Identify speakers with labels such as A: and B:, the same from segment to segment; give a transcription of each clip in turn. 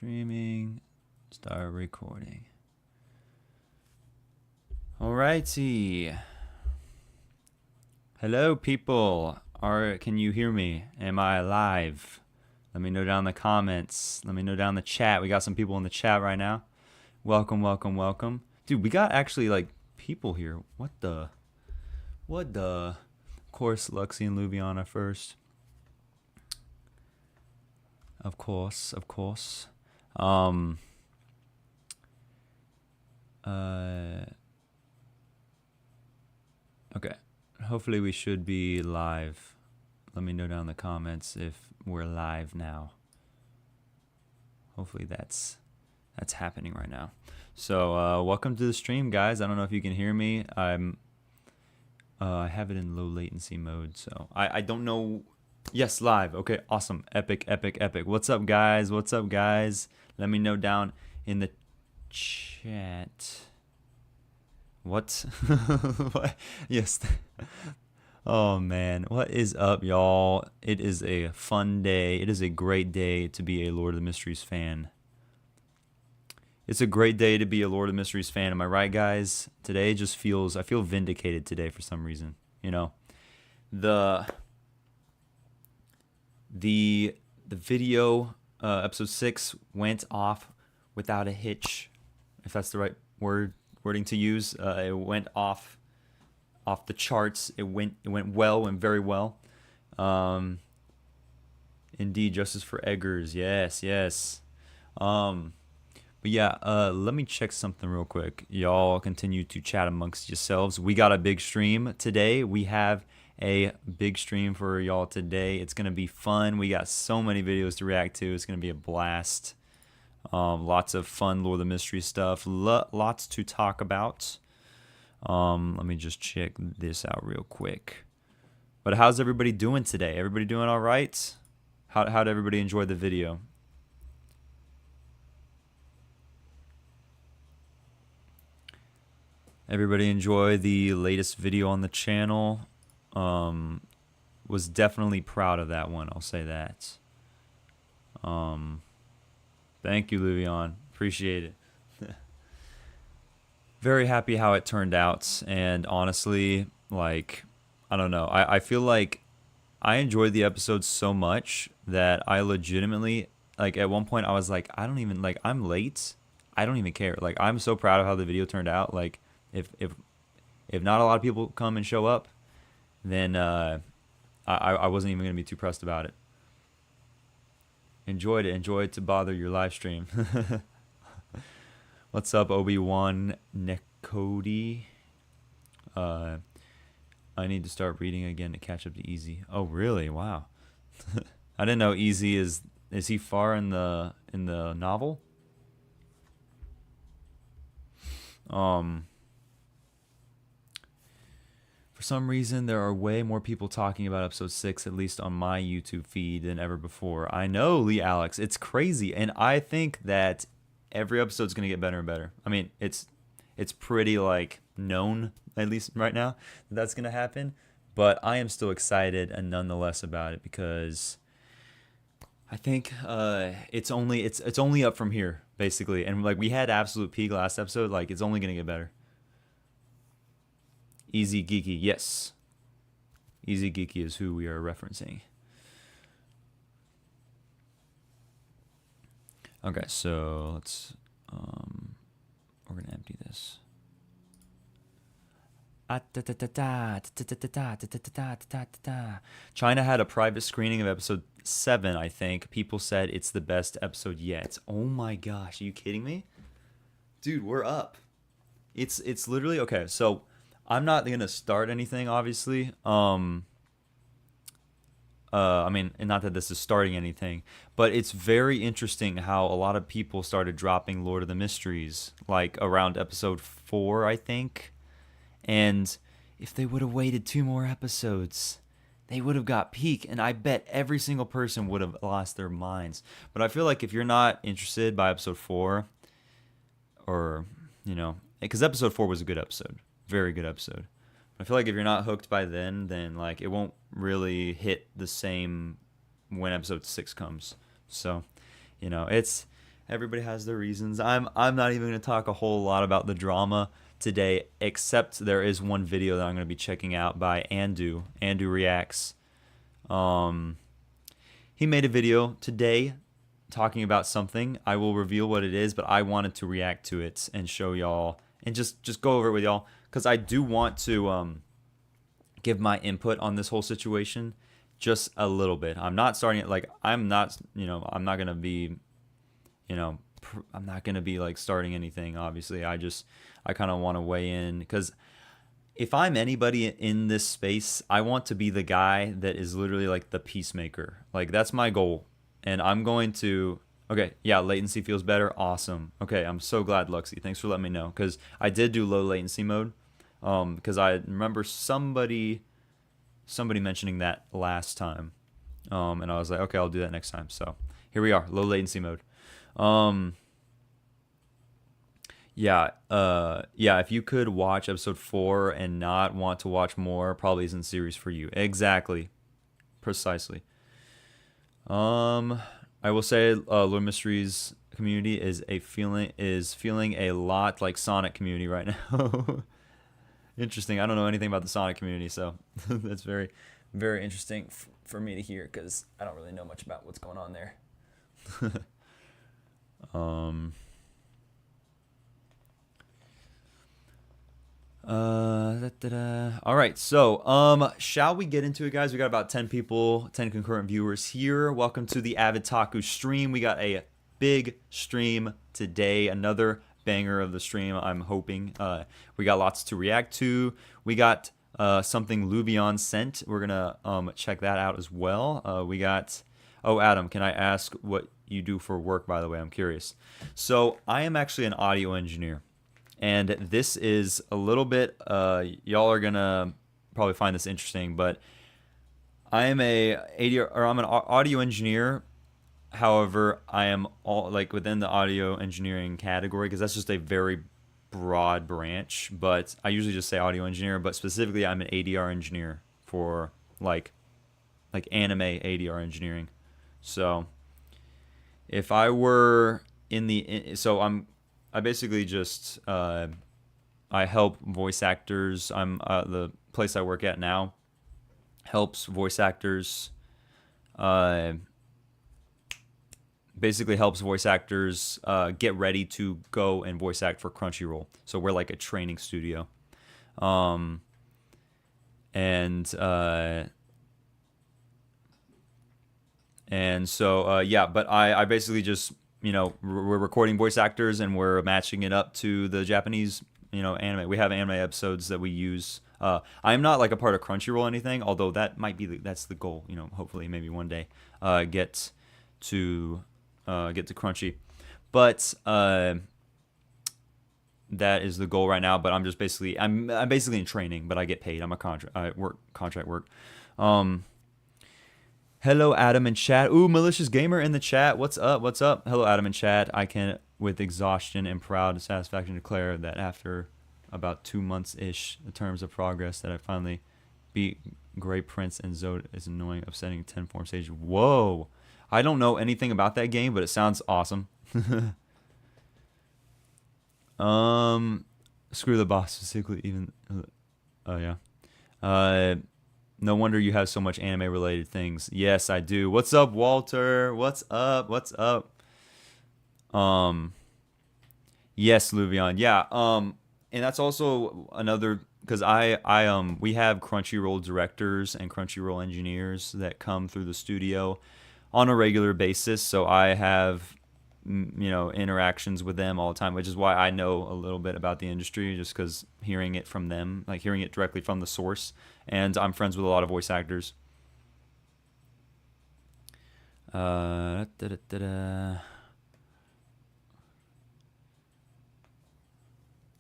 A: Streaming. Start recording. Alrighty. Hello, people. Can you hear me? Am I live? Let me know down in the comments. Let me know down in the chat. We got some people in the chat right now. Welcome, welcome, welcome. Dude, we got actually like people here. What the? Of course, Luxie and Luviana first. Of course. Okay. Hopefully we should be live. Let me know down in the comments if we're live now. Hopefully that's happening right now. So welcome to the stream, guys. I don't know if you can hear me. I have it in low latency mode, so I don't know. Yes, live. Okay, awesome. Epic. What's up, guys? Let me know down in the chat. What? What? Yes. Oh, man. What is up, y'all? It is a fun day. It is a great day to be a Lord of the Mysteries fan. It's a great day to be a Lord of the Mysteries fan. Am I right, guys? Today just feels... I feel vindicated today for some reason. You know? The video, episode 6, went off without a hitch. If that's the right wording to use. It went off the charts. It went very well. Indeed, justice for Eggers. Yes. But yeah, let me check something real quick. Y'all continue to chat amongst yourselves. We got a big stream today. We have a big stream for y'all today. It's gonna be fun. We got so many videos to react to. It's gonna be a blast. Lots of fun Lord of the Mystery stuff. Lots to talk about. Let me just check this out real quick. But how's everybody doing today? Everybody doing all right? How'd everybody enjoy the video? Everybody enjoy the latest video on the channel. Was definitely proud of that one. I'll say that. Thank you, Luvion. Appreciate it. Very happy how it turned out. And honestly, like, I don't know. I feel like I enjoyed the episode so much that I legitimately, like, at one point I was like, I don't even, like, I'm late. I don't even care. Like, I'm so proud of how the video turned out. Like, if not a lot of people come and show up, then I wasn't even going to be too pressed about it. Enjoyed to bother your live stream. What's up, Obi-Wan Nekodi? I need to start reading again to catch up to Easy. Oh, really? Wow. I didn't know Easy is he far in the novel? For some reason, there are way more people talking about episode 6, at least on my YouTube feed, than ever before. I know, Lee Alex. It's crazy. And I think that every episode's going to get better and better. I mean, it's pretty, like, known, at least right now, that that's going to happen. But I am still excited and nonetheless about it because I think it's only up from here, basically. And, like, we had absolute peak last episode. Like, it's only going to get better. Easy Geeky, yes. Easy Geeky is who we are referencing. Okay, so let's we're gonna empty this. China had a private screening of episode 7, I think. People said it's the best episode yet. Oh my gosh, are you kidding me? Dude, we're up. It's literally okay, so I'm not gonna start anything, obviously. I mean, and not that this is starting anything, but it's very interesting how a lot of people started dropping Lord of the Mysteries, like around episode 4, I think. And if they would have waited 2 more episodes, they would have got peak, and I bet every single person would have lost their minds. But I feel like if you're not interested by episode 4, or, you know, because episode 4 was a good episode. Very good episode. I feel like if you're not hooked by then like it won't really hit the same when episode 6 comes. So, you know, it's Everybody has their reasons. I'm not even going to talk a whole lot about the drama today, except there is one video that I'm going to be checking out by Andu. Andu Reacts. Um, he made a video today talking about something. I will reveal what it is, but I wanted to react to it and show y'all and just go over it with y'all because I do want to give my input on this whole situation just a little bit. I'm not starting it like I'm not, I'm not gonna be, I'm not gonna be like starting anything. Obviously, I kind of want to weigh in because if I'm anybody in this space, I want to be the guy that is literally like the peacemaker. Like that's my goal, and I'm going to. Okay, yeah, latency feels better. Awesome. Okay, I'm so glad, Luxy. Thanks for letting me know because I did do low latency mode. Because I remember somebody mentioning that last time, and I was like, okay, I'll do that next time. So here we are, low latency mode. Yeah, if you could watch episode 4 and not want to watch more, probably isn't series for you. Exactly, precisely. I will say, Lord Mysteries community is feeling a lot like Sonic community right now. Interesting. I don't know anything about the Sonic community, so that's very, very interesting for me to hear because I don't really know much about what's going on there. All right, so shall we get into it, guys? We got about 10 people, 10 concurrent viewers here. Welcome to the Avid Taku stream. We got a big stream today, another banger of the stream, I'm hoping. We got lots to react to. We got something Luvion sent. We're gonna check that out as well. We got, oh, Adam, can I ask what you do for work, by the way? I'm curious. So I am actually an audio engineer, and this is a little bit, y'all are gonna probably find this interesting, but I am I'm an audio engineer. However, I am all like within the audio engineering category because that's just a very broad branch. But I usually just say audio engineer, but specifically I'm an ADR engineer for like anime ADR engineering. So if I were I basically just I help voice actors. I'm the place I work at now helps voice actors. Basically helps voice actors get ready to go and voice act for Crunchyroll. So we're like a training studio. But I basically just, we're recording voice actors and we're matching it up to the Japanese, anime. We have anime episodes that we use. I'm not like a part of Crunchyroll or anything, although that might be that's the goal, hopefully maybe one day get to Crunchy, but that is the goal right now. But I'm just basically I'm basically in training, but I get paid. I'm a contract work. Hello, Adam and chat. Ooh, malicious gamer in the chat. What's up? What's up? Hello, Adam and chat. I can, with exhaustion and proud satisfaction, declare that after about 2 months ish, in terms of progress, that I finally beat Gray Prince and Zod is annoying, upsetting 10 form stage. Whoa. I don't know anything about that game, but it sounds awesome. Screw the boss, specifically even. Oh yeah. No wonder you have so much anime-related things. Yes, I do. What's up, Walter? What's up? What's up? Yes, Luvion. Yeah. And that's also another because we have Crunchyroll directors and Crunchyroll engineers that come through the studio on a regular basis, so I have interactions with them all the time, which is why I know a little bit about the industry, just because hearing it from them, like hearing it directly from the source. And I'm friends with a lot of voice actors.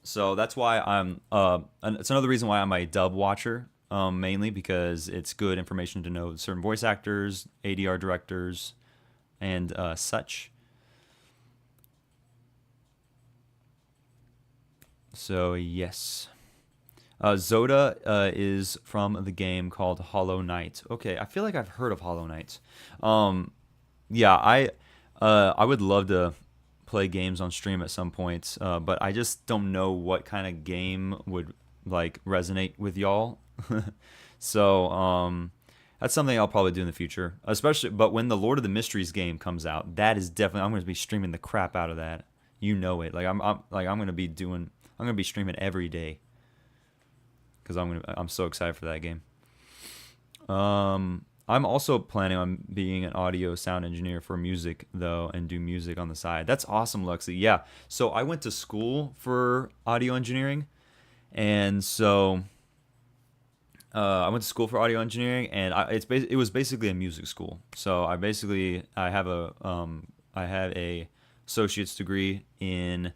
A: So that's why I'm it's another reason why I'm a dub watcher. Mainly because it's good information to know certain voice actors, ADR directors, and such. So yes, Zoda is from the game called Hollow Knight. Okay, I feel like I've heard of Hollow Knight. Yeah, I would love to play games on stream at some point, but I just don't know what kind of game would like resonate with y'all. So that's something I'll probably do in the future, especially. But when the Lord of the Mysteries game comes out, that is definitely I'm going to be streaming the crap out of that. You know it. Like I'm going to be doing. I'm going to be streaming every day because I'm so excited for that game. I'm also planning on being an audio sound engineer for music though, and do music on the side. That's awesome, Luxy. Yeah. So I went to school for audio engineering, and so. I went to school for audio engineering, and it was basically a music school. So I have a associate's degree in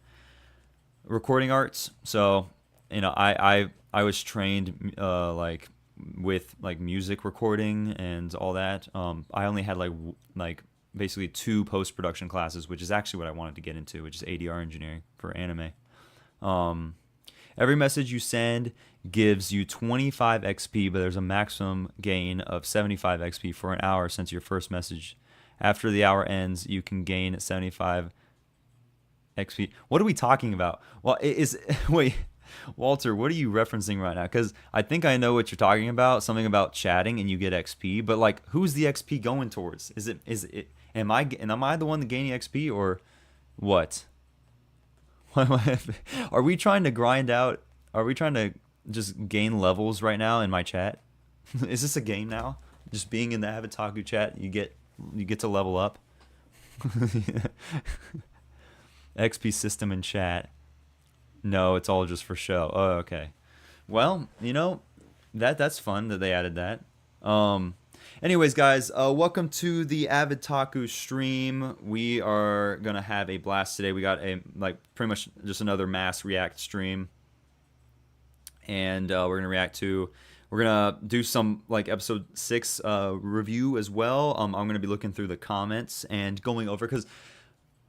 A: recording arts. So I was trained like with like music recording and all that. I only had like basically 2 post-production classes, which is actually what I wanted to get into, which is ADR engineering for anime. Every message you send gives you 25 XP, but there's a maximum gain of 75 XP for an hour since your first message. After the hour ends, you can gain 75 XP. What are we talking about? Well, wait, Walter, what are you referencing right now? Because I think I know what you're talking about. Something about chatting and you get XP, but like, who's the XP going towards? Am I the one gaining XP or what? Are we trying to grind out? Are we trying to just gain levels right now in my chat? Is this a game now? Just being in the Avataku chat, you get to level up. XP system in chat. No, it's all just for show. Oh, okay. Well, that's fun that they added that. Anyways, guys, welcome to the Avataku stream. We are gonna have a blast today. We got pretty much just another mass react stream, and we're gonna do some like episode 6 review as well. I'm gonna be looking through the comments and going over because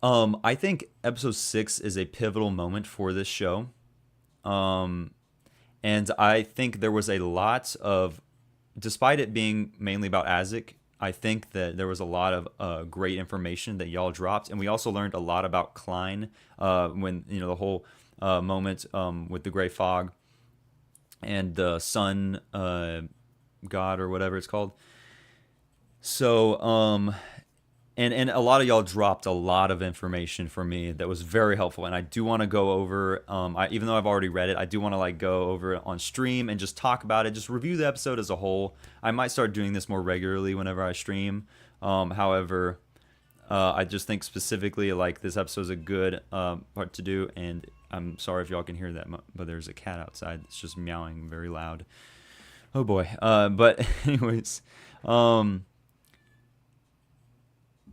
A: I think episode 6 is a pivotal moment for this show, and I think there was a lot of. Despite it being mainly about Azik, I think that there was a lot of great information that y'all dropped, and we also learned a lot about Klein when the whole moment with the gray fog and the sun god or whatever it's called. So and a lot of y'all dropped a lot of information for me that was very helpful, and I do want to go over even though I've already read it, I do want to like go over it on stream and just talk about it, just review the episode as a whole. I might start doing this more regularly whenever I stream. However, I just think specifically like this episode is a good part to do, and I'm sorry if y'all can hear that, but there's a cat outside that's just meowing very loud. Oh boy. But anyways,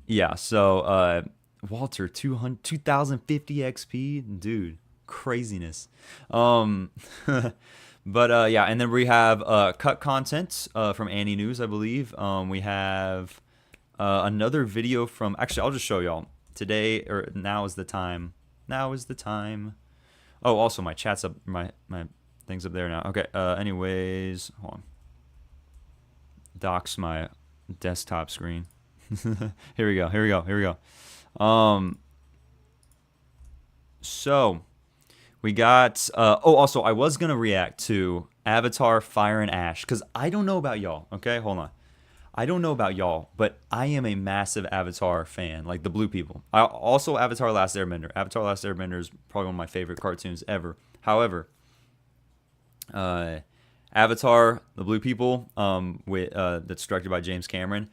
A: yeah, so Walter, 2050 XP, dude, craziness. But yeah, and then we have cut content from Annie News, I believe. We have another video from. Actually, I'll just show y'all today, or now is the time. Now is the time. Oh, also my chat's up, my thing's up there now. Okay. Anyways, hold on. Docs my desktop screen. Here we go. So we got also I was gonna react to Avatar Fire and Ash because I don't know about y'all. Okay, hold on. I don't know about y'all, but I am a massive Avatar fan, like the blue people. Also Avatar Last Airbender. Avatar Last Airbender is probably one of my favorite cartoons ever. However, Avatar, the blue people, that's directed by James Cameron.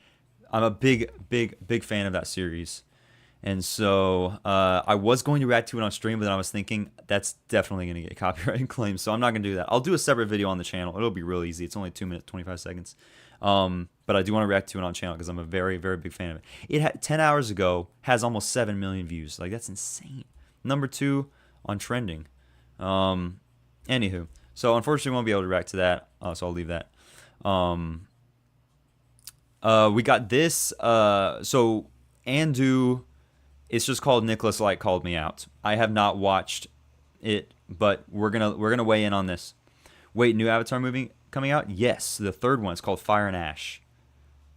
A: I'm a big fan of that series. And so I was going to react to it on stream, but then I was thinking that's definitely going to get copyright claims, so I'm not going to do that. I'll do a separate video on the channel. It'll be real easy. It's only 2 minutes, 25 seconds. But I do want to react to it on channel because I'm a very, very big fan of it. It had 10 hours ago, has almost 7 million views. Like, that's insane. Number 2 on trending. Anywho. So, unfortunately, we won't be able to react to that, so I'll leave that. We got this. So Andu, it's just called Nicholas Light Called Me Out. I have not watched it, but we're gonna weigh in on this. Wait, new Avatar movie coming out? Yes, the third one. It's called Fire and Ash,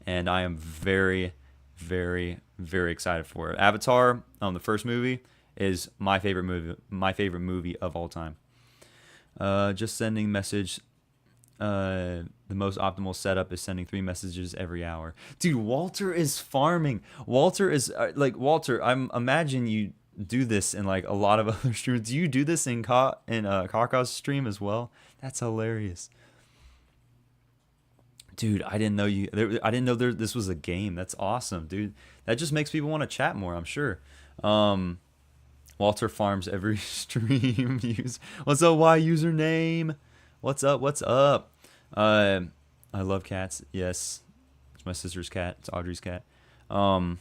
A: and I am very, very, very excited for it. Avatar, the first movie, is my favorite movie of all time. Just sending message. The most optimal setup is sending 3 messages every hour. Dude, Walter is farming. Walter is Walter. I'm imagine you do this in like a lot of other streams. Do you do this in Kaka's stream as well? That's hilarious. Dude, I didn't know this was a game. That's awesome, dude. That just makes people want to chat more, I'm sure. Walter farms every stream. What's up, Y username? What's up? What's up? I love cats. Yes, it's my sister's cat. It's Audrey's cat. Avatar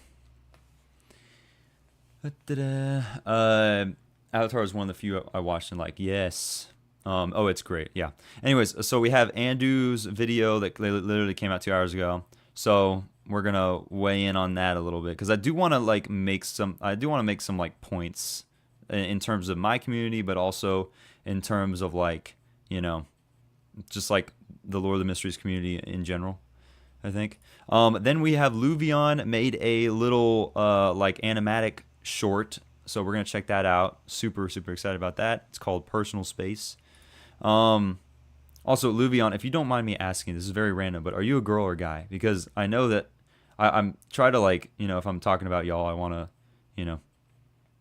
A: is one of the few I watched and like, yes. Oh, it's great. Yeah. Anyways, so we have Andu's video that literally came out 2 hours ago. So we're gonna weigh in on that a little bit because I do want to like make some like points in terms of my community, but also in terms of like, you know, just like the Lord of the Mysteries community in general, I think. Then we have Luvion made a little like animatic short, so we're gonna check that out. Super excited about that. It's called Personal Space. Also, Luvion, if you don't mind me asking, this is very random, but are you a girl or a guy? Because I know that I'm trying to like, you know, if I'm talking about y'all, I want to, you know,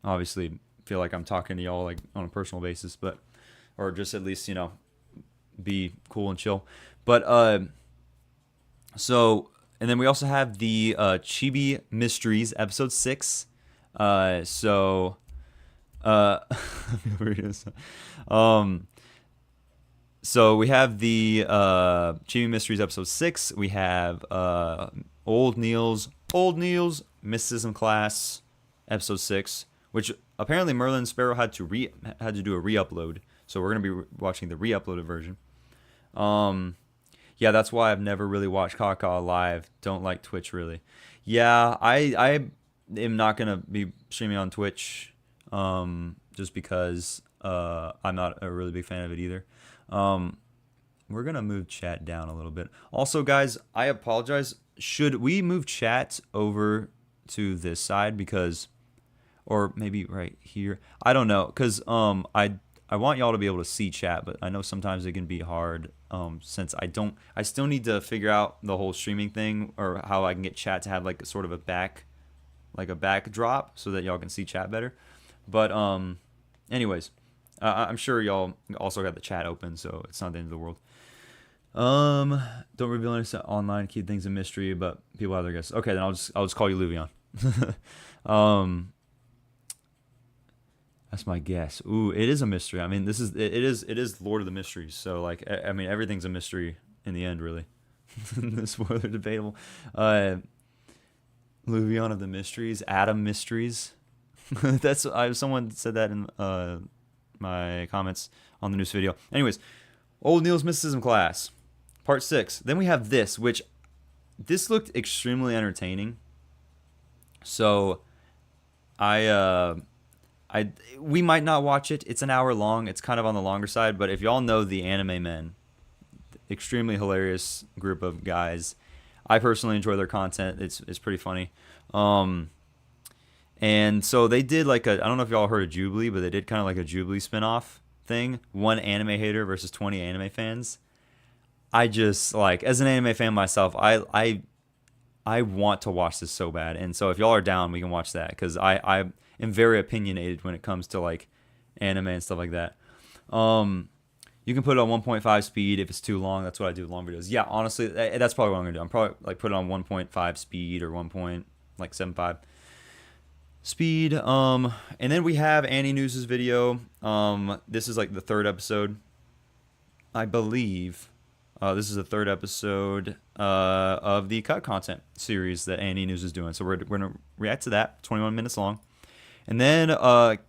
A: obviously feel like I'm talking to y'all like on a personal basis, but or just at least, you know, be cool and chill. But so and then we also have the Chibi Mysteries episode 6. So so we have the Chibi Mysteries episode 6. We have Old Neil's Mysticism class episode 6, which apparently Merlin Sparrow had to do a re-upload. So we're gonna be watching the re-uploaded version. Yeah, that's why I've never really watched Kaka live. Don't like Twitch really. Yeah, I am not gonna be streaming on Twitch, just because I'm not a really big fan of it either. We're gonna move chat down a little bit. Also, guys, I apologize. Should we move chat over to this side because, or maybe right here? I don't know, cause I want y'all to be able to see chat, but I know sometimes it can be hard. Since I still need to figure out the whole streaming thing or how I can get chat to have like sort of a backdrop so that y'all can see chat better. But anyways, I'm sure y'all also got the chat open, so it's not the end of the world. Don't reveal anything online, keep things a mystery, but people have their guesses. Okay, then I'll just call you Luvion. That's my guess. Ooh, it is a mystery. I mean, it is Lord of the Mysteries. So like, I mean, everything's a mystery in the end, really. The spoiler debatable. Luvion of the Mysteries, Adam Mysteries. That's someone said that in my comments on the news video. Anyways, Old Neil's Mysticism class, part 6. Then we have this, which this looked extremely entertaining. So we might not watch it. It's an hour long. It's kind of on the longer side, but if y'all know the Anime Men, extremely hilarious group of guys. I personally enjoy their content. It's pretty funny. And so they did like I don't know if y'all heard of Jubilee, but they did kind of like a Jubilee spinoff thing. One anime hater versus 20 anime fans. I just like, as an anime fan myself, I want to watch this so bad. And so if y'all are down, we can watch that because I am very opinionated when it comes to like anime and stuff like that. You can put it on 1.5 speed if it's too long. That's what I do with long videos. Yeah, honestly, that's probably what I'm gonna do. I'm probably like put it on 1.5 speed or 1.75 speed. And then we have Annie News's video. This is like the 3rd episode, I believe. This is the 3rd episode of the cut content series that Annie News is doing. So we're gonna react to that. 21 minutes long. And then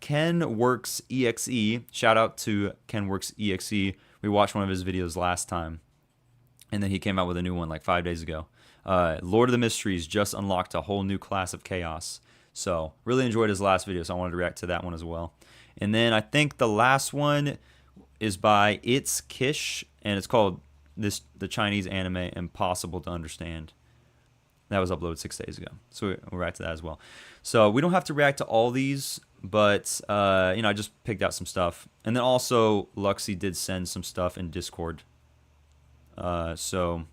A: Ken Works EXE. Shout out to Ken Works EXE. We watched one of his videos last time, and then he came out with a new one like 5 days ago. Lord of the Mysteries just unlocked a whole new class of chaos. So really enjoyed his last video, so I wanted to react to that one as well. And then I think the last one is by It's Kish, and it's called the Chinese anime Impossible to Understand. That was uploaded 6 days ago. So we'll react to that as well. So we don't have to react to all these, but I just picked out some stuff. And then also Luxy did send some stuff in Discord. So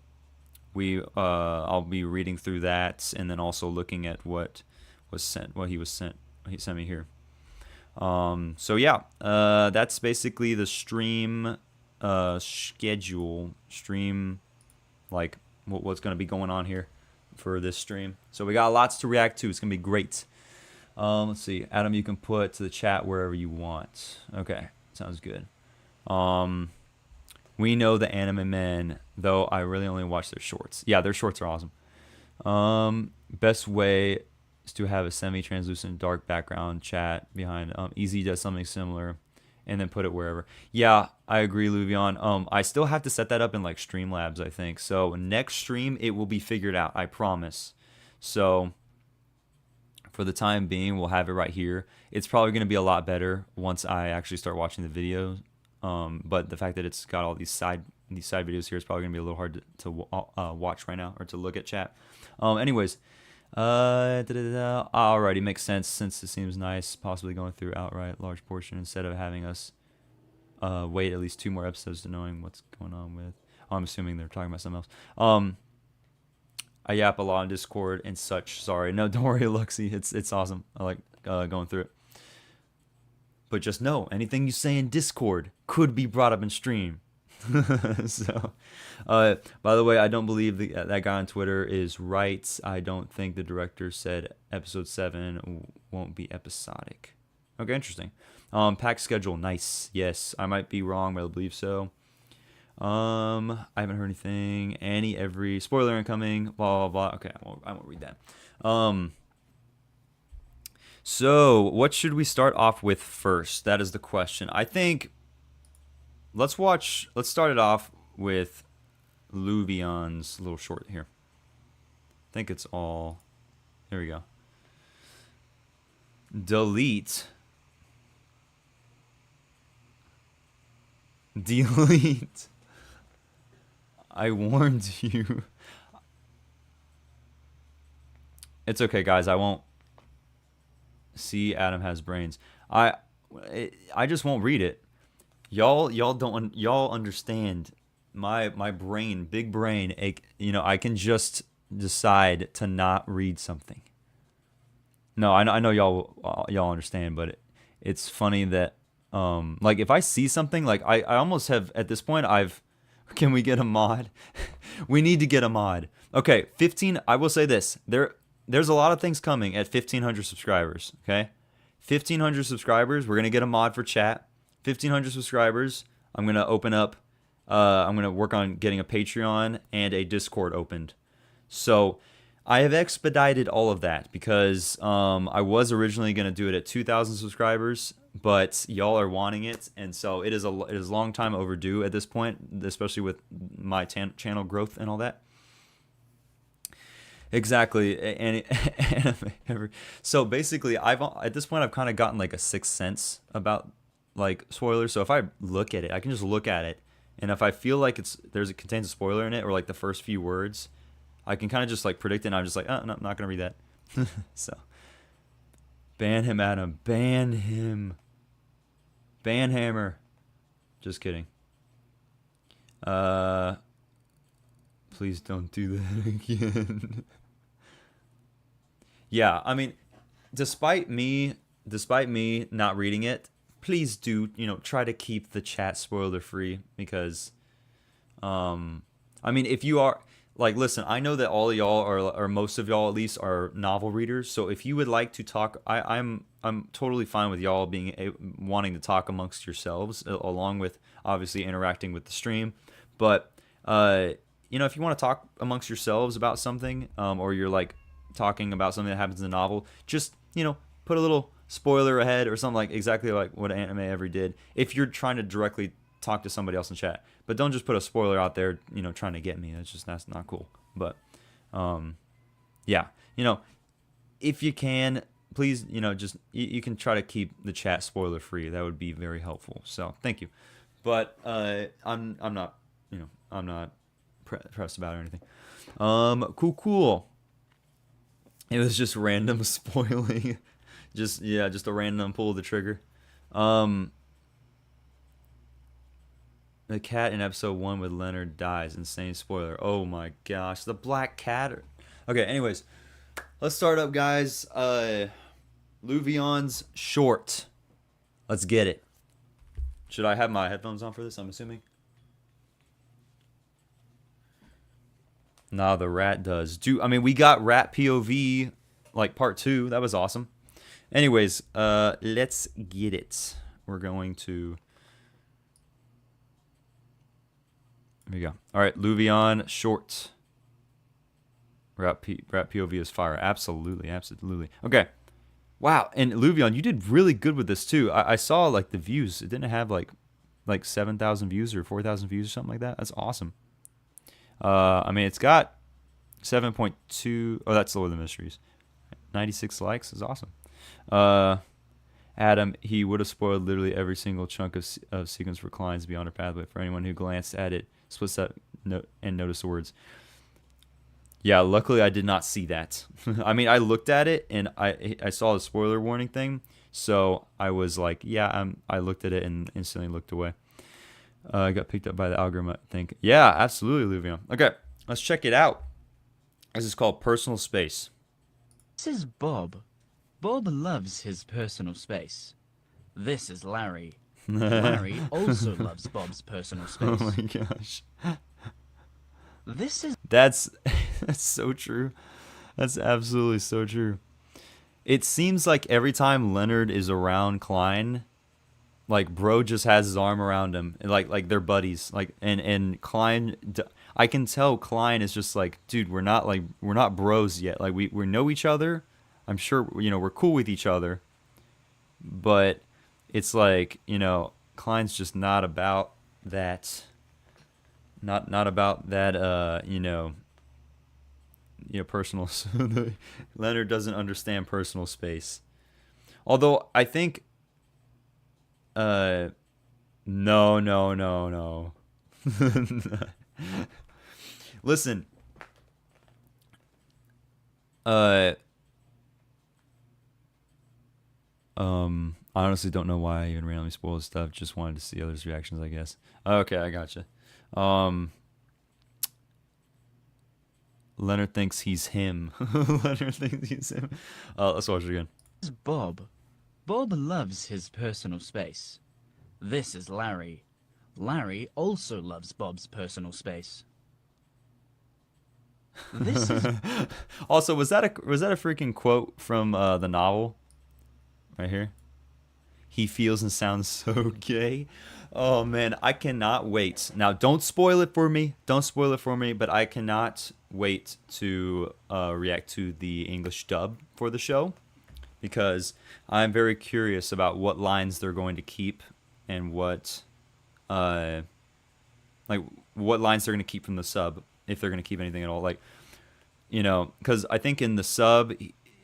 A: I'll be reading through that and then also looking at what he sent me here. So yeah, that's basically the stream schedule, like what's going to be going on here for this stream. So we got lots to react to. It's going to be great. Let's see. Adam, you can put to the chat wherever you want. Okay, sounds good. We know the anime men, though I really only watch their shorts. Yeah, their shorts are awesome. Best way is to have a semi-translucent dark background chat behind. Easy does something similar, and then put it wherever. Yeah, I agree, Luvion. I still have to set that up in like Streamlabs, I think. So next stream, it will be figured out. I promise. So for the time being, we'll have it right here. It's probably going to be a lot better once I actually start watching the videos. But the fact that it's got all these side videos here is probably going to be a little hard to watch right now or to look at chat. Anyways. Alrighty, makes sense since it seems nice, possibly going through outright large portion instead of having us wait at least 2 more episodes to knowing what's going on with. I'm assuming they're talking about something else. I yap a lot on Discord and such. Sorry, no, don't worry, Luxy. It's awesome. I like going through it. But just know, anything you say in Discord could be brought up in stream. So, by the way, I don't believe that guy on Twitter is right. I don't think the director said episode 7 won't be episodic. Okay, interesting. Pack schedule, nice. Yes, I might be wrong, but I believe so. I haven't heard anything. Every spoiler incoming. Blah blah blah. Okay, I won't read that. So what should we start off with first? That is the question. I think. Let's start it off with Luvion's little short here. I think it's all. Here we go. Delete. I warned you. It's okay, guys. I won't. See, Adam has brains. I just won't read it. Y'all understand my brain, big brain. I can just decide to not read something. No, I know y'all understand, but it's funny that like if I see something, like I almost have at this point can we get a mod? We need to get a mod. Okay, 15. I will say this. There's a lot of things coming at 1,500 subscribers. Okay, 1,500 subscribers. We're gonna get a mod for chat. 1,500 subscribers, I'm going to open up, I'm going to work on getting a Patreon and a Discord opened. So I have expedited all of that because I was originally going to do it at 2,000 subscribers, but y'all are wanting it. And so it is a long time overdue at this point, especially with my channel growth and all that. Exactly. So basically, at this point, I've kind of gotten like a sixth sense about like spoilers. So if I look at it, I can just look at it, and if I feel like it contains a spoiler in it or like the first few words, I can kind of just like predict it, and I'm just like, oh, no, I'm not gonna read that. So ban him, Adam. Ban him. Ban Hammer. Just kidding. Please don't do that again. Yeah, I mean, despite me not reading it, please do, try to keep the chat spoiler free because, I mean, if you are, like, listen, I know that all of y'all or most of y'all at least are novel readers. So if you would like to talk, I'm totally fine with y'all wanting to talk amongst yourselves along with obviously interacting with the stream. But, if you want to talk amongst yourselves about something, or you're like talking about something that happens in the novel, just, put a little spoiler ahead or something, like exactly like what Anime Every did, if you're trying to directly talk to somebody else in chat. But don't just put a spoiler out there, trying to get me. That's not cool. But yeah, if you can, please, just you can try to keep the chat spoiler free. That would be very helpful. So thank you. But I'm not pressed about it or anything. Cool. It was just random spoiling. Just just a random pull of the trigger. Um, the cat in episode 1 with Leonard dies. Insane spoiler. Oh my gosh, the black cat. Okay, anyways, let's start up, guys. Luvion's short. Let's get it. Should I have my headphones on for this? I'm assuming. Nah, the rat does. I mean, we got rat POV like part 2. That was awesome. Anyways, let's get it. We're going to. There you go. All right, Luvion short. Rat POV is fire. Absolutely, absolutely. Okay. Wow, and Luvion, you did really good with this too. I saw like the views. It didn't have like 7,000 views or 4,000 views or something like that. That's awesome. I mean, it's got 7.2. Oh, that's lower than Mysteries. 96 likes is awesome. Adam, he would have spoiled literally every single chunk of sequence for clients beyond a pathway for anyone who glanced at it, splits that note and noticed the words. Yeah, luckily I did not see that. I mean, I looked at it and I saw the spoiler warning thing, so I was like, yeah, I looked at it and instantly looked away. I got picked up by the algorithm, I think. Yeah, absolutely, Luvion. Okay, let's check it out. This is called Personal Space.
B: This is Bob. Bob loves his personal space. This is Larry. Larry also loves Bob's personal space.
A: Oh my gosh.
B: This is...
A: That's so true. That's absolutely so true. It seems like every time Leonard is around Klein, like bro just has his arm around him, and like they're buddies. Like and Klein, I can tell Klein is just like, dude, we're not bros yet. Like we know each other. I'm sure we're cool with each other, but it's like Klein's just not about that. Not about that, personal. Leonard doesn't understand personal space. Although I think, no. Listen, I honestly don't know why I even randomly spoiled stuff. Just wanted to see others' reactions, I guess. Okay, I gotcha. Leonard thinks he's him. Leonard thinks he's him. Let's watch it again.
B: This is Bob. Bob loves his personal space. This is Larry. Larry also loves Bob's personal space. This is...
A: Also, was that a freaking quote from the novel? Right here. He feels and sounds so gay. Oh man, I cannot wait. Now, don't spoil it for me. Don't spoil it for me. But I cannot wait to react to the English dub for the show, because I'm very curious about what lines they're going to keep and what lines they're going to keep from the sub, if they're going to keep anything at all. Like, because I think in the sub.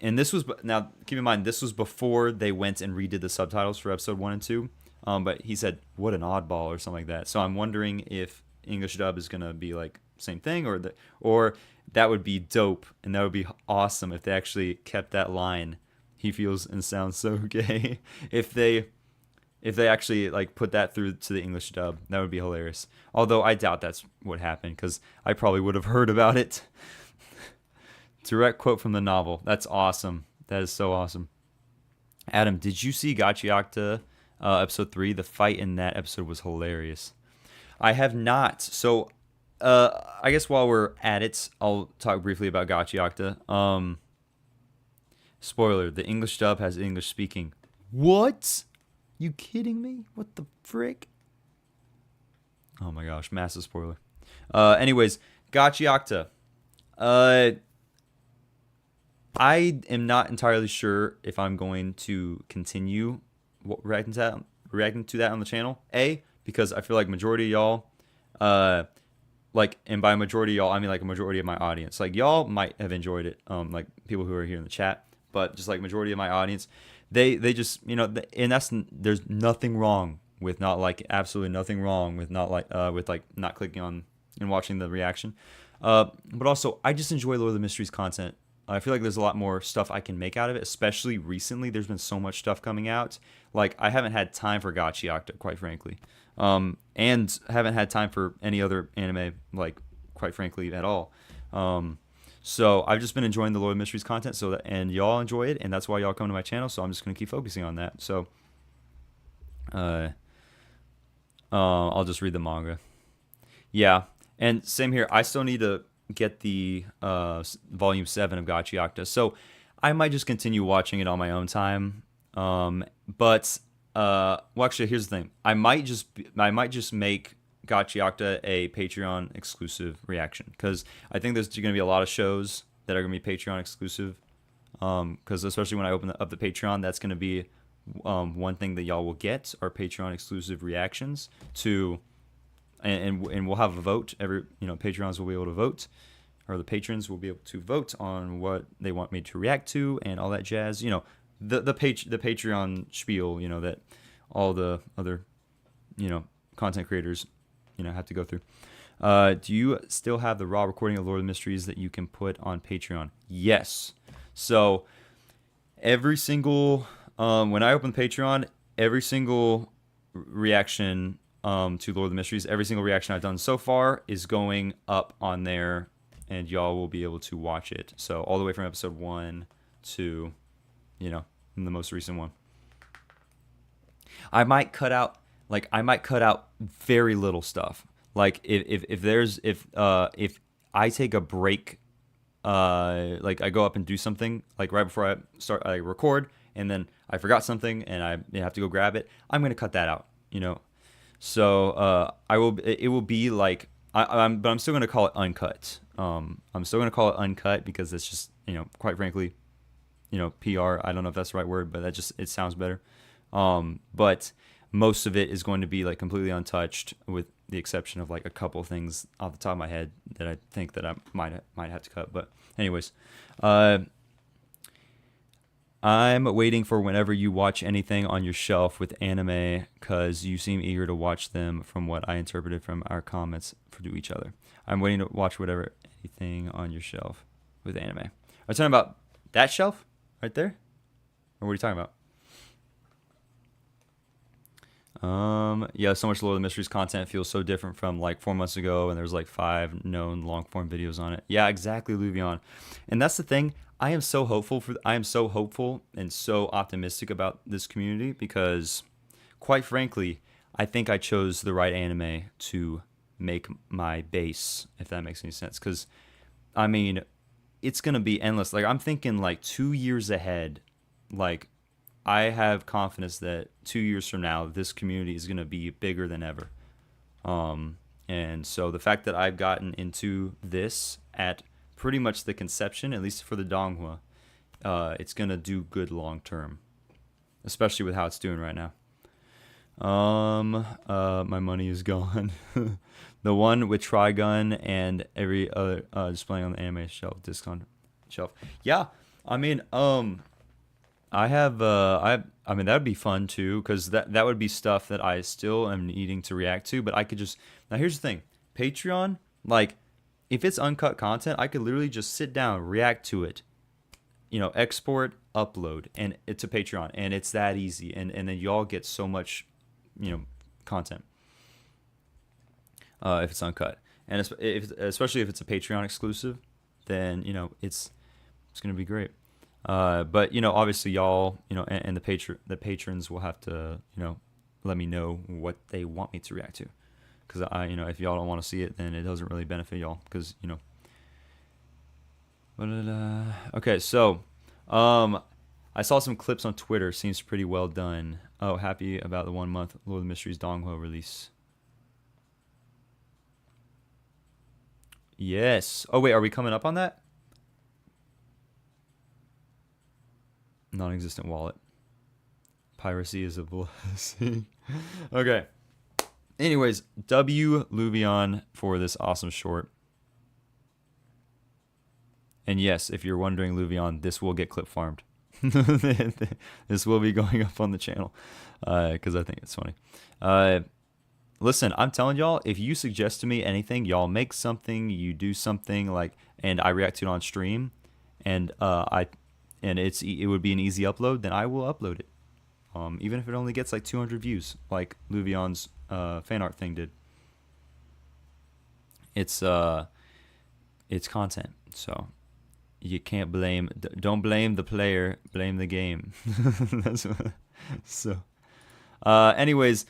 A: And this was, now keep in mind, this was before they went and redid the subtitles for episode 1 and 2. But he said, what an oddball, or something like that. So I'm wondering if English dub is going to be like same thing, or that would be dope. And that would be awesome if they actually kept that line. He feels and sounds so gay. If they actually like put that through to the English dub, that would be hilarious. Although I doubt that's what happened, because I probably would have heard about it. Direct quote from the novel. That's awesome. That is so awesome. Adam, did you see Gachiakta episode 3? The fight in that episode was hilarious. I have not. So, I guess while we're at it, I'll talk briefly about Gachiakta. Spoiler, the English dub has English speaking. What? You kidding me? What the frick? Oh my gosh, massive spoiler. Anyways, Gachiakta. I am not entirely sure if I'm going to continue reacting to that on the channel. A, because I feel like majority of y'all, and by majority of y'all, I mean like a majority of my audience. Like y'all might have enjoyed it, like people who are here in the chat, but just like majority of my audience, they just, and there's nothing wrong with not like, absolutely nothing wrong with not like, with like not clicking on and watching the reaction. But also I just enjoy Lord of the Mysteries content I feel like there's a lot more stuff I can make out of it, especially recently. There's been so much stuff coming out. Like, I haven't had time for Gachiakta, quite frankly. And haven't had time for any other anime, like, quite frankly, at all. So I've just been enjoying the Lord of Mysteries content, and y'all enjoy it, and that's why y'all come to my channel, so I'm just going to keep focusing on that. So I'll just read the manga. Yeah, and same here. I still need to get the volume 7 of Gachiakta, so I might just continue watching it on my own time. But well, actually, here's the thing. I might just make Gachiakta a Patreon exclusive reaction, because I think there's going to be a lot of shows that are going to be Patreon exclusive. Because especially when I open up the Patreon, that's going to be one thing that y'all will get are Patreon exclusive reactions to, and we'll have a vote. Patreons will be able to vote, or the patrons will be able to vote on what they want me to react to and all that jazz. The Patreon spiel, that all the other, content creators, have to go through. Do you still have the raw recording of Lord of the Mysteries that you can put on Patreon? Yes. So every single when I open Patreon, every single reaction to Lord of the Mysteries, every single reaction I've done so far is going up on there, and y'all will be able to watch it. So all the way from episode 1 to, the most recent one. I might cut out very little stuff. Like if I take a break, like I go up and do something, like right before I record, and then I forgot something and I have to go grab it, I'm gonna cut that out. So it will be like but I'm still gonna call it uncut. I'm still gonna call it uncut because it's just quite frankly, PR. I don't know if that's the right word, but it sounds better. But most of it is going to be like completely untouched, with the exception of like a couple things off the top of my head that I think that I might have to cut. But anyways, I'm waiting for whenever you watch anything on your shelf with anime, because you seem eager to watch them from what I interpreted from our comments to each other. I'm waiting to watch whatever anything on your shelf with anime. Are you talking about that shelf right there? Or what are you talking about? Yeah, so much Lord of the Mysteries content feels so different from like 4 months ago, and there's like 5 known long form videos on it. Yeah, exactly, Luvion. And that's the thing. I am so hopeful and so optimistic about this community, because quite frankly, I think I chose the right anime to make my base, if that makes any sense. Because I mean, it's gonna be endless. Like, I'm thinking like 2 years ahead. Like, I have confidence that 2 years from now, this community is going to be bigger than ever. And so the fact that I've gotten into this at pretty much the conception, at least for the Donghua, it's going to do good long term, especially with how it's doing right now. My money is gone. The one with Trigun and every other displaying on the anime shelf, discount shelf. Yeah, I mean, I have I mean, that would be fun too, because that would be stuff that I still am needing to react to, but I could just, now here's the thing, Patreon, like, if it's uncut content, I could literally just sit down, react to it, export, upload, and it's a Patreon, and it's that easy, and then y'all get so much, content, if it's uncut, and especially if it's a Patreon exclusive, then it's gonna be great. But obviously y'all, and the patrons will have to, let me know what they want me to react to, because if y'all don't want to see it, then it doesn't really benefit y'all, because okay, so I saw some clips on Twitter. Seems pretty well done. Oh, happy about the 1 month Lord of the Mysteries Donghua release. Yes. Oh wait, are we coming up on that? Non-existent wallet. Piracy is a blessing. Okay. Anyways, W Luvion for this awesome short. And yes, if you're wondering, Luvion, this will get clip farmed. This will be going up on the channel, because I think it's funny. Listen, I'm telling y'all, if you suggest to me anything, y'all make something, you do something, like, and I react to it on stream, and it would be an easy upload, then I will upload it. Even if it only gets like 200 views, like Luvion's fan art thing did. It's content, so you can't don't blame the player, blame the game. That's what, so. Anyways,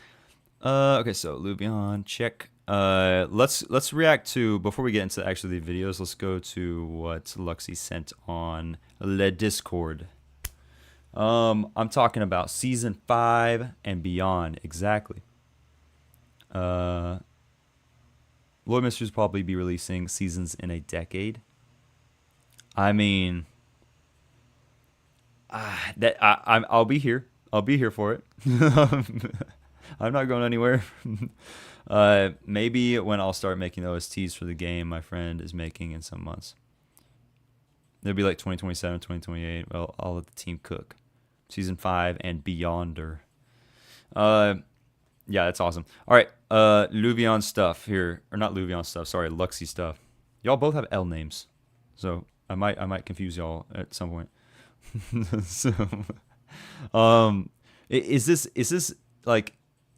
A: okay, so Luvion, check. Let's react to, before we get into actually the videos, let's go to what Luxy sent on Le Discord. I'm talking about season 5 and beyond, exactly. Lord Mysteries probably be releasing seasons in a decade. I mean, I'll be here. I'll be here for it. I'm not going anywhere. Maybe when I'll start making OSTs for the game my friend is making in some months. It'll be like 2027, 2028. Well, I'll let the team cook. Season 5 and beyonder. Yeah, that's awesome. All right, Luvion stuff here, or not Luvion stuff. Sorry, Luxy stuff. Y'all both have L names, so I might confuse y'all at some point. So, is this like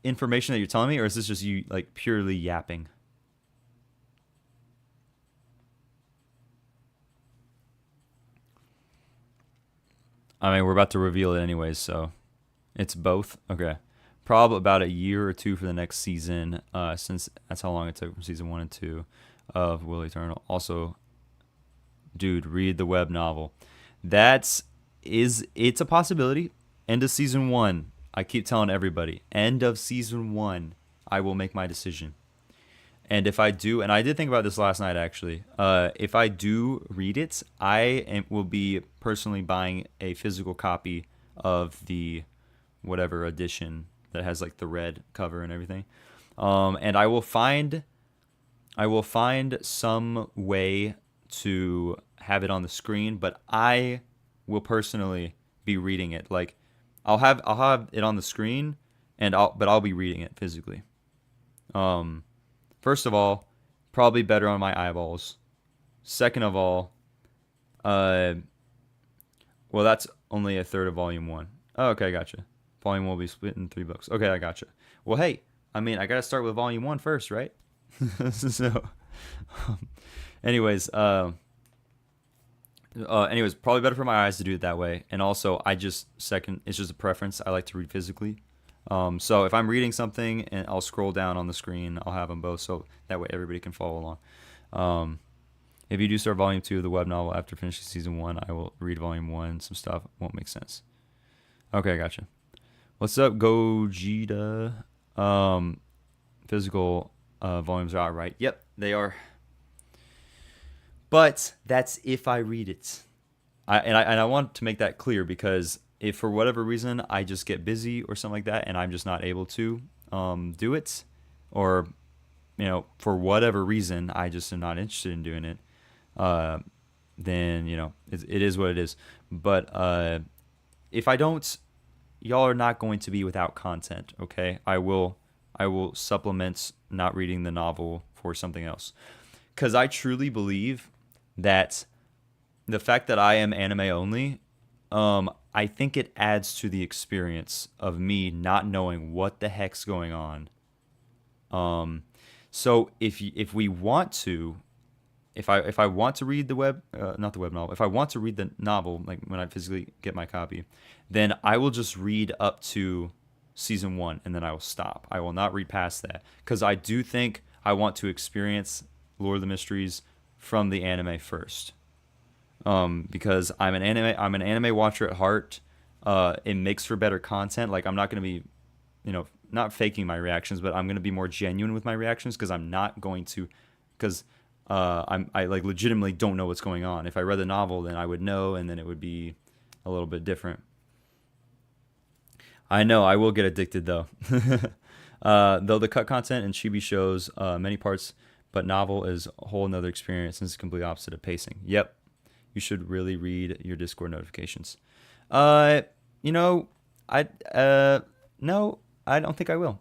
A: information that you're telling me, or is this just you like purely yapping? I mean, we're about to reveal it anyways, so it's both. Okay. Probably about a year or two for the next season, since that's how long it took from season 1 and 2 of Will Eternal. Also, dude, read the web novel. It's a possibility. End of season 1. I keep telling everybody, end of season 1, I will make my decision. And if I do, and I did think about this last night actually, if I do read it, will be personally buying a physical copy of the whatever edition that has like the red cover and everything. And I will find some way to have it on the screen, but I will personally be reading it. Like I'll have it on the screen, but I'll be reading it physically. First of all, probably better on my eyeballs. Second of all, well, that's only a third of volume 1. Oh, okay, gotcha. Volume 1 will be split in 3 books. Okay, I gotcha. Well, hey, I mean, I gotta start with volume 1 first, right? So, anyways, probably better for my eyes to do it that way. And also, it's just a preference. I like to read physically. So if I'm reading something and I'll scroll down on the screen, I'll have them both, so that way everybody can follow along. If you do start volume 2 of the web novel after finishing season 1, I will read volume 1. Some stuff won't make sense. Okay, gotcha. What's up, Gogeta? Physical volumes are out, right? Yep, they are. But that's if I read it. I want to make that clear, because if for whatever reason I just get busy or something like that and I'm just not able to do it, or for whatever reason I just am not interested in doing it, then it is what it is. But if I don't, y'all are not going to be without content. Okay, I will supplement not reading the novel for something else, because I truly believe that the fact that I am anime only, I think it adds to the experience of me not knowing what the heck's going on. So if we want to, if I want to read not the web novel, if I want to read the novel, like when I physically get my copy, then I will just read up to season 1 and then I will stop. I will not read past that, because I do think I want to experience Lord of the Mysteries from the anime first. Because I'm an anime watcher at heart. It makes for better content. Like, I'm not going to be, not faking my reactions, but I'm going to be more genuine with my reactions, because I'm not going to, because I like legitimately don't know what's going on. If I read the novel, then I would know, and then it would be a little bit different. I know I will get addicted though. Though the cut content in Chibi shows many parts, but novel is a whole nother experience, and it's complete opposite of pacing. Yep. You should really read your Discord notifications. No, I don't think I will.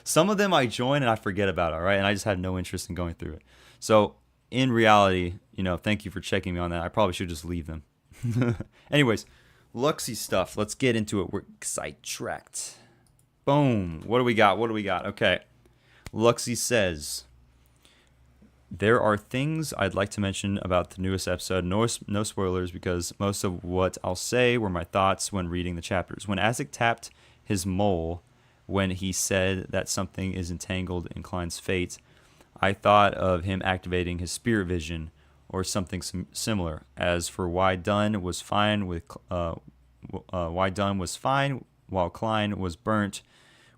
A: Some of them I join and I forget about, all right? And I just have no interest in going through it. So in reality, thank you for checking me on that. I probably should just leave them. Anyways, Luxy stuff. Let's get into it. We're sidetracked. Boom. What do we got? Okay. Luxy says, there are things I'd like to mention about the newest episode. No spoilers, because most of what I'll say were my thoughts when reading the chapters. When Azek tapped his mole, when he said that something is entangled in Klein's fate, I thought of him activating his spirit vision or something similar. As for why Dunn was fine while Klein was burnt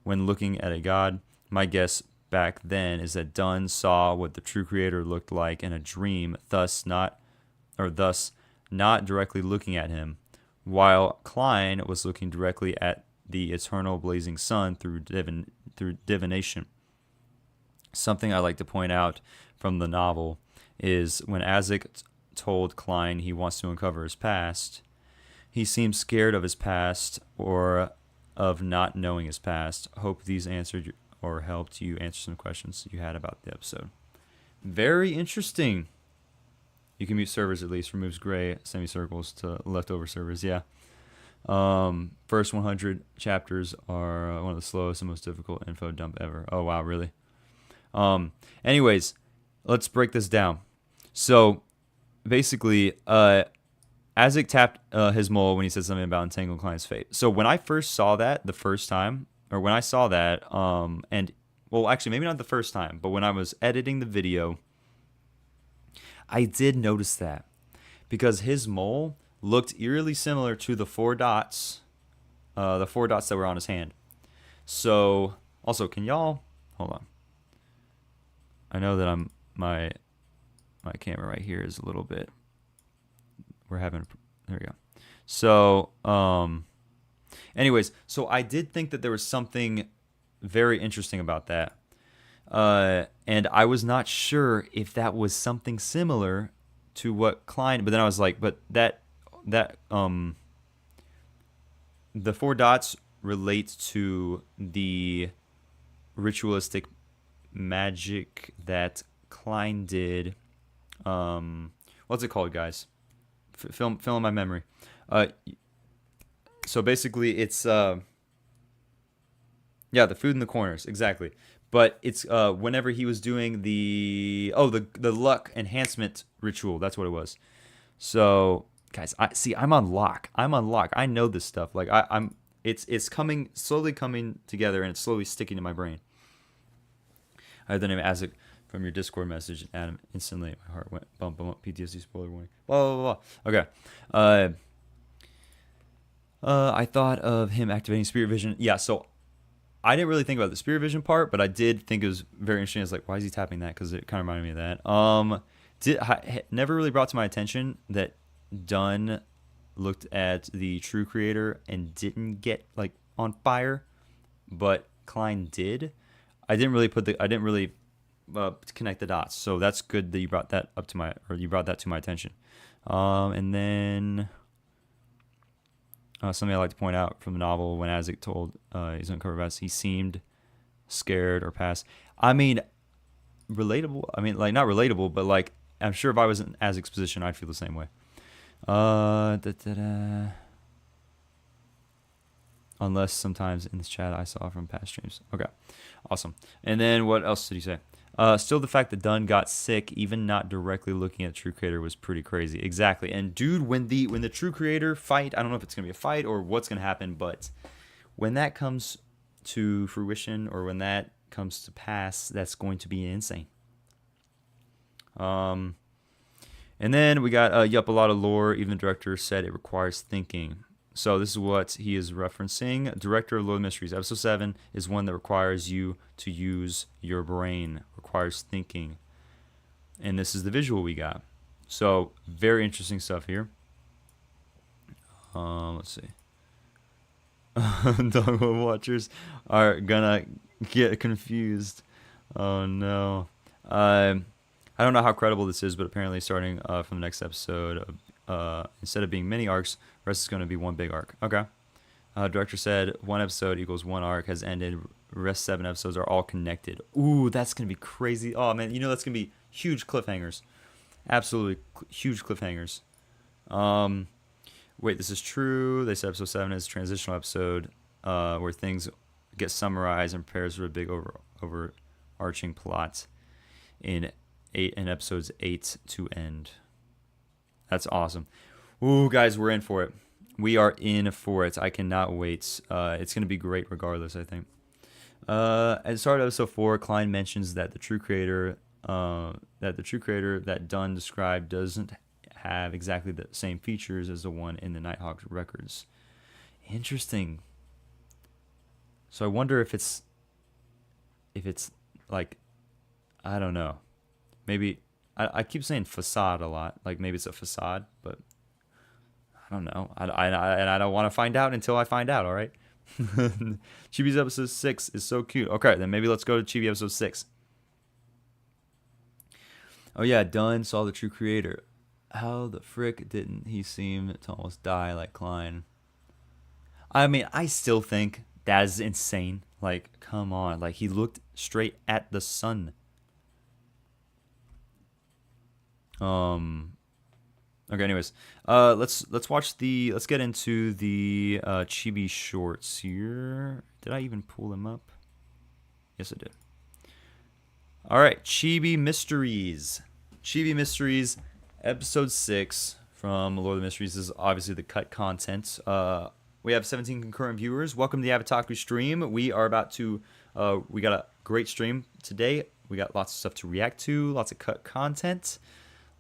A: when looking at a god, my guess back then is that Dunn saw what the true creator looked like in a dream, thus not directly looking at him, while Klein was looking directly at the eternal blazing sun through divination. Something I like to point out from the novel is when Azek told Klein he wants to uncover his past, he seems scared of his past or of not knowing his past. Hope these answered or helped you answer some questions you had about the episode. Very interesting. You can mute servers at least. Removes gray semicircles to leftover servers. Yeah. First 100 chapters are one of the slowest and most difficult info dump ever. Oh, wow, really? Anyways, let's break this down. So, basically, Azek tapped his mole when he said something about entangled Klein's fate. So when I first saw that the first time, or when I saw that, and well, actually, maybe not the first time, but when I was editing the video, I did notice that because his mole looked eerily similar to the four dots that were on his hand. So, also, can y'all hold on? I know that my camera right here is a little bit. There we go. So, anyways, so I did think that there was something very interesting about that. And I was not sure if that was something similar to what Klein, but then I was like, but that the four dots relate to the ritualistic magic that Klein did. What's it called, guys? Fill in my memory. So basically, it's the food in the corners, exactly. But it's whenever he was doing the luck enhancement ritual. That's what it was. So guys, I'm on lock. I know this stuff. Like it's slowly coming together, and it's slowly sticking to my brain. I heard the name Azek from your Discord message, and Adam, instantly my heart went bump, bump, PTSD spoiler warning. Blah, blah, blah. Okay. I thought of him activating spirit vision. Yeah, so I didn't really think about the spirit vision part, but I did think it was very interesting. It's like, why is he tapping that? Because it kind of reminded me of that. Never really brought to my attention that Dunn looked at the true creator and didn't get like on fire, but Klein did. I didn't really connect the dots, so that's good that you brought that to my attention. And then something I like to point out from the novel, when Azek told he's uncovered past, he seemed scared or past. I mean, relatable. I mean, like, not relatable, but like, I'm sure if I was in Azek's position, I'd feel the same way. Unless sometimes in this chat I saw from past streams. Okay, awesome. And then what else did he say? Still, the fact that Dunn got sick, even not directly looking at True Creator, was pretty crazy. Exactly. And dude, when the True Creator fight, I don't know if it's gonna be a fight or what's gonna happen, but when that comes to fruition, or when that comes to pass, that's going to be insane. And then we got a lot of lore. Even the director said it requires thinking. So this is what he is referencing. Director of Lord of Mysteries, episode 7 is one that requires you to use your brain, requires thinking. And this is the visual we got. So very interesting stuff here. Let's see. Dogma watchers are gonna get confused. Oh no. I don't know how credible this is, but apparently starting from the next episode, instead of being mini arcs, the rest is going to be one big arc. Okay. Director said 1 episode equals 1 arc has ended. Rest 7 episodes are all connected. Ooh, that's going to be crazy. Oh, man, that's going to be huge cliffhangers. Absolutely huge cliffhangers. Wait, this is true. They said episode 7 is a transitional episode where things get summarized and prepares for a big overarching plot in episodes 8 to end. That's awesome. Ooh, guys, we're in for it. We are in for it. I cannot wait. It's going to be great regardless, I think. At the start of episode 4, Klein mentions that the true creator that Dunn described doesn't have exactly the same features as the one in the Nighthawk records. Interesting. So I wonder if it's like, I don't know. Maybe I keep saying facade a lot. Like maybe it's a facade, but I don't know. I don't want to find out until I find out. All right. Chibi's episode 6 is so cute. Okay, then maybe let's go to Chibi episode 6. Oh yeah, Dunn saw the true creator. How the frick didn't he seem to almost die like Klein? I mean, I still think that is insane. Like, come on. Like, he looked straight at the sun. Okay, anyways. Let's get into the Chibi shorts here. Did I even pull them up? Yes, I did. All right, Chibi Mysteries. Chibi Mysteries, episode 6 from Lord of the Mysteries. This is obviously the cut content. We have 17 concurrent viewers. Welcome to the Avataku stream. We are about to, we got a great stream today. We got lots of stuff to react to, lots of cut content,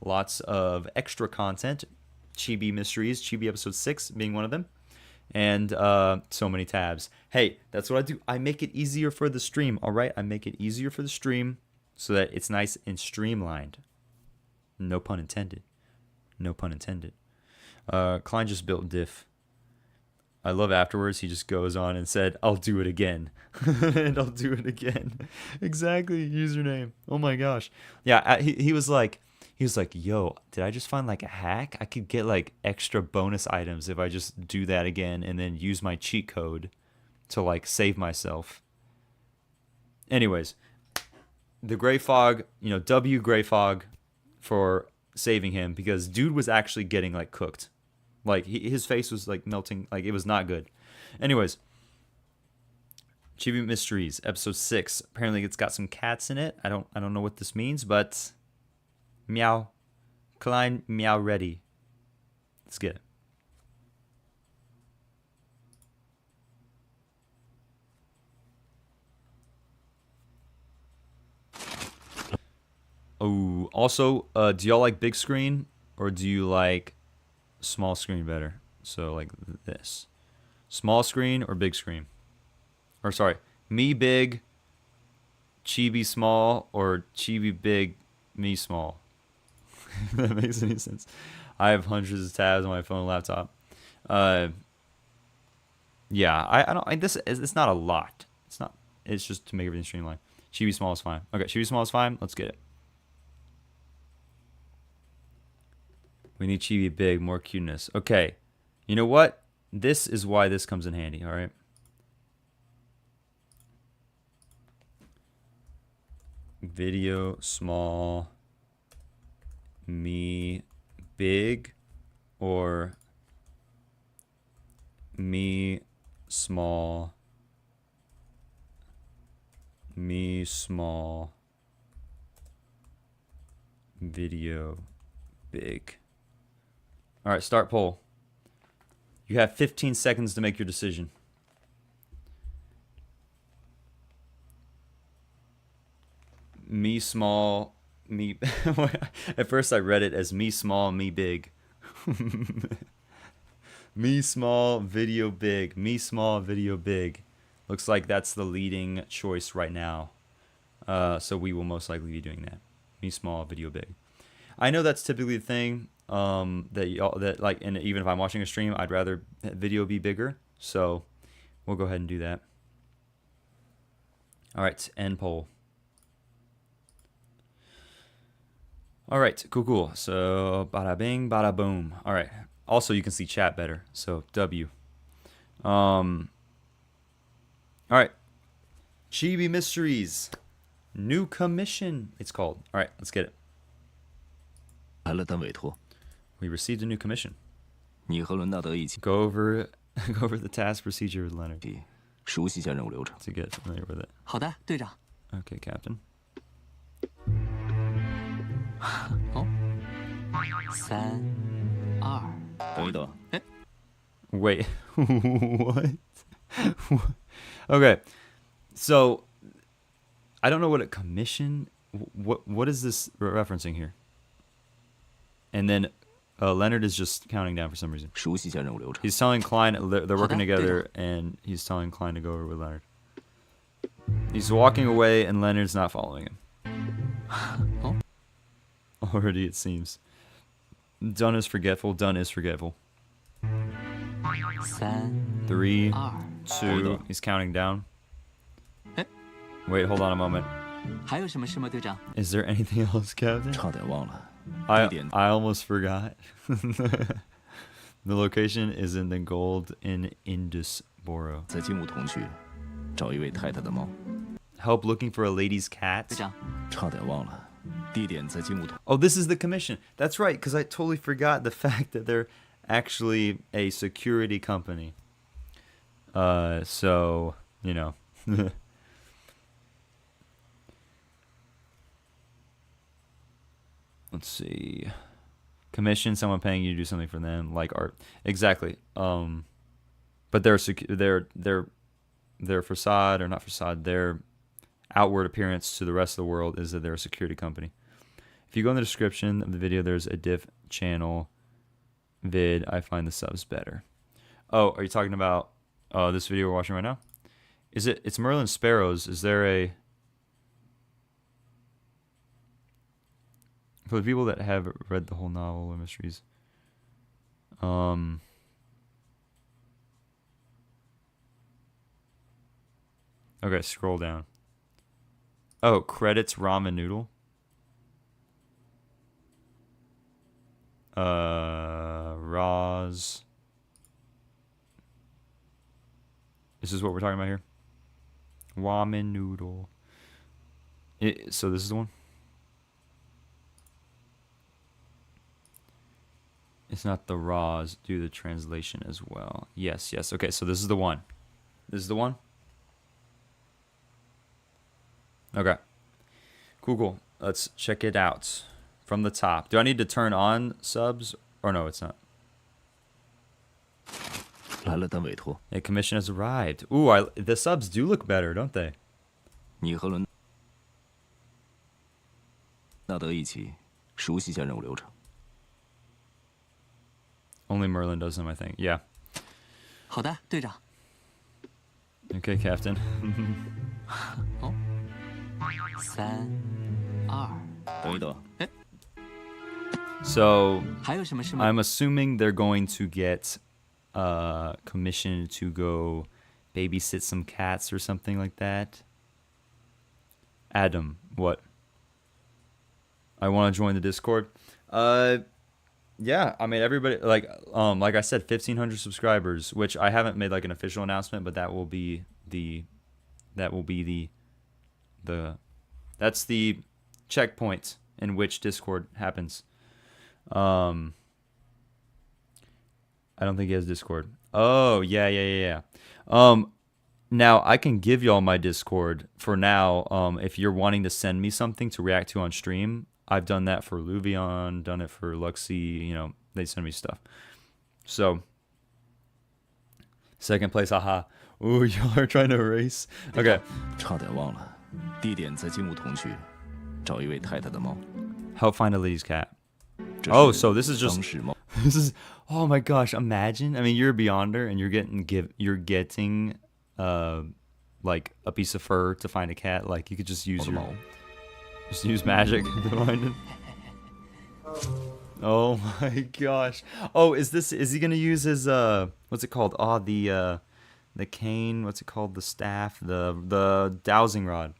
A: lots of extra content. Chibi Mysteries, Chibi episode 6 being one of them. And so many tabs. Hey, that's what I do. I make it easier for the stream, all right? I make it easier for the stream so that it's nice and streamlined. No pun intended. No pun intended. Klein just built diff. I love afterwards he just goes on and said, I'll do it again. And I'll do it again. Exactly, username. Oh my gosh. Yeah, he was like, yo, did I just find like a hack? I could get like extra bonus items if I just do that again and then use my cheat code to like save myself. Anyways, the Gray Fog, W Gray Fog for saving him because dude was actually getting like cooked. Like his face was like melting, like it was not good. Anyways, Chibi Mysteries, episode 6. Apparently it's got some cats in it. I don't know what this means, but meow. Klein, meow ready. Let's get it. Oh, also, do y'all like big screen or do you like small screen better? So like this. Small screen or big screen? Or sorry, me big, Chibi small, or Chibi big, me small? If that makes any sense. I have hundreds of tabs on my phone and laptop. Yeah, I don't. It's not a lot. It's not. It's just to make everything streamlined. Chibi small is fine. Okay, Chibi small is fine. Let's get it. We need Chibi big, more cuteness. Okay, you know what? This is why this comes in handy. All right. Video small, me big, or me small, video big. All right, start poll. You have 15 seconds to make your decision. Me small, me. At first, I read it as me small, me big. Me small, video big. Me small, video big. Looks like that's the leading choice right now. So we will most likely be doing that. Me small, video big. I know that's typically the thing. And even if I'm watching a stream, I'd rather video be bigger. So we'll go ahead and do that. All right, end poll. All right, cool. So bada bing, bada boom. All right. Also, you can see chat better. So W. All right. Chibi Mysteries. New commission, it's called. All right, let's get it.
C: 来了单委托，
A: We received a new commission.
C: 你和伦纳德一起
A: Go over go over the task procedure with Leonard
C: 熟悉一下任务流程。
A: to get familiar with it.
B: 好的，队长。
A: Okay, Captain.
B: 3、2，
C: 等一等，
A: Wait, what? Okay, so I don't know what a commission. What is this referencing here? And then Leonard is just counting down for some reason.
C: 熟悉一下任务流程。
A: He's telling Klein they're working
B: Okay,
A: together, and he's telling Klein to go over with Leonard. He's walking away, and Leonard's not following him. Already, it seems. Dunn is forgetful. Dunn is forgetful.
B: 3、
A: 3,
B: 2，
A: 2. He's counting down.
B: 哎
A: Wait, hold on a moment.
B: 还有什么事吗，队长？
A: Is there anything else, Captain?
C: 差点忘了，
A: I
C: 地点
A: almost forgot. The location is in the gold in Indusboro.
C: 在金梧桐区找一位太太的猫，
A: Help looking for a lady's cat.
B: 队长，
C: 差点忘了，地点在金梧桐。
A: Oh, this is the commission. That's right, because I totally forgot the fact that they're actually a security company. So, you know. Let's see. Commission, someone paying you to do something for them, like art. Exactly. But their facade, or not facade, their outward appearance to the rest of the world is that they're a security company. If you go in the description of the video, there's a diff channel vid. I find the subs better. Oh, are you talking about this video we're watching right now? It's Merlin Sparrows. Is there a... For the people that have read the whole novel or mysteries, okay, scroll down. Oh, credits ramen noodle. Roz. This is what we're talking about here. Ramen noodle. So this is the one. It's not the Roz. Do the translation as well. Yes, yes. Okay, so this is the one. This is the one. Okay. Cool. Let's check it out from the top. Do I need to turn on subs? Or no, it's not.
C: 来了单委托，
A: A commission has arrived. Ooh, the subs do look better, don't they?
C: 你和伦纳德一起熟悉一下任务流程。
A: Only Merlin does them, I think. Yeah.
B: 好的，队长。
A: Okay, Captain.
B: 3、2，
C: 等一等，
A: So,
B: 还有什么事吗？
A: I'm assuming they're going to get commission to go babysit some cats or something like that. Adam, what? I want to join the Discord. Yeah, I mean everybody like I said, 1,500 subscribers, which I haven't made like an official announcement, but that's the checkpoint in which Discord happens. I don't think he has Discord. Oh, yeah. Now I can give y'all my Discord for now. If you're wanting to send me something to react to on stream, I've done that for Luvion, done it for Luxie, you know, they send me stuff. So, second place, haha. Ooh, y'all are trying to erase. Okay.
C: 差点忘了，地点在金梧桐区找一位太太的猫。
A: Help find a lady's cat.
C: 这
A: Oh,
C: 是
A: so this is
C: 当
A: just
C: 时猫
A: this is oh my gosh, imagine. I mean, you're a Beyonder and you're getting like a piece of fur to find a cat. Like you could just use
C: 的猫。
A: just use magic to find it. Oh my gosh. Oh, is he gonna use his what's it called? Oh, the cane, what's it called? The staff, the dowsing rod.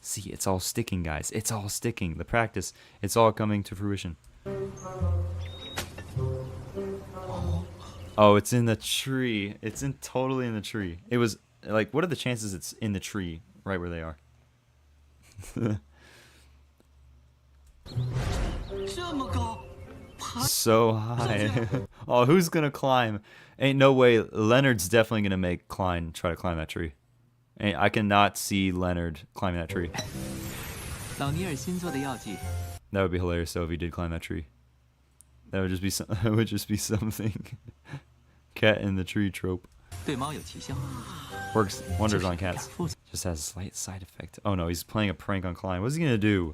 A: See, it's all sticking, guys. It's all sticking. The practice, it's all coming to fruition. Oh, it's in the tree. It's totally in the tree. It was like, what are the chances it's in the tree right where they are?
D: 这么高，
A: So high. Oh, who's gonna climb? Ain't no way. Leonard's definitely gonna make Klein try to climb that tree. I cannot see Leonard climbing that tree.
D: 老尼尔新做的药剂，
A: That would be hilarious though if he did climb that tree. That would just be that would just be something. Cat in the tree trope
D: 对猫有奇效。
A: works wonders on cats. Just has a slight side effect. Oh no, he's playing a prank on Klein. What's he gonna do?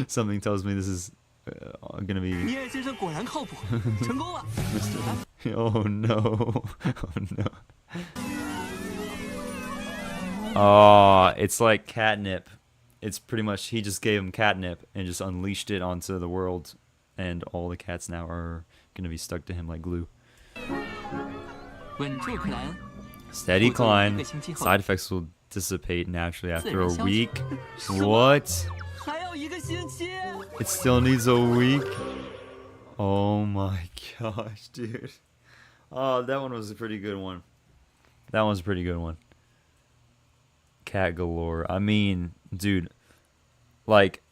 A: Something tells me this is gonna be.
D: 尼尔先生果然靠谱，成功了。
A: Oh no! Oh no! Oh, it's like catnip. It's pretty much he just gave him catnip and just unleashed it onto the world, and all the cats now are gonna be stuck to him like glue.
D: 稳住，克莱恩。
A: Steady Klein. Side effects will dissipate naturally after a week. What?
D: 还要一个星期。
A: It still needs a week? Oh my gosh, dude. Oh, that one was a pretty good one. That one's a pretty good one. Cat galore. I mean, dude, like,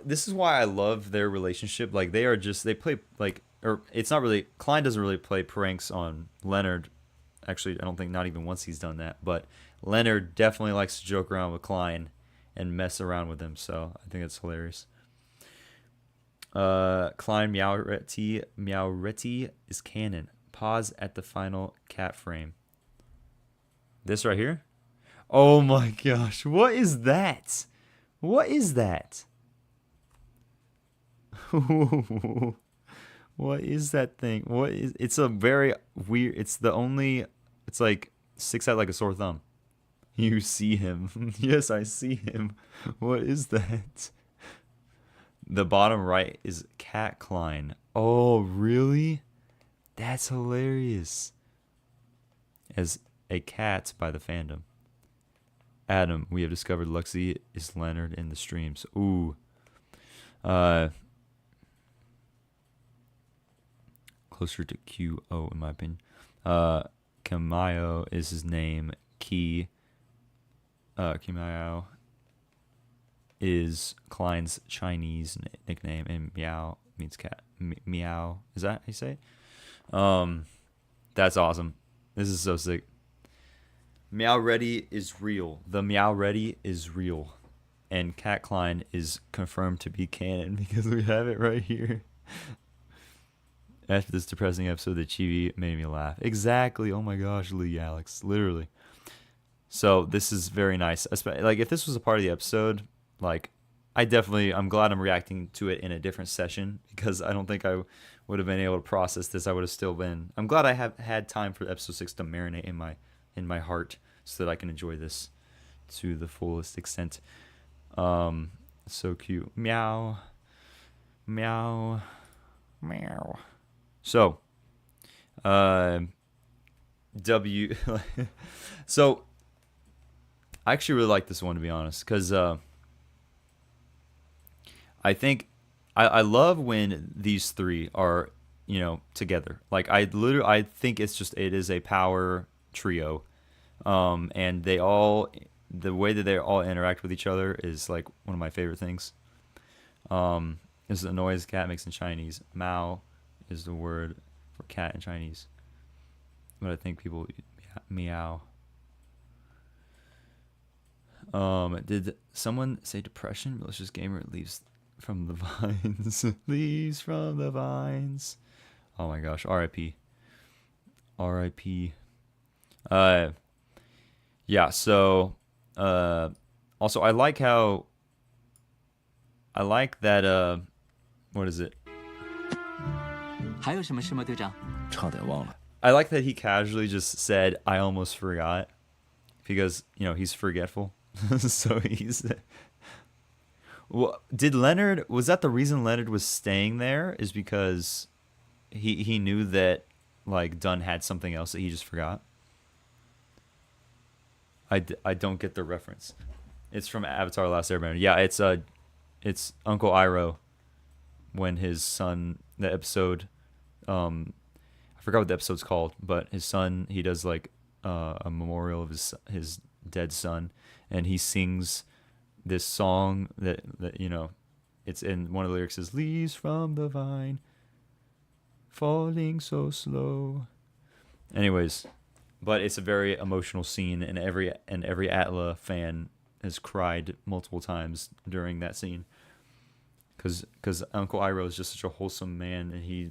A: this is why I love their relationship. Like, they play, like, or it's not really, Klein doesn't really play pranks on Leonard. Actually, I don't think not even once he's done that. But Leonard definitely likes to joke around with Klein and mess around with him. So I think it's hilarious. Klein Meowretti is canon. Pause at the final cat frame. This right here? Oh my gosh. What is that? What is that? What is that thing? What is it's a very weird it's like sticks out like a sore thumb. You see him. Yes, I see him. What is that? The bottom right is Cat Klein. Oh, really? That's hilarious. As a cat by the fandom. Adam, we have discovered Luxie is Leonard in the streams. Ooh. Closer to QO in my opinion. Kamayo is his name. Kimayo is Klein's Chinese nickname, and Meow means cat. Meow, is that how you say it? That's awesome. This is so sick. Meowretti is real. The Meowretti is real. And Cat Klein is confirmed to be canon because we have it right here. After this depressing episode, the Chibi made me laugh. Exactly. Oh my gosh, Lee Alex. Literally. So this is very nice. Like, if this was a part of the episode, like, I'm glad I'm reacting to it in a different session because I don't think I would have been able to process this. I'm glad I have had time for episode 6 to marinate in my heart so that I can enjoy this to the fullest extent. So cute. Meow. Meow. Meow. So, so I actually really like this one, to be honest, because I think I love when these three are, together. Like, I think it is a power trio, and the way that they all interact with each other is like one of my favorite things. This is a noise cat makes in Chinese. Mao is the word for cat in Chinese, but I think people meow. Did someone say depression? Malicious gamer leaves from the vines. Leaves from the vines. Oh my gosh. R.I.P. R.I.P. Yeah. So, also I like that. What is it?
D: 还有什么事吗，队长？
C: 差点忘了。
A: I like that he casually just said, "I almost forgot," because he's forgetful. So he's. Well, was that the reason Leonard was staying there? Is because he knew that like Dunn had something else that he just forgot? I don't get the reference. It's from Avatar: The Last Airbender. Yeah, it's Uncle Iroh when his son, the episode, I forgot what the episode's called, but his son, he does like a memorial of his dead son, and he sings this song that it's in one of the lyrics is leaves from the vine falling so slow. Anyways, but it's a very emotional scene, and every Atla fan has cried multiple times during that scene, because Uncle Iroh is just such a wholesome man, and he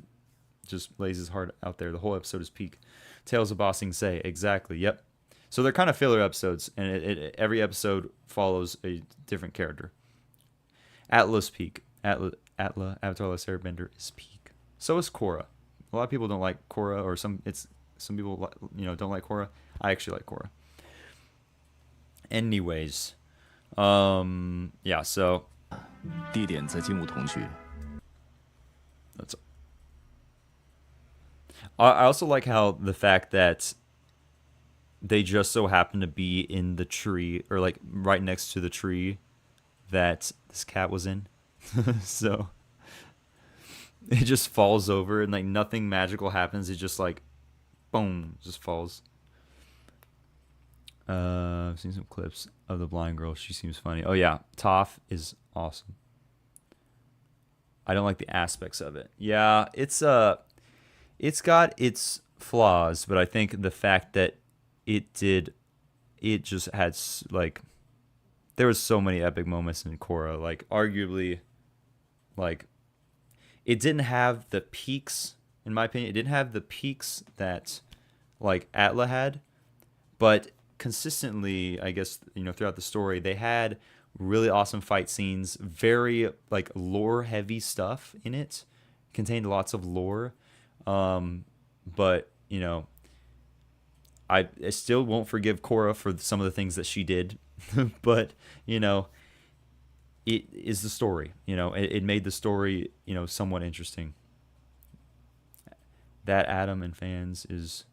A: just lays his heart out there. The whole episode is peak. Tales of Bossing Say, exactly, yep. So they're kind of filler episodes, and every episode follows a different character. Atla's peak. Atla, Avatar: Last Airbender is peak. So is Korra. A lot of people don't like Korra, or some people don't like Korra. I actually like Korra. Anyways, yeah. So
C: 地点在金武同学。
A: that's. I also like how the fact that they just so happen to be in the tree, or like right next to the tree that this cat was in. So it just falls over, and like nothing magical happens. It just like boom, just falls. I've seen some clips of the blind girl. She seems funny. Oh yeah, Toph is awesome. I don't like the aspects of it. Yeah, it's got its flaws, but I think the fact that it just had like, there was so many epic moments in Korra. Like arguably, like it didn't have the peaks, in my opinion. It didn't have the peaks that like Atla had, but consistently, I guess, throughout the story, they had really awesome fight scenes, very like lore heavy stuff in it, contained lots of lore. But I still won't forgive Korra for some of the things that she did, but it is the story. It made the story somewhat interesting. That Adam and fans is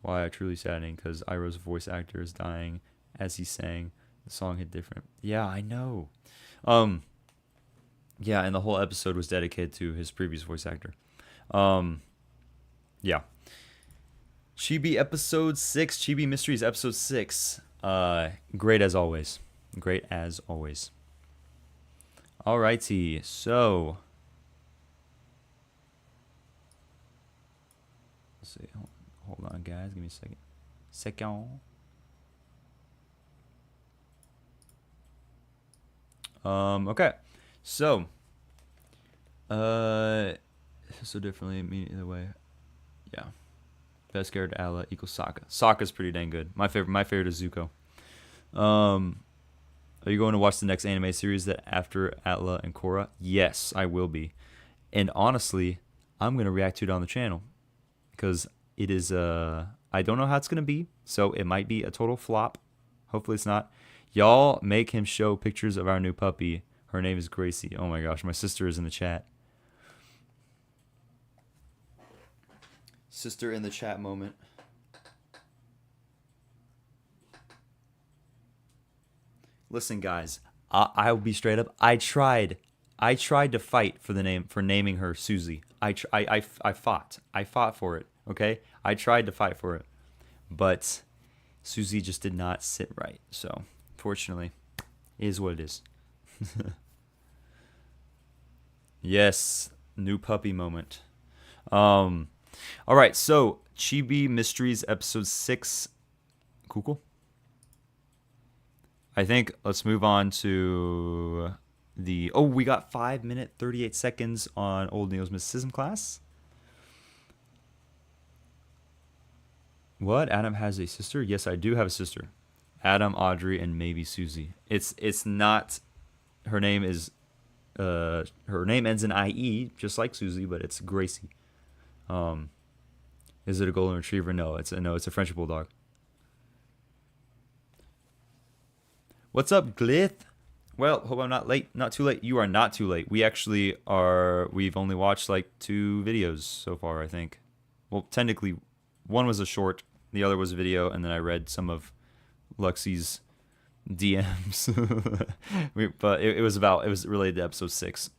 A: why I truly saddening, because Iroh's voice actor is dying as he sang. The song hit different. Yeah, I know. Yeah, and the whole episode was dedicated to his previous voice actor. Yeah. Chibi episode 6. Chibi Mysteries episode 6. Great as always. Great as always. Alrighty, so let's see. Hold on, guys. Give me a second. Okay. So so differently, me either way. Yeah. Best character Ala equals Sokka. Sokka's pretty dang good. My favorite is Zuko. Are you going to watch the next anime series that after Atla and Korra? Yes, I will be. And honestly, I'm going to react to it on the channel, because it is I don't know how it's going to be, so it might be a total flop. Hopefully it's not. Y'all make him show pictures of our new puppy. Her name is Gracie. Oh my gosh, my sister is in the chat. Sister in the chat moment. Listen, guys, I'll be straight up. I tried to fight for naming her Susie. I fought for it. Okay, I tried to fight for it, but Susie just did not sit right. So, fortunately, it is what it is. Yes, new puppy moment. All right, so Chibi Mysteries episode 6. Cool. I think let's move on to we got 5 minutes 38 seconds on Old Neo's mysticism class. What? Adam has a sister? Yes, I do have a sister. Adam, Audrey, and maybe Susie. It's not, her name is her name ends in IE, just like Susie, but it's Gracie. Is it a golden retriever? No, it's a French bulldog. What's up, Glith? Well, hope I'm not late. Not too late. You are not too late. We actually are. We've only watched like 2 videos so far, I think. Well, technically, one was a short, the other was a video, and then I read some of Luxie's DMs. But it was related to episode 6,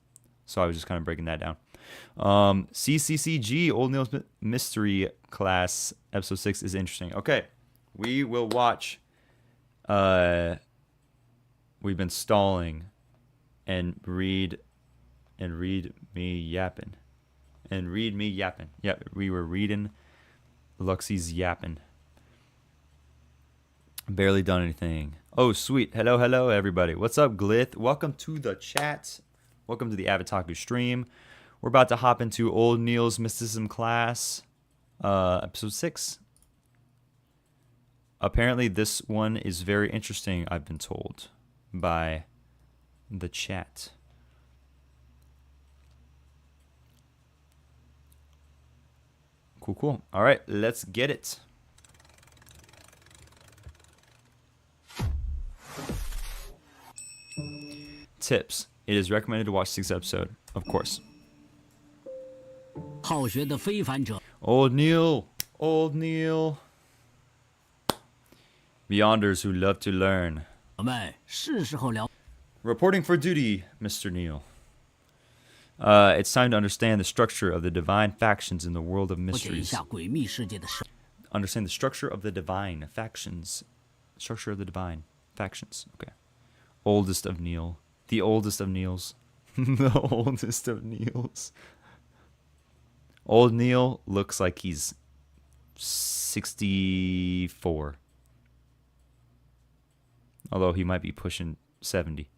A: so I was just kind of breaking that down. CCCG Old Neil's Mystery Class episode 6 is interesting. Okay, We will watch. We've been stalling, and read me yapping, Yeah, we were reading Luxie's yapping. Barely done anything. Oh, sweet. Hello, everybody. What's up, Glith? Welcome to the chat. Welcome to the Avataku stream. We're about to hop into Old Neil's Mysticism class, episode 6. Apparently, this one is very interesting, I've been told by the chat. Cool. All right, let's get it. Tips. It is recommended to watch 6th episode, of course.
E: 好学的非凡者
A: Old Neil. Beyonders who love to learn.
E: 们是时候了
A: Reporting for duty, Mr. Neil. It's time to understand the structure of the divine factions in the world of
E: 解一
A: mysteries.
E: 下诡秘世界的事。
A: Understand the structure of the divine factions. Structure of the divine factions. Okay. Oldest of Neil. The oldest of Neils. The oldest of Neils. Old Neil looks like he's 64. Although he might be pushing 70.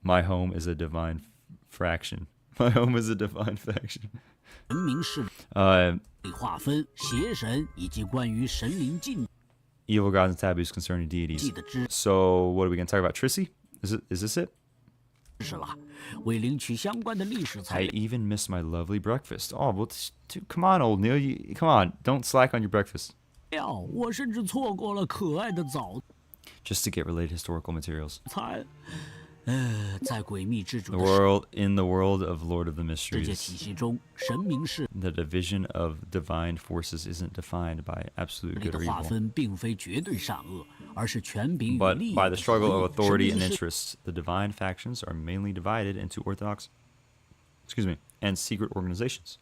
A: My home is a divine fraction. My home is a divine faction.
E: 人民势力
A: Uh,
E: 划分邪神以及关于神灵禁
A: evil gods and taboos concerning deities.
E: 忌的知
A: So, what are we going to talk about? Trissy? Is this it?
E: 识了，为领取相关的历史材
A: I
E: 料，
A: even miss my lovely breakfast. Oh, well, dude, come on, old Neil. Come on. Don't slack on your breakfast.
E: 我甚至错过了可爱的早
A: Just to get related historical materials.
E: 餐。在诡秘之主
A: The
E: 的
A: world, in the world of Lord of the
E: 世界
A: Mysteries,
E: 体系中，神明势
A: the division of divine forces isn't defined by absolute
E: 力
A: good
E: 的
A: or
E: 划
A: evil,
E: 分并非绝对善恶，而是权柄与
A: but
E: 利益
A: by
E: 的
A: the struggle of
E: 博弈
A: authority
E: 神
A: and
E: 明是
A: interests. The divine factions are mainly divided into orthodox, and secret organizations.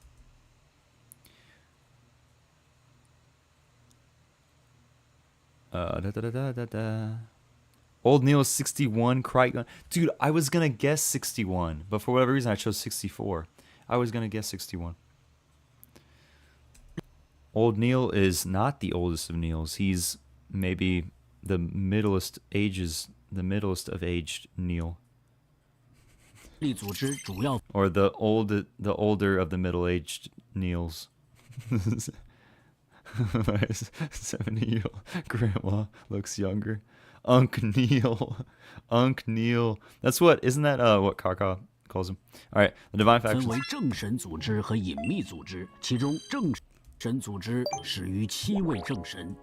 A: Da, da, da, da, da, da. Old Neil 61, Crichton. Dude, I was gonna guess 61, but for whatever reason I chose 64. I was gonna guess 61. Old Neil is not the oldest of Neils. He's maybe the middlest of aged Neil,
E: 力组织主要
A: or the older of the middle-aged Neils. 70-year-old grandma looks younger. Unc Neil. That's what, isn't that what Kaka calls him? All right, the divine
E: 分
A: factions.
E: 为正神组织和隐秘组织，其中正神组织始于7位正神，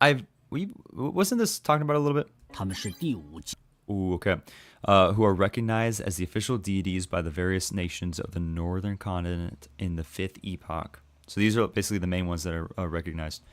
A: Wasn't this talking about it a little bit?
E: 他们是第5级
A: Ooh, okay. Who are recognized as the official deities by the various nations of the northern continent in the 5th epoch. So these are basically the main ones that are recognized.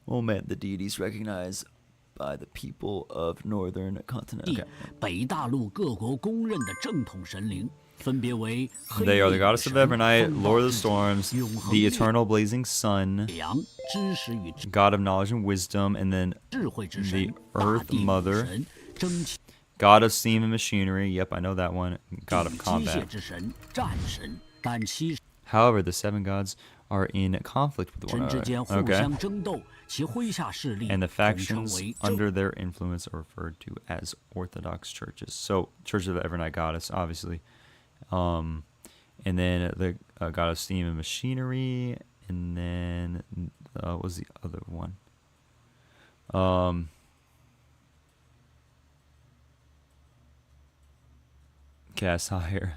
A: Oh man, the deities recognized by the people of northern continent.
E: 地
A: Okay.
E: 北大陆各国公认的正统神灵，分别为黑
A: They are the
E: 夜
A: goddess of
E: 神
A: Evernight,
E: 风暴
A: Lord of the
E: 之子
A: Storms,
E: 永恒
A: the
E: 烈
A: eternal blazing sun,
E: 阳知识与
A: God of knowledge and wisdom, and then
E: 智慧之神
A: the，
E: 大
A: Earth
E: 地女
A: Mother,
E: 神，蒸汽
A: God of steam and machinery. Yep, I know that one. God of
E: 机械
A: combat.
E: 之神，战神，但七
A: However, the 7 gods are in conflict with one
E: 神之
A: another.
E: 间互
A: Okay.
E: 相争斗，其麾下势力
A: And the
E: 统称
A: factions
E: 为正
A: under their influence are referred to as Orthodox churches. So, Church of the Evernight Goddess, obviously. And then the God of Steam and Machinery. And then, what was the other one? Cast higher.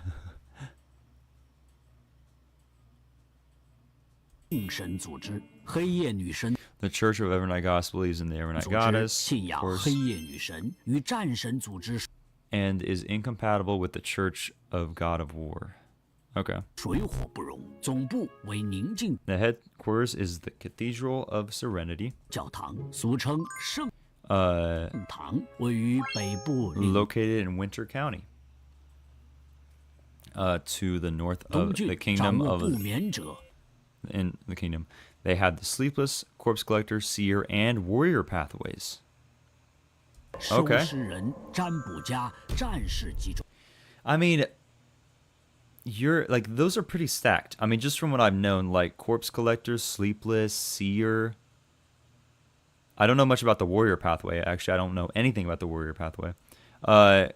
E: 正神组织，黑夜女神
A: The Church of Evernight Goddess believes in the Evernight
E: 组织
A: Goddess,
E: 信
A: of
E: 仰
A: course,
E: 黑夜女神，与战神组织
A: and is incompatible with the Church of God of War. Okay.
E: 水火不容。总部为宁静
A: The headquarters is the Cathedral of Serenity,
E: 教堂，俗称圣 堂，位于北部领
A: located in Winter County, to the north
E: 东
A: of
E: 郡
A: the
E: 掌
A: Kingdom
E: 握
A: of
E: 不眠者，
A: in the kingdom. They had the sleepless, corpse collector, seer, and warrior pathways.
E: 收
A: Okay.
E: 尸人、占卜家、战士集中。
A: I mean, you're like those are pretty stacked. I mean, just from what I've known, like corpse collector, sleepless, seer. I don't know much about the warrior pathway. Actually, I don't know anything about the warrior pathway.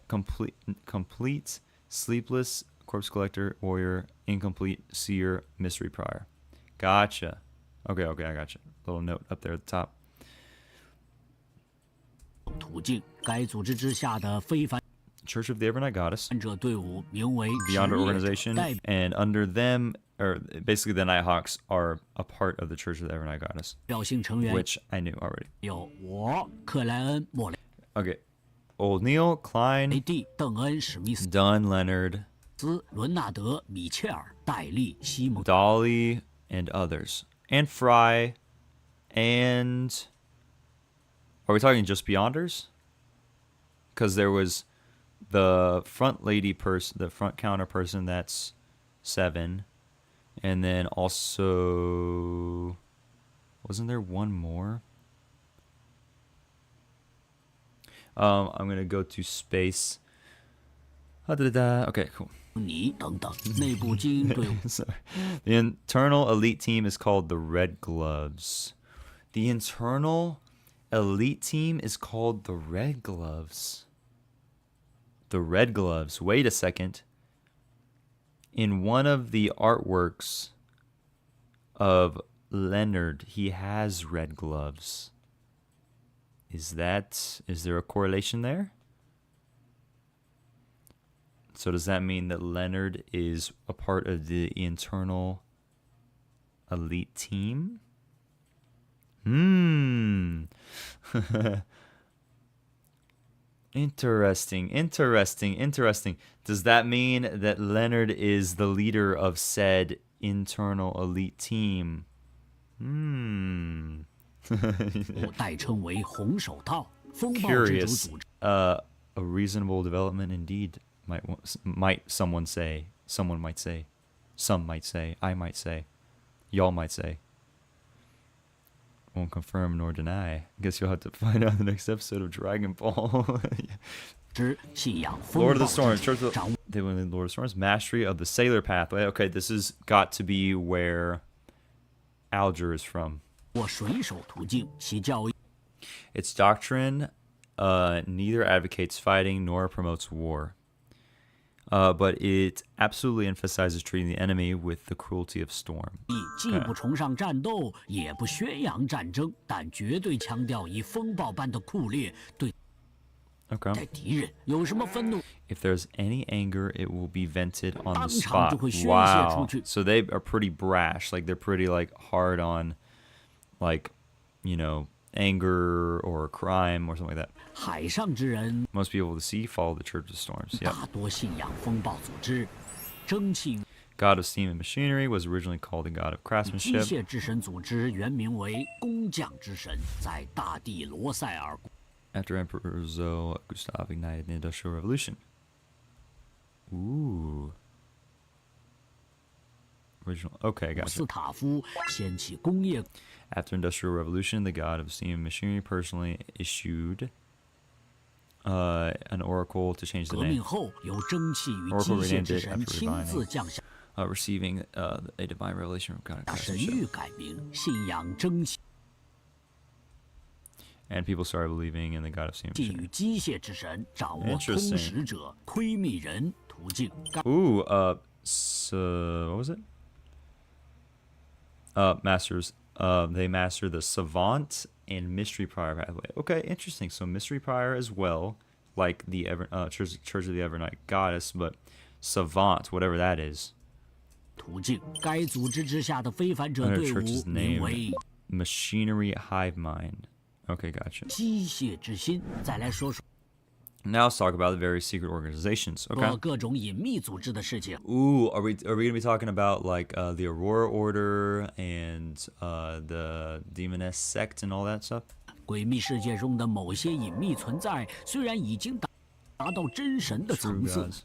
A: Complete, sleepless, corpse collector, warrior, incomplete, seer, mystery prior. Gotcha. Okay, I gotcha. Little note up there at the top.
E: 途径，该组织之下的非凡
A: Church of the Evernight Goddess,
E: 者队伍名为
A: the
E: 职
A: Yonder
E: 业者，
A: Organization,
E: 代
A: and under them, or basically the Nighthawks are a part of the Church of the Evernight Goddess,
E: 表性成员
A: which I knew already.
E: 有我、克莱恩、莫雷
A: Okay, Old Neil, Klein,
E: 蒂、邓恩、史密斯、
A: Dunn, Leonard,
E: 伦纳德、米切尔、戴利、西蒙、
A: Dolly, and others, and Fry, and are we talking just Beyonders? Because there was the front lady person, the front counter person, that's 7, and then also wasn't there one more? I'm gonna go to space. Okay, cool.
E: 尼等等。内部精英队伍
A: Sorry. The internal elite team is called the Red Gloves. The internal elite team is called the Red Gloves. The Red Gloves. Wait a second. In one of the artworks of Leonard, he has red gloves. Is there a correlation there? So does that mean that Leonard is a part of the internal elite team? Interesting. Does that mean that Leonard is the leader of said internal elite team?
E: 代称为红手套。风暴之主
A: Curious.
E: 组织
A: A reasonable development indeed. Might someone say? Someone might say. Some might say. I might say. Y'all might say. Won't confirm nor deny. Guess you'll have to find out in the next episode of Dragon Ball.
E: 之信仰风
A: Lord of
E: 暴
A: the Storms.
E: 之
A: Church
E: 主
A: of
E: 掌握
A: they went in Lord of the Storms. Mastery of the Sailor Pathway. Okay, this has got to be where Alger is from.
E: 水手途径，其教义
A: Its doctrine neither advocates fighting nor promotes war. But it absolutely emphasizes treating the enemy with the cruelty of storm.
E: 既不崇尚战斗，也不宣扬战争，但绝对强调以风暴般的酷烈对
A: Okay.
E: 待敌人。有什么愤怒，
A: If there's any anger, it will be vented on the
E: 当场
A: spot.
E: 就会宣泄
A: Wow.
E: 出去。
A: So they are pretty brash. Like they're pretty like hard on, like, you know, anger or crime or something like that.
E: 海上之人
A: Most people to see follow the Church of Storms. Yep.
E: 大多信仰风暴组织。蒸汽
A: God of Steam and Machinery was originally called the God of
E: 机
A: Craftsmanship.
E: 械之神组织原名为工匠之神，在大地罗塞尔
A: After Emperor Zo Gustav ignited the Industrial Revolution. Ooh. Original. Okay,
E: 古
A: gotcha.
E: 斯塔夫掀起工业
A: After Industrial Revolution, the God of Steam and Machinery personally issued an oracle to change the
E: 革命
A: name,
E: 后，由蒸汽与机
A: Oracle
E: 械
A: renamed
E: 之
A: it
E: 神
A: after
E: 亲自
A: divining,
E: 降下
A: receiving a divine revelation from God of
E: 神
A: Craftsmanship.
E: 谕改名，信仰蒸汽
A: And people started believing in the God of Steam and
E: 与
A: Machinery.
E: 机械之神，掌握通
A: Interesting.
E: 识者、窥秘人途径。该
A: Ooh, so what was it? Masters. They master the Savant and Mystery Prior pathway. Okay, interesting. So Mystery Prior as well, like the Church of the Evernight Goddess, but Savant, whatever that is.
E: 途径，该组织之下的非凡者
A: Under
E: 队
A: church's
E: 伍名
A: name,
E: 为
A: Machinery Hive Mind. Okay, gotcha.
E: 机械之心。再来说说
A: Now let's talk about the various secret organizations. Okay.
E: 各种隐秘组织的事情。
A: Ooh, are we gonna be talking about like the Aurora Order and the Demoness Sect and all that stuff?
E: 诡秘世界中的某些隐秘存在，虽然已经达到真神的
A: True
E: 层次，
A: gods.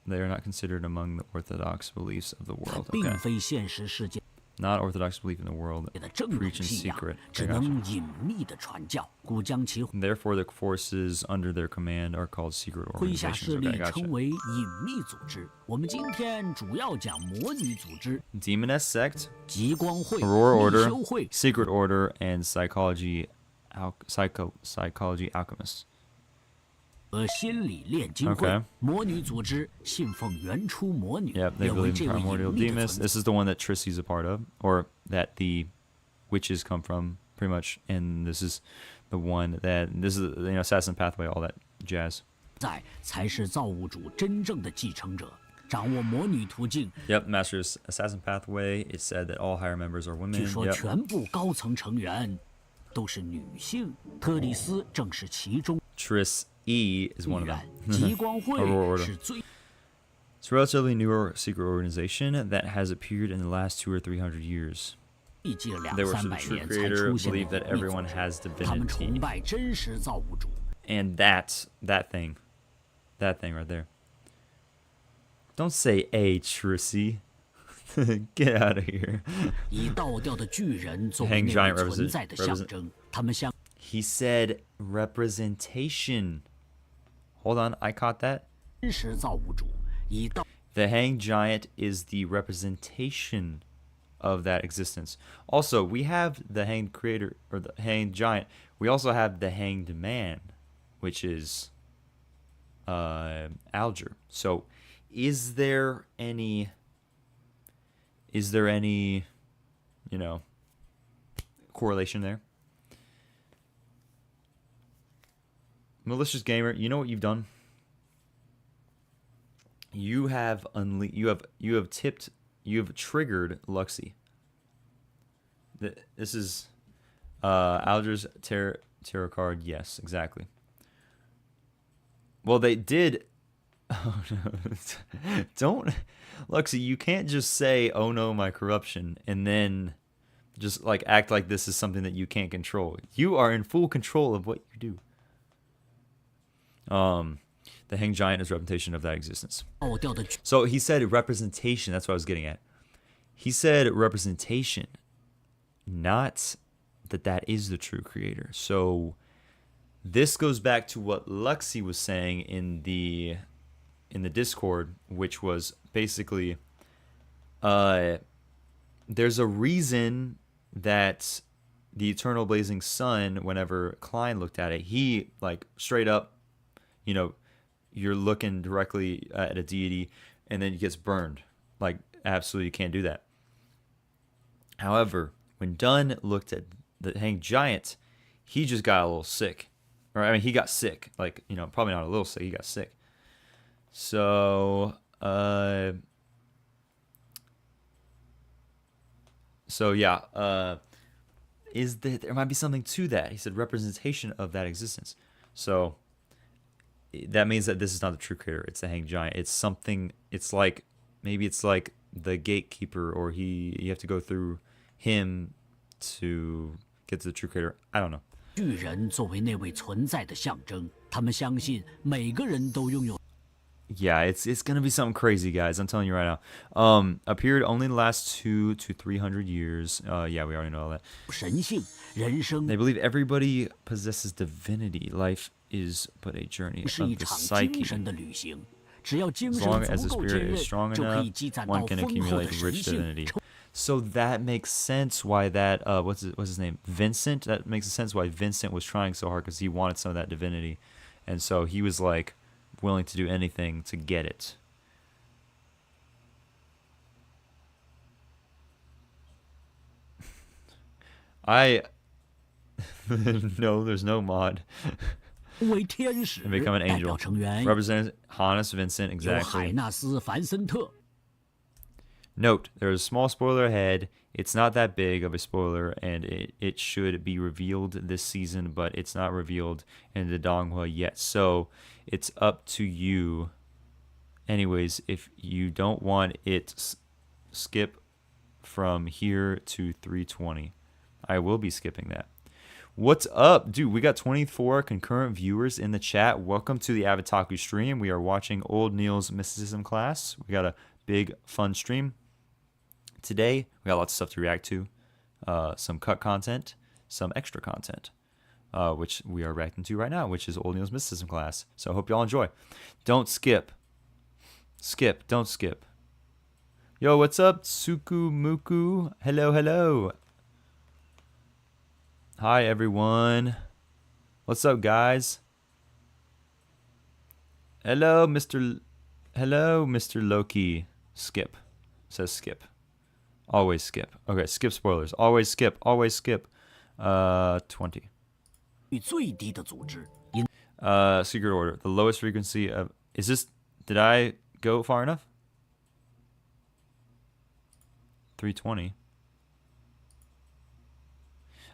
A: They are not considered among the orthodox beliefs of the world.
E: 并
A: Okay.
E: 非现实世界
A: not orthodox belief in the world,
E: 的正统
A: preach in
E: 信仰
A: secret.
E: 只
A: I gotcha.
E: 能隐秘的传教，故将其
A: Therefore, the forces under their command are called secret
E: 麾下
A: organizations.
E: 势
A: Okay,
E: 力
A: I
E: 称
A: gotcha.
E: 为隐秘组织。我们今天主要讲魔女组织、
A: Demoness sect,
E: 极光会、
A: Aurora
E: 密
A: order,
E: 修会、
A: secret order, and psychology alchemists.
E: 和心理炼金会。
A: Okay.
E: 魔女组织信奉原初魔女，
A: Yep, they
E: 认为
A: believe
E: 这
A: in
E: 位隐
A: primordial
E: 秘的
A: demons.
E: 存在
A: This is the one that Trissy's a part of, or that the witches come from, pretty much. And this is the one that this is assassin pathway, all that jazz.
E: 在才是造物主真正的继承者。掌握魔女途径，
A: Yep, Master's assassin pathway. It said that all higher members are
E: 据
A: women.
E: 说
A: Yep.
E: 全部高层成员都是女性。特里斯正是其中
A: Tris E is
E: 一
A: one of
E: 员
A: them.。
E: 极光会
A: Aurora order.
E: 是最
A: It's a relatively newer secret organization that has appeared in the last 200 or 300 years.
E: 近两
A: They
E: 三
A: worship the
E: 百
A: true
E: 年才
A: creator,
E: 出现的
A: believe that
E: 隐秘组
A: everyone
E: 织
A: has
E: 他们崇
A: divinity.
E: 拜真实造物主。
A: And that thing right there. Don't say a Trissy. Get out of here.
E: 以倒吊的巨人作为
A: Hang
E: 那
A: giant
E: 位存在的象征，他们相
A: He said representation. Hold on, I caught that.
E: 真实造物主，以倒
A: The hanged giant is the representation of that existence. Also, we have the hanged creator or the hanged giant. We also have the hanged man, which is Alger. So, is there any correlation there? Malicious gamer, you know what you've done? You have triggered Luxie. This is Alger's tarot card. Yes, exactly. Well, they did. Oh no! Don't, Luxie. You can't just say, "Oh no, my corruption," and then just like act like this is something that you can't control. You are in full control of what you do. The hanged giant is representation of that existence.
E: 倒吊的巨
A: So he said representation. That's what I was getting at. He said representation, not that is the true creator. So this goes back to what Luxie was saying in the Discord, which was basically, there's a reason that the eternal blazing sun, whenever Klein looked at it, he like straight up, you're looking directly at a deity and then it gets burned. Like, absolutely, you can't do that. However, when Dunn looked at the hanged giant, he just got a little sick. Or, I mean, he got sick. Like, probably not a little sick, he got sick. So, yeah, there might be something to that. He said representation of that existence. So, that means that this is not the true creator. It's the hanged giant. It's something. It's like maybe it's like the gatekeeper, or you have to go through him to get to the true creator. I don't know.
E: 巨人作为那位存在的象征，他们相信每个人都拥有
A: Yeah, it's gonna be something crazy, guys. I'm telling you right now. Appeared only the last 200 to 300 years. Yeah, we already know all that.
E: 神性，人生
A: They believe everybody possesses divinity. Life is but a journey
E: 是
A: of
E: 一
A: the
E: 场精
A: psyche.
E: 神的旅行。只要精
A: As
E: 神
A: long as
E: 足
A: the
E: 够坚
A: spirit
E: 韧
A: is strong，
E: 就可以
A: enough,
E: 积攒到
A: one can
E: 丰厚
A: accumulate
E: 的神
A: rich
E: 性。
A: divinity. So that makes sense why that what's his name, Vincent. That makes sense why Vincent was trying so hard, because he wanted some of that divinity, and so he was like willing to do anything to get it. No, there's no mod.
E: 为天使
A: And become an
E: 代表
A: angel.
E: 成员
A: Represents Hannes Vincent
E: 有海
A: exactly.
E: 纳斯·凡森特。
A: Note, there's a small spoiler ahead. It's not that big of a spoiler, and it should be revealed this season, but it's not revealed in the Donghua yet. So it's up to you. Anyways, if you don't want it, skip from here to 320. I will be skipping that. What's up, dude? We got 24 concurrent viewers in the chat. Welcome to the Avataku stream. We are watching Old Neil's mysticism class. We got a big fun stream. Today, we got lots of stuff to react to. Some cut content, some extra content, which we are reacting to right now, which is Old Neil's Mysticism class. So I hope y'all enjoy. Don't skip. Skip, don't skip. Yo, what's up, Suku Muku? Hello, hello. Hi, everyone. What's up, guys? Hello, Mr. Loki. Skip. Says skip. Always skip. Okay, skip spoilers. Always skip. Always skip. 20.
E: 最低的组织，
A: Secret order. The lowest frequency of... Is this... Did I go far enough? 320.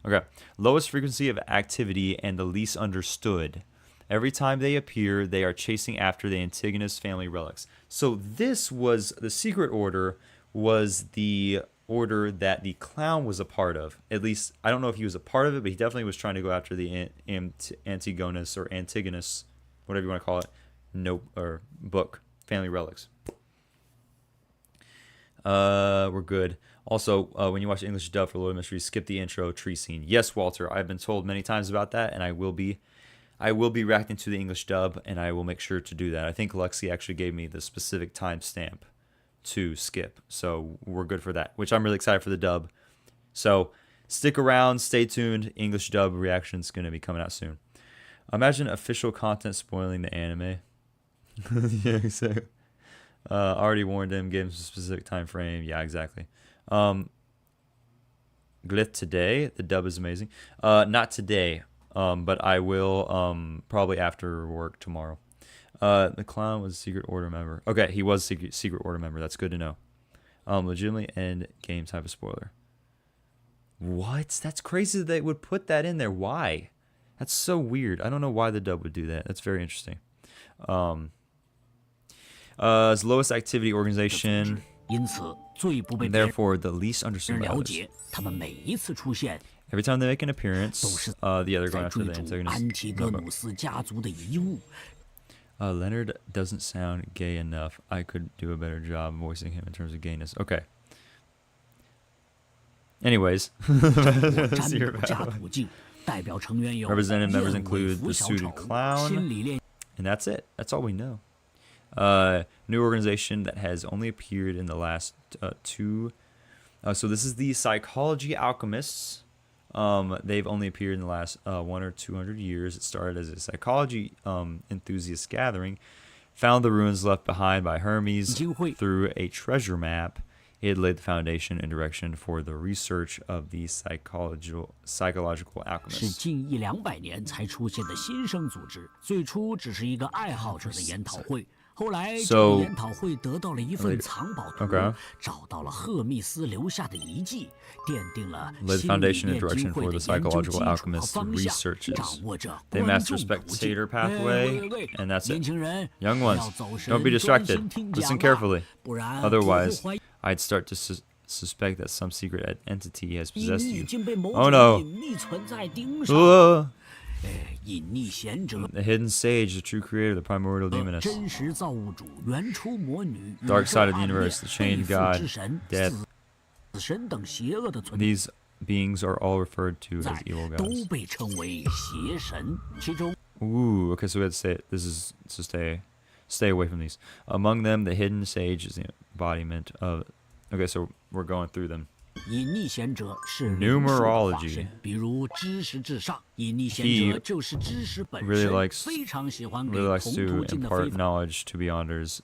A: Okay. Lowest frequency of activity and the least understood. Every time they appear, they are chasing after the Antigonus family relics. So this was... The secret order was the order that the clown was a part of. At least, I don't know if he was a part of it, but he definitely was trying to go after the Antigonus or Antigonus, whatever you want to call it, or book, family relics. We're good. Also, when you watch the English dub for Lord of Mysteries, skip the intro tree scene. Yes, Walter, I've been told many times about that, and I will be reacting to the English dub, and I will make sure to do that. I think Lexi actually gave me the specific timestamp to skip, so we're good for that, which I'm really excited for the dub. So stick around, stay tuned. English dub reaction's going to be coming out soon. Imagine official content spoiling the anime. Yeah, exactly. Already warned him, gave him a specific time frame. Yeah, exactly. Glyph today, the dub is amazing. Not today, but I will probably after work tomorrow. The clown was a secret order member. Okay, he was a secret order member. That's good to know. Legitimately end game type of spoiler. What? That's crazy that they would put that in there. Why? That's so weird. I don't know why the dub would do that. That's very interesting. It's lowest activity organization.
E: 因此最不被别人
A: Therefore, the least understood by
E: 了
A: others.
E: 解。他们每一次出现，
A: Every time they make an appearance,
E: 都是
A: the other
E: 在
A: going after
E: 追
A: the
E: 逐
A: antagonist.
E: 安提戈努斯家族的遗物。
A: Leonard doesn't sound gay enough. I could do a better job voicing him in terms of gayness. Okay. Anyways,
E: 占卜家途径，代表成员有
A: representative members
E: 燕尾
A: include
E: 服
A: the
E: 小
A: suited
E: 丑、
A: clown,
E: 心理练
A: and that's it. That's all we know. New organization that has only appeared in the last two. So this is the Psychology Alchemists. They've only appeared in the last 1 or 200 years. It started as a psychology enthusiast gathering, found the ruins left behind by Hermes through a treasure map. It laid the foundation and direction for the research of the psychological
E: 是
A: alchemists.
E: 近100-200年才出现的新生组织，最初只是一个爱好者的研讨会。 后来，这个研讨会得到了一份藏宝图， 找到了赫密斯留下的遗迹，奠定了新理念机会的研究基础和方向，掌握着观众途径。年轻人，
A: Young
E: 不要
A: ones,
E: 走神，
A: don't be
E: 专
A: distracted.
E: 心听讲
A: Listen
E: 啊
A: carefully.
E: 不然
A: Otherwise,
E: 我会怀疑
A: I'd start to suspect that some secret entity has
E: 你
A: possessed
E: 已
A: you.
E: 经被某
A: Oh
E: 种
A: no.
E: 隐秘存在盯上。 隐匿贤者
A: The hidden sage, the true creator, the primordial demoness.
E: 真实造物主，原初魔女，
A: Dark side of the
E: 宇宙暗面
A: universe, the chained
E: 背负
A: god,
E: 之神
A: death.
E: 死神等邪恶的存在。
A: These beings are all referred to as evil
E: 都
A: gods.
E: 被称为邪神，其中
A: Ooh, okay, so we had to say it. This is to stay away from these. Among them, the hidden sage is the embodiment of. Okay, so we're going through them.
E: 隐匿贤者是
A: Numerology.
E: 人数的化身比如知识至上，隐匿贤
A: He
E: 者就是知识本
A: really
E: 身，
A: likes
E: 非常喜欢给
A: really likes
E: 同
A: to
E: 途径的非
A: impart
E: 凡
A: knowledge to beyonders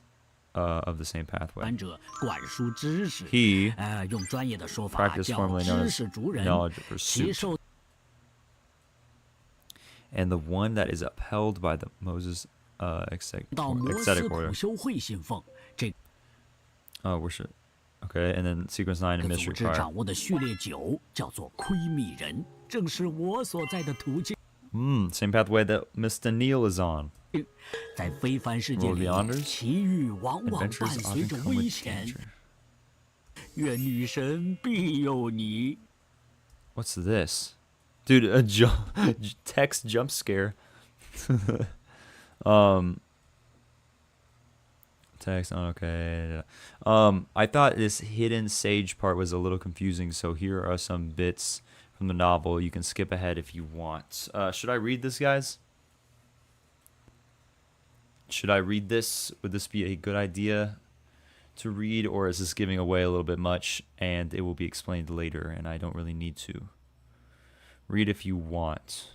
A: of the same pathway.
E: 者灌输知识。
A: He
E: 用专业的说法
A: practiced
E: 叫
A: formerly known
E: 知
A: as
E: 识族人，
A: knowledge
E: 其
A: pursuit,
E: 受
A: and the one that is upheld by the Moses
E: 到摩斯
A: ecstatic
E: 普
A: order.
E: 修会信奉。这
A: Worship. Okay, and then sequence 9 and
E: 个组
A: mystery
E: 织
A: choir.
E: 掌握的序列9叫做窥秘人，正是我所在的途径。
A: Same pathway that Mr. Neil is on.
E: 在非凡世界
A: World
E: 里
A: Beyonders?，
E: 奇遇往往伴
A: Adventures
E: 随
A: often
E: 着
A: come
E: 危
A: with
E: 险。
A: danger.
E: 愿女神庇佑你。
A: What's this? Dude, a text jump scare. text. Okay. I thought this hidden sage part was a little confusing, so here are some bits from the novel. You can skip ahead if you want. Should I read this, guys? Should I read this? Would this be a good idea to read, or is this giving away a little bit much and it will be explained later and I don't really need to? Read if you want.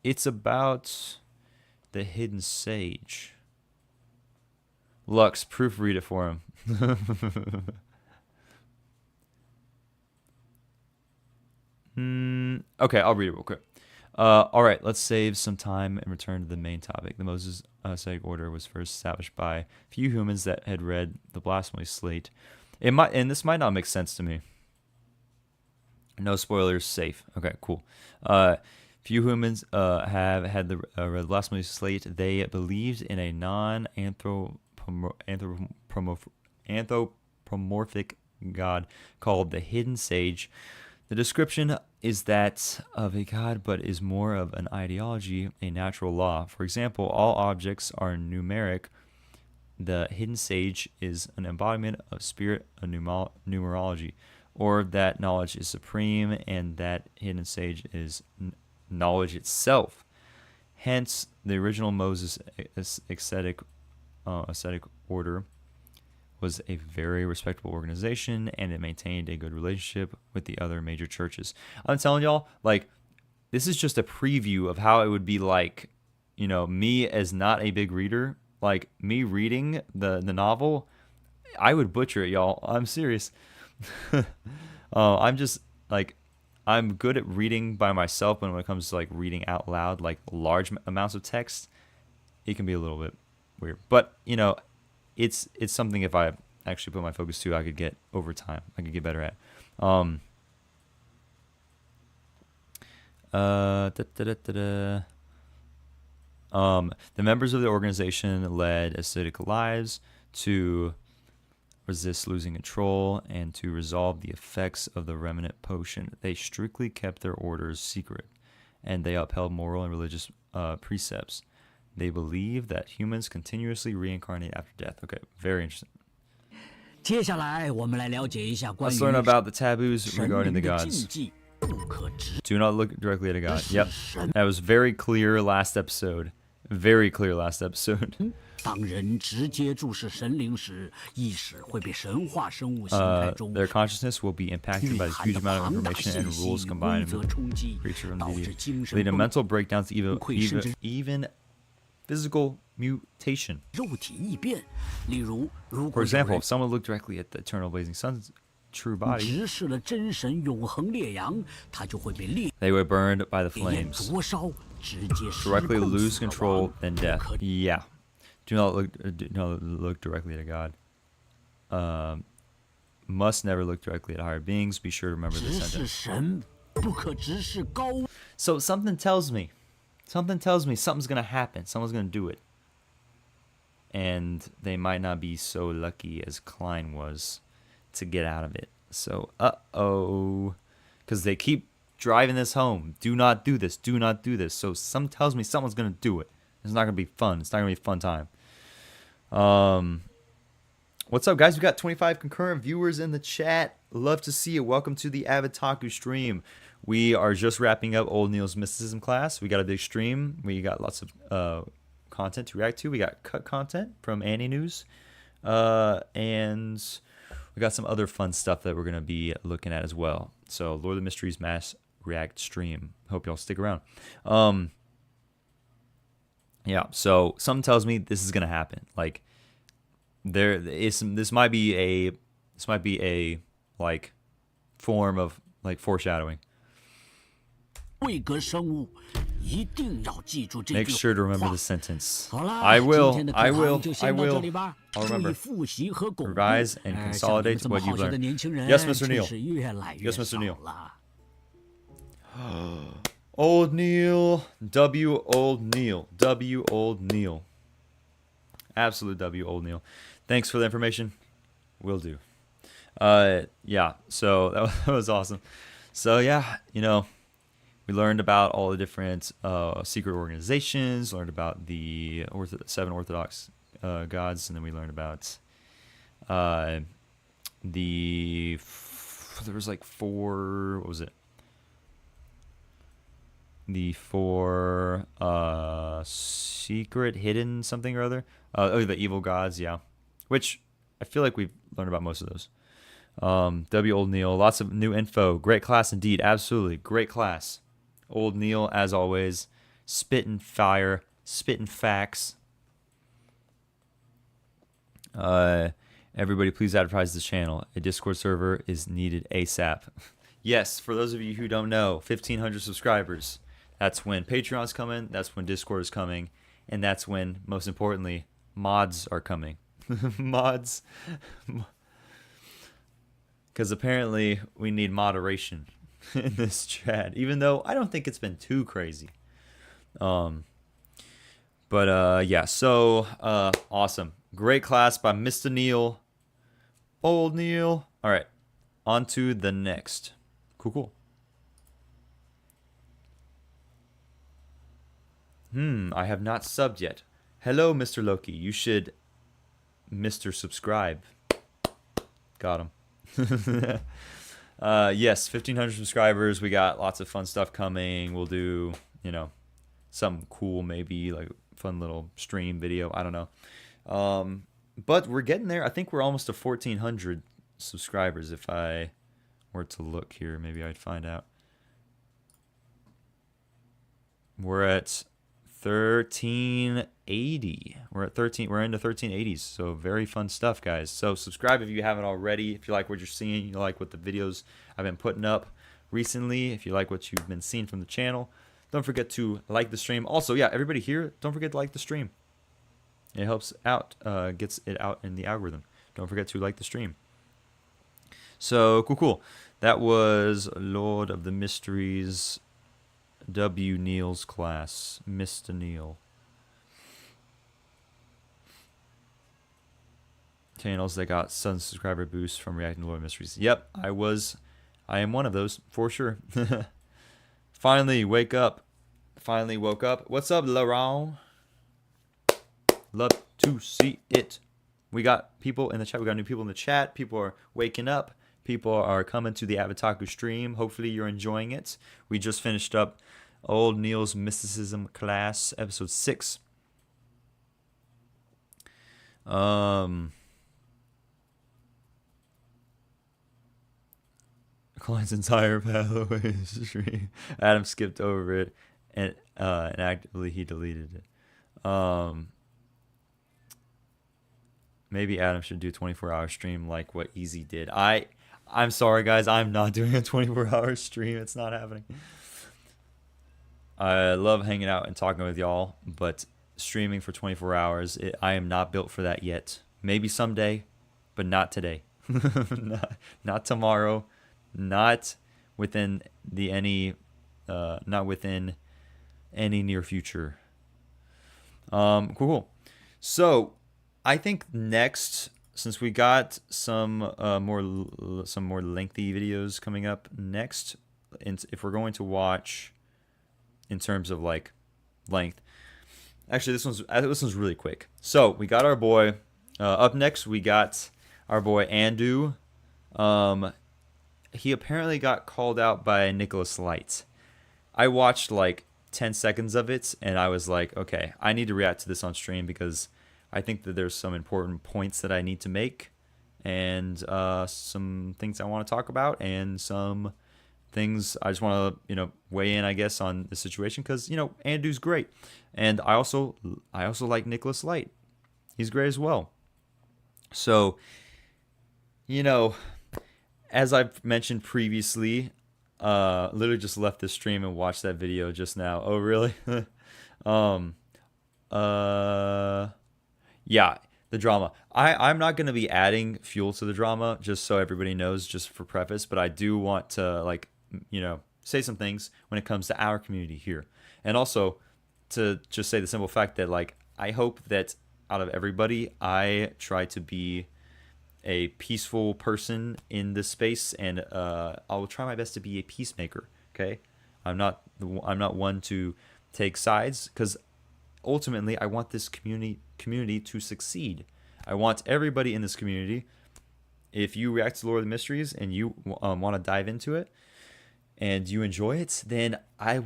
A: It's about the hidden sage. Lux, proofread it for him. Okay, I'll read it real quick. All right, let's save some time and return to the main topic. The Moses Mosaic Order was first established by few humans that had read the blasphemy slate. And this might not make sense to me. No spoilers, safe. Okay, cool. Few humans have had the read the blasphemy slate. They believed in a non-anthropomorphic god called the Hidden Sage. The description is that of a god, but is more of an ideology, a natural law. For example, all objects are numeric. The Hidden Sage is an embodiment of spirit of numerology, or that knowledge is supreme, and that Hidden Sage is knowledge itself. Hence, the original Moses ascetic order was a very respectable organization, and it maintained a good relationship with the other major churches. I'm telling y'all, like, this is just a preview of how it would be like, you know, me as not a big reader, like me reading the novel, I would butcher it, y'all. I'm serious. I'm just like, I'm good at reading by myself, but when it comes to like reading out loud, like large amounts of text, it can be a little bit weird. But you know, it's something if I actually put my focus to, I could get over time. I could get better at. The members of the organization led ascetic lives to resist losing control and to resolve the effects of the remnant potion. They strictly kept their orders secret, and they upheld moral and religious precepts. They believe that humans continuously reincarnate after death. Okay, very interesting.
E: 接下来我们来了解一下关于
A: Let's learn about the taboos
E: 神
A: regarding
E: 灵
A: the
E: 的禁
A: gods.
E: 忌，不可直
A: Do not look directly at a god. Yep.
E: 神
A: That was very clear last episode. Very clear last episode.
E: 当人直接注视神灵时，意识会被神话生物形态中
A: Their consciousness will be impacted
E: 蕴
A: by the
E: 含
A: huge
E: 的
A: amount of
E: 庞大
A: information
E: 信
A: and
E: 息
A: rules
E: 与规
A: combined
E: 则冲击，
A: creature from
E: 导
A: the
E: 致精神
A: lead to
E: 崩
A: mental breakdowns,
E: 溃甚至
A: even physical mutation.
E: 肉体异变。例如，如
A: For
E: 果有
A: example,
E: 人
A: if someone looked directly at the eternal blazing sun's true body,
E: 直视了真神永恒烈阳，他就会被烈
A: they were burned by the
E: 焰
A: flames.
E: 灼烧，直接失
A: Directly
E: 控
A: lose
E: 死亡
A: control, then
E: 不
A: death.
E: 可
A: Yeah. Do not look directly at a god. Must never look directly at higher beings. Be sure to remember this
E: 直视
A: sentence.
E: 神，不可直视高
A: So something tells me something's gonna happen. Someone's gonna do it. And they might not be so lucky as Klein was to get out of it. So, because they keep driving this home. Do not do this. Do not do this. So some tells me someone's gonna do it. It's not gonna be fun. It's not gonna be a fun time. What's up, guys? We got 25 concurrent viewers in the chat. Love to see you. Welcome to the Avataku stream. We are just wrapping up Old Neil's mysticism class. We got a big stream. We got lots of content to react to. We got cut content from Annie News, and we got some other fun stuff that we're gonna be looking at as well. So, Lord of the Mysteries mass react stream. Hope y'all stick around. Yeah. So something tells me this is gonna happen. Like, this might be a like form of like foreshadowing.
E: 位格生物，一定要记住这
A: Make
E: 句
A: sure to remember
E: 话
A: the sentence.
E: 好啦
A: I
E: 今
A: will.
E: 天的
A: I
E: 课堂
A: will.
E: 就
A: I
E: 先到这
A: will.
E: 里吧
A: I'll
E: 注意
A: remember.
E: 复习和巩固
A: Revise and
E: 像你们
A: consolidate
E: 这么
A: what you've
E: 好学的
A: learned.
E: 年轻人
A: Yes, Mr.
E: 真
A: Neil.
E: 是越来越
A: Yes, Mr.
E: 少
A: Neil.
E: 了。
A: Old Neil. W. Old Neil. W. Old Neil. Absolute W. Old Neil. Thanks for the information. Will do. Yeah. So that was awesome. So yeah, you know, We learned about all the different secret organizations, learned about the 7 Orthodox gods, and then we learned about there was like 4, what was it? The 4 secret, hidden something or other. The evil gods, yeah. Which I feel like we've learned about most of those. W. Old Neil, lots of new info. Great class indeed, absolutely. Great class. Old Neil, as always, spitting fire, spitting facts. Everybody, please advertise this channel. A Discord server is needed ASAP. Yes, for those of you who don't know, 1,500 subscribers. That's when Patreon's coming. That's when Discord is coming. And that's when, most importantly, mods are coming. Mods. Because apparently we need moderation in this chat. Even though I don't think it's been too crazy. Yeah, so awesome. Great class by Mr. Neil. Old Neil. All right, on to the next. Cool. I have not subbed yet. Hello, Mr. Loki. You should Mr. Subscribe. Got him. Yes, 1,500 subscribers. We got lots of fun stuff coming. We'll do, something cool, maybe like fun little stream video. I don't know. But we're getting there. I think we're almost to 1,400 subscribers. If I were to look here, maybe I'd find out. We're at 1380. We're into 1380s. So very fun stuff, guys. So subscribe if you haven't already. If you like what you're seeing, you like what the videos I've been putting up recently, if you like what you've been seeing from the channel, don't forget to like the stream. Also, yeah, everybody here, don't forget to like the stream. It helps out, gets it out in the algorithm. Don't forget to like the stream. So, cool. That was Lord of the Mysteries, W. Neil's class. Mr. Neil. Channels that got sudden subscriber boosts from reacting to Lord of Mysteries. Yep, I am one of those, for sure. Finally, wake up. Finally woke up. What's up, Laurent? Love to see it. We got people in the chat. We got new people in the chat. People are waking up. People are coming to the Avataku stream. Hopefully you're enjoying it. We just finished up Old Neil's Mysticism class, episode 6. Klein's entire pathway stream. Adam skipped over it and actively he deleted it. Maybe Adam should do a 24-hour stream like what Easy did. I'm sorry, guys. I'm not doing a 24-hour stream. It's not happening. I love hanging out and talking with y'all, but streaming for 24 hours, I am not built for that yet. Maybe someday, but not today. not tomorrow. Not within any near future. Cool. So I think next, since we got some more lengthy videos coming up next, and if we're going to watch in terms of like length, actually this one's really quick. So we got our boy up next. We got our boy Andu. He apparently got called out by Nicholas Light. I watched like 10 seconds of it and I was like, okay, I need to react to this on stream because I think that there's some important points that I need to make and some things I want to talk about and some things I just want to, weigh in, I guess, on the situation because, Andu's great. And I also like Nicholas Light. He's great as well. So, as I've mentioned previously, literally just left the stream and watched that video just now. Oh, really? Yeah, the drama. I'm not going to be adding fuel to the drama, just so everybody knows, just for preface, but I do want to, say some things when it comes to our community here. And also to just say the simple fact that, I hope that out of everybody, I try to be a peaceful person in this space, and I will try my best to be a peacemaker, okay? I'm not one to take sides, because ultimately I want this community to succeed. I want everybody in this community, if you react to Lord of the Mysteries and you want to dive into it and you enjoy it, then I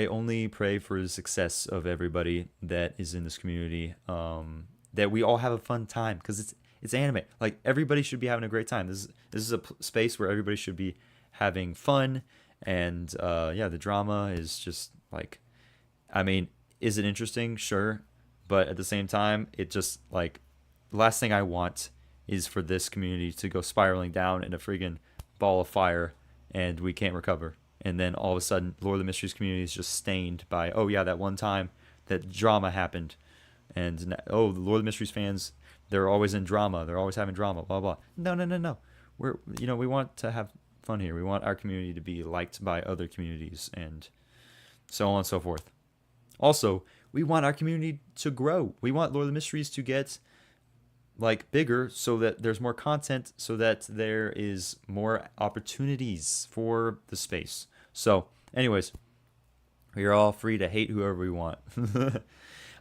A: only pray for the success of everybody that is in this community, that we all have a fun time, because it's anime. Like, everybody should be having a great time. This is a space where everybody should be having fun, and the drama is just like, I mean, is it interesting? Sure, but at the same time, it just, like, the last thing I want is for this community to go spiraling down in a friggin' ball of fire and we can't recover. And then all of a sudden, Lord of the Mysteries community is just stained by, oh yeah, that one time that drama happened. And, oh, the Lord of the Mysteries fans, they're always in drama. They're always having drama, blah, blah. No. We want to have fun here. We want our community to be liked by other communities and so on and so forth. Also, we want our community to grow. We want Lord of the Mysteries to get, like, bigger, so that there's more content, so that there is more opportunities for the space. So, anyways, we're all free to hate whoever we want.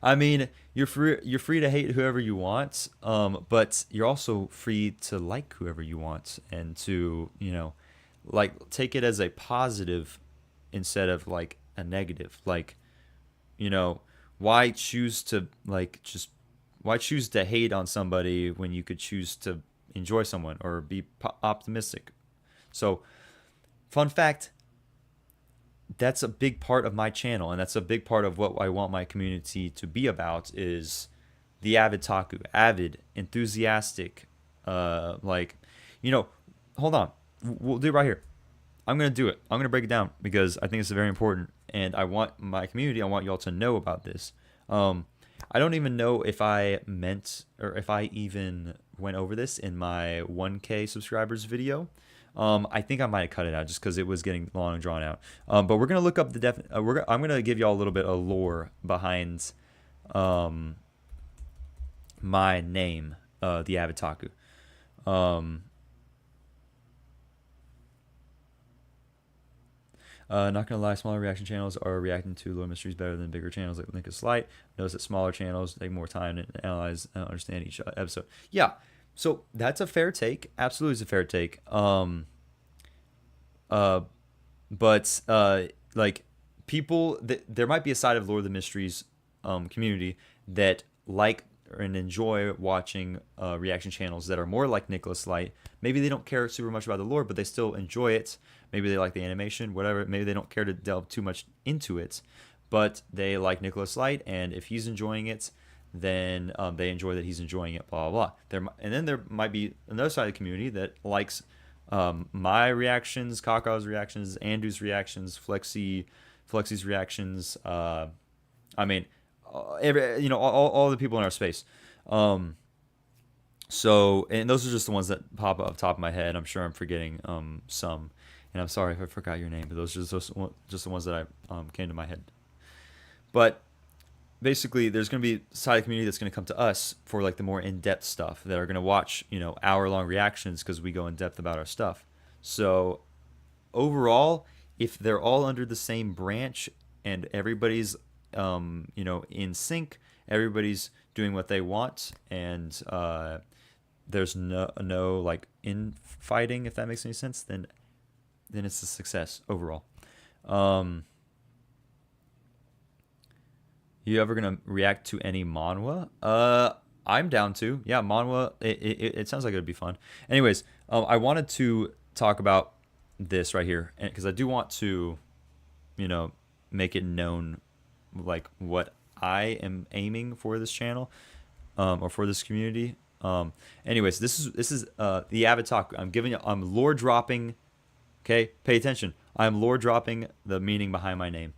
A: I mean, you're free to hate whoever you want, but you're also free to like whoever you want, and to, like, take it as a positive instead of, like, a negative. Like, why choose to, like, why choose to hate on somebody when you could choose to enjoy someone or be optimistic? So, fun fact, that's a big part of my channel, and that's a big part of what I want my community to be about, is the avid taku, avid, enthusiastic, hold on, we'll do it right here. I'm going to do it. I'm going to break it down because I think it's very important, and I want my community, I want y'all to know about this. I don't even know if I meant, or if I even went over this in my 1K subscribers video. I think I might have cut it out just because it was getting long and drawn out. But we're gonna look up the I'm gonna give y'all a little bit of lore behind my name, the Avitaku. Not gonna lie, smaller reaction channels are reacting to Lore Mysteries better than bigger channels like Link is Slight. Notice that smaller channels take more time to analyze and understand each episode. Yeah, so that's a fair take. Absolutely, is a fair take. Like, people, there might be a side of Lore of the Mysteries community that like and enjoy watching reaction channels that are more like Nicholas Light. Maybe they don't care super much about the lore, but they still enjoy it. Maybe they like the animation, whatever. Maybe they don't care to delve too much into it, but they like Nicholas Light, and if he's enjoying it, then they enjoy that he's enjoying it, blah, blah, blah. And then there might be another side of the community that likes my reactions, Kaka's reactions, Andrew's reactions, Flexi's reactions. All the people in our space. So, and those are just the ones that pop up top of my head. I'm sure I'm forgetting some, and I'm sorry if I forgot your name, but those are just the ones that I came to my head. But basically, there's going to be a side of the community that's going to come to us for, like, the more in-depth stuff, that are going to watch, hour-long reactions because we go in depth about our stuff. So overall, if they're all under the same branch and everybody's in sync, everybody's doing what they want, and there's no like infighting, if that makes any sense, then it's a success overall. You ever gonna react to any manhwa? I'm down to. Yeah, manhwa. It sounds like it'd be fun. Anyways, I wanted to talk about this right here because I do want to, make it known, like, what I am aiming for this channel, or for this community. Anyways, this is the Avitaku. I'm lore dropping. Okay, pay attention. I'm lore dropping the meaning behind my name,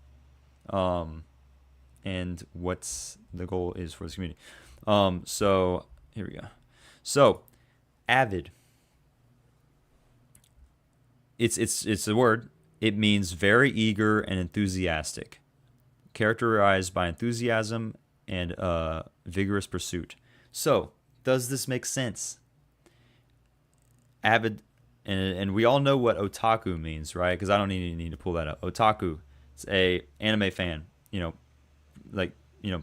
A: and what's the goal is for this community. So here we go. So, avid. It's a word. It means very eager and enthusiastic, characterized by enthusiasm and vigorous pursuit. So, does this make sense? Avid, and we all know what otaku means, right? Because I don't even need to pull that up. Otaku It's a anime fan. Like,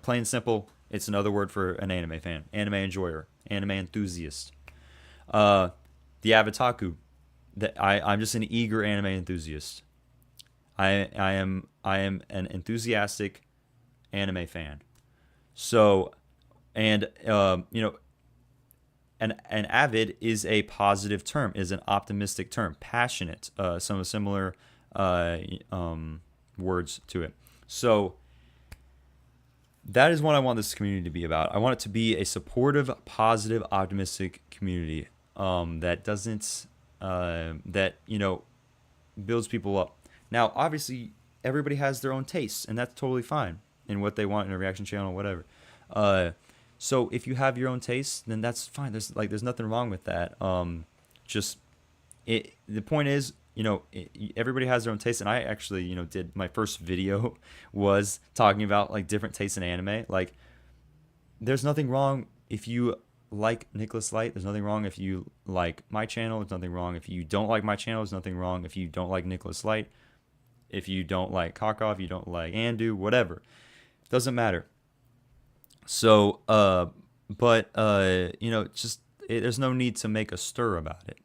A: plain and simple, it's another word for an anime fan, anime enjoyer, anime enthusiast. The Avataku, that I'm just an eager anime enthusiast. I am an enthusiastic anime fan. So, and an avid is a positive term, is an optimistic term, passionate, some similar words to it. So that is what I want this community to be about. I want it to be a supportive, positive, optimistic community that doesn't builds people up. Now, obviously, everybody has their own tastes, and that's totally fine in what they want in a reaction channel, whatever. So if you have your own tastes, then that's fine. There's nothing wrong with that. The point is, everybody has their own taste, and I actually, did my first video was talking about like different tastes in anime. Like, there's nothing wrong if you like Nicholas Light. There's nothing wrong if you like my channel. There's nothing wrong if you don't like my channel. There's nothing wrong if you don't like Nicholas Light. If you don't like Kaka, if you don't like Andu, whatever, doesn't matter. So, there's no need to make a stir about it.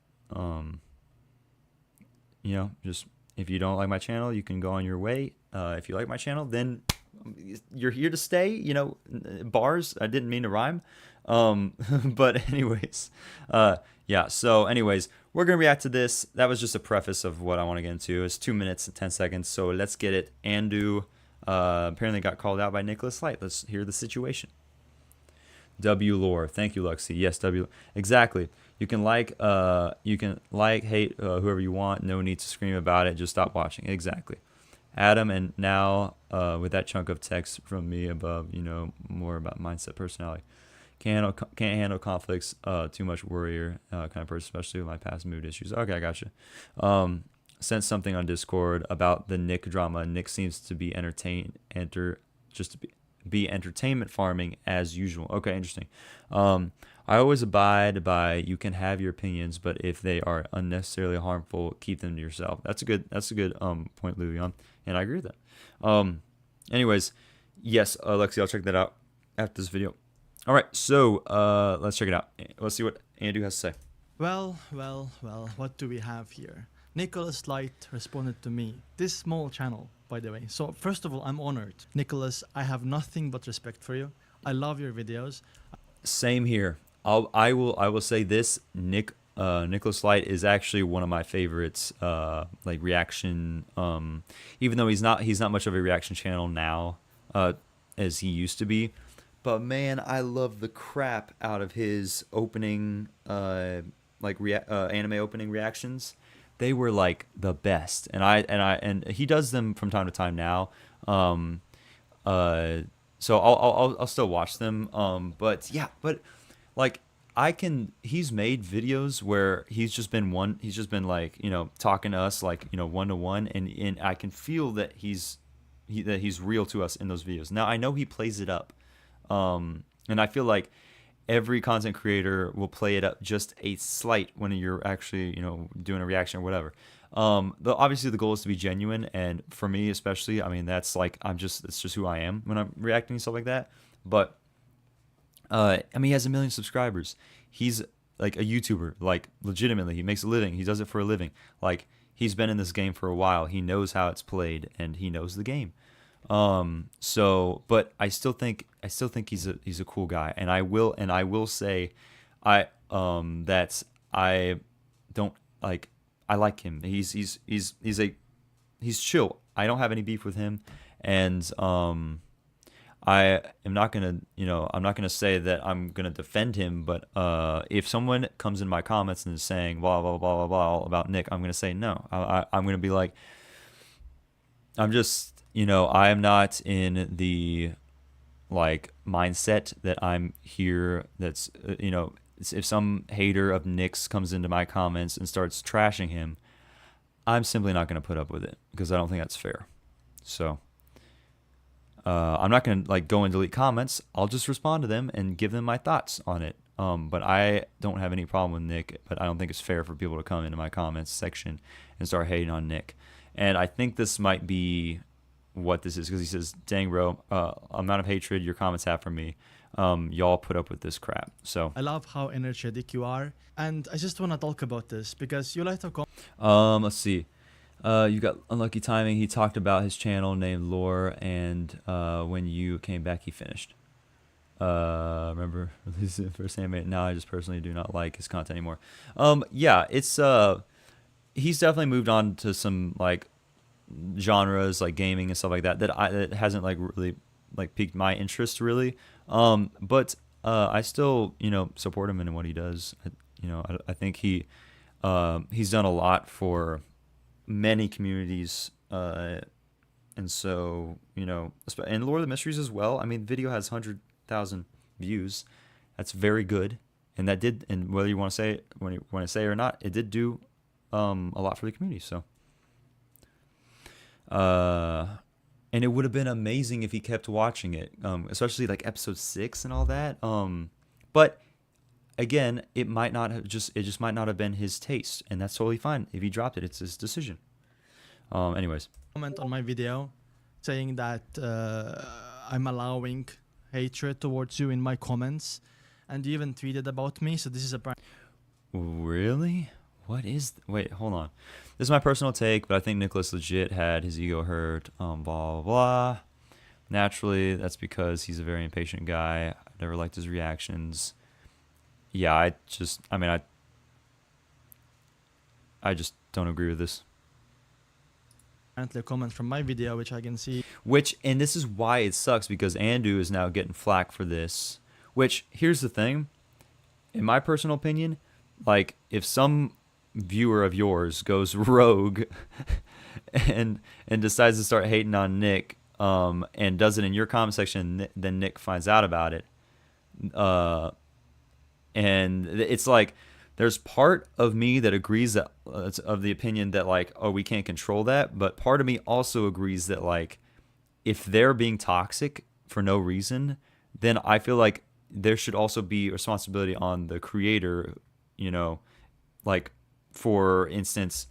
A: Just if you don't like my channel, you can go on your way. If you like my channel, then you're here to stay. Bars. I didn't mean to rhyme. But anyways, yeah. So anyways, we're gonna react to this. That was just a preface of what I want to get into. It's 2 minutes and 10 seconds. So let's get it. Andu apparently got called out by Nicholas Light. Let's hear the situation. W lore. Thank you, Luxie. Yes, W. Exactly. You can hate whoever you want. No need to scream about it. Just stop watching. Exactly. Adam, and now with that chunk of text from me above, more about mindset, personality. Can't handle conflicts. Too much worrier kind of person, especially with my past mood issues. Okay, I gotcha. Sent something on Discord about the Nick drama. Nick seems to be be entertainment farming as usual. Okay, interesting. I always abide by you can have your opinions, but if they are unnecessarily harmful, keep them to yourself. That's a good point, Luvion, and I agree with that. Anyways, yes, Lexi, I'll check that out after this video. All right, so let's check it out. Let's see what Andu has to say.
F: Well, what do we have here? Nicholas Light responded to me. This small channel, by the way. So first of all, I'm honored. Nicholas, I have nothing but respect for you. I love your videos.
A: Same here. I will say this. Nicholas Light is actually one of my favorites. Like reaction. Even though he's not much of a reaction channel now, as he used to be. But man, I love the crap out of his opening, anime opening reactions. They were like the best, and he does them from time to time now. So I'll still watch them. But like he's made videos where he's just been like, talking to us like, one-to-one, and I can feel that he's real to us in those videos. Now I know he plays it up. And I feel like every content creator will play it up just a slight when you're actually, doing a reaction or whatever. Obviously the goal is to be genuine, and for me especially, I mean, that's like, it's just who I am when I'm reacting and stuff like that. But I mean, he has 1 million subscribers. He's like a YouTuber, like legitimately, he makes a living. He does it for a living. Like, he's been in this game for a while. He knows how it's played, and he knows the game. But I still think he's a cool guy, and I will say, I like him. He's chill. I don't have any beef with him, and I am not gonna, I'm not gonna say that I'm gonna defend him, but if someone comes in my comments and is saying blah blah blah blah blah about Nick, I'm gonna say no. I'm gonna be like, I'm just. I am not in the like mindset that I'm here. That's if some hater of Nick's comes into my comments and starts trashing him, I'm simply not going to put up with it, because I don't think that's fair. So I'm not going to like go and delete comments. I'll just respond to them and give them my thoughts on it. But I don't have any problem with Nick, but I don't think it's fair for people to come into my comments section and start hating on Nick. And I think this might be what this is, because he says, "Dang, bro, amount of hatred your comments have for me. Y'all put up with this crap." So
F: I love how energetic you are, and I just want to talk about this because you like to
A: let's see. You got unlucky timing. He talked about his channel named Lore, and when you came back, he finished. Remember releasing first anime. Now I just personally do not like his content anymore. Yeah, it's he's definitely moved on to some like genres like gaming and stuff like that that hasn't like really like piqued my interest really. But I still support him in what he does. I think he's done a lot for many communities, and so and Lord of the Mysteries as well. I mean, the video has 100,000 views. That's very good, and that did, and whether you want to say it when you want to say it or not, it did do a lot for the community. So and it would have been amazing if he kept watching it, especially like episode 6 and all that. But again, it just might not have been his taste, and that's totally fine. If he dropped it, it's his decision. Anyways,
F: comment on my video saying that I'm allowing hatred towards you in my comments, and you even tweeted about me. So this is a prank.
A: Really? What is? Wait, hold on. This is my personal take, but I think Nicholas legit had his ego hurt. Blah blah blah. Naturally, that's because he's a very impatient guy. I never liked his reactions. Yeah, I just don't agree with this.
F: Apparently a comment from my video, which I can see.
A: And this is why it sucks, because Andu is now getting flack for this. Which, here's the thing. In my personal opinion, like, if some viewer of yours goes rogue and decides to start hating on Nick, and does it in your comment section, then Nick finds out about it. And it's like, there's part of me that agrees that it's of the opinion that like, oh, we can't control that. But part of me also agrees that like, if they're being toxic for no reason, then I feel like there should also be responsibility on the creator, like, for instance,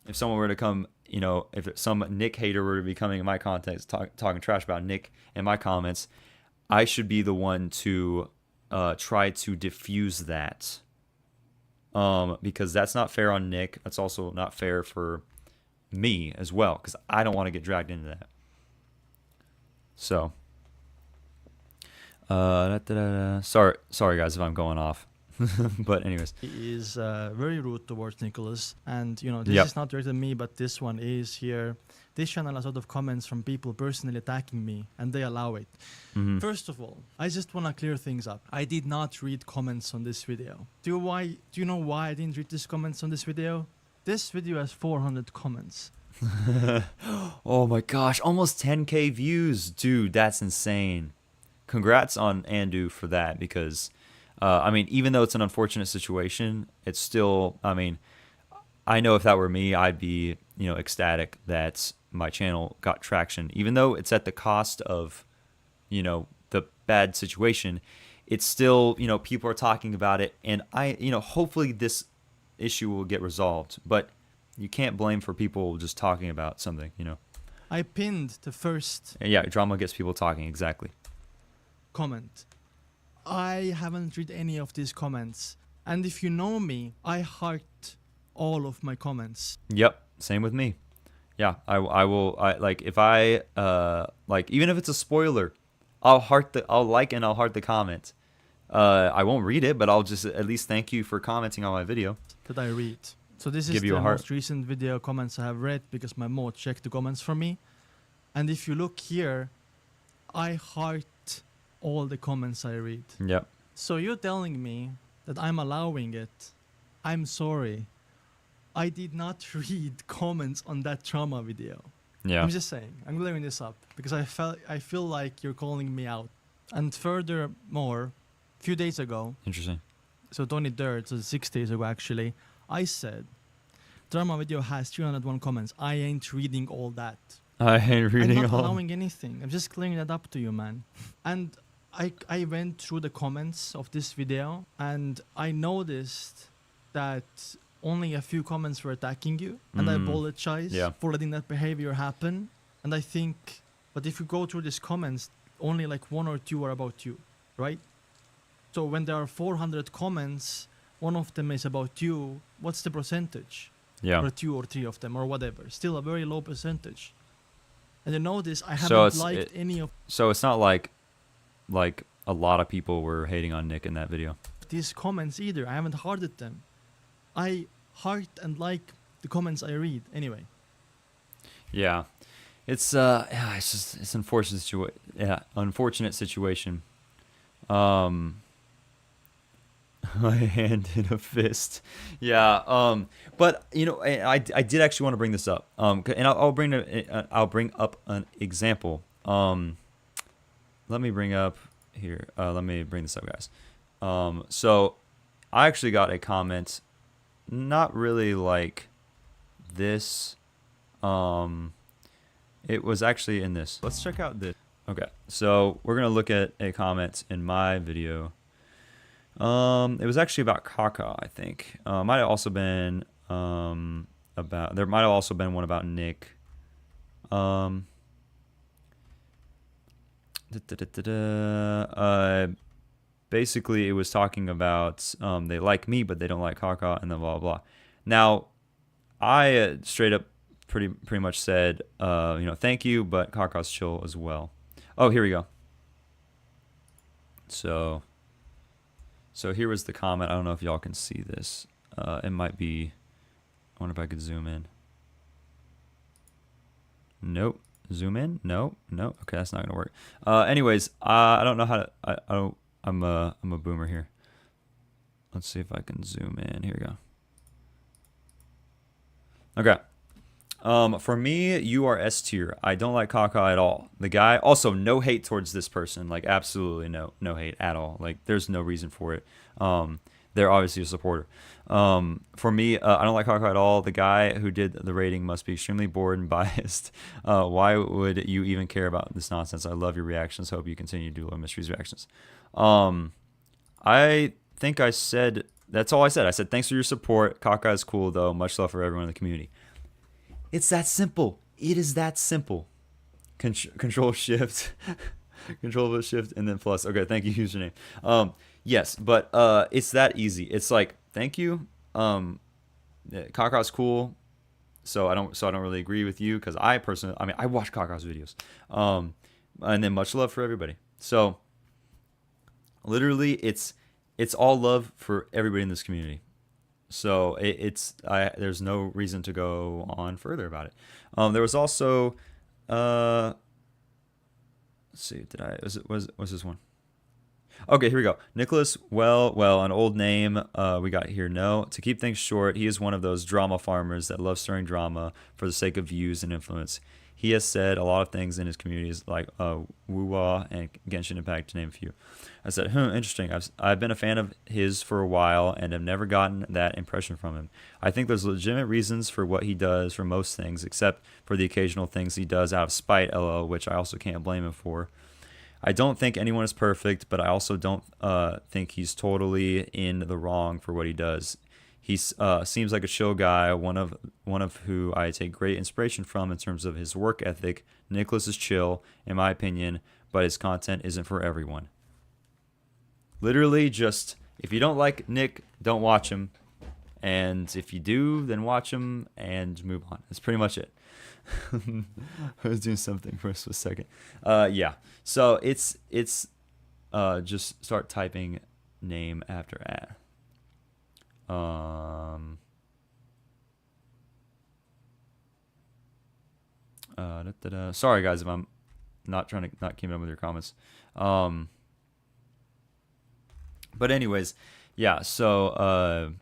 A: if someone were to come, if some Nick hater were to be coming in my content talking trash about Nick in my comments, I should be the one to try to diffuse that, because that's not fair on Nick. That's also not fair for me as well, because I don't want to get dragged into that. So sorry guys if I'm going off. But anyways,
F: he is very rude towards Nicholas, and this is not directed at me, but this one is here. This channel has a lot of comments from people personally attacking me, and they allow it.
A: Mm-hmm.
F: First of all, I just want to clear things up. I did not read comments on this video. Do you know why I didn't read these comments on this video? This video has 400 comments.
A: Oh my gosh, almost 10k views, dude. That's insane. Congrats on Andu for that, because I mean, even though it's an unfortunate situation, it's still, I mean, I know if that were me, I'd be, ecstatic that my channel got traction. Even though it's at the cost of, the bad situation, it's still, people are talking about it. And hopefully this issue will get resolved. But you can't blame for people just talking about something,
F: I pinned the first...
A: Yeah, drama gets people talking, exactly.
F: Comment. I haven't read any of these comments, and if you know me, I heart all of my comments.
A: Yep, same with me. Yeah, I will. Like, if I like, even if it's a spoiler, I'll like and I'll heart the comment. I won't read it, but I'll just at least thank you for commenting on my video.
F: That I read. So this is the most recent video comments I have read, because my mod checked the comments for me. And if you look here, I heart all the comments I read.
A: Yep.
F: So you're telling me that I'm allowing it. I'm sorry. I did not read comments on that trauma video.
A: Yeah.
F: I'm just saying. I'm clearing this up because I feel like you're calling me out. And furthermore, a few days ago.
A: Interesting.
F: So 23rd, so 6 days ago actually, I said, drama video has 301 comments. I ain't reading all that.
A: I ain't reading all.
F: I'm not allowing anything. I'm just clearing that up to you, man. And I went through the comments of this video, and I noticed that only a few comments were attacking you, and I apologize for letting that behavior happen. And I think, but if you go through these comments, only like 1 or 2 are about you, right? So when there are 400 comments, 1 of them is about you. What's the percentage?
A: Yeah.
F: Or 2 or 3 of them or whatever. Still a very low percentage. And you notice I
A: So
F: haven't liked any of
A: So it's not like a lot of people were hating on Nick in that video.
F: these comments either. I haven't hearted them. I heart and like the comments I read anyway.
A: Yeah. It's it's unfortunate unfortunate situation. My hand in a fist. Yeah. But you know, I did actually want to bring this up. And I'll bring up an example. Let me bring up here. Let me bring this up, guys. So I actually got a comment, not really like this. It was actually in this. Let's check out this. Okay, so we're gonna look at a comment in my video. It was actually about Kaka, I think. Might have also been about. There might have also been one about Nick. Basically, it was talking about they like me, but they don't like Kaka, and then blah blah blah. Now, I straight up pretty much said, you know, thank you, but Kaka's chill as well. Oh, here we go. So here was the comment. I don't know if y'all can see this. It might be. I wonder if I could zoom in. Nope. Zoom in? No. Okay, that's not gonna work. Anyways, I don't know how to. I'm a boomer here. Let's see if I can zoom in. Here we go. Okay. For me, you are S tier. I don't like Kaka at all. The guy, also no hate towards this person. Like absolutely no hate at all. Like there's no reason for it. They're obviously a supporter. For me, I don't like Kaka at all. The guy who did the rating must be extremely bored and biased. Why would you even care about this nonsense? I love your reactions. Hope you continue to do Little Mysteries reactions. I think I said, that's all I said. I said, thanks for your support. Kaka is cool though. Much love for everyone in the community. It's that simple. It is that simple. Control shift, control shift, and then plus. Okay, thank you, username. Yes, but it's that easy. It's like thank you. Kaka's cool, so I don't really agree with you because I personally, I mean, I watch Kaka's videos. And then much love for everybody. So literally, it's all love for everybody in this community. So there's no reason to go on further about it. There was also, let's see, was this one? Okay, here we go. Nicholas, well, an old name we got here. No, to keep things short, he is one of those drama farmers that love stirring drama for the sake of views and influence. He has said a lot of things in his communities like Woo-Wah and Genshin Impact, to name a few. I said, interesting. I've been a fan of his for a while and have never gotten that impression from him. I think there's legitimate reasons for what he does for most things, except for the occasional things he does out of spite, lol, which I also can't blame him for. I don't think anyone is perfect, but I also don't think he's totally in the wrong for what he does. He seems like a chill guy, one of who I take great inspiration from in terms of his work ethic. Nicholas is chill, in my opinion, but his content isn't for everyone. Literally, just if you don't like Nick, don't watch him, and if you do, then watch him and move on. That's pretty much it. I was doing something for a second. Yeah. So it's just start typing name after ad. Sorry guys if I'm not trying to not keep up with your comments. But anyways, yeah. So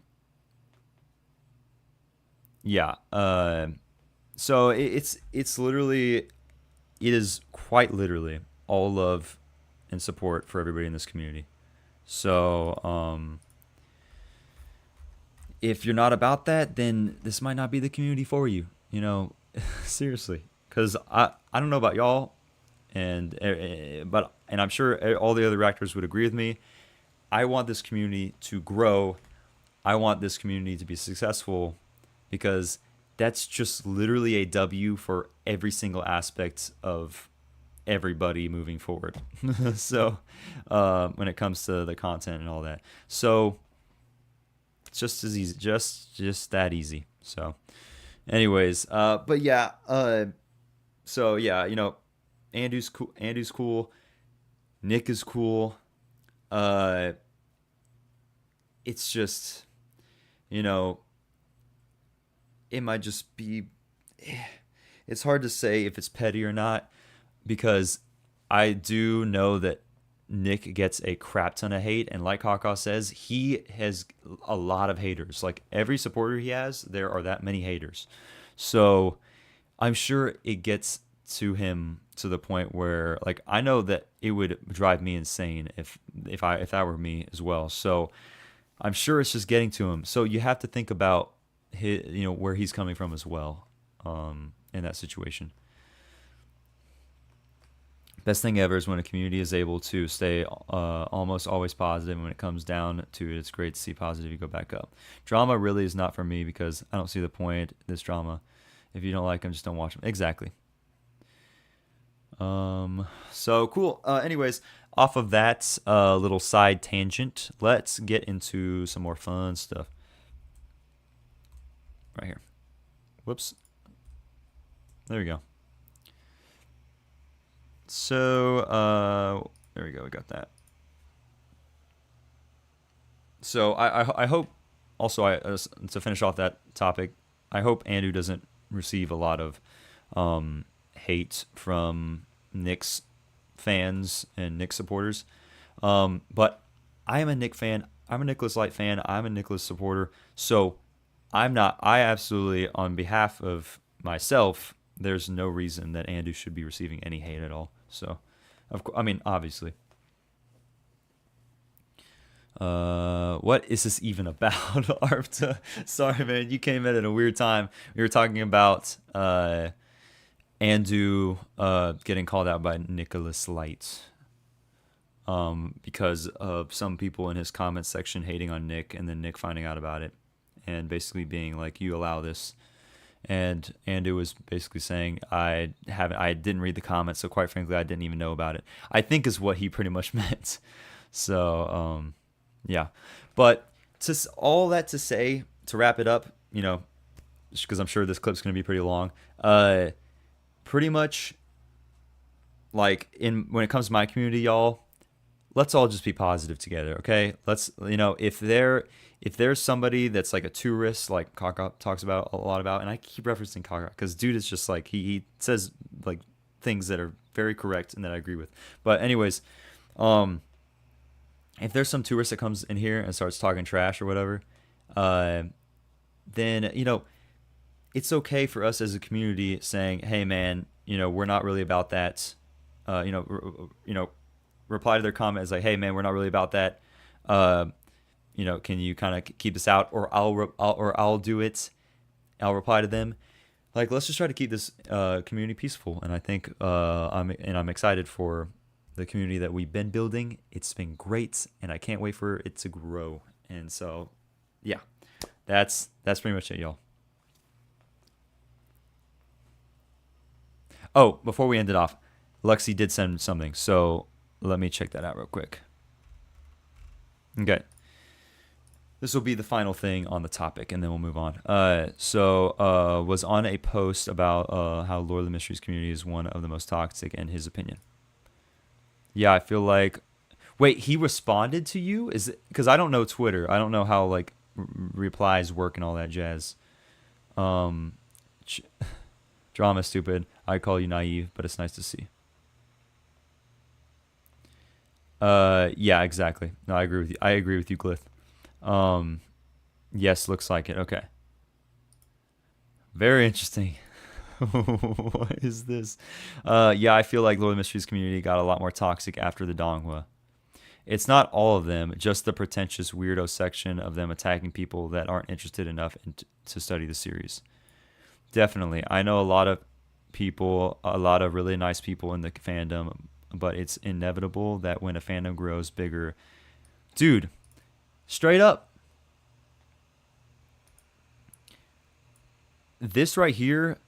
A: yeah. So it's literally, it is quite literally all love and support for everybody in this community. So if you're not about that, then this might not be the community for you. You know, seriously, because I don't know about y'all, and I'm sure all the other reactors would agree with me. I want this community to grow. I want this community to be successful, because that's just literally a W for every single aspect of everybody moving forward. So when it comes to the content and all that, so it's just as easy, just that easy. So anyways, but yeah, so yeah, you know, Andu's cool, Nick is cool. It's just, you know, it might just be, it's hard to say if it's petty or not, because I do know that Nick gets a crap ton of hate, and like Haka says, he has a lot of haters. Like every supporter he has, there are that many haters. So I'm sure it gets to him to the point where, like, I know that it would drive me insane if that were me as well. So I'm sure it's just getting to him. So you have to think about his, you know, where he's coming from as well, in that situation. Best thing ever is when a community is able to stay almost always positive. When it comes down to it, it's great to see positivity go back up. Drama really is not for me because I don't see the point. This drama, if you don't like them, just don't watch them. Exactly. So cool. Anyways, off of that little side tangent, let's get into some more fun stuff. Right here. Whoops. There we go. So there we go. We got that. So I hope also to finish off that topic, I hope Andu doesn't receive a lot of hate from Nick's fans and Nick supporters. But I am a Nick fan. I'm a Nicholas Light fan. I'm a Nicholas supporter. So I absolutely, on behalf of myself, there's no reason that Andu should be receiving any hate at all. So, I mean, obviously. What is this even about, Arpta? Sorry, man. You came in at a weird time. We were talking about Andu getting called out by Nicholas Light because of some people in his comments section hating on Nick, and then Nick finding out about it and basically being like, you allow this. And Andu was basically saying, I didn't read the comments, so quite frankly, I didn't even know about it, I think is what he pretty much meant. So, yeah. But all that to say, to wrap it up, you know, just because I'm sure this clip's going to be pretty long, pretty much, like, when it comes to my community, y'all, let's all just be positive together, okay? Let's, you know, if there's somebody that's like a tourist, like Kaka talks about a lot about, and I keep referencing Kaka because dude is just like, he says like things that are very correct and that I agree with. But anyways, if there's some tourist that comes in here and starts talking trash or whatever, then, you know, it's okay for us as a community saying, hey man, you know, we're not really about that. You know, reply to their comment as like, hey man, we're not really about that. You know, can you kind of keep this out, or I'll do it. I'll reply to them. Like, let's just try to keep this community peaceful. And I think I'm excited for the community that we've been building. It's been great, and I can't wait for it to grow. And so, yeah, that's pretty much it, y'all. Oh, before we end it off, Lexi did send something, so let me check that out real quick. Okay. This will be the final thing on the topic, and then we'll move on. Was on a post about how Lord of the Mysteries community is one of the most toxic in his opinion. Yeah, I feel like... Wait, he responded to you? Is it because I don't know Twitter. I don't know how, like, replies work and all that jazz. Drama stupid. I call you naive, but it's nice to see. Yeah, exactly. No, I agree with you. I agree with you, Glyph. Yes, looks like it. Okay. Very interesting. What is this? Yeah, I feel like Lord of the Mysteries community got a lot more toxic after the Donghua. It's not all of them, just the pretentious weirdo section of them attacking people that aren't interested enough to study the series. Definitely. I know a lot of people, a lot of really nice people in the fandom, but it's inevitable that when a fandom grows bigger... Dude, straight up. this right here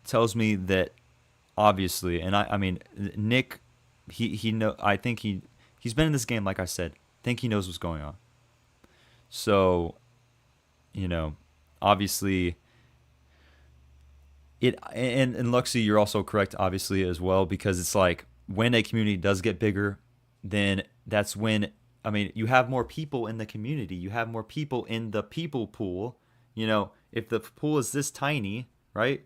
A: tells me that obviously, and I mean Nick, he know, I think he's been in this game, like I said. I think he knows what's going on. So, you know, obviously it, and Luxy, you're also correct obviously as well, because it's like when a community does get bigger, then that's when, I mean, you have more people in the community, you have more people in the people pool. You know, if the pool is this tiny, right,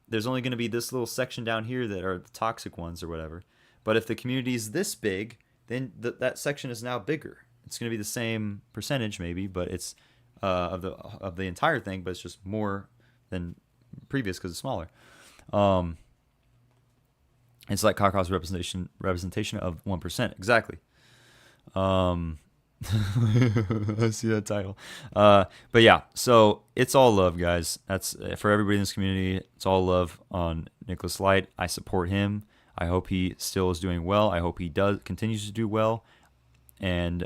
A: there's only going to be this little section down here that are the toxic ones or whatever. But if the community is this big, then that section is now bigger. It's going to be the same percentage maybe, but it's of the entire thing, but it's just more than previous because it's smaller. It's like Kaka's representation of 1%. Exactly. I see that title. But yeah, so it's all love, guys. That's for everybody in this community. It's all love on Nicholas Light. I support him. I hope he still is doing well. I hope he continues to do well. And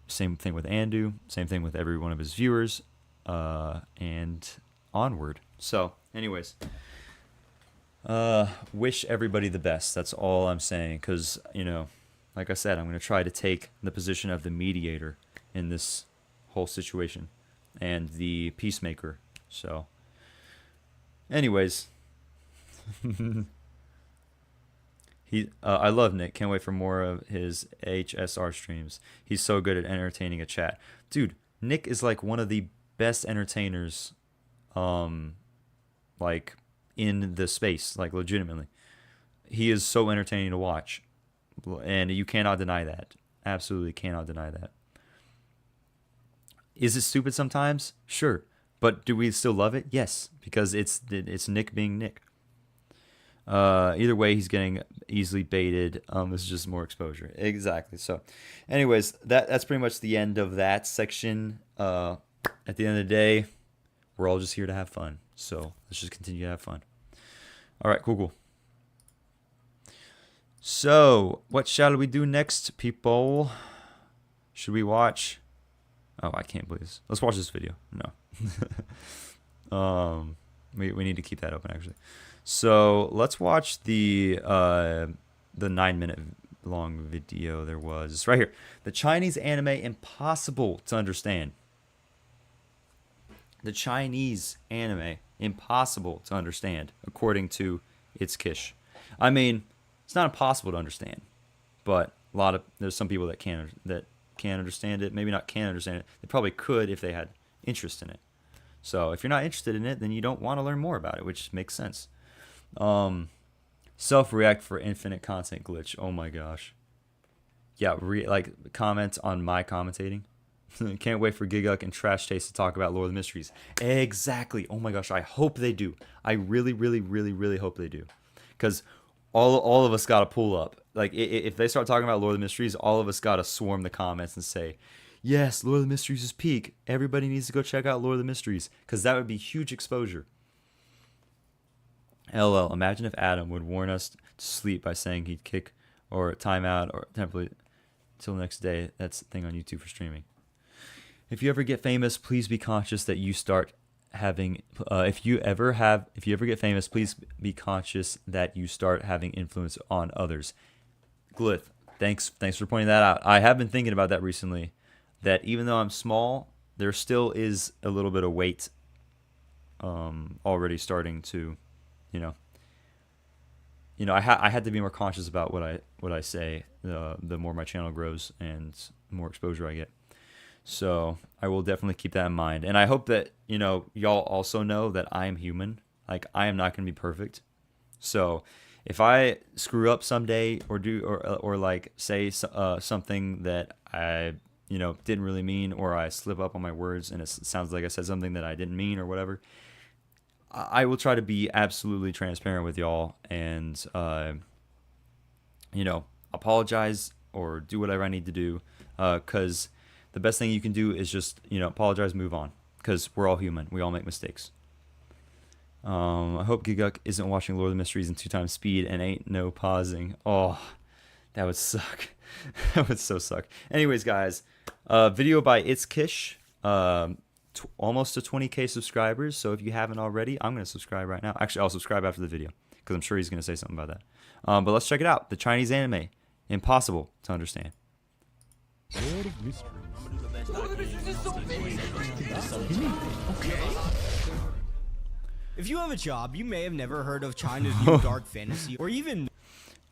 A: same thing with Andu. Same thing with every one of his viewers. And onward. So, anyways, wish everybody the best. That's all I'm saying. Because, you know, like I said, I'm going to try to take the position of the mediator in this whole situation and the peacemaker. So, anyways, I love Nick. Can't wait for more of his HSR streams. He's so good at entertaining a chat. Dude, Nick is like one of the best entertainers, like in the space, like legitimately. He is so entertaining to watch. And you cannot deny that. Absolutely cannot deny that. Is it stupid sometimes? Sure. But do we still love it? Yes. Because it's Nick being Nick. Either way, he's getting easily baited. This is just more exposure. Exactly. So, anyways, that's pretty much the end of that section. At the end of the day, we're all just here to have fun. So, let's just continue to have fun. All right, cool. So, what shall we do next, people? Should we watch? Oh, I can't believe this. Let's watch this video. No. We need to keep that open, actually. So, let's watch the 9-minute long video there was. Right here. The Chinese anime impossible to understand. The Chinese anime impossible to understand, according to It's Kish. I mean, it's not impossible to understand, but there's some people that can't understand it. Maybe not can understand it. They probably could if they had interest in it. So if you're not interested in it, then you don't want to learn more about it, which makes sense. Self-react for infinite content glitch. Oh my gosh. Yeah, like comments on my commentating. Can't wait for Giguk and Trash Taste to talk about Lord of the Mysteries. Exactly. Oh my gosh, I hope they do. I really, really, really, really hope they do. Because all of us got to pull up. Like, if they start talking about Lord of the Mysteries, all of us got to swarm the comments and say, yes, Lord of the Mysteries is peak. Everybody needs to go check out Lord of the Mysteries. Because that would be huge exposure. LL, imagine if Adam would warn us to sleep by saying he'd kick or time out or temporarily till the next day. That's the thing on YouTube for streaming. If you ever get famous, please be conscious that you start having if you ever get famous, please be conscious that you start having influence on others. Glyph, thanks for pointing that out. I have been thinking about that recently, that even though I'm small, there still is a little bit of weight already starting to, I had to be more conscious about what I say the more my channel grows and the more exposure I get. So I will definitely keep that in mind. And I hope that, y'all also know that I am human. Like, I am not going to be perfect. So if I screw up someday or like say something that I, didn't really mean, or I slip up on my words and it sounds like I said something that I didn't mean or whatever, I will try to be absolutely transparent with y'all and, apologize or do whatever I need to do. 'Cause the best thing you can do is just, apologize, move on. Because we're all human. We all make mistakes. I hope Giguk isn't watching Lord of the Mysteries in 2x speed and ain't no pausing. Oh, that would suck. That would so suck. Anyways, guys, video by It's Kish. almost to 20k subscribers. So if you haven't already, I'm going to subscribe right now. Actually, I'll subscribe after the video because I'm sure he's going to say something about that. But let's check it out. The Chinese anime, impossible to understand.
G: World of Mysteries.
H: If you have a job, you may have never heard of China's new dark fantasy, or even...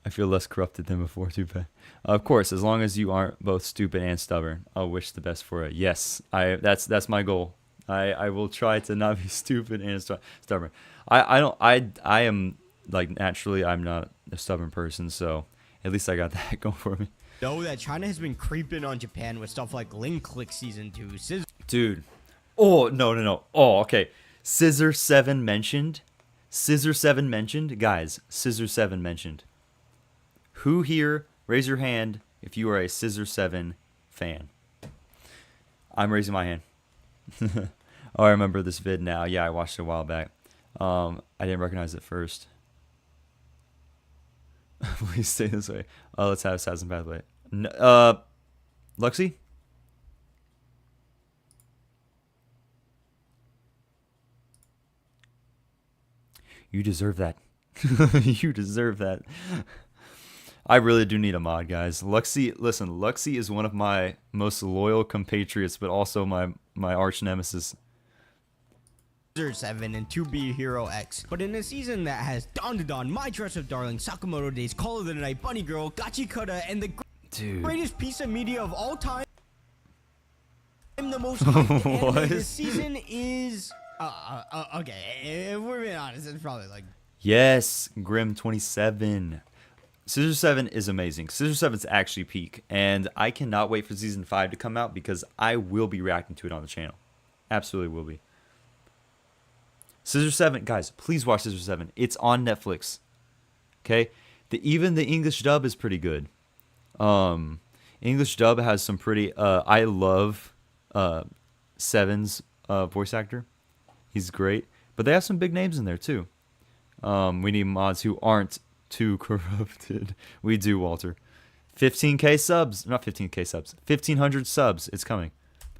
A: I feel less corrupted than before, too bad. Of course, as long as you aren't both stupid and stubborn, I'll wish the best for it. Yes, that's my goal. I will try to not be stupid and stubborn. I am, like, naturally, I'm not a stubborn person, so at least I got that going for me.
H: know that China has been creeping on Japan with stuff like Link Click Season 2, Scissor...
A: Dude. Oh, no. Oh, okay. Scissor 7 mentioned. Scissor 7 mentioned. Guys, Scissor 7 mentioned. Who here, raise your hand if you are a Scissor 7 fan. I'm raising my hand. Oh, I remember this vid now. Yeah, I watched it a while back. I didn't recognize it first. Please stay this way. Let's have Assassin Pathway. Luxie? You deserve that. You deserve that. I really do need a mod, guys. Luxie, listen, Luxie is one of my most loyal compatriots, but also my arch nemesis.
H: 7 and 2B Hero X. But in a season that has Dawn, My Dress Up Darling, Sakamoto Days, Call of the Night, Bunny Girl, Gachikota, and the greatest piece of media of all time, the most hyped anime this season is... okay, if we're being honest, it's probably like...
A: Yes, Grim 27. Scissor 7 is amazing. Scissor 7's actually peak, and I cannot wait for Season 5 to come out because I will be reacting to it on the channel. Absolutely will be. Scissor 7, guys, please watch Scissor 7. It's on Netflix. Okay? Even the English dub is pretty good. English dub has some pretty... I love 7's voice actor. He's great. But they have some big names in there, too. We need mods who aren't too corrupted. We do, Walter. 15k subs. Not 15k subs. 1,500 subs. It's coming.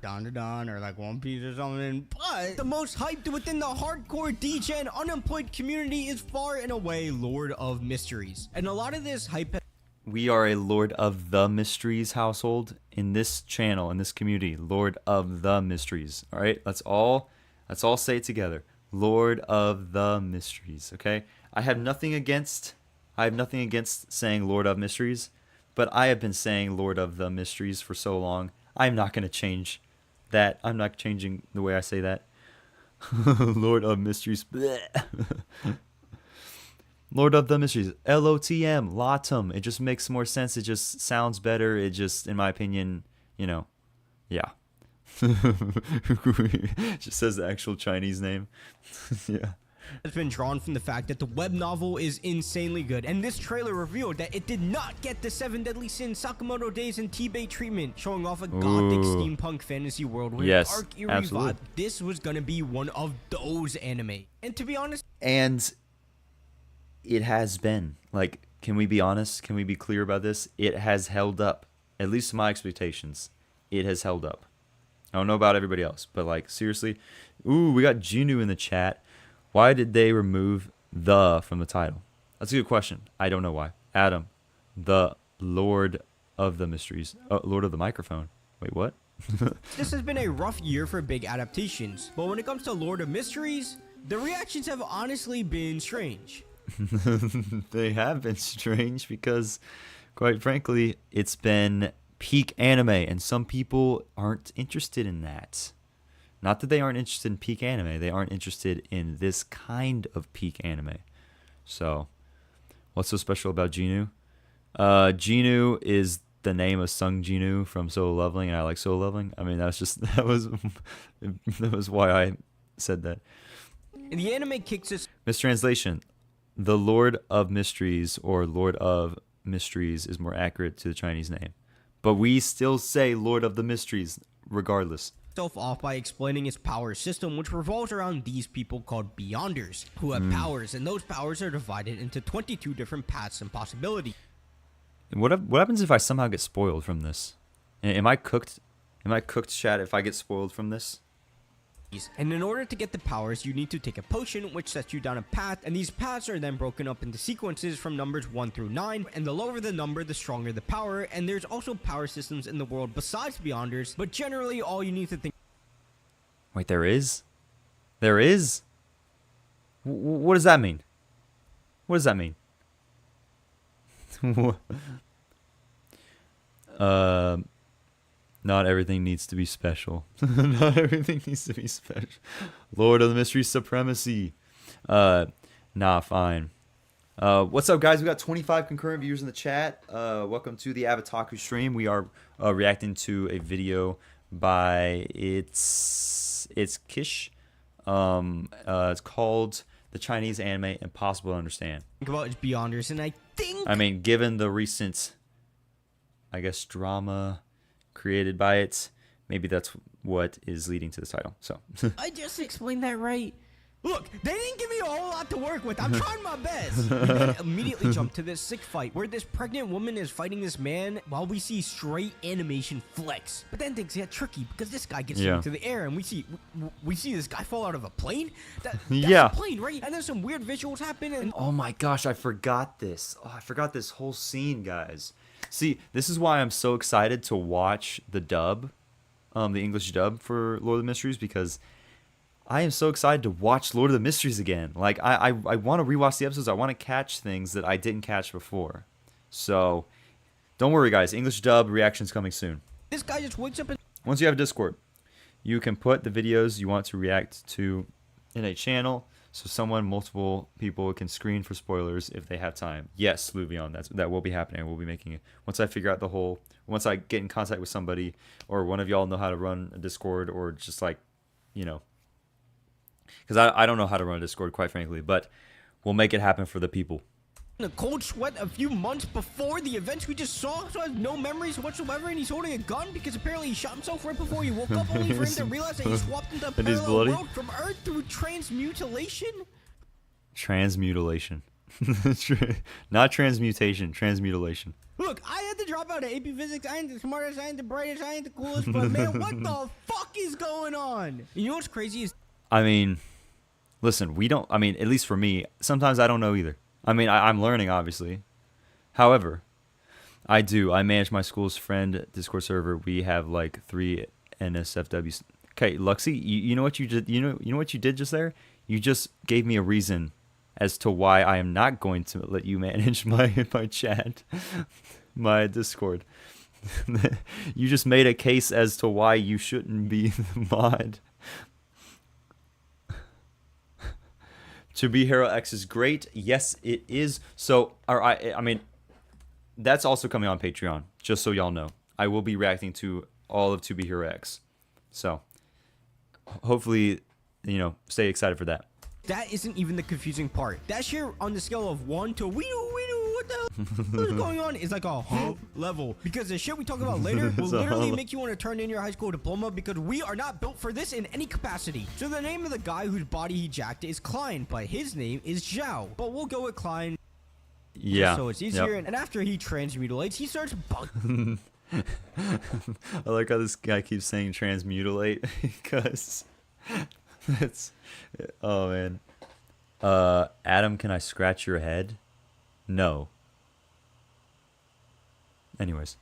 H: Dawn or like One Piece or something. But the most hyped within the hardcore DJ and unemployed community is far and away Lord of Mysteries. And a lot of this hype...
A: We are a Lord of the Mysteries household in this channel, in this community. Lord of the Mysteries. All right? Let's all say it together. Lord of the Mysteries, okay? I have nothing against saying Lord of Mysteries, but I have been saying Lord of the Mysteries for so long. I'm not going to change that. I'm not changing the way I say that. Lord of Mysteries. Lord of the Mysteries. LOTM. LOTM. It just makes more sense. It just sounds better. It just, in my opinion, yeah. Just says the actual Chinese name. Yeah.
H: Has been drawn from the fact that the web novel is insanely good, and this trailer revealed that it did not get the 7 Deadly Sins, Sakamoto Days, and T-Bay treatment, showing off a gothic steampunk fantasy world with dark eerie vibe. This was gonna be one of those anime, and to be honest,
A: and it has been. Like, can we be honest? Can we be clear about this? It has held up, at least to my expectations. It has held up. I don't know about everybody else, but like seriously, we got Jinu in the chat. Why did they remove the from the title? That's a good question. I don't know why. Adam, the Lord of the Mysteries. Lord of the Microphone. Wait, what?
H: This has been a rough year for big adaptations, but when it comes to Lord of Mysteries, the reactions have honestly been strange.
A: They have been strange because, quite frankly, it's been peak anime, and some people aren't interested in that. Not that they aren't interested in peak anime, they aren't interested in this kind of peak anime. So, what's so special about Jinu? Jinu is the name of Sung Jinu from Solo Leveling, and I like Solo Leveling. I mean, that was why I said that.
H: The anime kicks us...
A: Mistranslation. The Lord of Mysteries, or Lord of Mysteries, is more accurate to the Chinese name. But we still say Lord of the Mysteries, regardless.
H: Off by explaining its power system, which revolves around these people called Beyonders, who have powers, and those powers are divided into 22 different paths and possibilities.
A: What happens if I somehow get spoiled from this? Am I cooked? Am I cooked, chat, if I get spoiled from this?
H: And in order to get the powers, you need to take a potion, which sets you down a path, and these paths are then broken up into sequences from numbers 1 through 9, and the lower the number, the stronger the power, and there's also power systems in the world besides Beyonders, but generally all you need to think...
A: Wait, there is? There is? What does that mean? What does that mean? Not everything needs to be special. Not everything needs to be special. Lord of the Mystery Supremacy. Nah, fine. What's up, guys? We got 25 concurrent viewers in the chat. Welcome to the Avataku stream. We are reacting to a video by it's Kish. It's called The Chinese Anime Impossible to Understand.
H: Think about is Beyonders, and
A: I mean, given the recent, I guess, drama created by it, maybe that's what is leading to this title. So
H: I just explained that right. Look, they didn't give me a whole lot to work with. I'm trying my best. We then immediately jump to this sick fight where this pregnant woman is fighting this man while we see straight animation flex. But then things get tricky because this guy gets into the air and we see this guy fall out of a plane. That's a plane, right? And then some weird visuals happen. And
A: oh my gosh, I forgot this. Oh, I forgot this whole scene, guys. See, this is why I'm so excited to watch the dub, the English dub for Lord of the Mysteries, because I am so excited to watch Lord of the Mysteries again. Like, I want to rewatch the episodes. I want to catch things that I didn't catch before. So, don't worry, guys. English dub reactions coming soon.
H: This guy just wakes up and...
A: Once you have Discord, you can put the videos you want to react to in a channel, so multiple people can screen for spoilers if they have time. Yes, Luvion, that will be happening. We'll be making it. Once I figure out once I get in contact with somebody, or one of y'all know how to run a Discord, or just like, you know, because I don't know how to run a Discord, quite frankly, but we'll make it happen for the people.
H: A cold sweat a few months before the events we just saw, so has no memories whatsoever, and he's holding a gun because apparently he shot himself right before he woke up, only for him to realize that he swapped into a parallel world from Earth through transmutilation?
A: Transmutilation. Not transmutation, transmutilation.
H: Look, I had to drop out of AP Physics. I ain't the smartest, I ain't the brightest, I ain't the coolest, but man, what the fuck is going on? You know what's crazy is...
A: I mean, listen, at least for me, sometimes I don't know either. I mean, I'm learning, obviously. However, I manage my school's friend Discord server. We have like 3 NSFWs. Okay, Luxy, you know what you did? You know what you did just there? You just gave me a reason as to why I am not going to let you manage my chat, my Discord. You just made a case as to why you shouldn't be the mod. To Be Hero X is great. Yes, it is. So, I mean, that's also coming on Patreon, just so y'all know. I will be reacting to all of To Be Hero X. So, hopefully, stay excited for that.
H: That isn't even the confusing part. That shit on the scale of 1 to we do, what the hell is going on is like a level. Because the shit we talk about later will literally make you want to turn in your high school diploma, because we are not built for this in any capacity. So the name of the guy whose body he jacked is Klein, but his name is Zhao. But we'll go with Klein.
A: Yeah.
H: So it's easier. Yep. And after he transmutilates, he starts bugging.
A: I like how this guy keeps saying transmutilate, because it's... Oh, man. Adam, can I scratch your head? No. Anyways.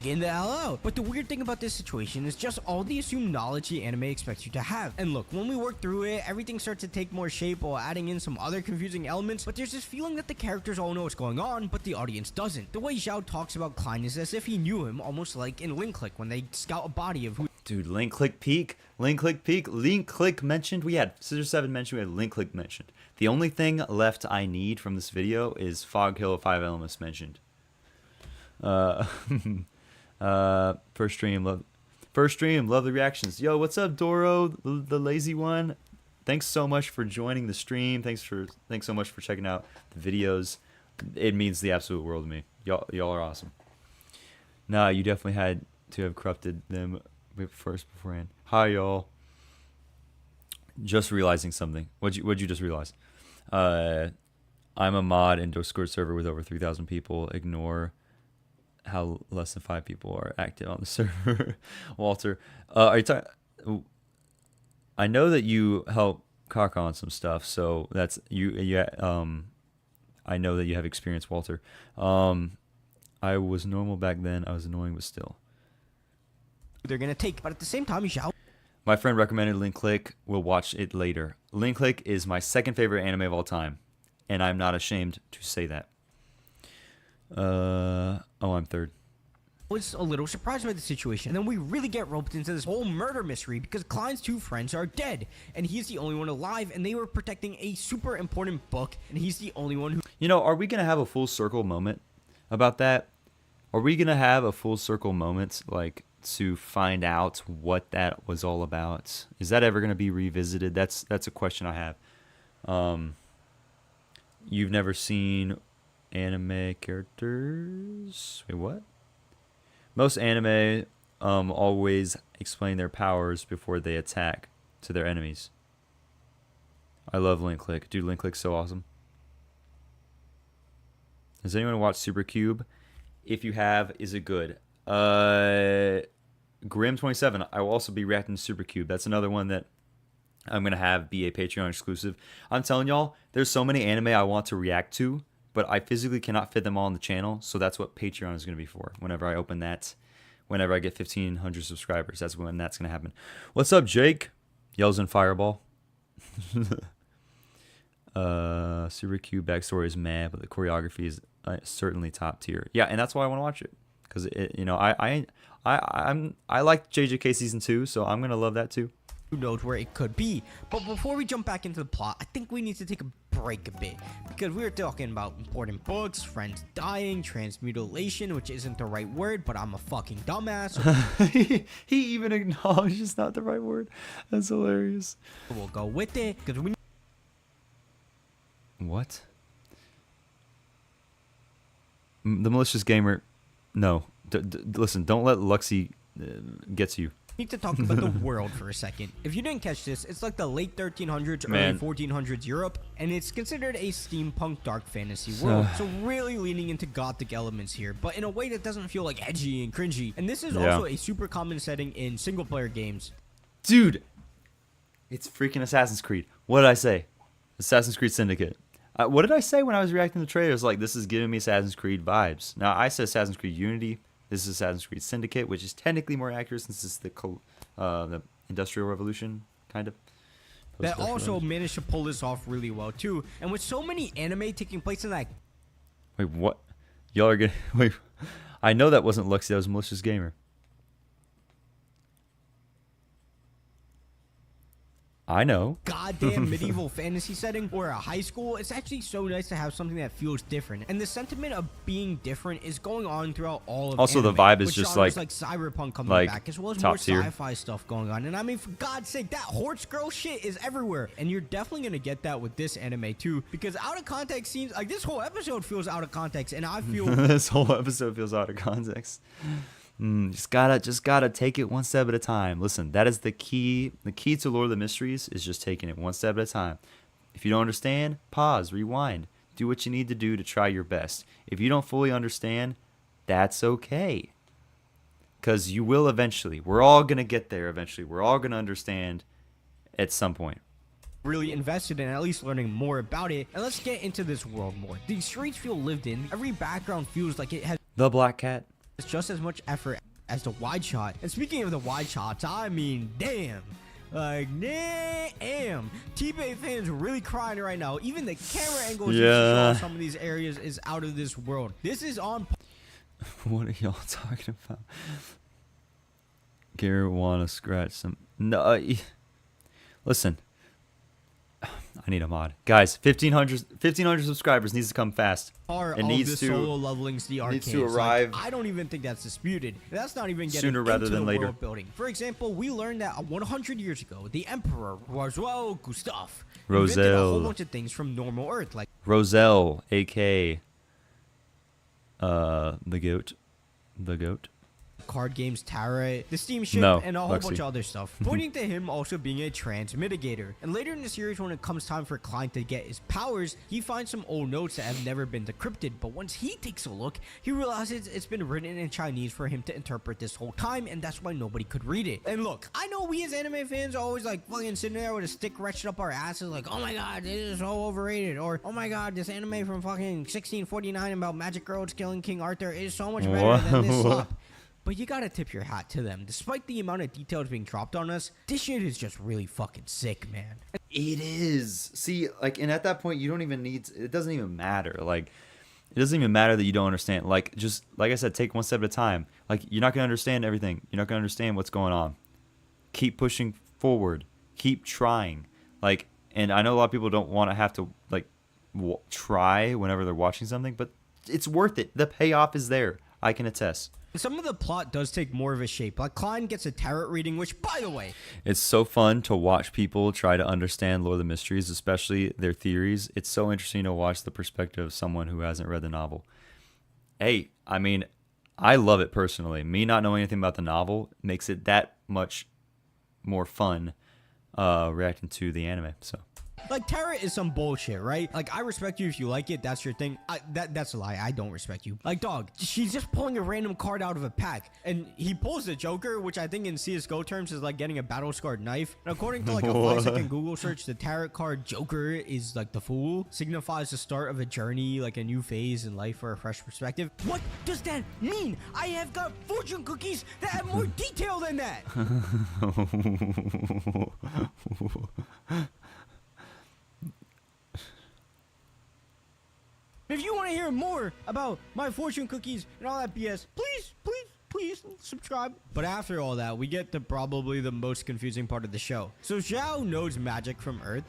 H: In the hell out. But the weird thing about this situation is just all the assumed knowledge the anime expects you to have. And look, when we work through it, everything starts to take more shape while adding in some other confusing elements, but there's this feeling that the characters all know what's going on, but the audience doesn't. The way Zhao talks about Klein is as if he knew him, almost like in Link Click when they scout a body of who...
A: Dude, Link Click Peak, Link Click mentioned. We had Scissor 7 mentioned, we had Link Click mentioned. The only thing left I need from this video is Fog Hill 5 Elements mentioned. First stream, love the reactions. Yo, what's up, Doro, the lazy one? Thanks so much for joining the stream. Thanks so much for checking out the videos. It means the absolute world to me. Y'all are awesome. Nah, you definitely had to have corrupted them beforehand. Hi, y'all. Just realizing something. What'd you just realize? I'm a mod in Discord server with over 3,000 people. Ignore how less than 5 people are active on the server. Walter, are you talking? I know that you help Kaka on some stuff, so that's you. I know that you have experience, Walter. I was normal back then. I was annoying, but still.
H: They're gonna take, but at the same time, you shall.
A: My friend recommended Link Click. We'll watch it later. Link Click is my second favorite anime of all time, and I'm not ashamed to say that. I'm third.
H: Was a little surprised by the situation, and then we really get roped into this whole murder mystery because Klein's two friends are dead, and he's the only one alive, and they were protecting a super important book, and he's the only one who...
A: You know, are we going to have a full circle moment about that? Are we going to have a full circle moment, like, to find out what that was all about? Is that ever going to be revisited? That's a question I have. You've never seen anime characters? Wait, what? Most anime always explain their powers before they attack to their enemies. I love Link Click. Dude, Link Click's so awesome. Has anyone watched Super Cube? If you have, is it good? Grim27, I will also be reacting to Super Cube. That's another one that I'm going to have be a Patreon exclusive. I'm telling y'all, there's so many anime I want to react to, but I physically cannot fit them all on the channel, so that's what Patreon is going to be for. Whenever I open that, whenever I get 1,500 subscribers, that's when that's going to happen. What's up, Jake? Yells in Fireball. Super Cube backstory is mad, but the choreography is certainly top tier. Yeah, and that's why I want to watch it, because you know I like JJK season 2, so I'm gonna love that too.
H: Who knows where it could be. But before we jump back into the plot, I think we need to take a break a bit, because we were talking about important books, friends dying, transmutilation, which isn't the right word, but I'm a fucking dumbass.
A: He even acknowledged it's not the right word. That's hilarious.
H: We'll go with it, because we...
A: What? The malicious gamer... No. Listen, don't let Luxie get to you.
H: Need to talk about the world for a second. If you didn't catch this, it's like the late 1300s, early 1400s Europe, and it's considered a steampunk dark fantasy world. So really leaning into gothic elements here, but in a way that doesn't feel like edgy and cringy. And this is also a super common setting in single player games.
A: Dude, it's freaking Assassin's Creed. What did I say? Assassin's Creed Syndicate. What did I say when I was reacting to the trailers? Like, this is giving me Assassin's Creed vibes. Now, I said Assassin's Creed Unity. This is Assassin's Creed Syndicate, which is technically more accurate since it's the Industrial Revolution, kind of.
H: That also managed to pull this off really well, too. And with so many anime taking place in that...
A: Wait, what? Y'all are getting... Wait, I know that wasn't Luxie, that was Malicious Gamer. I know.
H: Goddamn medieval fantasy setting or a high school, it's actually so nice to have something that feels different. And the sentiment of being different is going on throughout all of
A: also,
H: anime,
A: the vibe is just like
H: cyberpunk coming back, as well as more
A: tier
H: sci-fi stuff going on. And I mean, for God's sake, that horse girl shit is everywhere. And you're definitely going to get that with this anime too, because out of context scenes, like this whole episode feels out of context, and I feel...
A: This whole episode feels out of context. Just gotta take it one step at a time. Listen, that is the key. The key to Lord of the Mysteries is just taking it one step at a time. If you don't understand, pause, rewind, do what you need to do to try your best. If you don't fully understand, that's okay, because you will eventually. We're all gonna get there eventually. We're all gonna understand at some point.
H: Really invested in at least learning more about it. And let's get into this world more. These streets feel lived in. Every background feels like it has
A: the Black Cat.
H: It's just as much effort as the wide shot. And speaking of the wide shots, I mean, damn. Like, damn. T-Bay fans are really crying right now. Even the camera angles you show some of these areas is out of this world. This is on...
A: What are y'all talking about? Garrett wanna scratch some... No, listen. I need a mod, guys. 1,500 subscribers needs to come fast.
H: It needs to solo levelings, the arcades.
A: Needs to arrive.
H: Like, I don't even think that's disputed. That's not even getting
A: sooner rather than later.
H: World building. For example, we learned that 100 years ago, the Emperor Roselle Gustave invented a whole bunch of things from normal Earth, like
A: Roselle, aka the goat.
H: card games, Tarot, the Steam ship,
A: No,
H: and a whole
A: Lexi.
H: bunch of other stuff, pointing to him also being a trans mitigator. And later in the series, when it comes time for Klein to get his powers, he finds some old notes that have never been decrypted, but once he takes a look, he realizes it's been written in Chinese for him to interpret this whole time, and that's why nobody could read it. And look, I know we as anime fans are always like fucking sitting there with a stick wretched up our asses like, oh my god, this is so overrated, or oh my god, this anime from fucking 1649 about magic girls killing King Arthur is so much better than this slop. But you gotta tip your hat to them. Despite the amount of details being dropped on us, this shit is just really fucking sick, man.
A: It is. See, like, and at that point, you don't even need. It doesn't even matter. Like, it doesn't even matter that you don't understand. Like, just like I said, take one step at a time. Like, you're not gonna understand everything. You're not gonna understand what's going on. Keep pushing forward. Keep trying. Like, and I know a lot of people don't want to have to like try whenever they're watching something, but it's worth it. The payoff is there. I can attest.
H: Some of the plot does take more of a shape. Like, Klein gets a tarot reading, which, by the way,
A: it's so fun to watch people try to understand Lord of the Mysteries, especially their theories. It's so interesting to watch the perspective of someone who hasn't read the novel. Hey, I mean, I love it personally. Me not knowing anything about the novel makes it that much more fun reacting to the anime. So.
H: like, tarot is some bullshit, right? Like, I respect you if you like it. That's your thing. That's a lie. I don't respect you. Like, dog, she's just pulling a random card out of a pack. And he pulls the Joker, which I think in CSGO terms is like getting a battle-scarred knife. And according to like a 5-second Google search, the tarot card Joker is like the Fool. Signifies the start of a journey, like a new phase in life or a fresh perspective. What does that mean? I have got fortune cookies that have more detail than that. If you want to hear more about my fortune cookies and all that BS, please subscribe. But after all that, we get to probably the most confusing part of the show. So Zhao knows magic from Earth,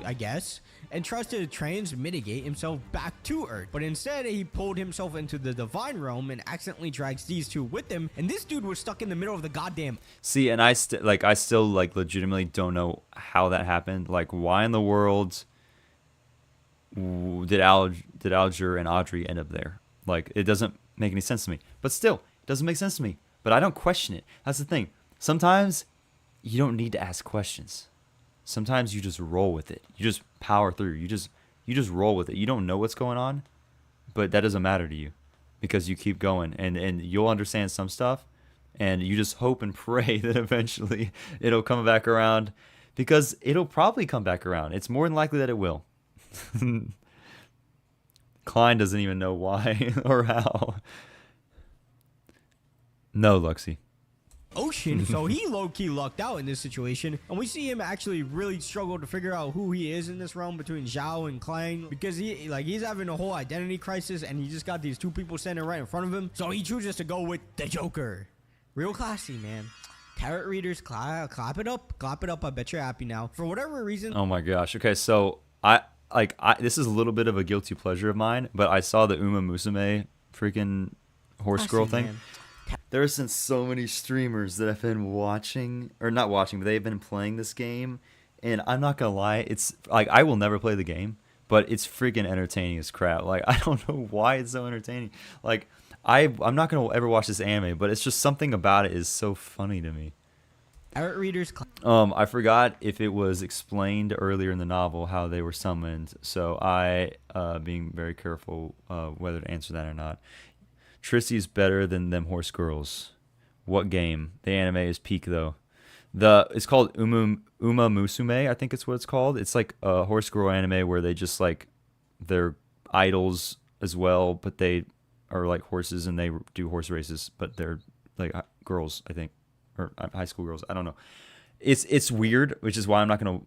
H: I guess, and tries to transmitigate himself back to Earth. But instead, he pulled himself into the divine realm and accidentally drags these two with him. And this dude was stuck in the middle of the goddamn...
A: See, and I still like legitimately don't know how that happened. Like, why in the world did Alger and Audrey end up there? Like, it doesn't make any sense to me. But still, it doesn't make sense to me. But I don't question it. That's the thing. Sometimes you don't need to ask questions. Sometimes you just roll with it. You just power through. You just roll with it. You don't know what's going on, but that doesn't matter to you because you keep going and you'll understand some stuff, and you just hope and pray that eventually it'll come back around, because it'll probably come back around. It's more than likely that it will. Klein doesn't even know why or how. No, Luxie.
H: Ocean, so he low-key lucked out in this situation, and we see him actually really struggle to figure out who he is in this realm between Zhao and Klein, because he's having a whole identity crisis, and he just got these two people standing right in front of him, so he chooses to go with the Joker. Real classy, man. Tarot readers, clap it up, I bet you're happy now. For whatever reason.
A: Oh my gosh. Okay, so I this is a little bit of a guilty pleasure of mine, but I saw the Uma Musume freaking horse girl thing.
H: Man.
A: There's been so many streamers that have been watching, or not watching, but they've been playing this game, and I'm not gonna lie, it's like, I will never play the game, but it's freaking entertaining as crap. Like, I don't know why it's so entertaining. Like, I'm not gonna ever watch this anime, but it's just something about it is so funny to me.
H: Tarot readers.
A: I forgot if it was explained earlier in the novel how they were summoned, so I being very careful whether to answer that or not. Trissy's better than them horse girls. What game? The anime is peak though. It's called Uma Musume, I think it's what it's called. It's like a horse girl anime where they just like, they're idols as well, but they are like horses and they do horse races, but they're like girls, I think, or high school girls. I don't know. It's weird, which is why I'm not going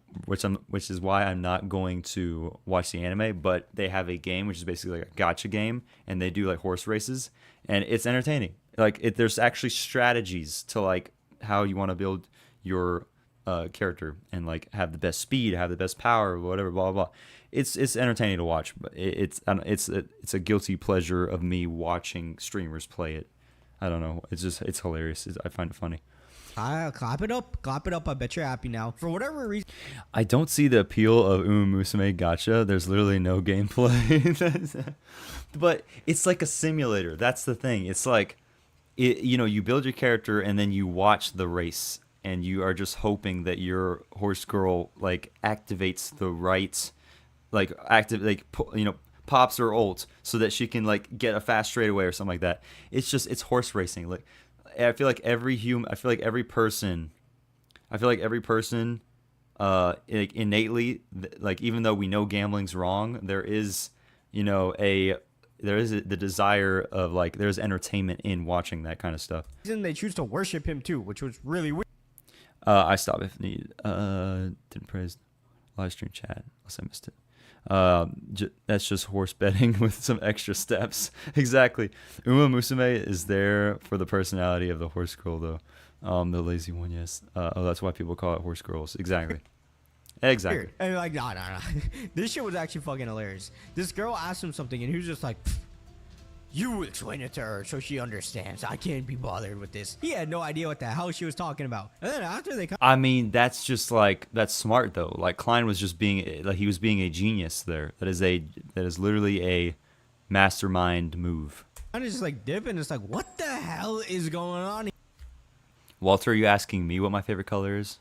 A: to watch the anime. But they have a game which is basically like a gacha game, and they do like horse races, and it's entertaining. Like, there's actually strategies to like how you want to build your character and like have the best speed, have the best power, whatever, blah blah blah. It's entertaining to watch, but it's a guilty pleasure of me watching streamers play it. I don't know. It's hilarious. I find it funny.
H: Clap it up, I bet you're happy now. For whatever reason,
A: I don't see the appeal of Uma Musume Gacha. There's literally no gameplay. But it's like a simulator. That's the thing. It's like, you know, you build your character and then you watch the race, and you are just hoping that your horse girl like activates the right, like you know, pops her ult so that she can like get a fast straightaway or something like that. It's horse racing. Like I feel like every person like innately, like even though we know gambling's wrong, there is, you know, the desire of like there's entertainment in watching that kind of stuff.
H: They choose to worship him too, which was really weird.
A: I stop if needed. Didn't praise live stream chat unless I missed it. That's just horse betting with some extra steps. Exactly. Uma Musume is there for the personality of the horse girl, though. The lazy one, yes. That's why people call it horse girls. Exactly. Exactly.
H: Weird. And like, nah. This shit was actually fucking hilarious. This girl asked him something, and he was just like, you explain it to her so she understands. I can't be bothered with this. He had no idea what the hell she was talking about. And then after they
A: I mean, that's just like, that's smart though. Like Klein was just being, like he was being a genius there. That is literally a mastermind move.
H: kind of just like dipping. It's like, what the hell is going on here?
A: Walter, are you asking me what my favorite color is?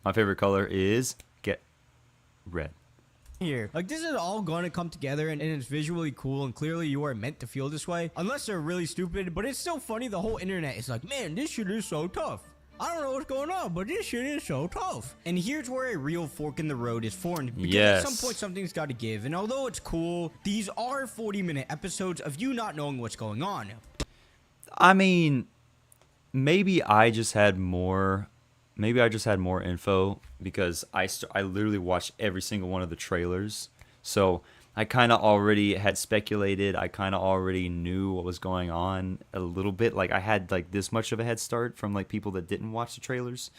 A: My favorite color is red.
H: Here, like this is all going to come together, and it's visually cool, and clearly you are meant to feel this way, unless they're really stupid. But it's so funny. The whole internet is like, man, this shit is so tough. I don't know what's going on, but this shit is so tough. And here's where a real fork in the road is formed, because at some point something's got to give. And although it's cool, these are 40-minute episodes of you not knowing what's going on.
A: I mean, maybe I just had more info because I literally watched every single one of the trailers. So I kind of already had speculated. I kind of already knew what was going on a little bit. Like I had like this much of a head start from like people that didn't watch the trailers.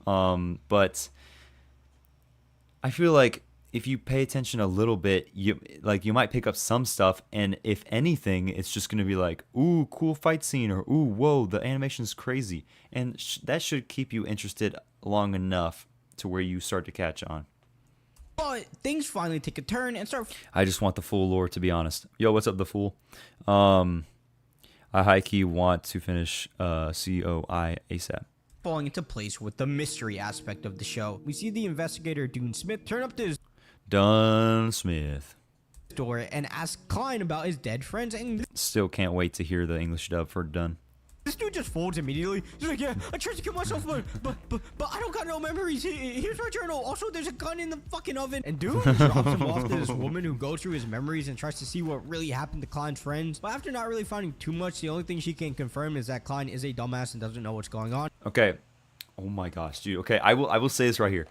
A: But I feel like if you pay attention a little bit, you might pick up some stuff, and if anything, it's just gonna be like, ooh, cool fight scene, or ooh, whoa, the animation's crazy, and that should keep you interested long enough to where you start to catch on.
H: But things finally take a turn and start.
A: I just want the full lore, to be honest. Yo, what's up, the fool? I high key want to finish COI ASAP.
H: Falling into place with the mystery aspect of the show. We see the investigator Dune Smith turn up to his
A: Dunn Smith
H: door and ask Klein about his dead friends, and
A: still can't wait to hear the English dub for Dunn.
H: This dude just folds immediately. He's like, yeah, I tried to kill myself, but I don't got no memories. Here's my journal. Also, there's a gun in the fucking oven. And dude drops him off to this woman who goes through his memories and tries to see what really happened to Klein's friends. But after not really finding too much, the only thing she can confirm is that Klein is a dumbass and doesn't know what's going on.
A: Okay. Oh my gosh, dude. Okay, I will say this right here.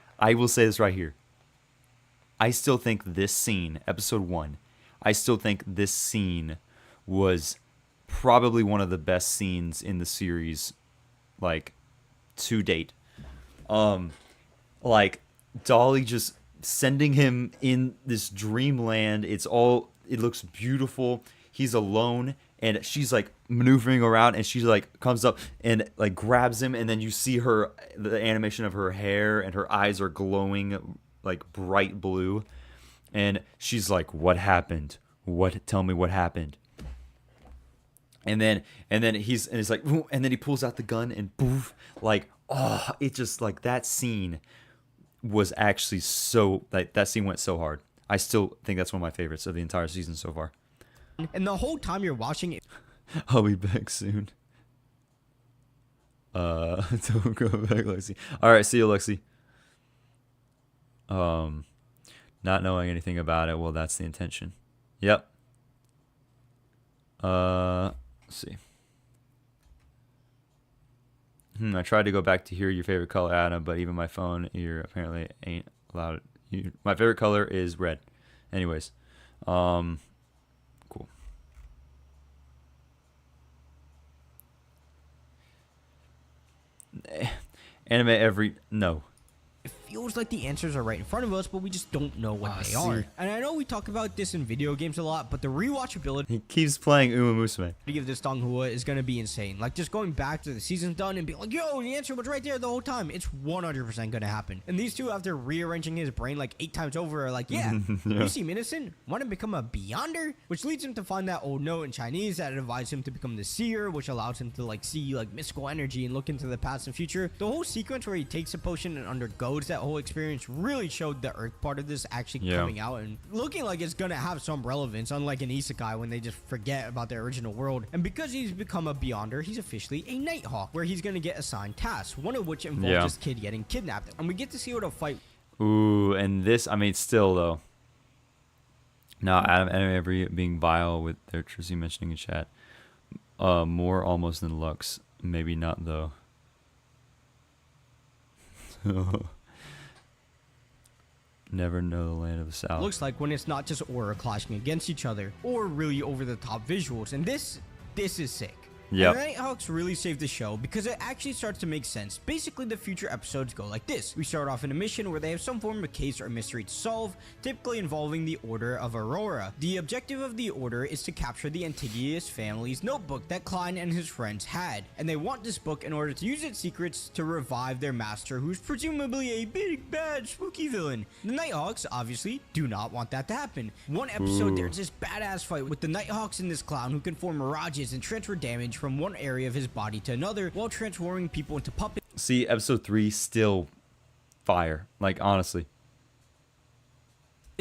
A: I still think this scene, episode 1, I still think this scene was probably one of the best scenes in the series, like, to date. Like, Dolly just sending him in this dreamland. It looks beautiful. He's alone, and she's, like, maneuvering around, and she, like, comes up and, like, grabs him, and then you see the animation of her hair, and her eyes are glowing, like, bright blue. And she's like, what happened? Tell me what happened. And then he's like, and then he pulls out the gun and poof, like, oh, it just like that scene was actually so, like, that scene went so hard. I still think that's one of my favorites of the entire season so far.
H: And the whole time you're watching it,
A: I'll be back soon. Don't go back, Lexi. All right, see you, Lexi. Not knowing anything about it, well, that's the intention. Yep. Let's see. I tried to go back to hear your favorite color, Adam, but even my phone ear apparently ain't allowed it. My favorite color is red. Anyways, cool. Anime no.
H: feels like the answers are right in front of us, but we just don't know what they are. And I know we talk about this in video games a lot, but the rewatchability
A: He keeps playing Uma Musume.
H: of this Donghua is going to be insane. Like, just going back to the season's done and be like, yo, the answer was right there the whole time. It's 100% going to happen. And these two, after rearranging his brain like 8 times over, are like, yeah, you seem innocent. Want to become a Beyonder? Which leads him to find that old note in Chinese that advises him to become the Seer, which allows him to like see like mystical energy and look into the past and future. The whole sequence where he takes a potion and undergoes that whole experience really showed the Earth part of this actually coming out and looking like it's gonna have some relevance, unlike an isekai when they just forget about their original world. And because he's become a Beyonder, he's officially a Nighthawk, where he's gonna get assigned tasks, one of which involves this kid getting kidnapped. And we get to see what a fight.
A: Ooh, and this, I mean, still though. Now, anime being vile with their Tristy mentioning in chat. More almost than Lux. Maybe not though. Never know the land of the south.
H: Looks like when it's not just aura clashing against each other or really over the top visuals, and this is sick.
A: Yeah.
H: Nighthawks really saved the show because it actually starts to make sense. Basically, the future episodes go like this. We start off in a mission where they have some form of case or mystery to solve, typically involving the Order of Aurora. The objective of the Order is to capture the Antiguous family's notebook that Klein and his friends had, and they want this book in order to use its secrets to revive their master, who's presumably a big, bad, spooky villain. The Nighthawks, obviously, do not want that to happen. One episode, there's this badass fight with the Nighthawks and this clown who can form mirages and transfer damage from one area of his body to another while transforming people into puppets.
A: See, episode 3 still fire. Like, honestly.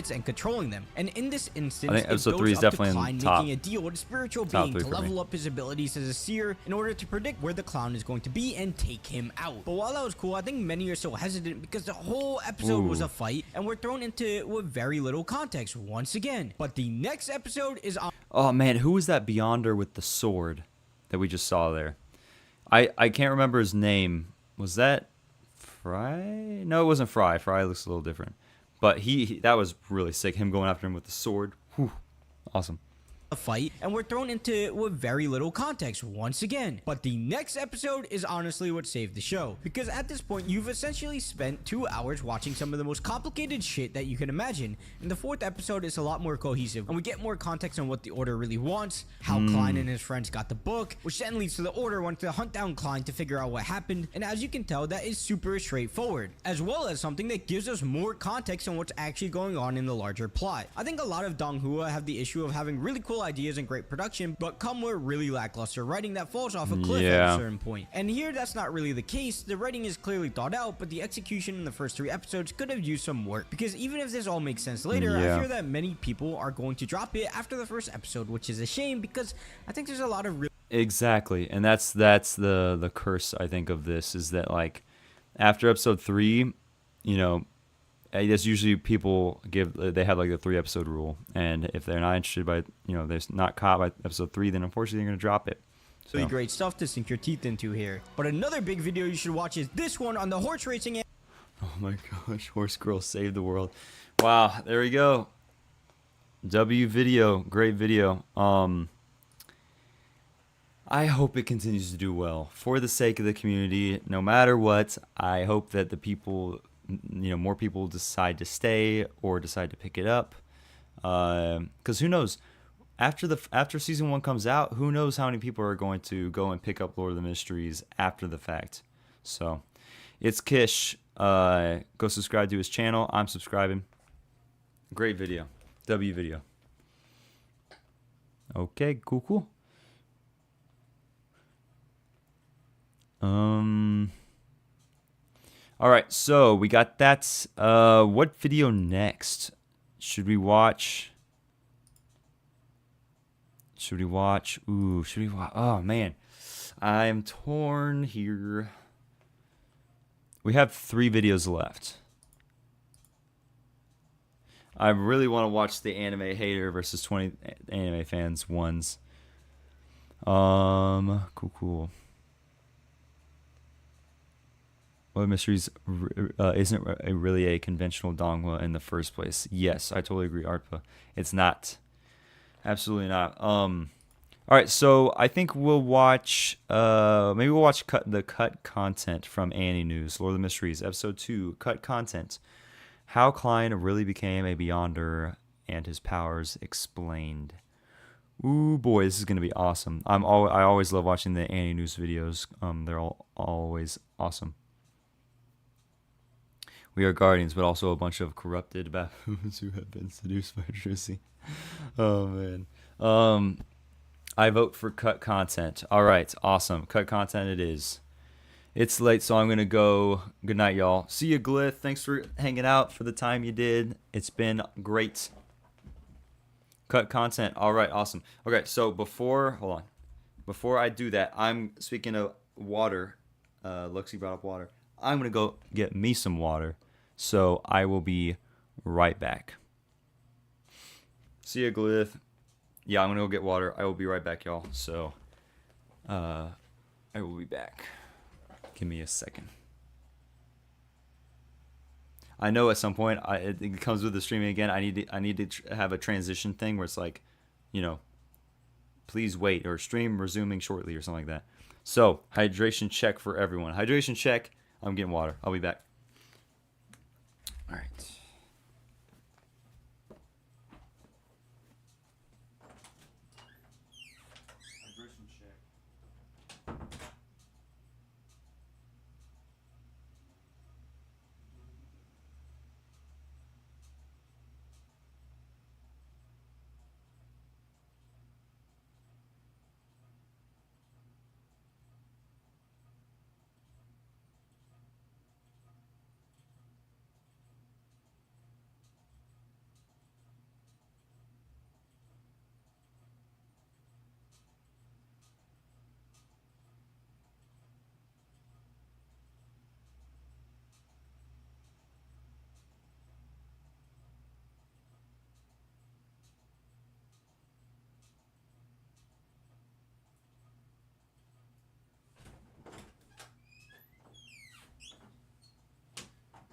H: And controlling them. And in this instance,
A: I think episode
H: it
A: 3
H: goes
A: is
H: up to
A: definitely in
H: Klein
A: the top.
H: making a deal with a spiritual
A: Top
H: being
A: 3
H: to
A: for me.
H: level up his abilities as a seer in order to predict where the clown is going to be and take him out. But while that was cool, I think many are so hesitant because the whole episode was a fight and we're thrown into it with very little context once again. But the next episode is on.
A: Oh man, who was that Beyonder with the sword that we just saw there? I can't remember his name. Was that Fry? No, it wasn't Fry. Fry looks a little different. But he that was really sick. Him going after him with the sword. Whew. Awesome.
H: A fight and we're thrown into it with very little context once again. But the next episode is honestly what saved the show, because at this point you've essentially spent 2 hours watching some of the most complicated shit that you can imagine, and the 4th episode is a lot more cohesive and we get more context on what the Order really wants, how Klein and his friends got the book, which then leads to the Order wanting to hunt down Klein to figure out what happened. And as you can tell, that is super straightforward, as well as something that gives us more context on what's actually going on in the larger plot. I think a lot of Donghua have the issue of having really cool ideas and great production, but come with really lackluster writing that falls off a cliff at a certain point. And here, that's not really the case. The writing is clearly thought out, but the execution in the first 3 episodes could have used some work, because even if this all makes sense later, I fear that many people are going to drop it after the first episode, which is a shame because I think there's a lot of
A: Exactly. And that's the curse, I think, of this, is that like after episode 3, you know, I guess usually people they have like the 3 episode rule, and if they're not interested by, you know, they're not caught by episode 3, then unfortunately they're gonna drop it.
H: really great stuff to sink your teeth into here. But another big video you should watch is this one on the horse racing.
A: Oh my gosh, Horse Girl saved the world. Wow, there we go. W video, great video. I hope it continues to do well for the sake of the community. No matter what, I hope that the people, you know, more people decide to stay or decide to pick it up. Because who knows? After season 1 comes out, who knows how many people are going to go and pick up Lord of the Mysteries after the fact. So, it's Kish. Go subscribe to his channel. I'm subscribing. Great video. W video. Okay, cool. All right, so we got that. What video next? Should we watch? Ooh, should we watch? Oh man, I'm torn here. We have 3 videos left. I really want to watch the anime hater versus 20 anime fans ones. Cool. What Mysteries isn't really a conventional Donghua in the first place. Yes, I totally agree, Arpa. It's not. Absolutely not. All right, so I think we'll watch. Maybe we'll watch the cut content from Annie News, Lord of the Mysteries, episode 2, cut content. How Klein really became a Beyonder and his powers explained. Ooh boy, this is gonna be awesome. I always love watching the Annie News videos. They're always awesome. We are guardians, but also a bunch of corrupted baboons who have been seduced by Drusi. Oh man. I vote for cut content. All right, awesome. Cut content it is. It's late, so I'm going to go. Good night, y'all. See you, Glyph. Thanks for hanging out for the time you did. It's been great. Cut content. All right, awesome. Okay, so before I do that, I'm speaking of water. Luxie brought up water. I'm going to go get me some water. So I will be right back. See you, Glyph. Yeah, I'm going to go get water. I will be right back, y'all. So I will be back. Give me a second. I know at some point it comes with the streaming again. I need to have a transition thing where it's like, you know, please wait or stream resuming shortly or something like that. So hydration check for everyone. Hydration check. I'm getting water. I'll be back. All right.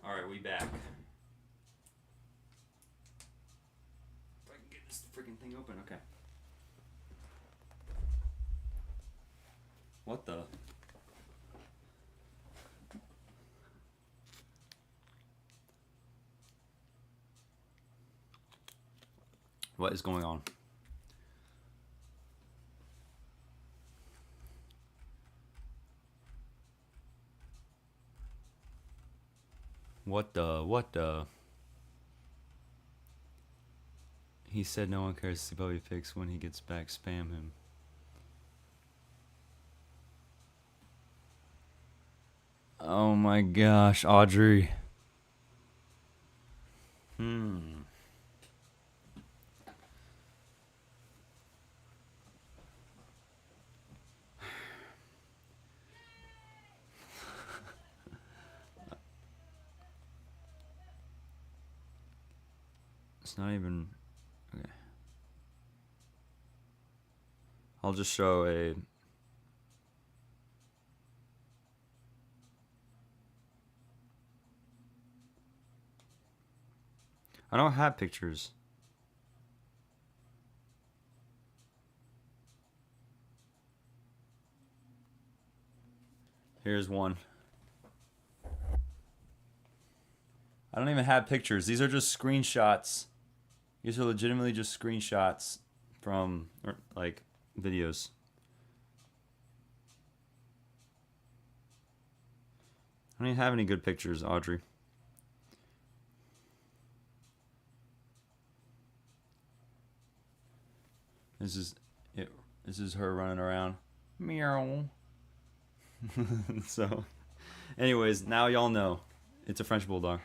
A: All right, we back. If I can get this freaking thing open, okay. What the? What is going on? What the? He said no one cares to see Bobby Fix when he gets back. Spam him. Oh my gosh, Audrey. It's not even... Okay. I'll just show a... I don't have pictures. Here's one. I don't even have pictures. These are just screenshots. These are legitimately just screenshots from, like, videos. I don't even have any good pictures, Audrey. This is it. This is her running around. Meow. So, anyways, now y'all know. It's a French bulldog.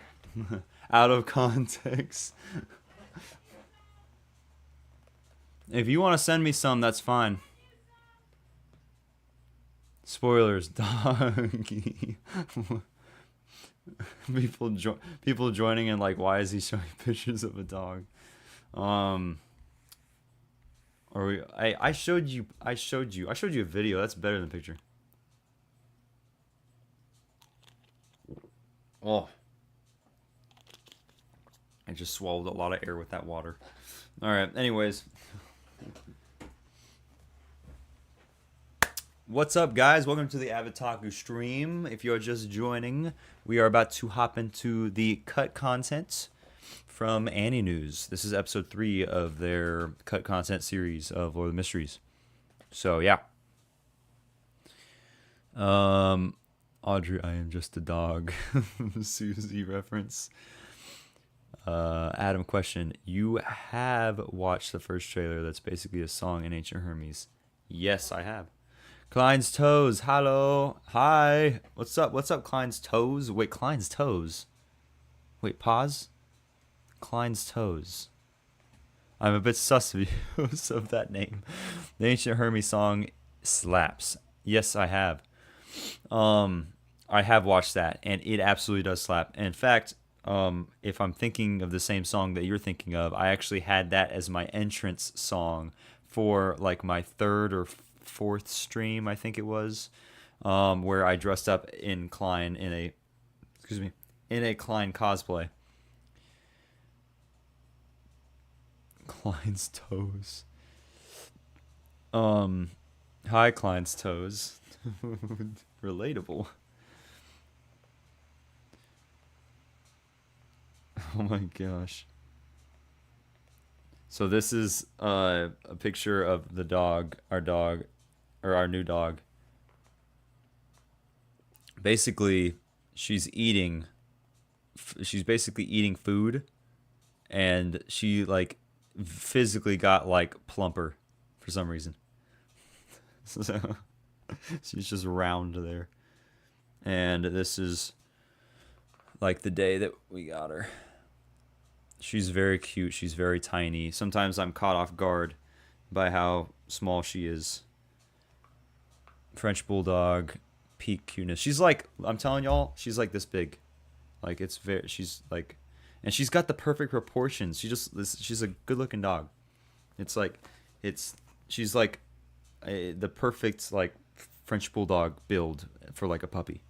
A: Out of context. If you want to send me some, that's fine. Spoilers, doggy. People joining in like, why is he showing pictures of a dog? I showed you a video. That's better than a picture. Oh. I just swallowed a lot of air with that water. All right. Anyways. What's up, guys? Welcome to the Avataku stream. If you're just joining, we are about to hop into the cut content from Annie News. This is episode 3 of their cut content series of Lord of the Mysteries. So, yeah. Audrey, I am just a dog. Susie reference. Adam, question. You have watched the first trailer that's basically a song in Ancient Hermes. Yes, I have. Klein's Toes, hello. Hi. What's up? What's up, Klein's Toes? Wait, Klein's Toes? Wait, pause. Klein's Toes. I'm a bit sus of that name. The Ancient Hermes song slaps. Yes, I have. I have watched that, and it absolutely does slap. And in fact, if I'm thinking of the same song that you're thinking of, I actually had that as my entrance song for like my third or fourth stream, I think it was, where I dressed up in Klein in a Klein cosplay. Klein's Toes. Hi, Klein's Toes. Relatable. Oh my gosh. So this is a picture of the dog, our new dog. Basically, she's basically eating food, and she like physically got like plumper for some reason. So she's just round there. And this is like the day that we got her. She's very cute. She's very tiny. Sometimes I'm caught off guard by how small she is. French Bulldog, peak cuteness. She's like, I'm telling y'all, she's like this big. Like, it's very, she's like, and she's got the perfect proportions. She's a good looking dog. It's like, she's like the perfect, like, French Bulldog build for like a puppy.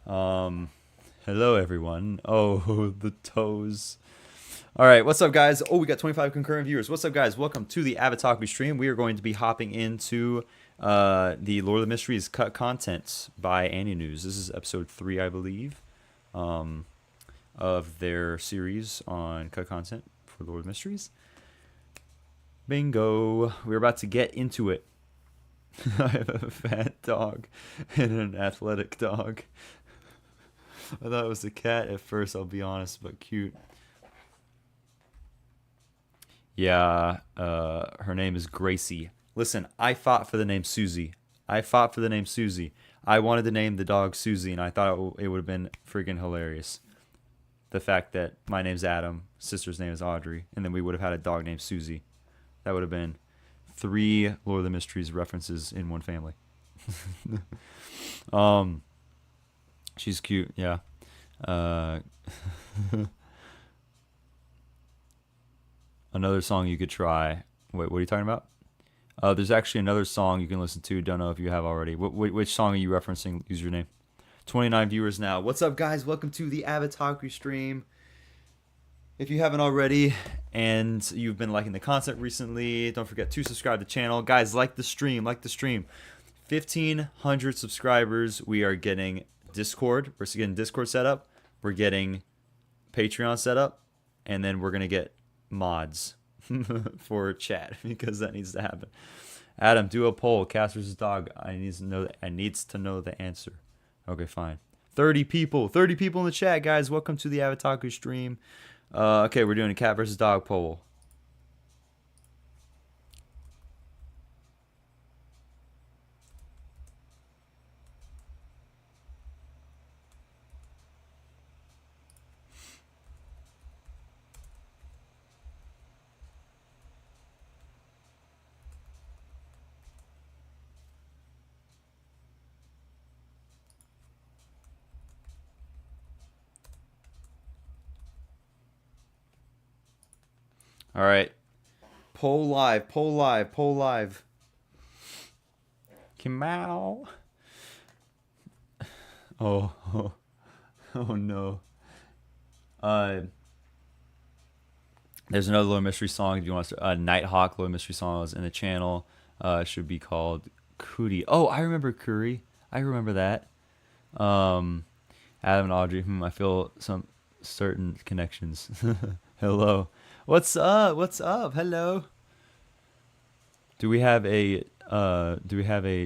A: Hello, everyone. Oh, the toes. All right, what's up, guys? Oh, we got 25 concurrent viewers. What's up, guys? Welcome to the Avataku stream. We are going to be hopping into the Lord of the Mysteries cut content by Annie News. This is episode 3, I believe, of their series on cut content for Lord of the Mysteries. Bingo. We're about to get into it. I have a fat dog and an athletic dog. I thought it was a cat at first, I'll be honest, but cute. Yeah, her name is Gracie. Listen, I fought for the name Susie. I wanted to name the dog Susie, and I thought it would have been freaking hilarious. The fact that my name's Adam, sister's name is Audrey, and then we would have had a dog named Susie. That would have been 3 Lord of the Mysteries references in one family. She's cute, yeah. Another song you could try. Wait, what are you talking about? There's actually another song you can listen to. Don't know if you have already. Which song are you referencing? Username. 29 viewers now. What's up, guys? Welcome to the Avataku stream. If you haven't already and you've been liking the content recently, don't forget to subscribe to the channel. Guys, like the stream. 1,500 subscribers. We are getting Discord. We're getting Discord set up. We're getting Patreon set up. And then we're going to get mods for chat because that needs to happen. Adam, do a poll. Cat versus dog. I needs to know the answer. Okay, fine. 30 people in the chat, guys. Welcome to the Avataku stream. Okay, we're doing a cat versus dog poll. All right. Poll live. Kamau. Oh no. There's another Lord Mystery song. If you want to, Nighthawk Lord Mystery song is in the channel. Should be called Cootie. Oh, I remember Curry. I remember that. Adam and Audrey. I feel some certain connections. Hello. What's up? What's up? Hello. Do we have a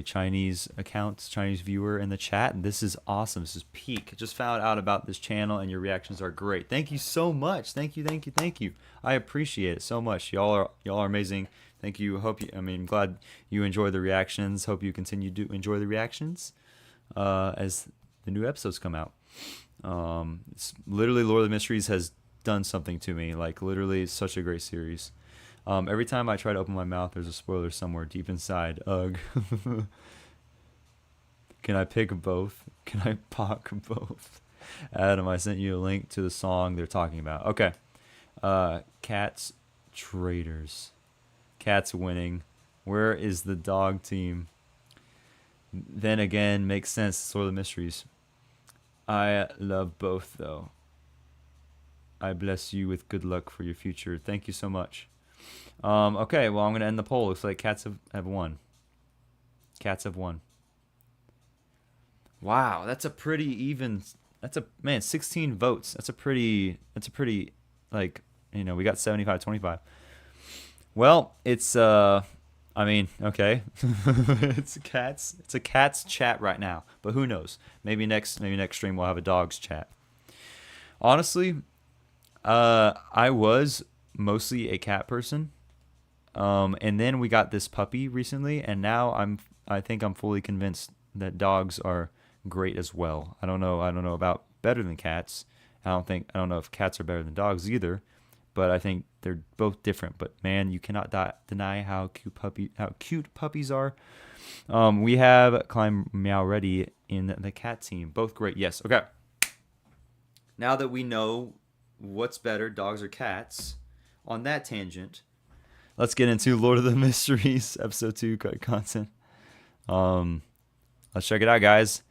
A: Chinese account, Chinese viewer in the chat? This is awesome. This is peak. Just found out about this channel and your reactions are great. Thank you so much. Thank you, thank you, thank you. I appreciate it so much. Y'all are amazing. Thank you. Glad you enjoy the reactions. Hope you continue to enjoy the reactions as the new episodes come out. It's literally Lord of the Mysteries has done something to me. Like literally, it's such a great series. Every time I try to open my mouth, there's a spoiler somewhere deep inside. Ugh. Can I pick both? Can I pock both? Adam, I sent you a link to the song they're talking about. Okay. Cats Traders. Cats winning. Where is the dog team? Then again, makes sense. It's Lord of the Mysteries. I love both, though. I bless you with good luck for your future. Thank you so much. Okay, well, I'm going to end the poll. Looks like cats have won. Cats have won. Wow, that's a pretty even... That's a... Man, 16 votes. That's a pretty... Like, you know, we got 75-25. Well, it's... I mean, okay. It's a cat's chat right now. But who knows? Maybe next stream we'll have a dog's chat. Honestly, I was mostly a cat person. And then we got this puppy recently, and now I think I'm fully convinced that dogs are great as well. I don't know about better than cats. I don't know if cats are better than dogs either, but I think they're both different. But man, you cannot deny how cute puppies are. We have Climb Meow Ready in the cat team. Both great. Yes. Okay. Now that we know what's better, dogs or cats, on that tangent, let's get into Lord of the Mysteries episode 2 content. Let's check it out, guys.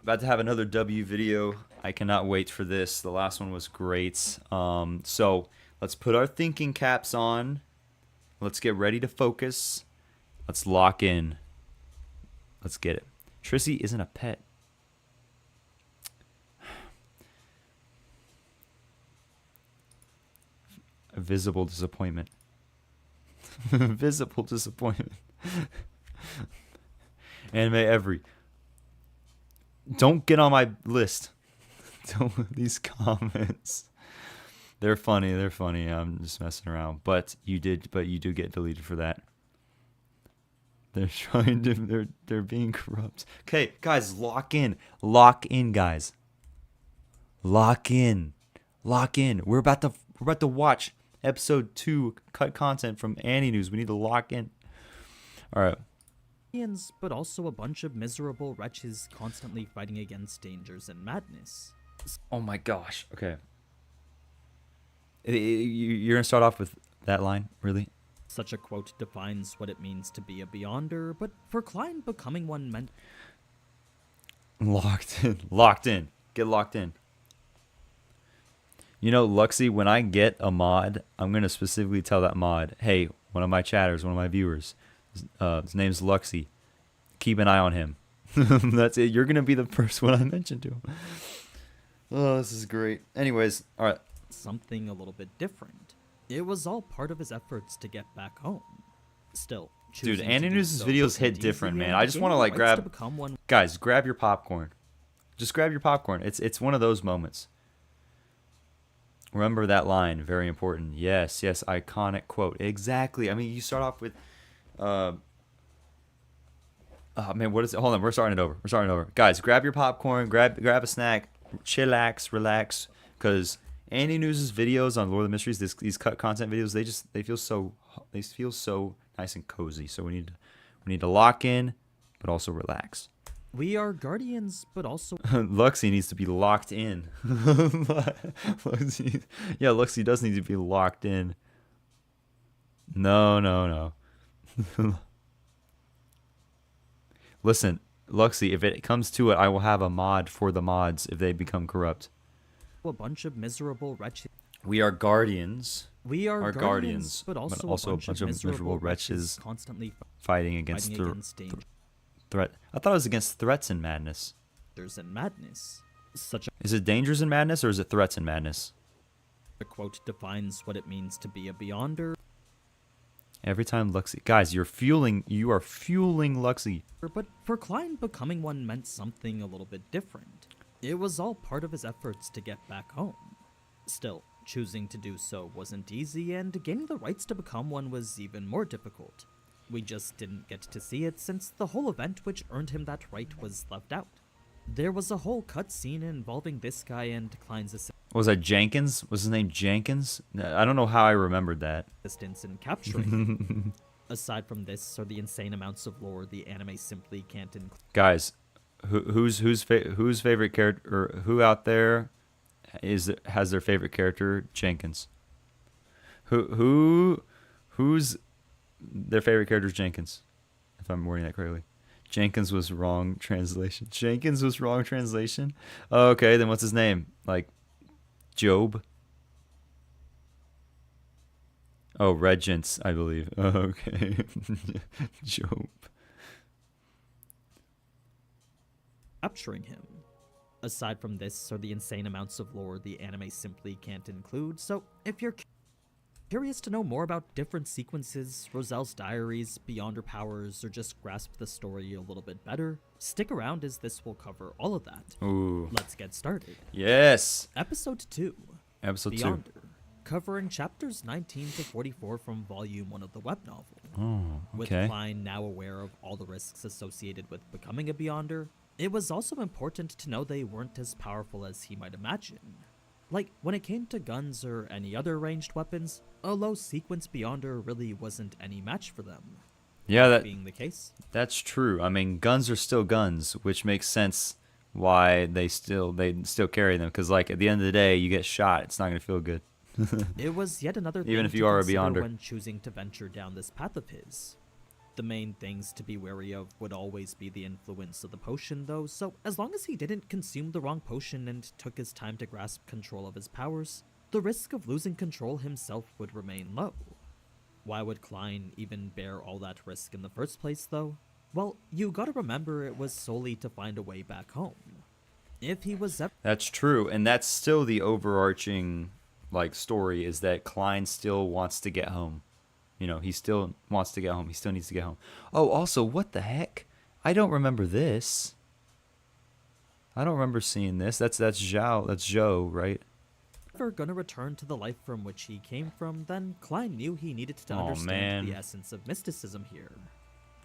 A: About to have another W video. I cannot wait for this. The last one was great. So let's put our thinking caps on. Let's get ready to focus. Let's lock in. Let's get it. Trissy isn't a pet. A visible disappointment. Visible disappointment. Anime every. Don't get on my list. These comments. They're funny. They're funny. I'm just messing around. But you do get deleted for that. They're trying to. They're being corrupt. Okay, guys, lock in. Lock in, guys. Lock in. Lock in. We're about to watch episode 2 cut content from Annie News. We need to lock in. All right.
I: But also a bunch of miserable wretches constantly fighting against dangers and madness.
A: Oh my gosh. Okay. You're going to start off with that line? Really?
I: Such a quote defines what it means to be a Beyonder, but for Klein, becoming one meant...
A: Locked in. Locked in. Get locked in. You know, Luxy, when I get a mod, I'm going to specifically tell that mod, hey, one of my chatters, one of my viewers, his name's Luxy. Keep an eye on him. That's it. You're going to be the first one I mention to him. Oh, this is great. Anyways, all right.
I: Something a little bit different. It was all part of his efforts to get back home. Still,
A: dude, Annie News' videos hit different, man. I just want to like guys, grab your popcorn. Just grab your popcorn. It's one of those moments. Remember that line, very important. Yes, iconic quote. Exactly. I mean, you start off with oh man, what is it? Hold on, we're starting it over. Guys, grab your popcorn, grab a snack, chillax, relax, because Andy News' videos on Lord of the Mysteries, these cut content videos, they feel so nice and cozy. So we need to lock in, but also relax.
I: We are guardians, but also...
A: Luxy needs to be locked in. Luxy does need to be locked in. No. Listen, Luxy, if it comes to it, I will have a mod for the mods if they become corrupt.
I: A bunch of miserable wretches.
A: We are guardians.
I: We are
A: guardians,
I: but also,
A: a bunch of miserable wretches
I: constantly
A: fighting against threat. I thought it was against threats and madness.
I: dangers and madness.
A: Is it dangers and madness, or is it threats and madness?
I: A quote defines what it means to be a Beyonder.
A: Every time Luxie, guys, you are fueling Luxie.
I: But for Klein, becoming one meant something a little bit different. It was all part of his efforts to get back home. Still, choosing to do so wasn't easy, and gaining the rights to become one was even more difficult. We just didn't get to see it since the whole event which earned him that right was left out. There was a whole cutscene involving this guy and Klein's
A: Was that Jenkins? Was his name Jenkins? I don't know how I remembered that.
I: assistance in capturing him. Aside from this, or the insane amounts of lore the anime simply can't include.
A: Who's favorite character, or who out there has their favorite character? Jenkins. Who's their favorite character is Jenkins, if I'm wording that correctly. Jenkins was wrong translation. Jenkins was wrong translation? Oh, okay, then what's his name? Like, Job? Oh, Regents, I believe. Oh, okay. Job.
I: Capturing him. Aside from this, or the insane amounts of lore the anime simply can't include, so if you're curious to know more about different sequences, Roselle's diaries, Beyonder powers, or just grasp the story a little bit better, stick around as this will cover all of that.
A: Ooh.
I: Let's get started.
A: Yes!
I: Episode 2.
A: Episode 2.
I: Beyonder. Covering chapters 19 to 44 from Volume 1 of the web novel.
A: Oh, okay.
I: With Klein now aware of all the risks associated with becoming a Beyonder, it was also important to know they weren't as powerful as he might imagine. Like, when it came to guns or any other ranged weapons, a low sequence Beyonder really wasn't any match for them.
A: Yeah, that
I: being the case.
A: That's true. I mean, guns are still guns, which makes sense why they still carry them, because like at the end of the day, you get shot, it's not going to feel good.
I: It was yet another thing
A: even if
I: to
A: you are a
I: consider
A: Beyonder
I: when choosing to venture down this path of his. The main things to be wary of would always be the influence of the potion, though, so as long as he didn't consume the wrong potion and took his time to grasp control of his powers, the risk of losing control himself would remain low. Why would Klein even bear all that risk in the first place, though? Well, you gotta remember it was solely to find a way back home. If he was
A: That's true, and that's still the overarching like story, is that Klein still wants to get home. You know, he still wants to get home. He still needs to get home. Oh, also, what the heck? I don't remember this. I don't remember seeing this. That's Zhao. That's Zhou, right?
I: ever gonna return to the life from which he came from, then Klein knew he needed to understand the essence of mysticism here.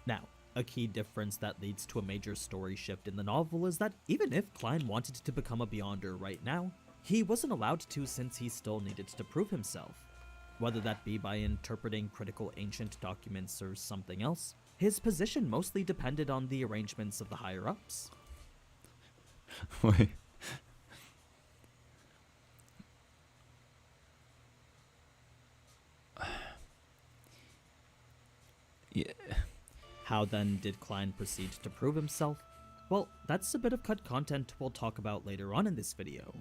I: Now, a key difference that leads to a major story shift in the novel is that even if Klein wanted to become a Beyonder right now, he wasn't allowed to since he still needed to prove himself. Whether that be by interpreting critical ancient documents or something else, his position mostly depended on the arrangements of the higher-ups.
A: Wait. Yeah.
I: How then did Klein proceed to prove himself? Well, that's a bit of cut content we'll talk about later on in this video.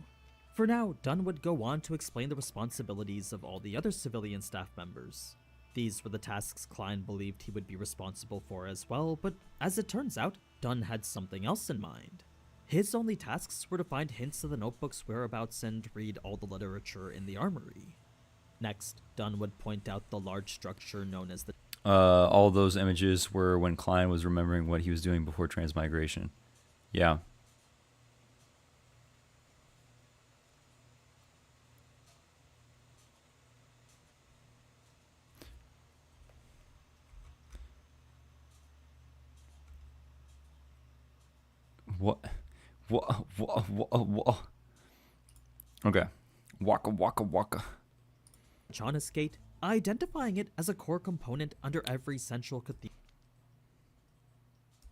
I: For now, Dunn would go on to explain the responsibilities of all the other civilian staff members. These were the tasks Klein believed he would be responsible for as well, but as it turns out, Dunn had something else in mind. His only tasks were to find hints of the notebook's whereabouts and read all the literature in the armory. Next, Dunn would point out the large structure known as the
A: all those images were when Klein was remembering what he was doing before transmigration. Yeah. What? Okay. Waka waka waka.
I: Chana's Gate, identifying it as a core component under every central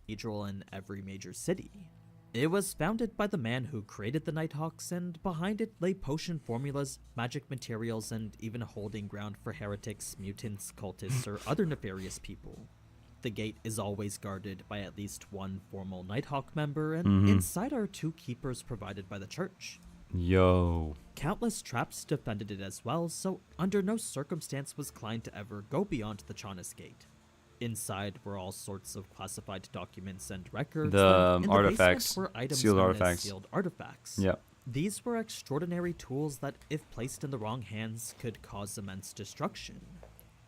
I: cathedral in every major city. It was founded by the man who created the Nighthawks, and behind it lay potion formulas, magic materials, and even a holding ground for heretics, mutants, cultists, or other nefarious people. The gate is always guarded by at least one formal Nighthawk member, and inside are two keepers provided by the church.
A: Yo.
I: Countless traps defended it as well, so under no circumstance was Klein to ever go beyond the Chaunas Gate. Inside were all sorts of classified documents and records.
A: The
I: in
A: artifacts,
I: the basement were items
A: sealed
I: known
A: artifacts.
I: as sealed artifacts.
A: Yeah.
I: These were extraordinary tools that, if placed in the wrong hands, could cause immense destruction.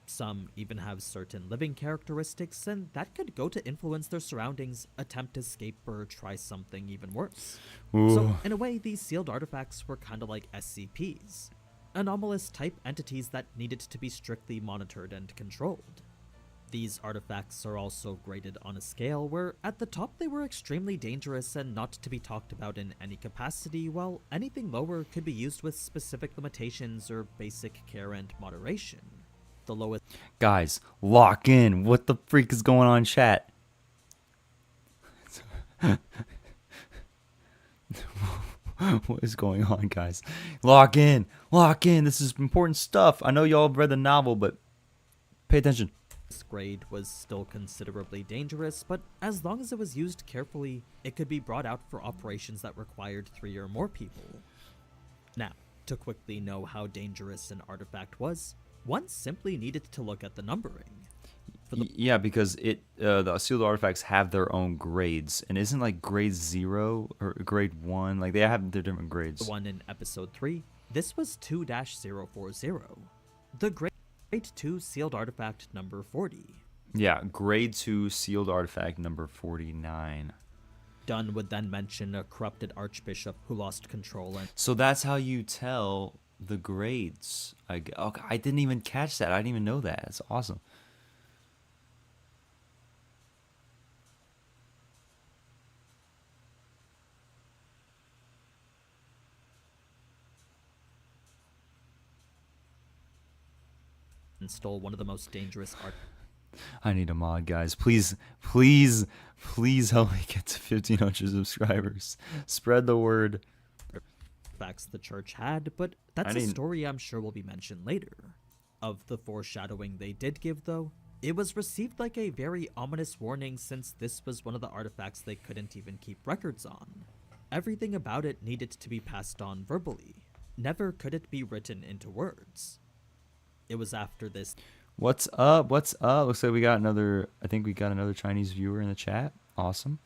I: Some even have certain living characteristics, and that could go to influence their surroundings, attempt to escape, or try something even worse.
A: Ooh.
I: So, in a way, these sealed artifacts were kind of like SCPs, anomalous type entities that needed to be strictly monitored and controlled. These artifacts are also graded on a scale where, at the top, they were extremely dangerous and not to be talked about in any capacity, while anything lower could be used with specific limitations or basic care and moderation. The lowest.
A: Guys, lock in. What the freak is going on, chat? What is going on, guys? Lock in. Lock in. This is important stuff. I know y'all read the novel, but pay attention.
I: This grade was still considerably dangerous, but as long as it was used carefully, it could be brought out for operations that required 3 or more people. Now, to quickly know how dangerous an artifact was, one simply needed to look at the numbering.
A: Yeah, because the sealed artifacts have their own grades, and isn't like grade 0 or grade 1, like they have their different grades.
I: The one in episode 3, this was 2-040. The grade 2 sealed artifact number 40.
A: Yeah, grade 2 sealed artifact number 49.
I: Dunn would then mention a corrupted archbishop who lost control and...
A: So that's how you tell the grades. I didn't even catch that. I didn't even know that. That's awesome.
I: and stole one of the most dangerous art...
A: I need a mod, guys. Please, please, please help me get to 1,500 subscribers. Spread the word.
I: ...facts the church had, but that's a story I'm sure will be mentioned later. Of the foreshadowing they did give, though, it was received like a very ominous warning since this was one of the artifacts they couldn't even keep records on. Everything about it needed to be passed on verbally. Never could it be written into words. It was after this...
A: What's up? What's up? Looks like we got another... I think we got another Chinese viewer in the chat. Awesome.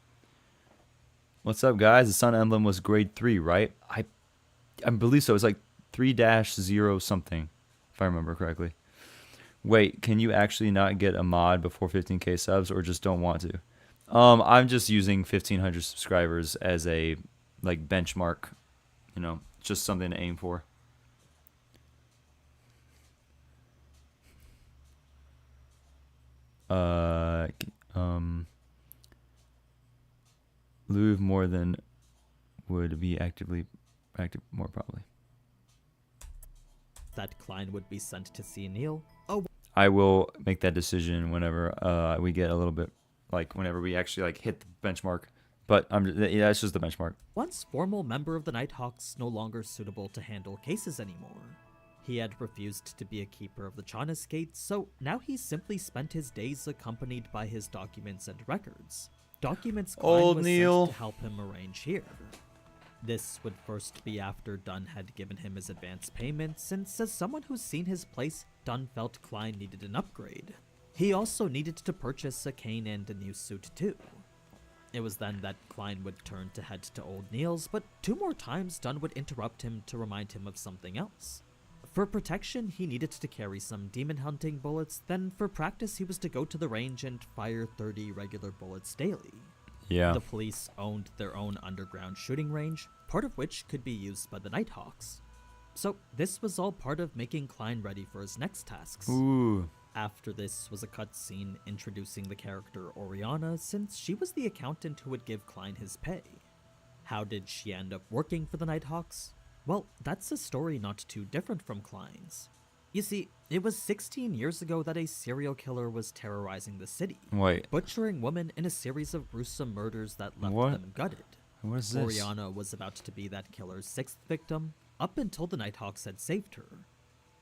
A: What's up, guys? The sun emblem was grade 3, right? I believe so. It's like 3-0 something, if I remember correctly. Wait, can you actually not get a mod before 15k subs, or just don't want to? I'm just using 1,500 subscribers as a like benchmark, you know, just something to aim for. Louvre more than would be active more probably.
I: That Klein would be sent to see Neil. Oh,
A: I will make that decision whenever we get a little bit, like whenever we actually like hit the benchmark. But yeah, it's just the benchmark.
I: Once formal member of the Nighthawks, no longer suitable to handle cases anymore. He had refused to be a keeper of the Chaunas Gate, so now he simply spent his days accompanied by his documents and records. Documents Klein was
A: Neil
I: sent to help him arrange here. This would first be after Dunn had given him his advance payment, since as someone who's seen his place, Dunn felt Klein needed an upgrade. He also needed to purchase a cane and a new suit too. It was then that Klein would turn to head to Old Neil's, but 2 more times Dunn would interrupt him to remind him of something else. For protection, he needed to carry some demon hunting bullets, then for practice he was to go to the range and fire 30 regular bullets daily.
A: Yeah.
I: The police owned their own underground shooting range, part of which could be used by the Nighthawks. So this was all part of making Klein ready for his next tasks.
A: Ooh.
I: After this was a cutscene introducing the character Oriana, since she was the accountant who would give Klein his pay. How did she end up working for the Nighthawks? Well, that's a story not too different from Klein's. You see, it was 16 years ago that a serial killer was terrorizing the city, butchering women in a series of gruesome murders that left them gutted.
A: What is this?
I: Oriana was about to be that killer's 6th victim, up until the Nighthawks had saved her.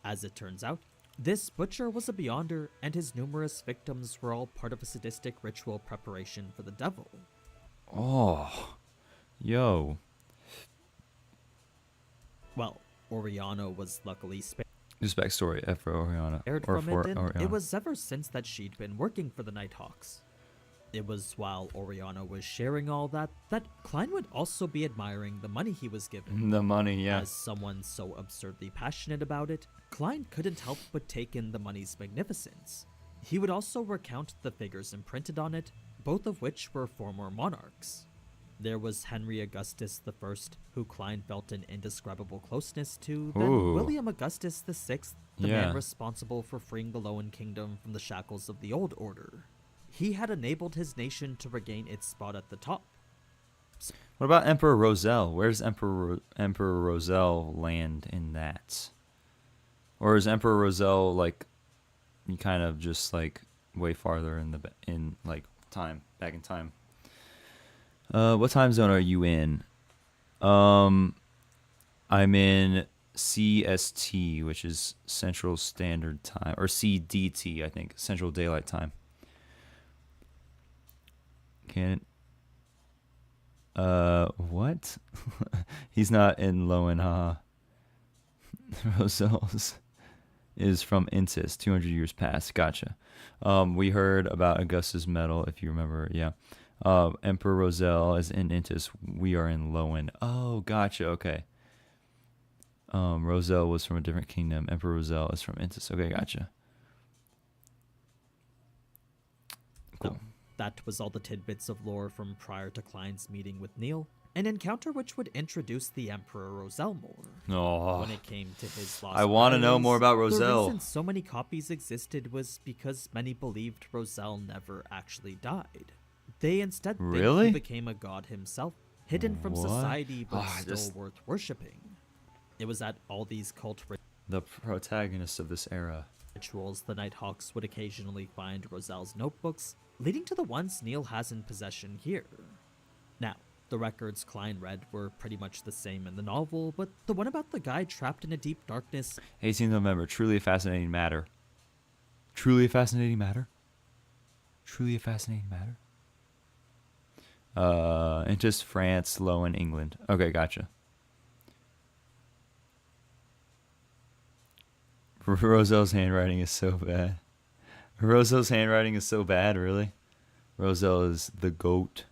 I: As it turns out, this butcher was a Beyonder, and his numerous victims were all part of a sadistic ritual preparation for the devil.
A: Oh, yo.
I: Well, Oriana was luckily spared
A: Just backstory, F for Oriana. Or
I: from
A: for
I: it, and
A: Oriana.
I: it was ever since that she'd been working for the Nighthawks. It was while Oriana was sharing all that Klein would also be admiring the money he was given.
A: The money, yeah.
I: As someone so absurdly passionate about it, Klein couldn't help but take in the money's magnificence. He would also recount the figures imprinted on it, both of which were former monarchs. There was Henry Augustus I, who Klein felt an indescribable closeness to, then
A: Ooh.
I: William Augustus VI, the
A: Yeah.
I: man responsible for freeing the Lowen Kingdom from the shackles of the Old Order. He had enabled his nation to regain its spot at the top.
A: What about Emperor Roselle? Where's Emperor Roselle land in that? Or is Emperor Roselle like you kind of just like way farther in like time, back in time? What time zone are you in? I'm in CST, which is Central Standard Time, or CDT, I think, Central Daylight Time. What? He's not in Lowen, haha. Roselle's is from Intis, 200 years past. Gotcha. We heard about Augustus Medal, if you remember, yeah. Emperor Roselle is in Intis. We are in Lowen. Oh, gotcha, okay. Roselle was from a different kingdom. Emperor Roselle is from Intis. Okay, gotcha. Cool.
I: That was all the tidbits of lore from prior to Klein's meeting with Neil, an encounter which would introduce the Emperor Roselle more.
A: Oh,
I: When it came to his lost
A: I want to know
I: memories,
A: more about
I: The
A: Roselle.
I: reason so many copies existed was because many believed Roselle never actually died. They instead think
A: Really?
I: he became a god himself, hidden from
A: What?
I: society but
A: Ah,
I: still
A: this-
I: worth worshipping. It was at all these cult
A: The protagonist of this era.
I: rituals the Nighthawks would occasionally find Roselle's notebooks, leading to the ones Neil has in possession here. Now, the records Klein read were pretty much the same in the novel, but the one about the guy trapped in a deep darkness
A: 18th November. Truly a fascinating matter. Truly a fascinating matter. Truly a fascinating matter. Intis, France, Lowen, England. Okay, gotcha. Roselle's handwriting is so bad. Roselle's handwriting is so bad, really? Roselle is the goat.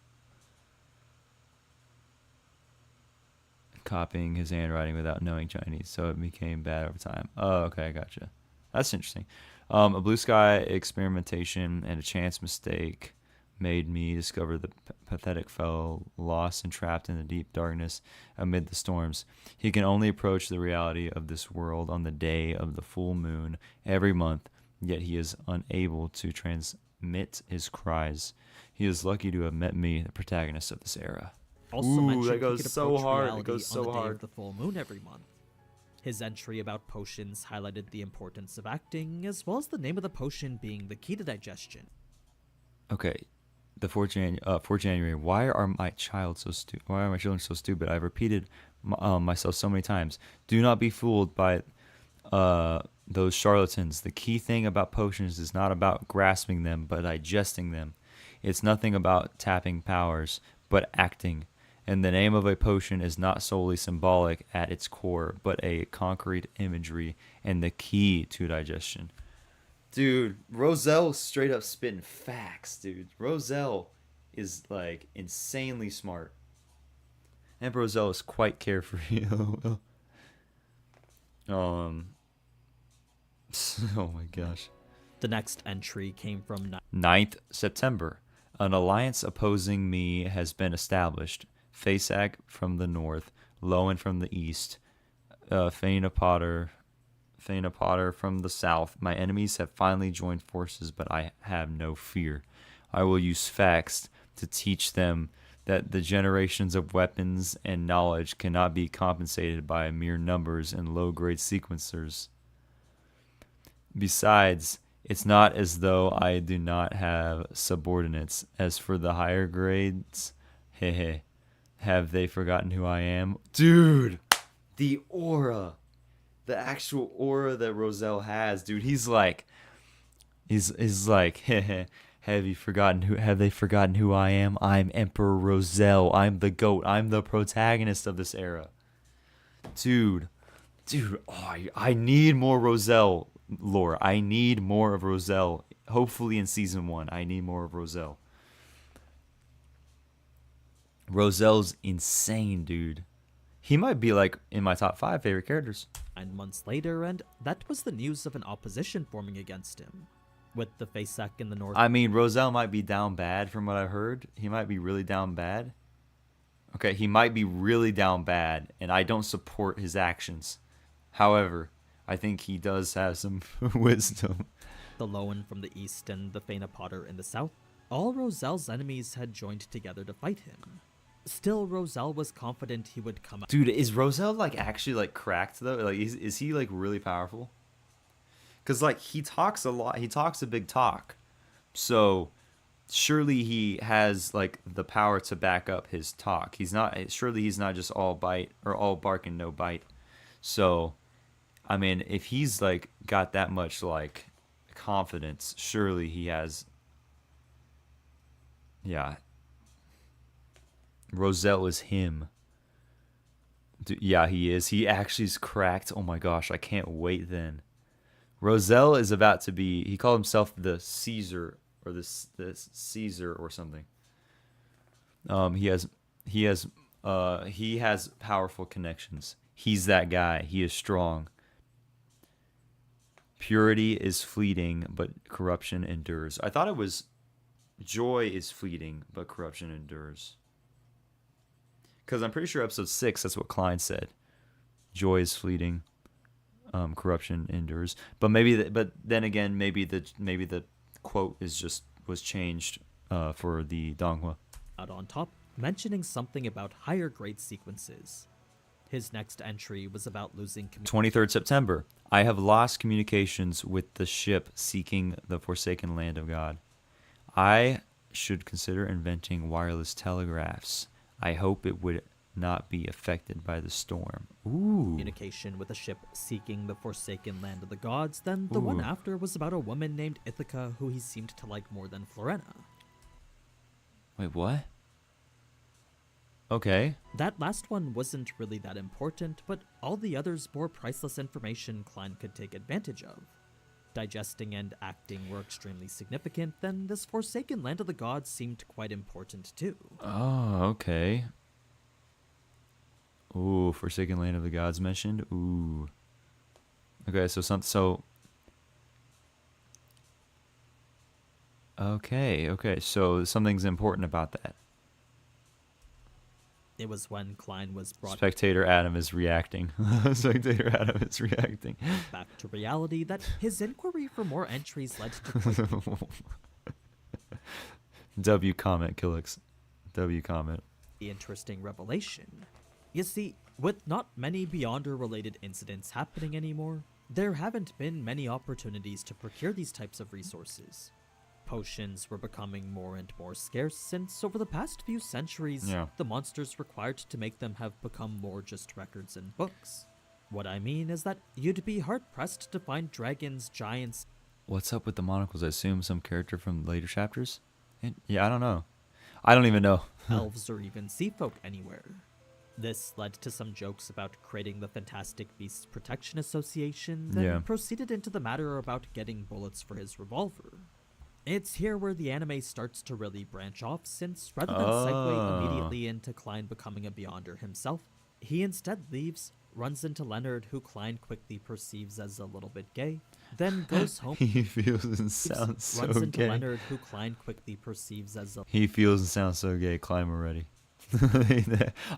A: Copying his handwriting without knowing Chinese, so it became bad over time. Oh, okay, gotcha. That's interesting. A blue sky experimentation and a chance mistake made me discover the pathetic fellow lost and trapped in the deep darkness amid the storms. He can only approach the reality of this world on the day of the full moon every month, yet he is unable to transmit his cries. He is lucky to have met me, the protagonist of this era.
I: also
A: Ooh,
I: mentioned
A: that goes
I: he could
A: so
I: approach
A: hard. It
I: reality
A: goes so
I: on the day
A: hard.
I: of the full moon every month. His entry about potions highlighted the importance of acting, as well as the name of the potion being the key to digestion.
A: Okay, the 4th January. Why are my children so stupid? I've repeated myself so many times. Do not be fooled by those charlatans. The key thing about potions is not about grasping them, but digesting them. It's nothing about tapping powers, but acting. And the name of a potion is not solely symbolic at its core, but a concrete imagery and the key to digestion. Dude, Roselle straight up spitting facts, dude. Roselle is like insanely smart. Emperor Roselle is quite carefree. Oh my gosh.
I: The next entry came from
A: 9th September. An alliance opposing me has been established. Fasak from the north, Lowen from the east, Faina Potter from the south. My enemies have finally joined forces, but I have no fear. I will use facts to teach them that the generations of weapons and knowledge cannot be compensated by mere numbers and low-grade sequencers. Besides, it's not as though I do not have subordinates. As for the higher grades, have they forgotten who I am? Dude, the aura. The actual aura that Roselle has, dude. He's like, have they forgotten who I am? I'm Emperor Roselle. I'm the GOAT. I'm the protagonist of this era. Dude, Dude, I need more Roselle lore. I need more of Roselle. Hopefully in season 1, I need more of Roselle. Roselle's insane, dude. He might be like in my top 5 favorite characters.
I: 9 months later, and that was the news of an opposition forming against him. With the Faceac in the north.
A: I mean, Roselle might be down bad from what I heard. He might be really down bad. Okay, he might be really down bad, and I don't support his actions. However, I think he does have some wisdom.
I: The Lowen from the east and the Faina Potter in the south. All Roselle's enemies had joined together to fight him. Still, Roselle was confident he would come out.
A: Dude, is Roselle like actually like cracked though? Like, is he like really powerful? Cause like he talks a lot. He talks a big talk. So surely he has like the power to back up his talk. Surely he's not just all bite or all bark and no bite. So, I mean, if he's like got that much like confidence, surely he has. Yeah. Roselle is him. Dude, yeah, he is. He actually is cracked. Oh my gosh, I can't wait then. Roselle is about to be. He called himself the Caesar or the Caesar or something. He has powerful connections. He's that guy. He is strong. Purity is fleeting, but corruption endures. I thought it was joy is fleeting, but corruption endures. Because I'm pretty sure episode 6, that's what Klein said. Joy is fleeting, corruption endures. But then again, maybe the quote was changed for the Donghua.
I: Out on top, mentioning something about higher grade sequences. His next entry was about losing
A: 23rd September. I have lost communications with the ship seeking the forsaken land of God. I should consider inventing wireless telegraphs. I hope it would not be affected by the storm. Ooh.
I: Communication with a ship seeking the forsaken land of the gods. Then the one after was about a woman named Ithaca who he seemed to like more than Florena.
A: Wait, what? Okay.
I: That last one wasn't really that important, but all the others more priceless information Klein could take advantage of. Digesting and acting were extremely significant, then this Forsaken Land of the Gods seemed quite important too.
A: Oh, okay. Ooh, Forsaken Land of the Gods mentioned. Ooh. Okay, so Okay, so something's important about that.
I: It was when Klein was brought
A: Spectator Adam is reacting. Spectator Adam is reacting.
I: Back to reality that his inquiry for more entries led to
A: W comment, Killix. W comment.
I: The interesting revelation. You see, with not many Beyonder-related incidents happening anymore, there haven't been many opportunities to procure these types of resources. Potions were becoming more and more scarce since over the past few centuries, the monsters required to make them have become more just records and books. What I mean is that you'd be hard-pressed to find dragons, giants...
A: What's up with the monocles? I assume some character from later chapters? Yeah, I don't know. I don't even know.
I: elves or even sea folk anywhere. This led to some jokes about creating the Fantastic Beasts Protection Association, then proceeded into the matter about getting bullets for his revolver. It's here where the anime starts to really branch off, since rather than segue immediately into Klein becoming a Beyonder himself, he instead leaves, runs into Leonard, who Klein quickly perceives as a little bit gay, then goes home.
A: He feels and sounds so
I: runs into
A: gay.
I: Leonard, who Klein quickly perceives as a...
A: He feels and sounds so gay. Climb already.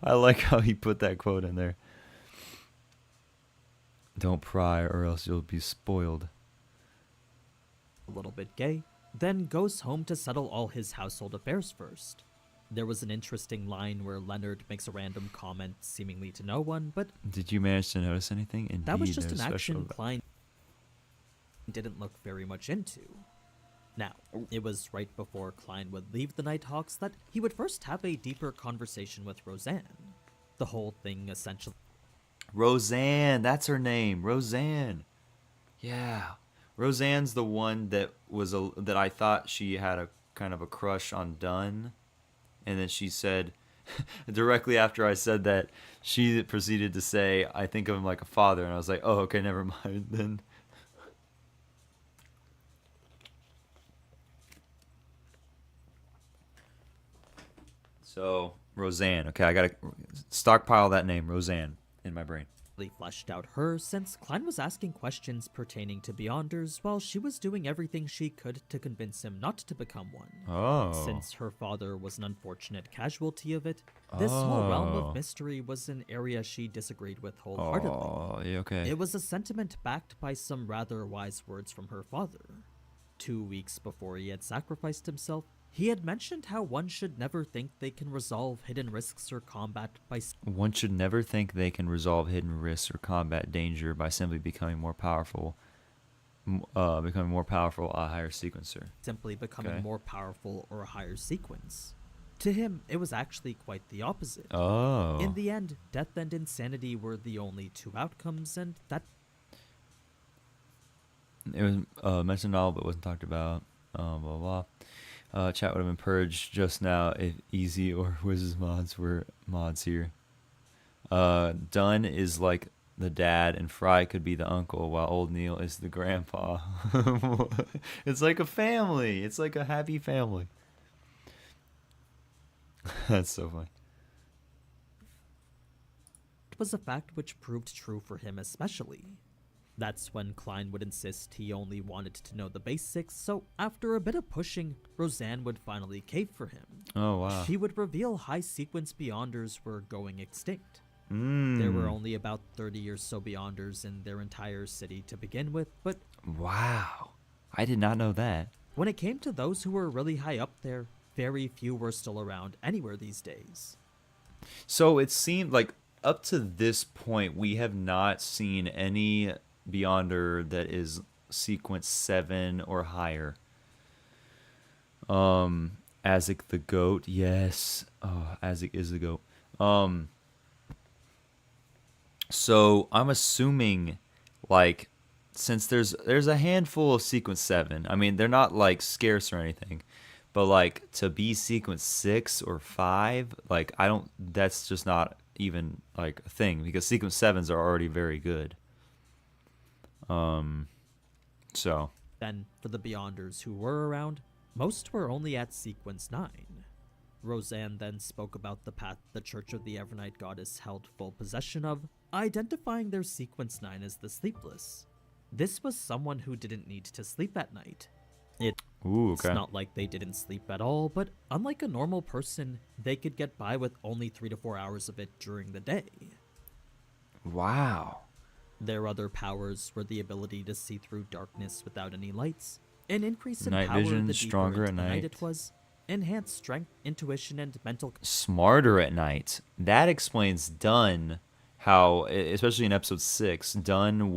A: I like how he put that quote in there. Don't pry or else you'll be spoiled.
I: A little bit gay, then goes home to settle all his household affairs first. There was an interesting line where Leonard makes a random comment seemingly to no one, but...
A: Did you manage to notice anything? Indeed,
I: that was just an action Klein didn't look very much into. Now, it was right before Klein would leave the Nighthawks that he would first have a deeper conversation with Roseanne. The whole thing essentially...
A: Roseanne, that's her name. Roseanne. Yeah. Roseanne's the one that was that I thought she had a kind of a crush on Dunn, and then she said, directly after I said that, she proceeded to say, I think of him like a father. And I was like, oh, okay, never mind then. So, Roseanne. Okay, I gotta stockpile that name, Roseanne, in my brain.
I: Fleshed out her, since Klein was asking questions pertaining to Beyonders while she was doing everything she could to convince him not to become one.
A: Oh.
I: Since her father was an unfortunate casualty of it, this whole realm
A: Oh.
I: of mystery was an area she disagreed with wholeheartedly.
A: Oh, yeah, okay.
I: It was a sentiment backed by some rather wise words from her father. 2 weeks before he had sacrificed himself, he had mentioned how one should never think they can resolve hidden risks or combat by
A: One should never think they can resolve hidden risks or combat danger by simply becoming more powerful. Becoming more powerful, a higher sequencer.
I: simply becoming
A: Okay.
I: more powerful or a higher sequence. To him, it was actually quite the opposite.
A: Oh.
I: In the end, death and insanity were the only two outcomes, and that
A: It was mentioned all, but wasn't talked about. Blah blah. Chat would have been purged just now if Easy or Wiz's mods were mods here. Dunn is like the dad, and Fry could be the uncle, while Old Neil is the grandpa. It's like a family. It's like a happy family. That's so funny.
I: was a fact which proved true for him especially. That's when Klein would insist he only wanted to know the basics, so after a bit of pushing, Roseanne would finally cave for him.
A: Oh, wow.
I: She would reveal high sequence Beyonders were going extinct.
A: Mm.
I: There were only about 30 or so Beyonders in their entire city to begin with, but
A: wow. I did not know that.
I: when it came to those who were really high up there, very few were still around anywhere these days.
A: So it seemed like up to this point, we have not seen any Beyonder that is sequence 7 or higher. Azek the goat, yes. Oh, Azek is the goat. So I'm assuming, like, since there's a handful of sequence 7. I mean, they're not like scarce or anything, but like to be sequence 6 or 5, like I don't. That's just not even like a thing because sequence 7s are already very good. So
I: Then, for the Beyonders who were around, most were only at sequence 9. Roseanne then spoke about the path the Church of the Evernight Goddess held full possession of, identifying their sequence 9 as the Sleepless. This was someone who didn't need to sleep at night. It's not like they didn't sleep at all, but unlike a normal person, they could get by with only 3 to 4 hours of it during the day.
A: Wow.
I: Their other powers were the ability to see through darkness without any lights, an increase in
A: Night
I: power
A: vision,
I: the
A: stronger
I: deeper into
A: at
I: the night
A: night.
I: it was, enhanced strength, intuition, and mental.
A: Smarter at night. That explains Dunn, how, especially in episode 6, Dunn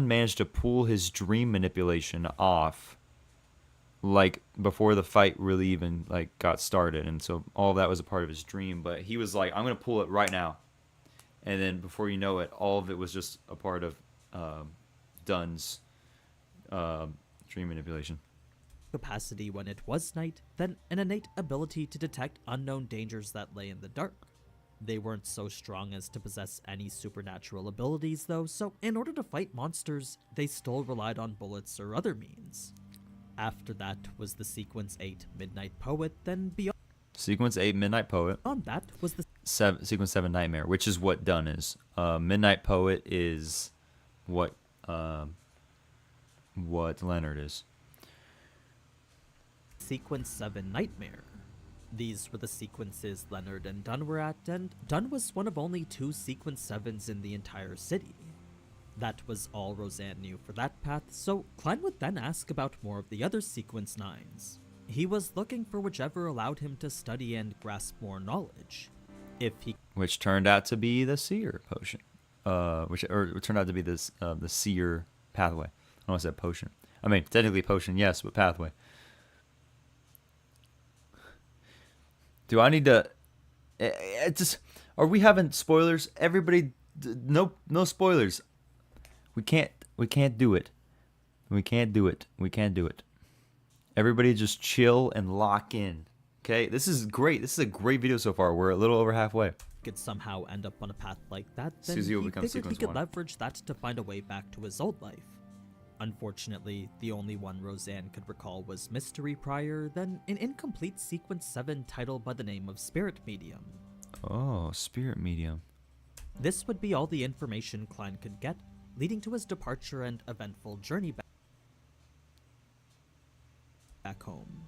A: managed to pull his dream manipulation off, like, before the fight really even, like, got started. And so all of that was a part of his dream, but he was like, I'm going to pull it right now. And then before you know it, all of it was just a part of Dunn's dream manipulation.
I: Capacity when it was night, then an innate ability to detect unknown dangers that lay in the dark. They weren't so strong as to possess any supernatural abilities though, so in order to fight monsters, they still relied on bullets or other means. After that was the Sequence 8 Midnight Poet, then beyond
A: Sequence 8 Midnight Poet.
I: that was the
A: Sequence 7 Nightmare, which is what Dunn is. Midnight Poet is what Leonard is.
I: Sequence 7 Nightmare. These were the sequences Leonard and Dunn were at, and Dunn was one of only 2 Sequence 7s in the entire city. That was all Roseanne knew for that path, so Klein would then ask about more of the other Sequence 9s. He was looking for whichever allowed him to study and grasp more knowledge.
A: Which turned out to be the Seer potion. Which turned out to be this the Seer pathway. I almost said potion. I mean, technically potion, yes, but pathway. Do I need to? Are we having spoilers? Everybody, no spoilers. We can't do it. We can't do it. Everybody just chill and lock in. Okay, this is great. This is a great video so far. We're a little over halfway.
I: Could somehow end up on a path like that, then
A: Suzy will
I: he
A: become
I: figured he
A: sequence
I: could
A: 1.
I: leverage that to find a way back to his old life. Unfortunately, the only one Roseanne could recall was Mystery Prior, then an incomplete Sequence 7 title by the name of Spirit Medium.
A: Oh, Spirit Medium.
I: This would be all the information Klein could get, leading to his departure and eventful journey back home.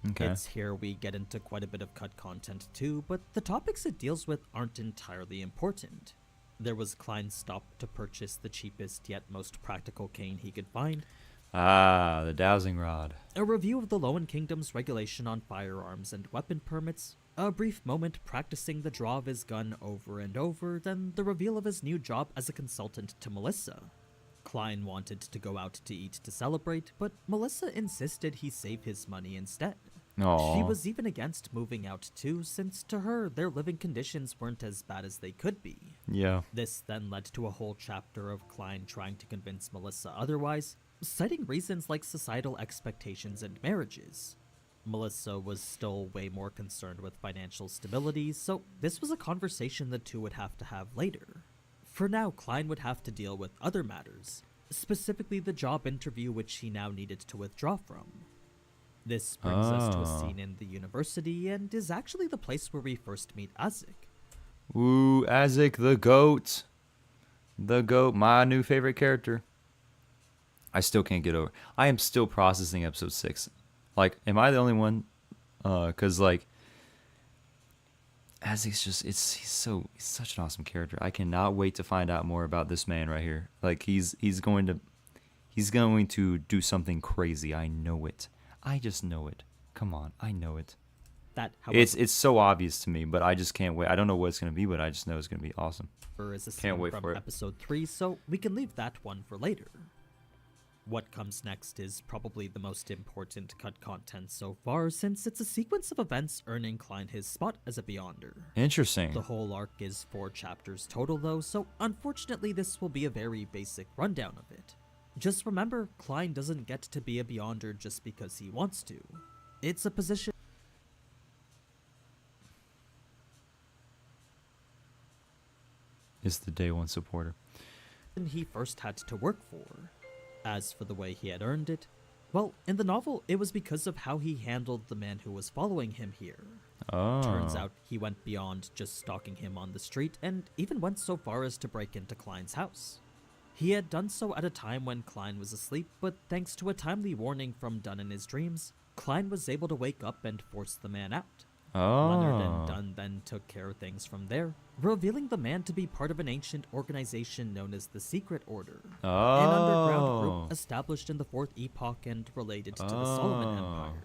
A: Okay.
I: It's here we get into quite a bit of cut content too, but the topics it deals with aren't entirely important. There was Klein's stop to purchase the cheapest yet most practical cane he could find.
A: Ah, the dowsing rod.
I: A review of the Lowen Kingdom's regulation on firearms and weapon permits. A brief moment practicing the draw of his gun over and over, then the reveal of his new job as a consultant to Melissa. Klein wanted to go out to eat to celebrate, but Melissa insisted he save his money instead.
A: Aww.
I: She was even against moving out too, since to her, their living conditions weren't as bad as they could be.
A: Yeah.
I: This then led to a whole chapter of Klein trying to convince Melissa otherwise, citing reasons like societal expectations and marriages. Melissa was still way more concerned with financial stability, so this was a conversation the two would have to have later. For now, Klein would have to deal with other matters, specifically the job interview which he now needed to withdraw from. This brings us to a scene in the university, and is actually the place where we first meet Azik.
A: Ooh, Azik the goat. The goat, my new favorite character. I still can't get over. I am still processing episode 6. Like, am I the only one? Cause like, Azik's just he's such an awesome character. I cannot wait to find out more about this man right here. Like he's going to do something crazy. I know it. I just know it. Come on, I know it.
I: That, however,
A: it's so obvious to me, but I just can't wait. I don't know what it's gonna be, but I just know it's gonna be awesome.
I: Is a scene
A: Can't wait
I: from
A: for it.
I: episode 3, so we can leave that one for later. What comes next is probably the most important cut content so far, since it's a sequence of events earning Klein his spot as a Beyonder.
A: Interesting.
I: The whole arc is 4 chapters total though, so unfortunately this will be a very basic rundown of it. Just remember, Klein doesn't get to be a Beyonder just because he wants to. It's a position
A: Is the day one supporter.
I: he first had to work for. As for the way he had earned it, well, in the novel, it was because of how he handled the man who was following him here.
A: Oh.
I: Turns out he went beyond just stalking him on the street, and even went so far as to break into Klein's house. He had done so at a time when Klein was asleep, but thanks to a timely warning from Dunn in his dreams, Klein was able to wake up and force the man out. Leonard and Dunn then took care of things from there, revealing the man to be part of an ancient organization known as the Secret Order, an underground group established in the 4th Epoch and related to the Solomon Empire.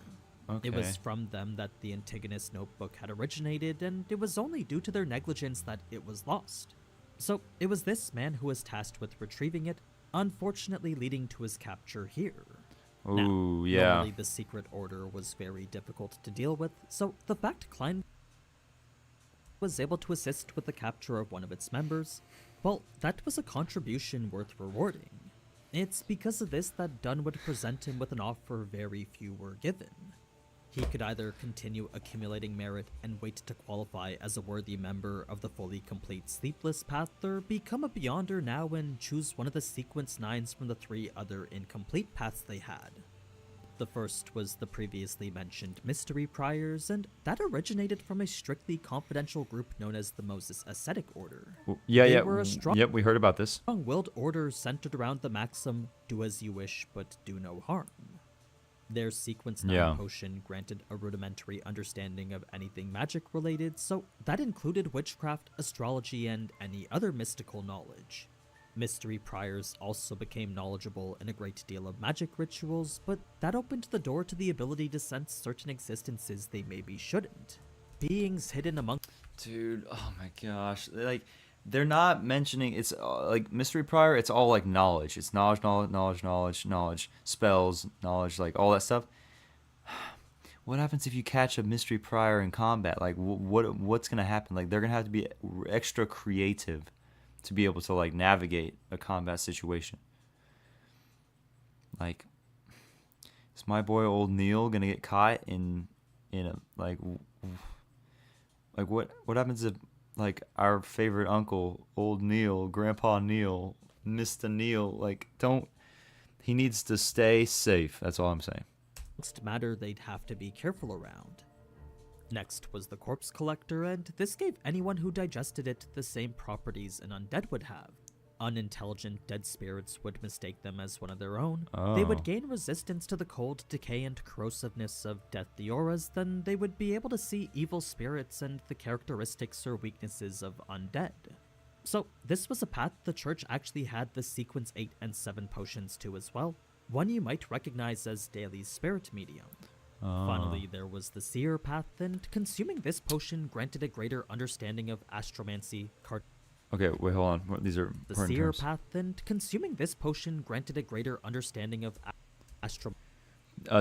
A: Okay.
I: It was from them that the Antigonus notebook had originated, and it was only due to their negligence that it was lost. So it was this man who was tasked with retrieving it, unfortunately leading to his capture here.
A: Ooh,
I: Now,
A: yeah.
I: normally the Secret Order was very difficult to deal with, so the fact Klein was able to assist with the capture of one of its members, well, that was a contribution worth rewarding. It's because of this that Dunn would present him with an offer very few were given. He could either continue accumulating merit and wait to qualify as a worthy member of the fully complete Sleepless Path, or become a Beyonder now and choose one of the Sequence 9s from the 3 other incomplete paths they had. The first was the previously mentioned Mystery Priors, and that originated from a strictly confidential group known as the Moses Ascetic Order. They were a
A: Yep, we heard about this.
I: strong-willed order centered around the maxim, do as you wish, but do no harm. Their Sequence 9 potion granted a rudimentary understanding of anything magic-related, so that included witchcraft, astrology, and any other mystical knowledge. Mystery Priors also became knowledgeable in a great deal of magic rituals, but that opened the door to the ability to sense certain existences they maybe shouldn't. Beings hidden among...
A: Dude, oh my gosh. Like, they're not mentioning, it's like Mystery Prior, it's all like knowledge. It's knowledge, spells, knowledge, like all that stuff. What happens if you catch a Mystery Prior in combat? Like, what's going to happen? Like, they're going to have to be extra creative to be able to like navigate a combat situation. Like, is my boy old Neil gonna get caught in in a what happens if like our favorite uncle, old Neil, Grandpa Neil, Mr. Neil, like he needs to stay safe. That's all I'm saying.
I: Next matter they'd have to be careful around. Next was the corpse collector, and this gave anyone who digested it the same properties an undead would have. Unintelligent dead spirits would mistake them as one of their own. They would gain resistance to the cold, decay, and corrosiveness of death the auras, then they would be able to see evil spirits and the characteristics or weaknesses of undead. So this was a path the church actually had the sequence 8 and 7 potions to as well, one you might recognize as Daly's spirit medium. Finally, there was the seer path, and consuming this potion granted a greater understanding of astromancy,
A: Okay, wait, hold on. These are
I: the seer path, and consuming this potion granted a greater understanding of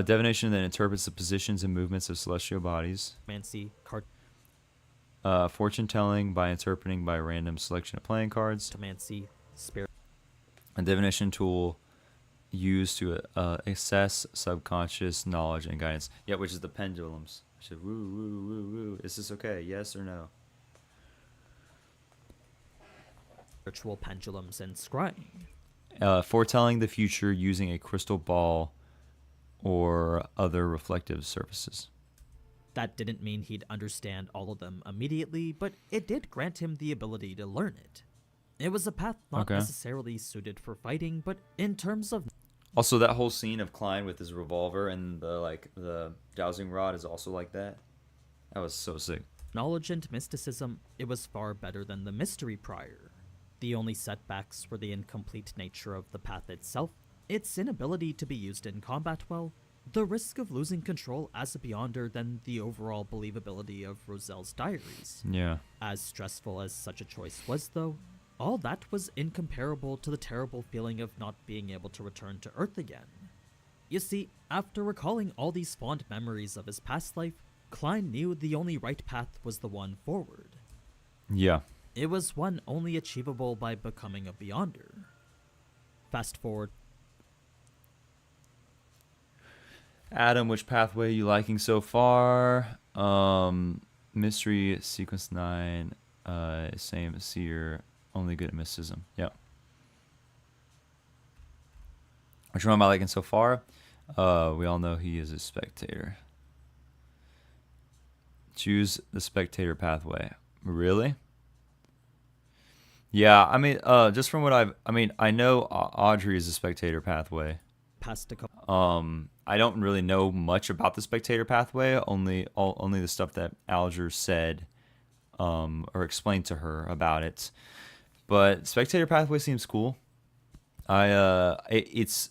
A: divination that interprets the positions and movements of celestial bodies. Fortune telling by interpreting by random selection of playing cards.
I: Spirit.
A: A divination tool used to assess subconscious knowledge and guidance. Yeah, which is the pendulums. Which is woo woo woo woo. Is this okay? Yes or no?
I: Virtual pendulums and scrying.
A: Foretelling the future using a crystal ball or other reflective surfaces.
I: That didn't mean he'd understand all of them immediately, but it did grant him the ability to learn it. It was a path not necessarily suited for fighting, but in terms of...
A: Also, that whole scene of Klein with his revolver and the dowsing rod is also like that. That was so sick.
I: Knowledge and mysticism, it was far better than the mystery prior. The only setbacks were the incomplete nature of the path itself, its inability to be used in combat well, the risk of losing control as a Beyonder, than the overall believability of Roselle's diaries.
A: Yeah.
I: As stressful as such a choice was, though, all that was incomparable to the terrible feeling of not being able to return to Earth again. You see, after recalling all these fond memories of his past life, Klein knew the only right path was the one forward.
A: Yeah.
I: It was one only achievable by becoming a Beyonder. Fast forward.
A: Adam, which pathway are you liking so far? Mystery, Sequence 9, same as Seer, only good at mysticism. Yeah. Which one am I liking so far? We all know he is a spectator. Choose the spectator pathway. Really? Yeah, I mean, just from what I know Audrey is a spectator pathway. I don't really know much about the spectator pathway, only the stuff that Alger said, or explained to her about it. But spectator pathway seems cool. It's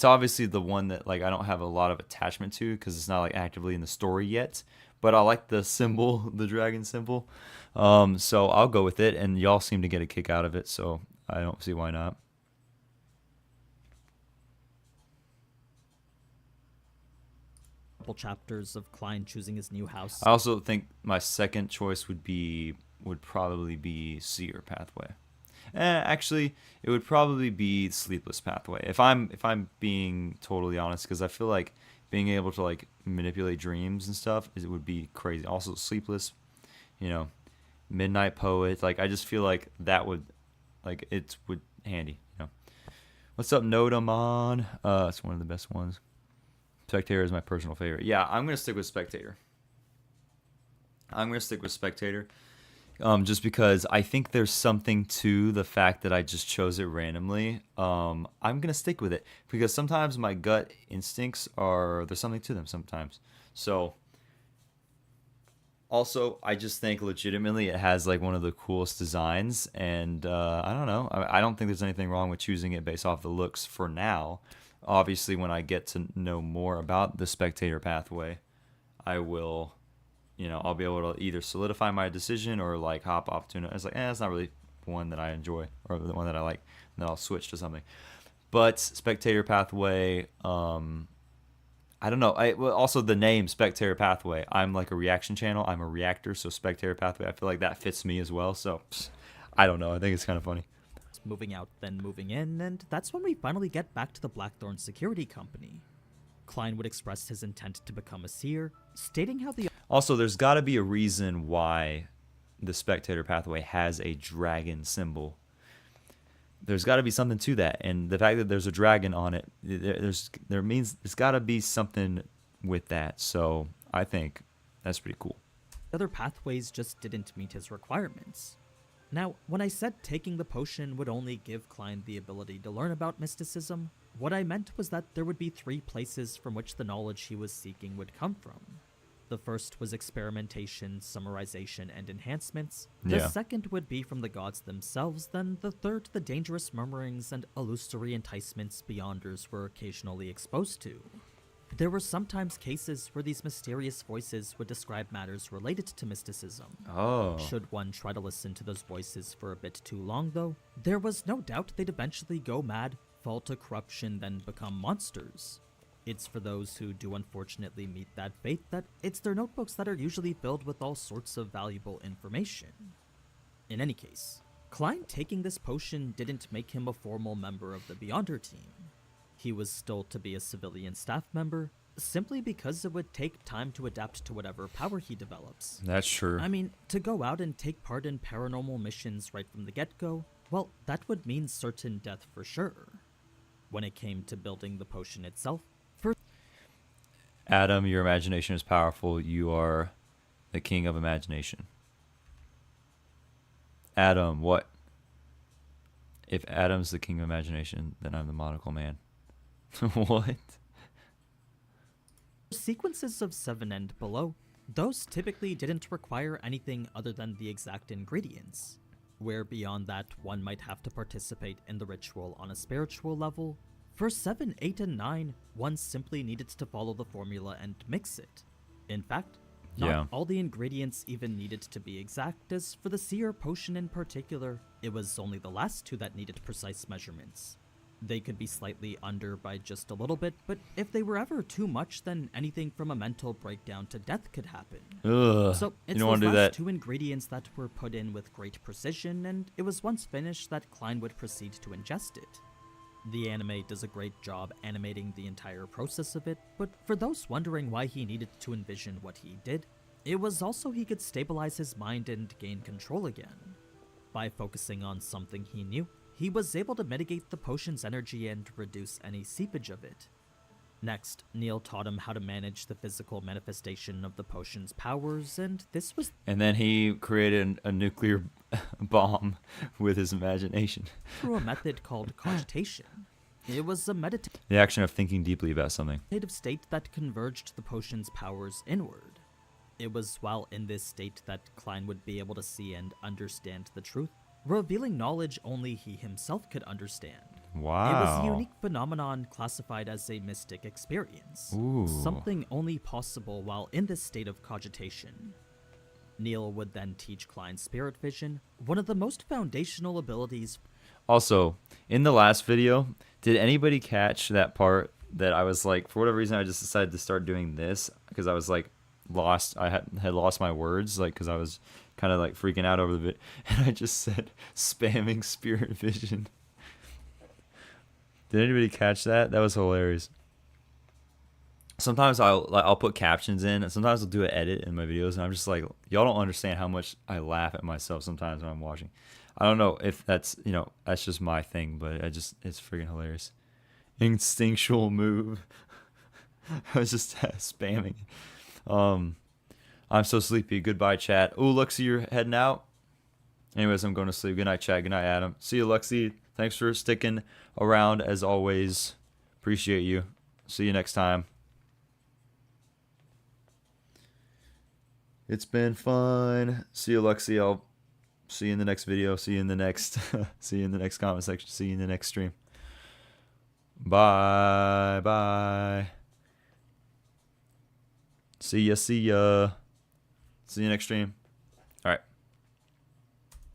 A: obviously the one that I don't have a lot of attachment to because it's not actively in the story yet. But I like the symbol, the dragon symbol. So I'll go with it, and y'all seem to get a kick out of it, so I don't see why not.
I: Couple chapters of Klein choosing his new house.
A: I also think my second choice would probably be Seer pathway. Actually, it would probably be Sleepless pathway. If I'm being totally honest, because I feel like being able to manipulate dreams and stuff, it would be crazy. Also, Sleepless, Midnight Poet. I just feel like that would, it would handy. What's up, Notamon? It's one of the best ones. Spectator is my personal favorite. Yeah, I'm gonna stick with Spectator. Just because I think there's something to the fact that I just chose it randomly. I'm gonna stick with it because sometimes my gut instincts there's something to them sometimes. So also, I just think legitimately it has one of the coolest designs, and I don't know. I don't think there's anything wrong with choosing it based off the looks for now. Obviously, when I get to know more about the spectator pathway, I will, I'll be able to either solidify my decision or hop off to it's it's not really one that I enjoy or the one that I like, and then I'll switch to something. But spectator pathway, I don't know. Also the name spectator pathway. I'm a reaction channel. I'm a reactor, so spectator pathway. I feel like that fits me as well. So I don't know. I think it's kind of funny.
I: Moving out, then moving in, and that's when we finally get back to the Blackthorn Security Company. Klein would express his intent to become a seer, stating how the
A: Also, there's got to be a reason why the spectator pathway has a dragon symbol. There's got to be something to that, and the fact that there's a dragon on it, there means there's got to be something with that. So I think that's pretty cool.
I: other pathways just didn't meet his requirements. Now, when I said taking the potion would only give Klein the ability to learn about mysticism, what I meant was that there would be 3 places from which the knowledge he was seeking would come from. The first was experimentation, summarization, and enhancements. The second would be from the gods themselves, then the third the dangerous murmurings and illusory enticements Beyonders were occasionally exposed to. There were sometimes cases where these mysterious voices would describe matters related to mysticism. Should one try to listen to those voices for a bit too long, though, there was no doubt they'd eventually go mad, fall to corruption, then become monsters. It's for those who do unfortunately meet that fate that it's their notebooks that are usually filled with all sorts of valuable information. In any case, Klein taking this potion didn't make him a formal member of the Beyonder team. He was still to be a civilian staff member, simply because it would take time to adapt to whatever power he develops.
A: That's true.
I: I mean, to go out and take part in paranormal missions right from the get-go, well, that would mean certain death for sure. When it came to building the potion itself,
A: Adam, your imagination is powerful. You are the king of imagination. Adam, what? If Adam's the king of imagination, then I'm the monocle man. What?
I: Sequences of 7 and below, those typically didn't require anything other than the exact ingredients, where beyond that one might have to participate in the ritual on a spiritual level. For 7, 8, and 9, one simply needed to follow the formula and mix it. In fact, not all the ingredients even needed to be exact, as for the seer potion in particular, it was only the last 2 that needed precise measurements. They could be slightly under by just a little bit, but if they were ever too much, then anything from a mental breakdown to death could happen. So it's those last 2 ingredients that were put in with great precision, and it was once finished that Klein would proceed to ingest it. The anime does a great job animating the entire process of it, but for those wondering why he needed to envision what he did, it was also he could stabilize his mind and gain control again. By focusing on something he knew, he was able to mitigate the potion's energy and reduce any seepage of it. Next, Neil taught him how to manage the physical manifestation of the potion's powers, and this was...
A: And then he created a nuclear bomb with his imagination.
I: through a method called cogitation. It was a meditative
A: The action of thinking deeply about something.
I: state that converged the potion's powers inward. It was while in this state that Klein would be able to see and understand the truth, revealing knowledge only he himself could understand.
A: Wow.
I: It was a unique phenomenon classified as a mystic experience. Something only possible while in this state of cogitation. Neil would then teach Klein spirit vision, one of the most foundational abilities.
A: Also, in the last video, did anybody catch that part that I was like, for whatever reason, I just decided to start doing this because I was like lost. I had lost my words, like because I was kind of like freaking out over the bit, and I just said spamming spirit vision. Did anybody catch that? That was hilarious. Sometimes I'll put captions in, and sometimes I'll do an edit in my videos, and I'm just like, y'all don't understand how much I laugh at myself sometimes when I'm watching. I don't know if that's, that's just my thing, but it's freaking hilarious. Instinctual move. I was just spamming. I'm so sleepy. Goodbye, chat. Oh, Luxie, you're heading out. Anyways, I'm going to sleep. Good night, chat. Good night, Adam. See you, Luxie. Thanks for sticking around as always. Appreciate you. See you next time. It's been fun. See you, Luxie. I'll see you in the next video. See you in the next see you in the next comment section. See you in the next stream. Bye. Bye. See ya. See ya. See you next stream. All right.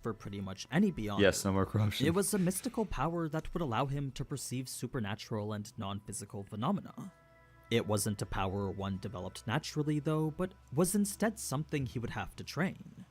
I: For pretty much any Beyonder.
A: Yes, no more corruption.
I: It was a mystical power that would allow him to perceive supernatural and non-physical phenomena. It wasn't a power one developed naturally, though, but was instead something he would have to train.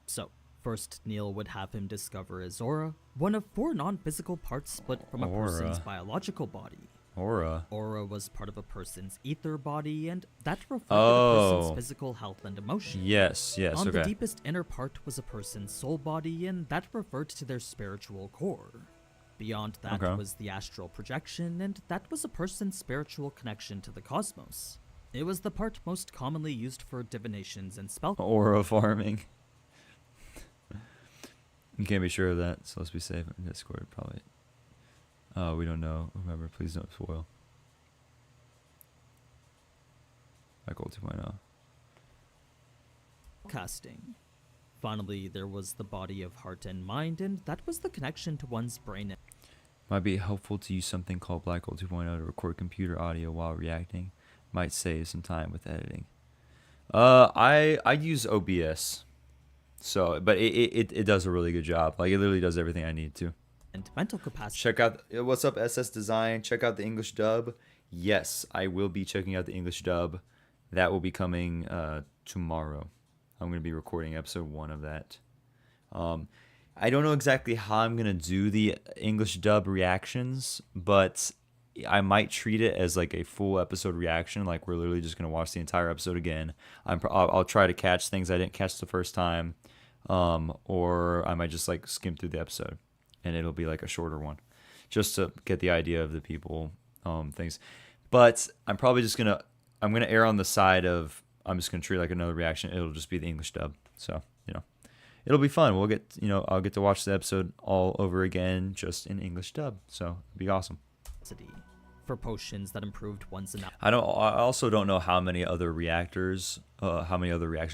I: So, first Neil would have him discover his aura, one of 4 non-physical parts split from a person's biological body. Aura was part of a person's ether body, and that referred to a person's physical health and emotion.
A: Yes,
I: On
A: okay.
I: the deepest inner part was a person's soul body, and that referred to their spiritual core. Beyond that was the astral projection, and that was a person's spiritual connection to the cosmos. It was the part most commonly used for divinations and spell.
A: Aura farming. You can't be sure of that, so let's be safe. Discord probably. Oh, we don't know. Remember, please don't spoil. Michael 2.0.
I: Casting. Finally, there was the body of heart and mind, and that was the connection to one's brain.
A: Might be helpful to use something called Black Hole 2.0 to record computer audio while reacting. Might save some time with editing. I use OBS, so but it does a really good job. Like, it literally does everything I need to.
I: And mental capacity.
A: Check out what's up, SS Design. Check out the English dub. Yes, I will be checking out the English dub. That will be coming tomorrow. I'm going to be recording episode 1 of that. I don't know exactly how I'm going to do the English dub reactions, but I might treat it as like a full episode reaction. Like, we're literally just going to watch the entire episode again. I'll try to catch things I didn't catch the first time, or I might just like skim through the episode. And it'll be like a shorter one, just to get the idea of the people, things. But I'm probably just I'm gonna err on the side of I'm just gonna treat it like another reaction. It'll just be the English dub, so it'll be fun. We'll get I'll get to watch the episode all over again, just in English dub. So it'll be awesome.
I: For potions that improved one's
A: I also don't know how many other reaction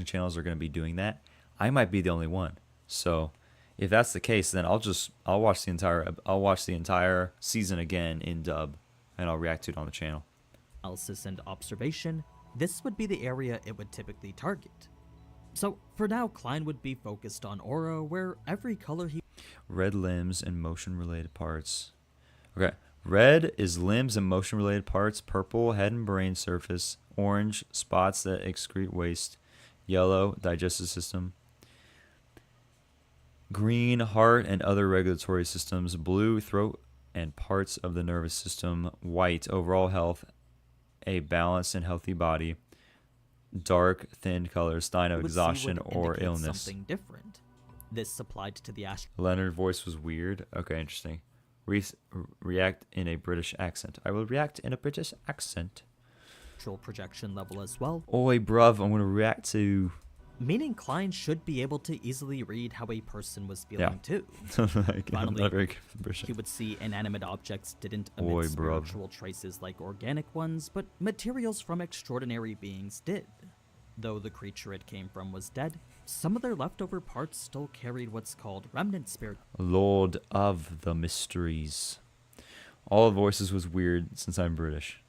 A: channels are gonna be doing that. I might be the only one. So if that's the case, then I'll watch the entire season again in dub, and I'll react to it on the channel.
I: Analysis and observation. This would be the area it would typically target. So for now, Klein would be focused on Aura, where every color he
A: red limbs and motion related parts. Okay, red is limbs and motion related parts. Purple, head and brain surface. Orange, spots that excrete waste. Yellow, digestive system. Green, heart and other regulatory systems. Blue, throat and parts of the nervous system. White, overall health, a balanced and healthy body. Dark, thin colors, sign of exhaustion or illness.
I: Something different. This applied to the
A: Leonard's voice was weird. Okay, interesting. React in a British accent. I will react in a British accent.
I: astral projection level as well.
A: Oi, bruv, I'm gonna react to...
I: Meaning Klein should be able to easily read how a person was feeling too. Finally, he would see inanimate objects didn't emit spiritual traces like organic ones, but materials from extraordinary beings did. Though the creature it came from was dead, some of their leftover parts still carried what's called remnant spirit.
A: Lord of the Mysteries. All the voices was weird since I'm British.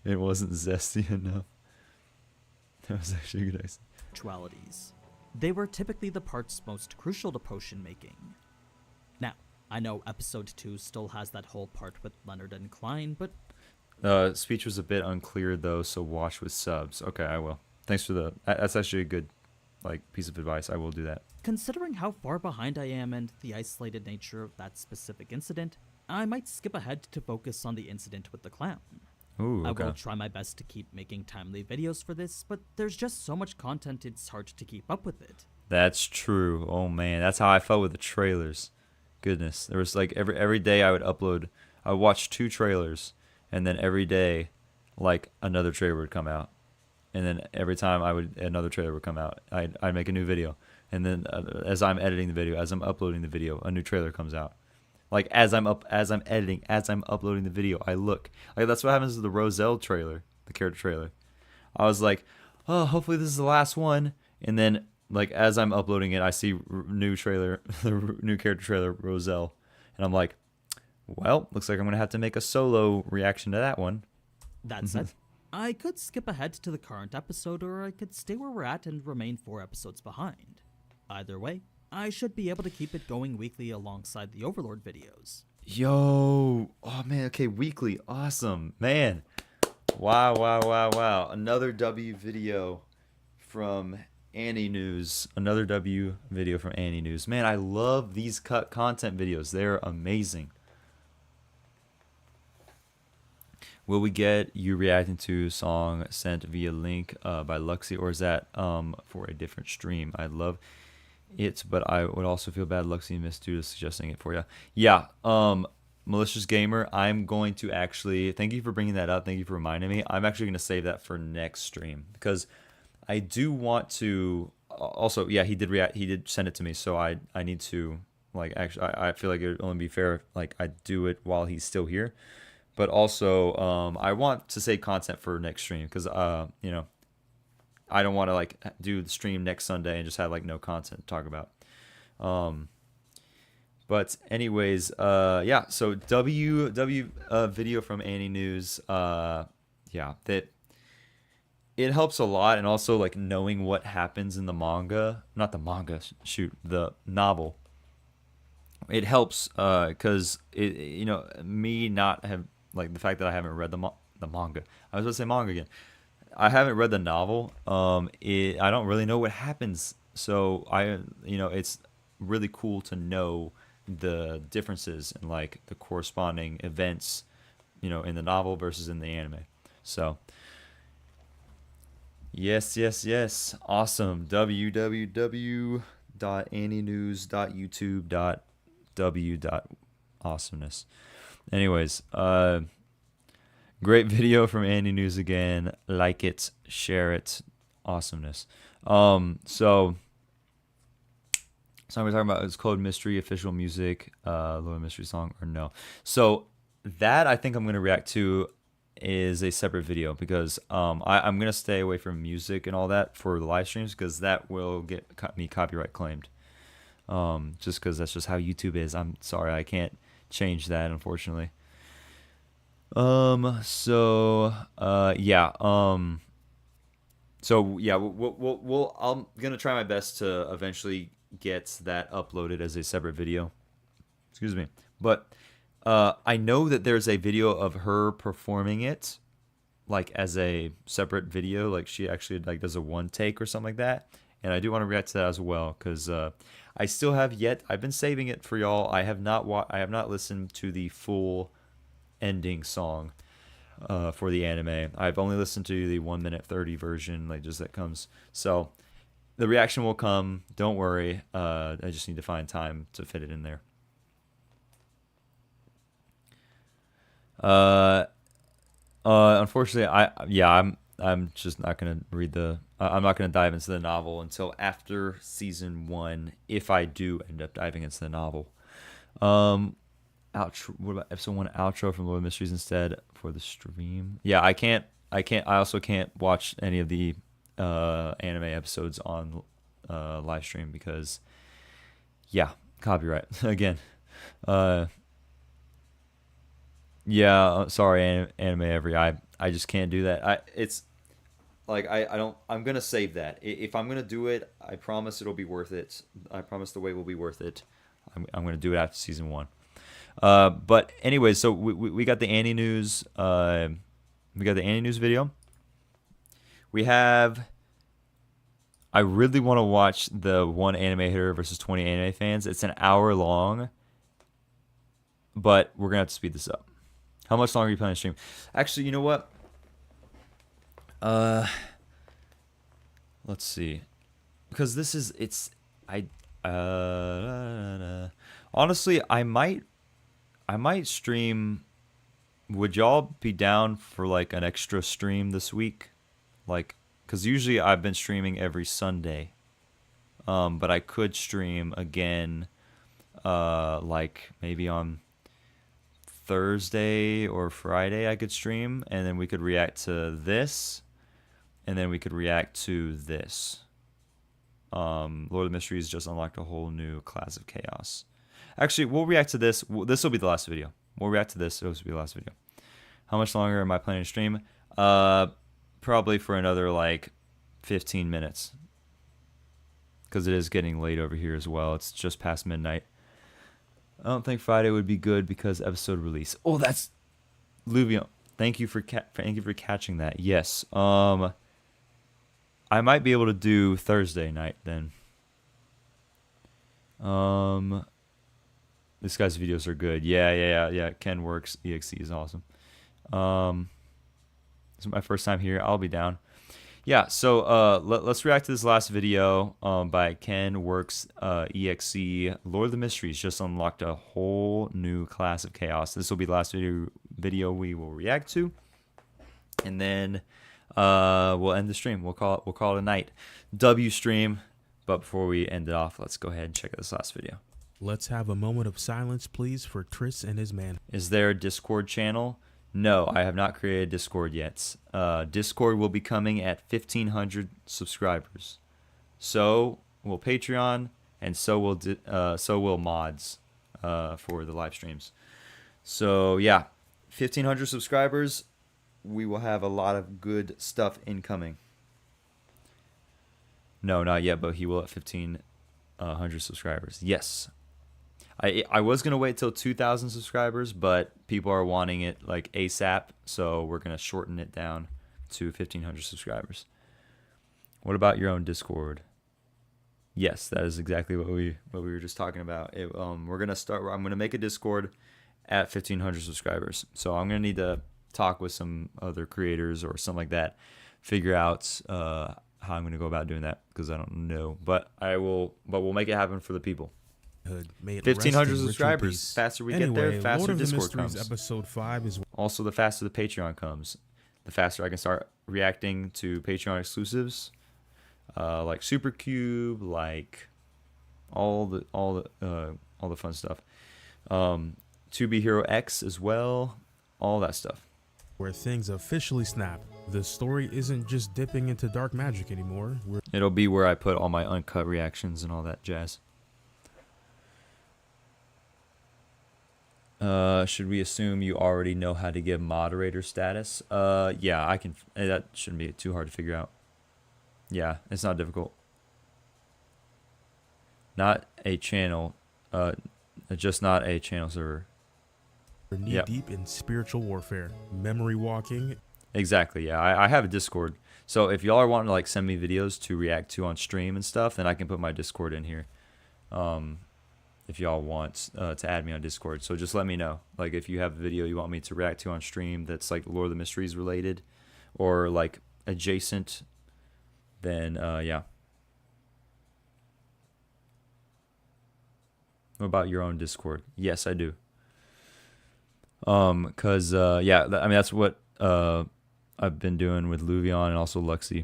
A: It wasn't zesty enough. That was actually a good accent.
I: Actualities. They were typically the parts most crucial to potion making. Now, I know episode 2 still has that whole part with Leonard and Klein, but...
A: Speech was a bit unclear though, so watch with subs. Okay, I will. Thanks for the... That's actually a good piece of advice. I will do that.
I: Considering how far behind I am and the isolated nature of that specific incident, I might skip ahead to focus on the incident with the clown.
A: Ooh, okay.
I: I will try my best to keep making timely videos for this, but there's just so much content it's hard to keep up with it.
A: That's true. Oh man, that's how I felt with the trailers. Goodness, there was every day I would upload. I would watch 2 trailers, and then every day, another trailer would come out, and then every time another trailer would come out. I'd make a new video, and then as I'm editing the video, as I'm uploading the video, a new trailer comes out. As I'm editing, as I'm uploading the video, I look. That's what happens to the Roselle trailer, the character trailer. I was like, oh, hopefully this is the last one. And then, as I'm uploading it, I see new trailer, the new character trailer, Roselle. And I'm like, well, looks like I'm going to have to make a solo reaction to that one.
I: That said, I could skip ahead to the current episode, or I could stay where we're at and remain 4 episodes behind. Either way, I should be able to keep it going weekly alongside the Overlord videos.
A: Yo, oh man, okay, weekly, awesome, man. Wow. Another W video from Annie News. Another W video from Annie News. Man, I love these cut content videos. They're amazing. Will we get you reacting to song sent via link by Luxy, or is that for a different stream? I love it, but I would also feel bad Luxy missed due to suggesting it for you. Yeah, Malicious Gamer, I'm going to actually, thank you for bringing that up. Thank you for reminding me. I'm actually going to save that for next stream because I do want to. Also, yeah, he did react. He did send it to me, so I need to like actually. I feel like it would only be fair if like I do it while he's still here. But also, I want to save content for next stream because you know, I don't want to like do the stream next Sunday and just have like no content to talk about. But anyways, yeah. So video from Annie News. Yeah, that it helps a lot, and also like knowing what happens in the manga, not the manga, shoot, the novel. It helps because it, you know, me not have like the fact that I haven't read the manga. I was going to say manga again. I haven't read the novel. I don't really know what happens, so you know, it's really cool to know the differences and like the corresponding events, you know, in the novel versus in the anime. So yes, awesome. www.annienews.youtube.w.awesomeness. Anyways, great video from Annie News again. Like it, share it, awesomeness. So song we're talking about is Code Mystery official music, Little Mystery song or no. So that I think I'm gonna react to is a separate video because I'm gonna stay away from music and all that for the live streams because that will get me copyright claimed. Just because that's just how YouTube is. I'm sorry, I can't change that unfortunately. Yeah. So yeah, I'm gonna try my best to eventually get that uploaded as a separate video. Excuse me, but I know that there's a video of her performing it, like as a separate video, like she actually like does a one take or something like that, and I do want to react to that as well because I still have yet. I've been saving it for y'all. I have not listened to the full ending song for the anime. I've only listened to the 1 minute 30 version, like just that comes. So the reaction will come. Don't worry. I just need to find time to fit it in there. Unfortunately, I'm just not gonna read the. I'm not gonna dive into the novel until after season 1, if I do end up diving into the novel. Outro. What about episode 1 outro from Lord of Mysteries instead for the stream? Yeah, I can't. I also can't watch any of the anime episodes on live stream because, yeah, copyright again. Yeah, sorry, anime every. I just can't do that. It's like I don't. I'm gonna save that. If I'm gonna do it, I promise it'll be worth it. I promise the wait will be worth it. I'm gonna do it after season 1. But anyways, so we got the Annie News. We got the Annie News video. We have. I really want to watch the one anime hitter versus 20 anime fans. It's an hour long, but we're gonna have to speed this up. How much longer are you planning to stream? Actually, you know what? Let's see, because this is honestly, I might stream. Would y'all be down for like an extra stream this week? Like, because usually I've been streaming every Sunday, but I could stream again, like maybe on Thursday or Friday I could stream, and then we could react to this, and then we could react to this. Lord of the Mysteries just unlocked a whole new class of chaos. Actually, we'll react to this. This will be the last video. We'll react to this. This will be the last video. How much longer am I planning to stream? Probably for another like 15 minutes. Because it is getting late over here as well. It's just past midnight. I don't think Friday would be good because episode release. Oh, that's Luvion. Thank you for catching that. Yes. I might be able to do Thursday night then. This guy's videos are good. Yeah. Ken Works EXE is awesome. It's my first time here. I'll be down. Yeah, so let's react to this last video by Ken Works EXE. Lord of the Mysteries just unlocked a whole new class of chaos. This will be the last video we will react to, and then we'll end the stream. We'll call it a night. W stream. But before we end it off, let's go ahead and check out this last video.
G: Let's have a moment of silence, please, for Tris and his man.
A: Is there a Discord channel? No, I have not created Discord yet. Discord will be coming at 1,500 subscribers. So will Patreon, and so will mods for the live streams. So yeah, 1,500 subscribers. We will have a lot of good stuff incoming. No, not yet, but he will at 1,500 subscribers. Yes. I was going to wait till 2,000 subscribers, but people are wanting it like ASAP, so we're going to shorten it down to 1,500 subscribers. What about your own Discord? Yes, that is exactly what we were just talking about. We're going to start. I'm going to make a Discord at 1,500 subscribers. So I'm going to need to talk with some other creators or something like that, figure out how I'm going to go about doing that, because I don't know. But we'll make it happen for the people. 1,500 subscribers. Faster we get there, faster Discord comes.
G: Episode 5 is
A: also the faster the Patreon comes. The faster I can start reacting to Patreon exclusives, like Supercube, like all the fun stuff. 2B Hero X as well, all that stuff.
G: Where things officially snap. The story isn't just dipping into dark magic anymore.
A: It'll be where I put all my uncut reactions and all that jazz. Should we assume you already know how to give moderator status? Yeah, I can. That shouldn't be too hard to figure out. Yeah, it's not difficult. Not a channel, just not a channel server.
G: We're knee deep in spiritual warfare, memory walking.
A: Exactly. Yeah, I have a Discord. So if y'all are wanting to like send me videos to react to on stream and stuff, then I can put my Discord in here. If y'all want to add me on Discord. So just let me know. Like if you have a video you want me to react to on stream that's like Lord of the Mysteries related or like adjacent, then yeah. What about your own Discord? Yes, I do. Cause yeah, I mean that's what I've been doing with Luvion and also Luxy.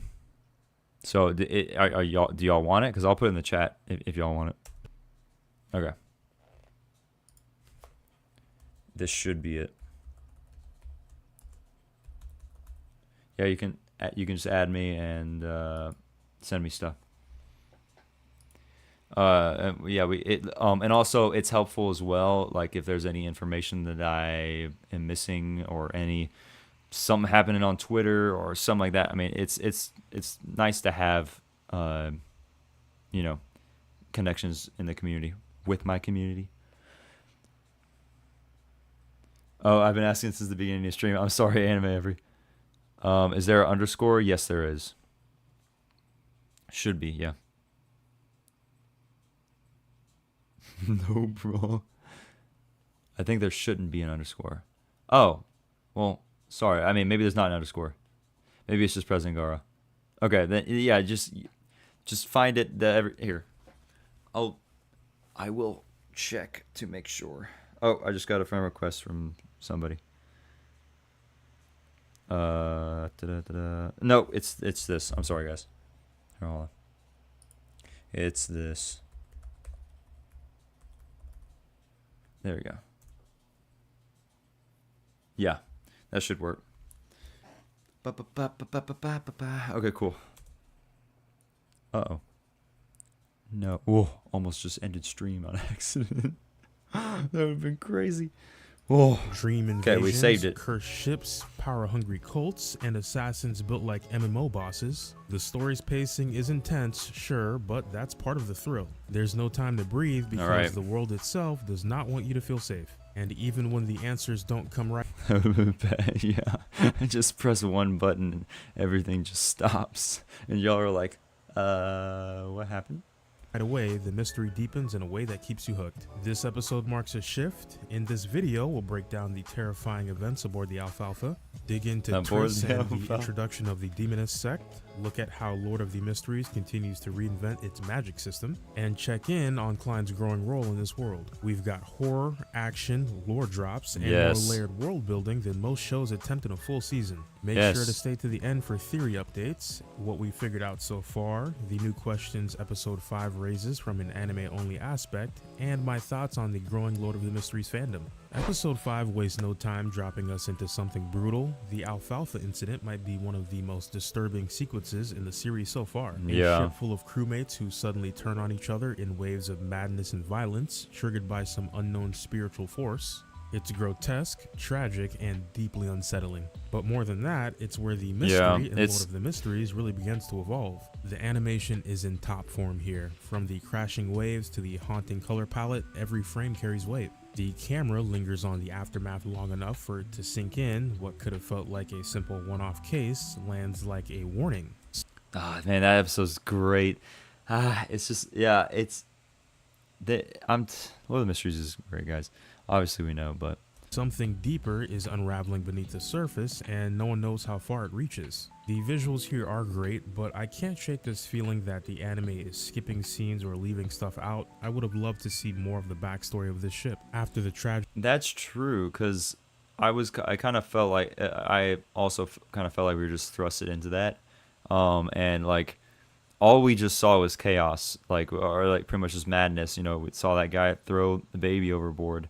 A: So do y'all want it? Cause I'll put it in the chat if y'all want it. Okay. This should be it. Yeah, you can just add me and send me stuff. Yeah, and also it's helpful as well. Like if there's any information that I am missing or something happening on Twitter or something like that. I mean, it's nice to have you know, connections in the community. With my community. Oh, I've been asking since the beginning of the stream. I'm sorry, Anime Every. Is there an underscore? Yes, there is. Should be, yeah. No, bro. I think there shouldn't be an underscore. Oh, well, sorry. I mean, maybe there's not an underscore. Maybe it's just President Gara. Okay, then yeah, just find it. Here. I will check to make sure. Oh, I just got a friend request from somebody. No, it's this. I'm sorry, guys. Hold on. It's this. There we go. Yeah, that should work. Okay, cool. Uh-oh. No. Whoa, almost just ended stream on accident. That would have been crazy. Whoa.
G: Dream invasions,
A: okay, we saved it.
G: Cursed ships, power-hungry cults, and assassins built like MMO bosses. The story's pacing is intense, sure, but that's part of the thrill. There's no time to breathe because the world itself does not want you to feel safe. And even when the answers don't come right...
A: That would have been bad, yeah. I just press one button and everything just stops. And y'all are like, what happened?
G: Right away, the mystery deepens in a way that keeps you hooked. This episode marks a shift. In this video, we'll break down the terrifying events aboard the Alfalfa, dig into Triss and the introduction of the Demonist sect, look at how Lord of the Mysteries continues to reinvent its magic system, and check in on Klein's growing role in this world. We've got horror, action, lore drops, and more layered world building than most shows attempt in a full season. Make sure to stay to the end for theory updates, what we figured out so far, the new questions episode 5 raises from an anime-only aspect, and my thoughts on the growing Lord of the Mysteries fandom. Episode 5 wastes no time dropping us into something brutal. The Alfalfa incident might be one of the most disturbing sequences in the series so far. A ship full of crewmates who suddenly turn on each other in waves of madness and violence, triggered by some unknown spiritual force. It's grotesque, tragic, and deeply unsettling. But more than that, it's where the mystery in Lord of the Mysteries really begins to evolve. The animation is in top form here. From the crashing waves to the haunting color palette, every frame carries weight. The camera lingers on the aftermath long enough for it to sink in. What could have felt like a simple one-off case lands like a warning.
A: Ah, man, that episode's great. It's just, Lord of the Mysteries is great, guys. Obviously, we know, but
G: something deeper is unraveling beneath the surface, and no one knows how far it reaches. The visuals here are great, but I can't shake this feeling that the anime is skipping scenes or leaving stuff out. I would have loved to see more of the backstory of this ship after the tragedy.
A: That's true, because I kind of felt like I also kind of felt like we were just thrusted into that, and like all we just saw was chaos, or pretty much just madness. You know, we saw that guy throw the baby overboard.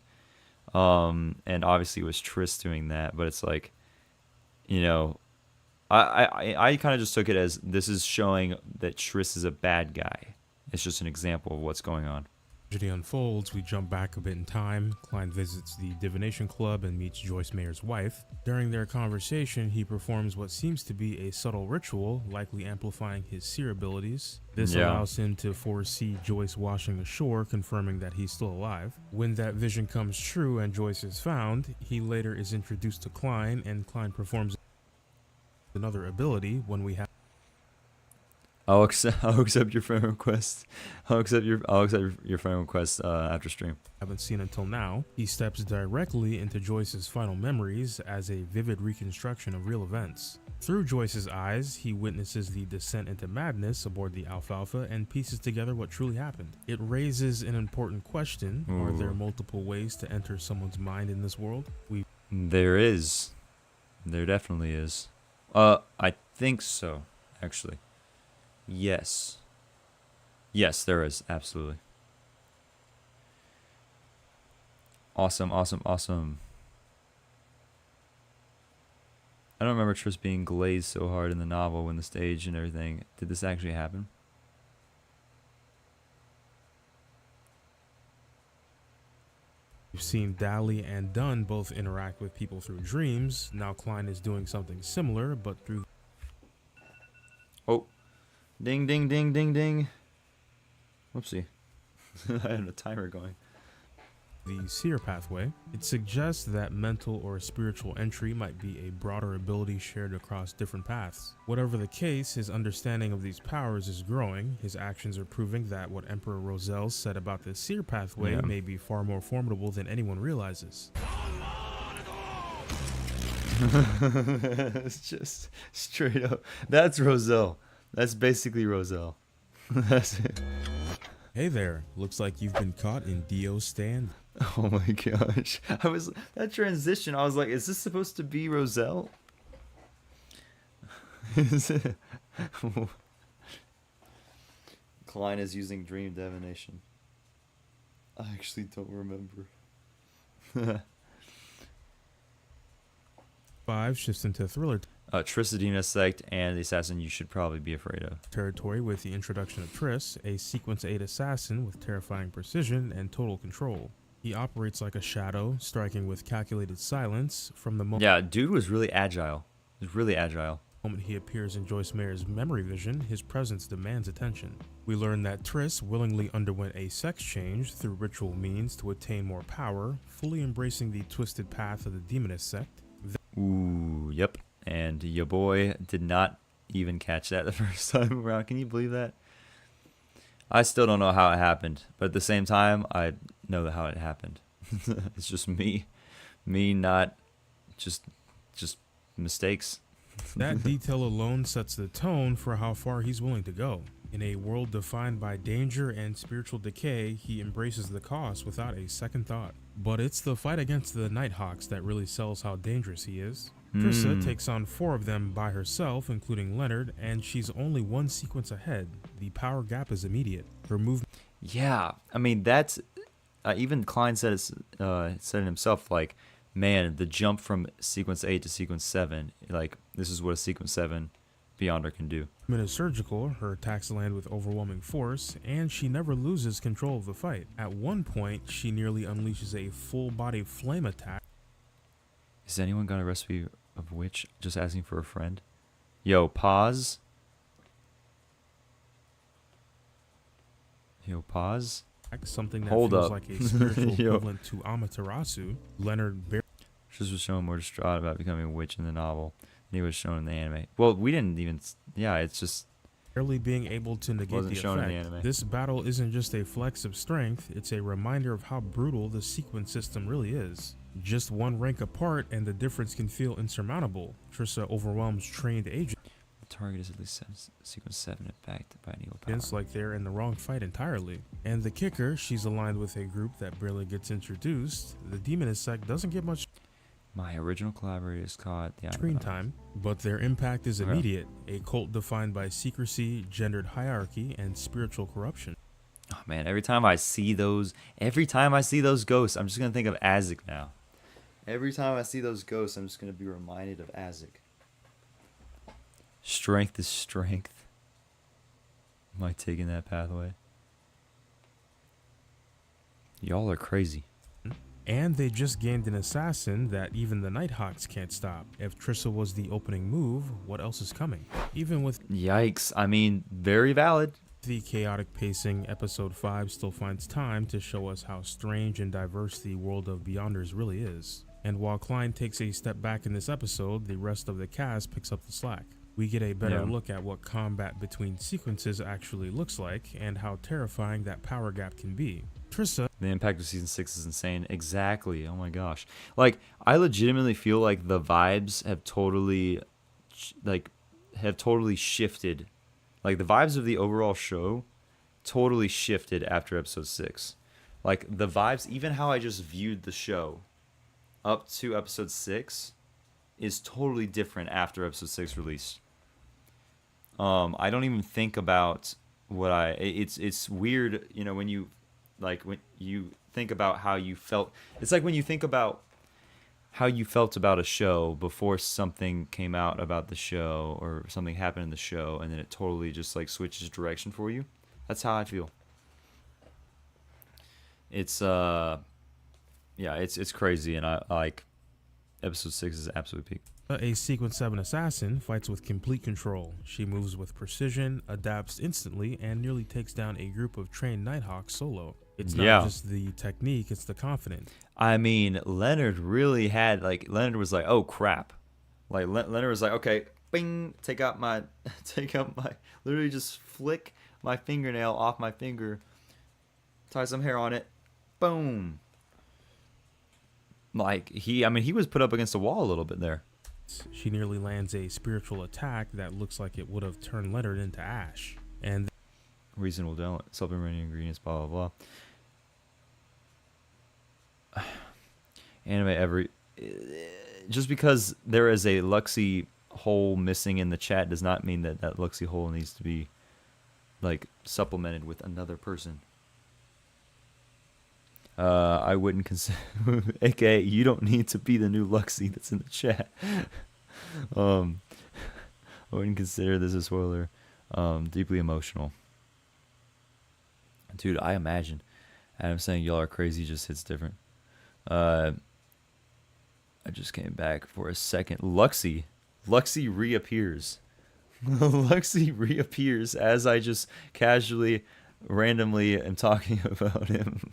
A: And obviously it was Triss doing that, but it's like, you know, I kind of just took it as this is showing that Triss is a bad guy. It's just an example of what's going on.
G: Tragedy unfolds, we jump back a bit in time. Klein visits the divination club and meets Joyce Mayer's wife. During their conversation, he performs what seems to be a subtle ritual, likely amplifying his seer abilities. This allows him to foresee Joyce washing ashore, confirming that he's still alive. When that vision comes true and Joyce is found, he later is introduced to Klein, and Klein performs another ability when we have
A: I'll accept your friend request. I'll accept your friend request after stream.
G: Haven't seen until now. He steps directly into Joyce's final memories as a vivid reconstruction of real events. Through Joyce's eyes, he witnesses the descent into madness aboard the Alfalfa and pieces together what truly happened. It raises an important question. Are there multiple ways to enter someone's mind in this world?
A: There is. There definitely is. I think so, actually. Yes. Yes, there is. Absolutely. Awesome, awesome, awesome. I don't remember Triss being glazed so hard in the novel when the stage and everything. Did this actually happen?
G: We've seen Dally and Dunn both interact with people through dreams. Now Klein is doing something similar, but through...
A: Oh. Ding, ding, ding, ding, ding. Whoopsie. I had a timer going.
G: The seer pathway. It suggests that mental or spiritual entry might be a broader ability shared across different paths. Whatever the case, his understanding of these powers is growing. His actions are proving that what Emperor Roselle said about the seer pathway may be far more formidable than anyone realizes.
A: It's just straight up. That's Roselle. That's basically Roselle. That's it.
G: Hey there. Looks like you've been caught in Dio's stand.
A: Oh my gosh. That transition, I was like, is this supposed to be Roselle? Is it? Klein is using dream divination. I actually don't remember.
G: 5 shifts into thriller
A: Triss sect and the assassin you should probably be afraid of.
G: Territory with the introduction of Triss, a sequence 8 assassin with terrifying precision and total control. He operates like a shadow, striking with calculated silence from the moment.
A: Yeah, dude was really agile. He was really agile.
G: The moment he appears in Joyce Mayer's memory vision, his presence demands attention. We learn that Triss willingly underwent a sex change through ritual means to attain more power, fully embracing the twisted path of the Demonist sect.
A: Ooh, yep. And your boy did not even catch that the first time around. Can you believe that? I still don't know how it happened, but at the same time, I know how it happened. It's just me not just mistakes.
G: That detail alone sets the tone for how far he's willing to go. In a world defined by danger and spiritual decay, he embraces the cost without a second thought. But it's the fight against the Nighthawks that really sells how dangerous he is. Trissa takes on 4 of them by herself, including Leonard, and she's only 1 sequence ahead. The power gap is immediate. Her movement...
A: Yeah, I mean, that's... even Klein said it himself, like, man, the jump from sequence 8 to sequence 7, like, this is what a sequence 7 Beyonder can do.
G: Is surgical, her attacks land with overwhelming force, and she never loses control of the fight. At one point, she nearly unleashes a full-body flame attack.
A: Has anyone got a recipe of which? Just asking for a friend. Yo, pause. Yo, pause.
G: Something that
A: Hold
G: feels
A: up.
G: like a spiritual equivalent to Amaterasu. Leonard
A: Just was showing more distraught about becoming a witch in the novel than he was shown in the anime. Well, we didn't even... Yeah, it's just...
G: barely being able to negate the
A: shown
G: effect.
A: in the anime.
G: This battle isn't just a flex of strength, it's a reminder of how brutal the sequence system really is. Just 1 rank apart and the difference can feel insurmountable. Trissa overwhelms trained agents.
A: The target is at least sequence 7 impacted by an evil power.
G: It's like they're in the wrong fight entirely. And the kicker, she's aligned with a group that barely gets introduced. The Demonist sect doesn't get much
A: My original collaborator is caught the
G: screen time, but their impact is immediate. A cult defined by secrecy, gendered hierarchy, and spiritual corruption.
A: Oh man, every time I see those ghosts, I'm just gonna think of Azek now. Every time I see those ghosts, I'm just gonna be reminded of Azek. Strength is strength. Am I taking that pathway? Y'all are crazy.
G: And they just gained an assassin that even the Nighthawks can't stop. If Trissa was the opening move, what else is coming? Even with...
A: Yikes. I mean, very valid.
G: The chaotic pacing, episode 5 still finds time to show us how strange and diverse the world of Beyonders really is. And while Klein takes a step back in this episode, the rest of the cast picks up the slack. We get a better look at what combat between sequences actually looks like and how terrifying that power gap can be. Trissa...
A: The impact of season 6 is insane. Exactly. Oh my gosh. Like, I legitimately feel like the vibes have totally shifted. Like, the vibes of the overall show totally shifted after episode 6. Like, the vibes, even how I just viewed the show up to episode 6 is totally different after episode 6 released. I don't even think about what it's weird, you know, when you think about how you felt. It's like when you think about how you felt about a show before something came out about the show or something happened in the show, and then it totally just like switches direction for you. That's how I feel. It's it's crazy, and I like episode 6 is absolutely peak.
G: A sequence 7 assassin fights with complete control. She moves with precision, adapts instantly, and nearly takes down a group of trained Nighthawks solo. It's not just the technique, it's the confidence.
A: I mean, Leonard really had, like, Leonard was like, oh crap. Like, Leonard was like, okay, bing, literally just flick my fingernail off my finger, tie some hair on it, boom. Like, he was put up against the wall a little bit there.
G: She nearly lands a spiritual attack that looks like it would have turned Leonard into ash. And
A: reasonable doubt, supplementary ingredients, blah blah blah. Just because there is a Luxie hole missing in the chat does not mean that that Luxie hole needs to be like supplemented with another person. I wouldn't consider, aka you don't need to be the new Luxie that's in the chat. I wouldn't consider this a spoiler. Deeply emotional. Dude, I imagine Adam saying y'all are crazy just hits different. I just came back for a second. Luxie reappears. Luxie reappears as I just casually, randomly am talking about him.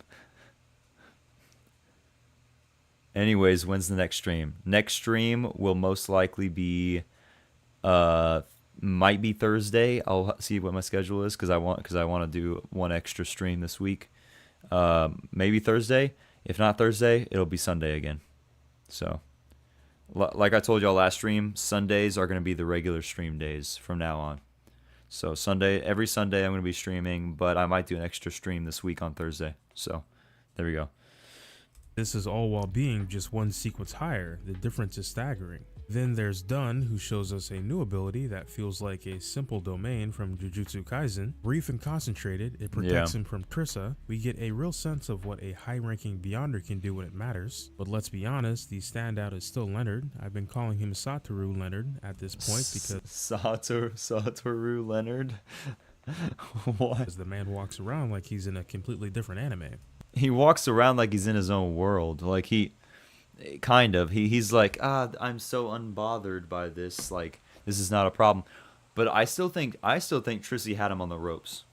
A: Anyways, when's the next stream? Next stream will most likely be Might be Thursday. I'll see what my schedule is because I want to do one extra stream this week. Maybe Thursday. If not Thursday, it'll be Sunday again. So, like I told y'all last stream, Sundays are going to be the regular stream days from now on. So every Sunday I'm going to be streaming, but I might do an extra stream this week on Thursday. So, there we go.
G: This is all while being just one sequence higher. The difference is staggering. Then there's Dun, who shows us a new ability that feels like a simple domain from Jujutsu Kaisen. Brief and concentrated, it protects him from Trissa. We get a real sense of what a high-ranking Beyonder can do when it matters. But let's be honest, the standout is still Leonard. I've been calling him Satoru Leonard at this point because...
A: Satoru Leonard? What?
G: Because the man walks around like he's in a completely different anime.
A: He walks around like he's in his own world. Like he's like, I'm so unbothered by this. Like, this is not a problem. But I still think Trissy had him on the ropes.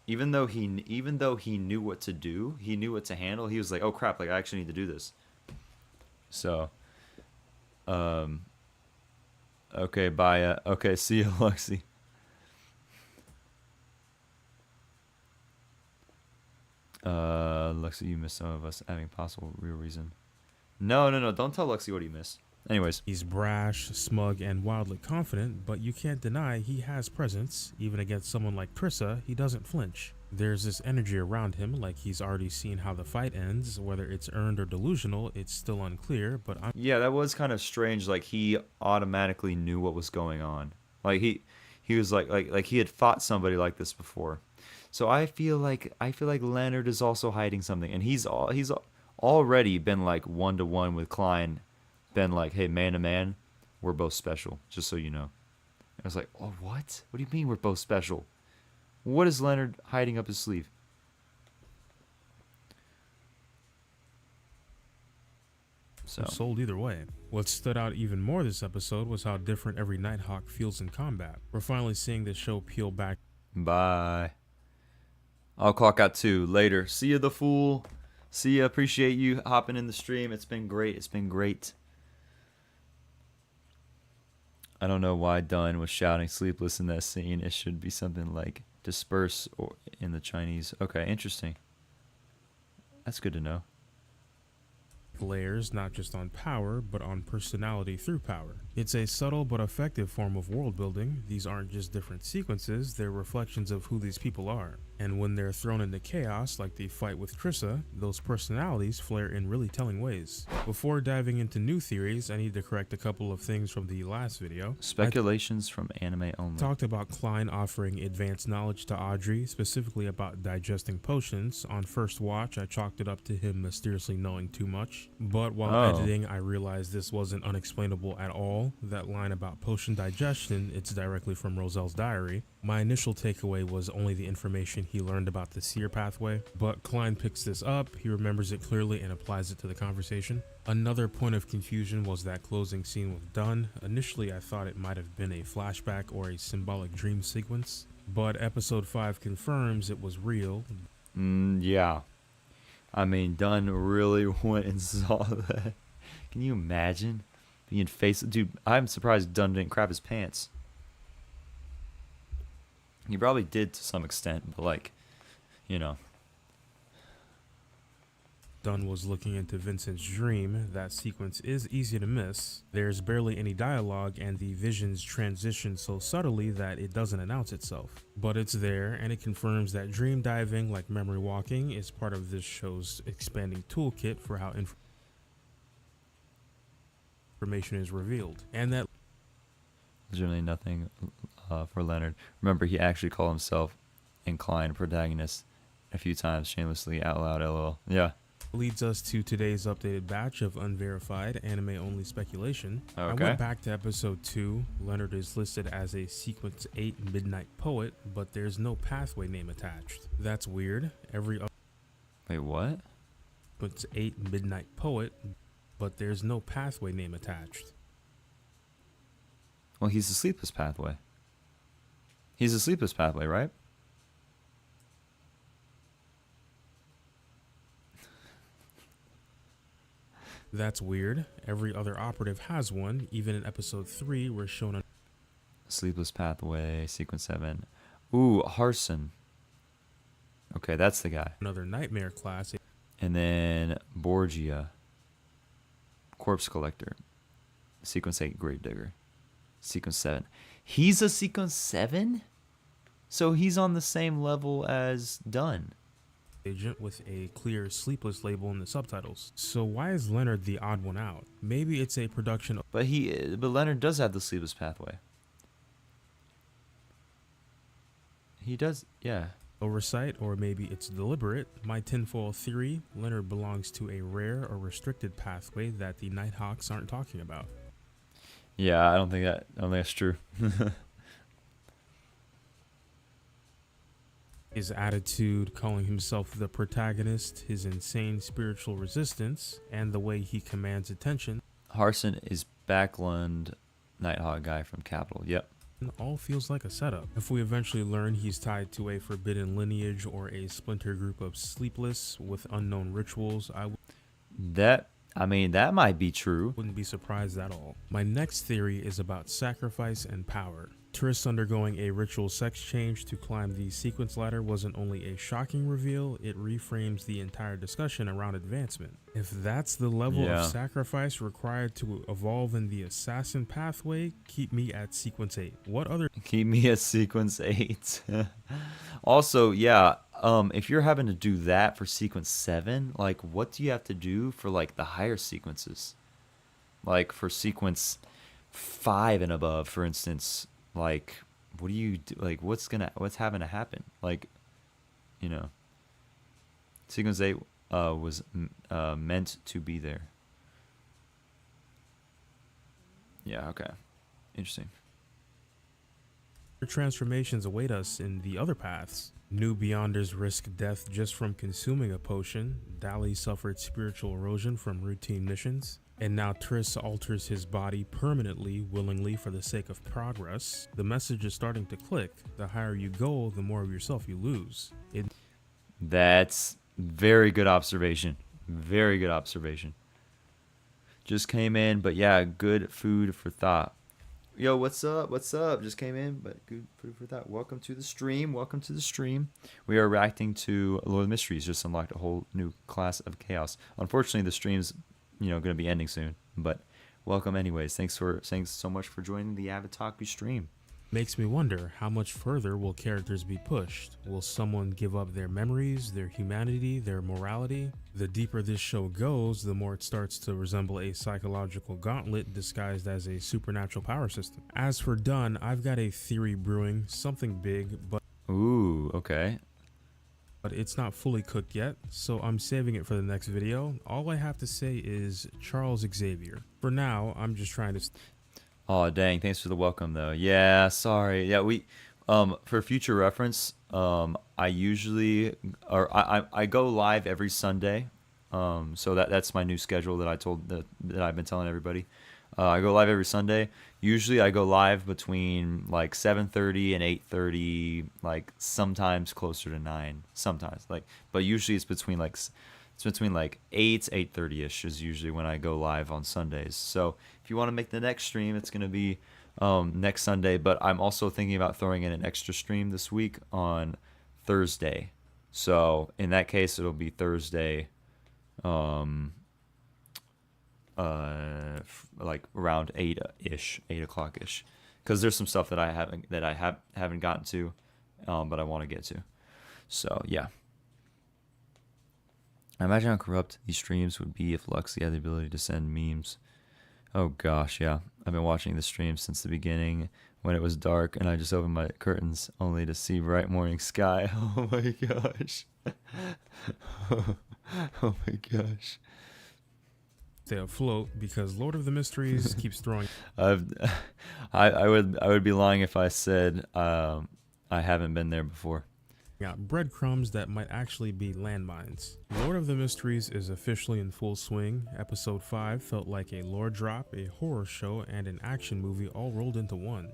A: Even though he knew what to do, he knew what to handle. He was like, oh crap, like I actually need to do this. So, okay, bye. Okay, see you, Lexi. Lexi, you missed some of us having possible real reason. No, don't tell Lexi what he missed. Anyways.
G: He's brash, smug, and wildly confident, but you can't deny he has presence. Even against someone like Trissa, he doesn't flinch. There's this energy around him, like he's already seen how the fight ends. Whether it's earned or delusional, it's still unclear, but
A: yeah, that was kind of strange. Like, he automatically knew what was going on. Like, he was like he had fought somebody like this before. So I feel like Leonard is also hiding something, and he's already been like 1-to-1 with Klein, been like, hey, man to man, we're both special, just so you know. I was like, oh, what? What do you mean we're both special? What is Leonard hiding up his sleeve? So
G: sold either way. What stood out even more this episode was how different every Nighthawk feels in combat. We're finally seeing the show peel back.
A: Bye. I'll clock out too. Later. See ya, the fool. See ya. Appreciate you hopping in the stream. It's been great. It's been great. I don't know why Dunn was shouting sleepless in that scene. It should be something like disperse or in the Chinese. Okay, interesting. That's good to know.
G: Layers not just on power, but on personality through power. It's a subtle but effective form of world building. These aren't just different sequences, they're reflections of who these people are. And when they're thrown into chaos, like the fight with Trissa, those personalities flare in really telling ways. Before diving into new theories, I need to correct a couple of things from the last video.
A: Speculations from anime only.
G: Talked about Klein offering advanced knowledge to Audrey, specifically about digesting potions. On first watch, I chalked it up to him mysteriously knowing too much. But while editing, I realized this wasn't unexplainable at all. That line about potion digestion, it's directly from Roselle's diary. My initial takeaway was only the information he learned about the seer pathway, but Klein picks this up, he remembers it clearly and applies it to the conversation. Another point of confusion was that closing scene with Dunn. Initially I thought it might have been a flashback or a symbolic dream sequence, but episode 5 confirms it was real.
A: Yeah. I mean, Dunn really went and saw that. Can you imagine being faced? Dude, I'm surprised Dunn didn't crap his pants. He probably did to some extent, but like, you know.
G: Dunn was looking into Vincent's dream. That sequence is easy to miss. There's barely any dialogue and the visions transition so subtly that it doesn't announce itself. But it's there, and it confirms that dream diving, like memory walking, is part of this show's expanding toolkit for how information is revealed. And that
A: generally nothing for Leonard. Remember, he actually called himself inclined protagonist a few times, shamelessly out loud, lol. Yeah.
G: Leads us to today's updated batch of unverified anime-only speculation.
A: Okay.
G: I went back to episode 2. Leonard is listed as a Sequence 8 Midnight Poet, but there's no pathway name attached. That's weird.
A: Wait, what?
G: Sequence 8 Midnight Poet, but there's no pathway name attached.
A: Well, he's the sleepless pathway. He's the sleepless pathway, right?
G: That's weird. Every other operative has one. Even in episode 3, we're shown
A: Sleepless Pathway, Sequence 7. Ooh, Harson. Okay, that's the guy.
G: Another nightmare class.
A: And then Borgia. Corpse Collector. Sequence 8, Gravedigger. Sequence 7. He's a Sequence 7? So he's on the same level as Dunn.
G: Agent with a clear Sleepless label in the subtitles. So why is Leonard the odd one out? Maybe it's a production of...
A: But Leonard does have the Sleepless Pathway. He does, yeah.
G: Oversight, or maybe it's deliberate. My tinfoil theory, Leonard belongs to a rare or restricted pathway that the Nighthawks aren't talking about.
A: Yeah, I don't think that's true.
G: His attitude, calling himself the protagonist, his insane spiritual resistance, and the way he commands attention.
A: Harson is Backlund Nighthawk guy from Capital. Yep.
G: All feels like a setup. If we eventually learn he's tied to a forbidden lineage or a splinter group of Sleepless with unknown rituals,
A: that might be true.
G: Wouldn't be surprised at all. My next theory is about sacrifice and power. Triss undergoing a ritual sex change to climb the sequence ladder wasn't only a shocking reveal, it reframes the entire discussion around advancement. If that's the level of sacrifice required to evolve in the assassin pathway, keep me at sequence 8.
A: Keep me at sequence 8. Also, yeah, if you're having to do that for sequence 7, like what do you have to do for like the higher sequences? Like for sequence 5 and above, for instance. Like, what do you do? Like, what's having to happen? Like, you know, sequence 8 was meant to be there. Yeah. Okay. Interesting.
G: Transformations await us in the other paths. New Beyonders risk death just from consuming a potion. Dali suffered spiritual erosion from routine missions. And now Triss alters his body permanently, willingly, for the sake of progress. The message is starting to click. The higher you go, the more of yourself you lose.
A: That's very good observation. Very good observation. Just came in, but yeah, good food for thought. Yo, what's up? What's up? Just came in, but good food for thought. Welcome to the stream. Welcome to the stream. We are reacting to Lord of the Mysteries. Just unlocked a whole new class of chaos. Unfortunately, the stream's going to be ending soon, but welcome anyways. Thanks so much for joining the Avataku stream.
G: Makes me wonder, how much further will characters be pushed? Will someone give up their memories, their humanity, their morality? The deeper this show goes, the more it starts to resemble a psychological gauntlet disguised as a supernatural power system. As for Dunn, I've got a theory brewing, something big, but
A: ooh, okay.
G: But it's not fully cooked yet, so I'm saving it for the next video. All I have to say is Charles Xavier. For now, I'm just trying to...
A: Oh, dang. Thanks for the welcome, though. Yeah, sorry. Yeah, for future reference, I usually... I go live every Sunday. So that's my new schedule that I've been telling everybody. I go live every Sunday. Usually I go live between like 7:30 and 8:30, like sometimes closer to 9, sometimes but usually it's between like 8:30ish is usually when I go live on Sundays. So if you want to make the next stream, it's going to be next Sunday, but I'm also thinking about throwing in an extra stream this week on Thursday. So in that case, it'll be Thursday like around 8 o'clock ish, because there's some stuff that I haven't gotten to, but I want to get to. So yeah, I imagine how corrupt these streams would be if Luxley had the ability to send memes. Oh gosh, yeah, I've been watching the stream since the beginning when it was dark and I just opened my curtains only to see bright morning sky. Oh my gosh. Oh my gosh.
G: Stay afloat because Lord of the Mysteries keeps throwing.
A: I would be lying if I said I haven't been there before.
G: Got breadcrumbs that might actually be landmines. Lord of the Mysteries is officially in full swing. Episode 5 felt like a lore drop, a horror show, and an action movie all rolled into one.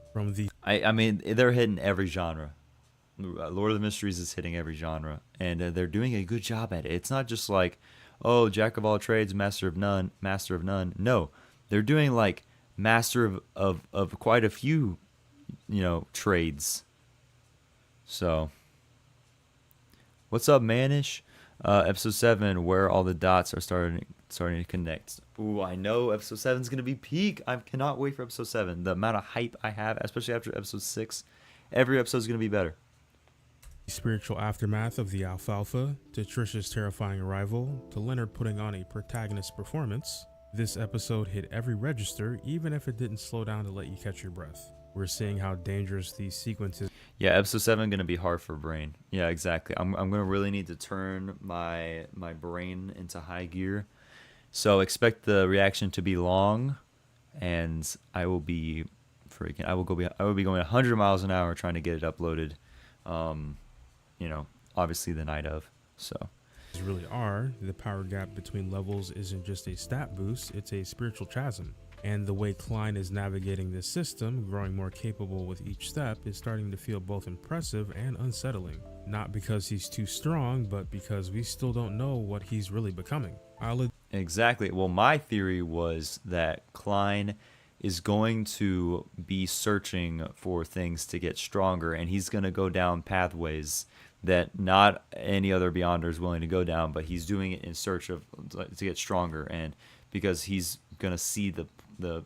A: I mean, they're hitting every genre. Lord of the Mysteries is hitting every genre, and they're doing a good job at it. It's not just like, oh, jack of all trades, master of none. No, they're doing like master of quite a few trades. So, what's up, Manish? Episode 7, where all the dots are starting to connect. Ooh, I know episode 7 is gonna be peak. I cannot wait for episode 7. The amount of hype I have, especially after episode 6, every episode is gonna be better.
G: Spiritual aftermath of the alfalfa, to Trisha's terrifying arrival, to Leonard putting on a protagonist performance. This episode hit every register, even if it didn't slow down to let you catch your breath. We're seeing how dangerous these sequences.
A: Yeah, episode 7 gonna be hard for brain. Yeah, exactly. I'm gonna really need to turn my brain into high gear. So expect the reaction to be long, and I will be going 100 miles an hour trying to get it uploaded. Obviously the night of. So.
G: Really are. The power gap between levels isn't just a stat boost, it's a spiritual chasm. And the way Klein is navigating this system, growing more capable with each step, is starting to feel both impressive and unsettling. Not because he's too strong, but because we still don't know what he's really becoming.
A: Exactly. Well, my theory was that Klein is going to be searching for things to get stronger, and he's going to go down pathways that not any other Beyonder is willing to go down, but he's doing it in search of to get stronger, and because he's going to see the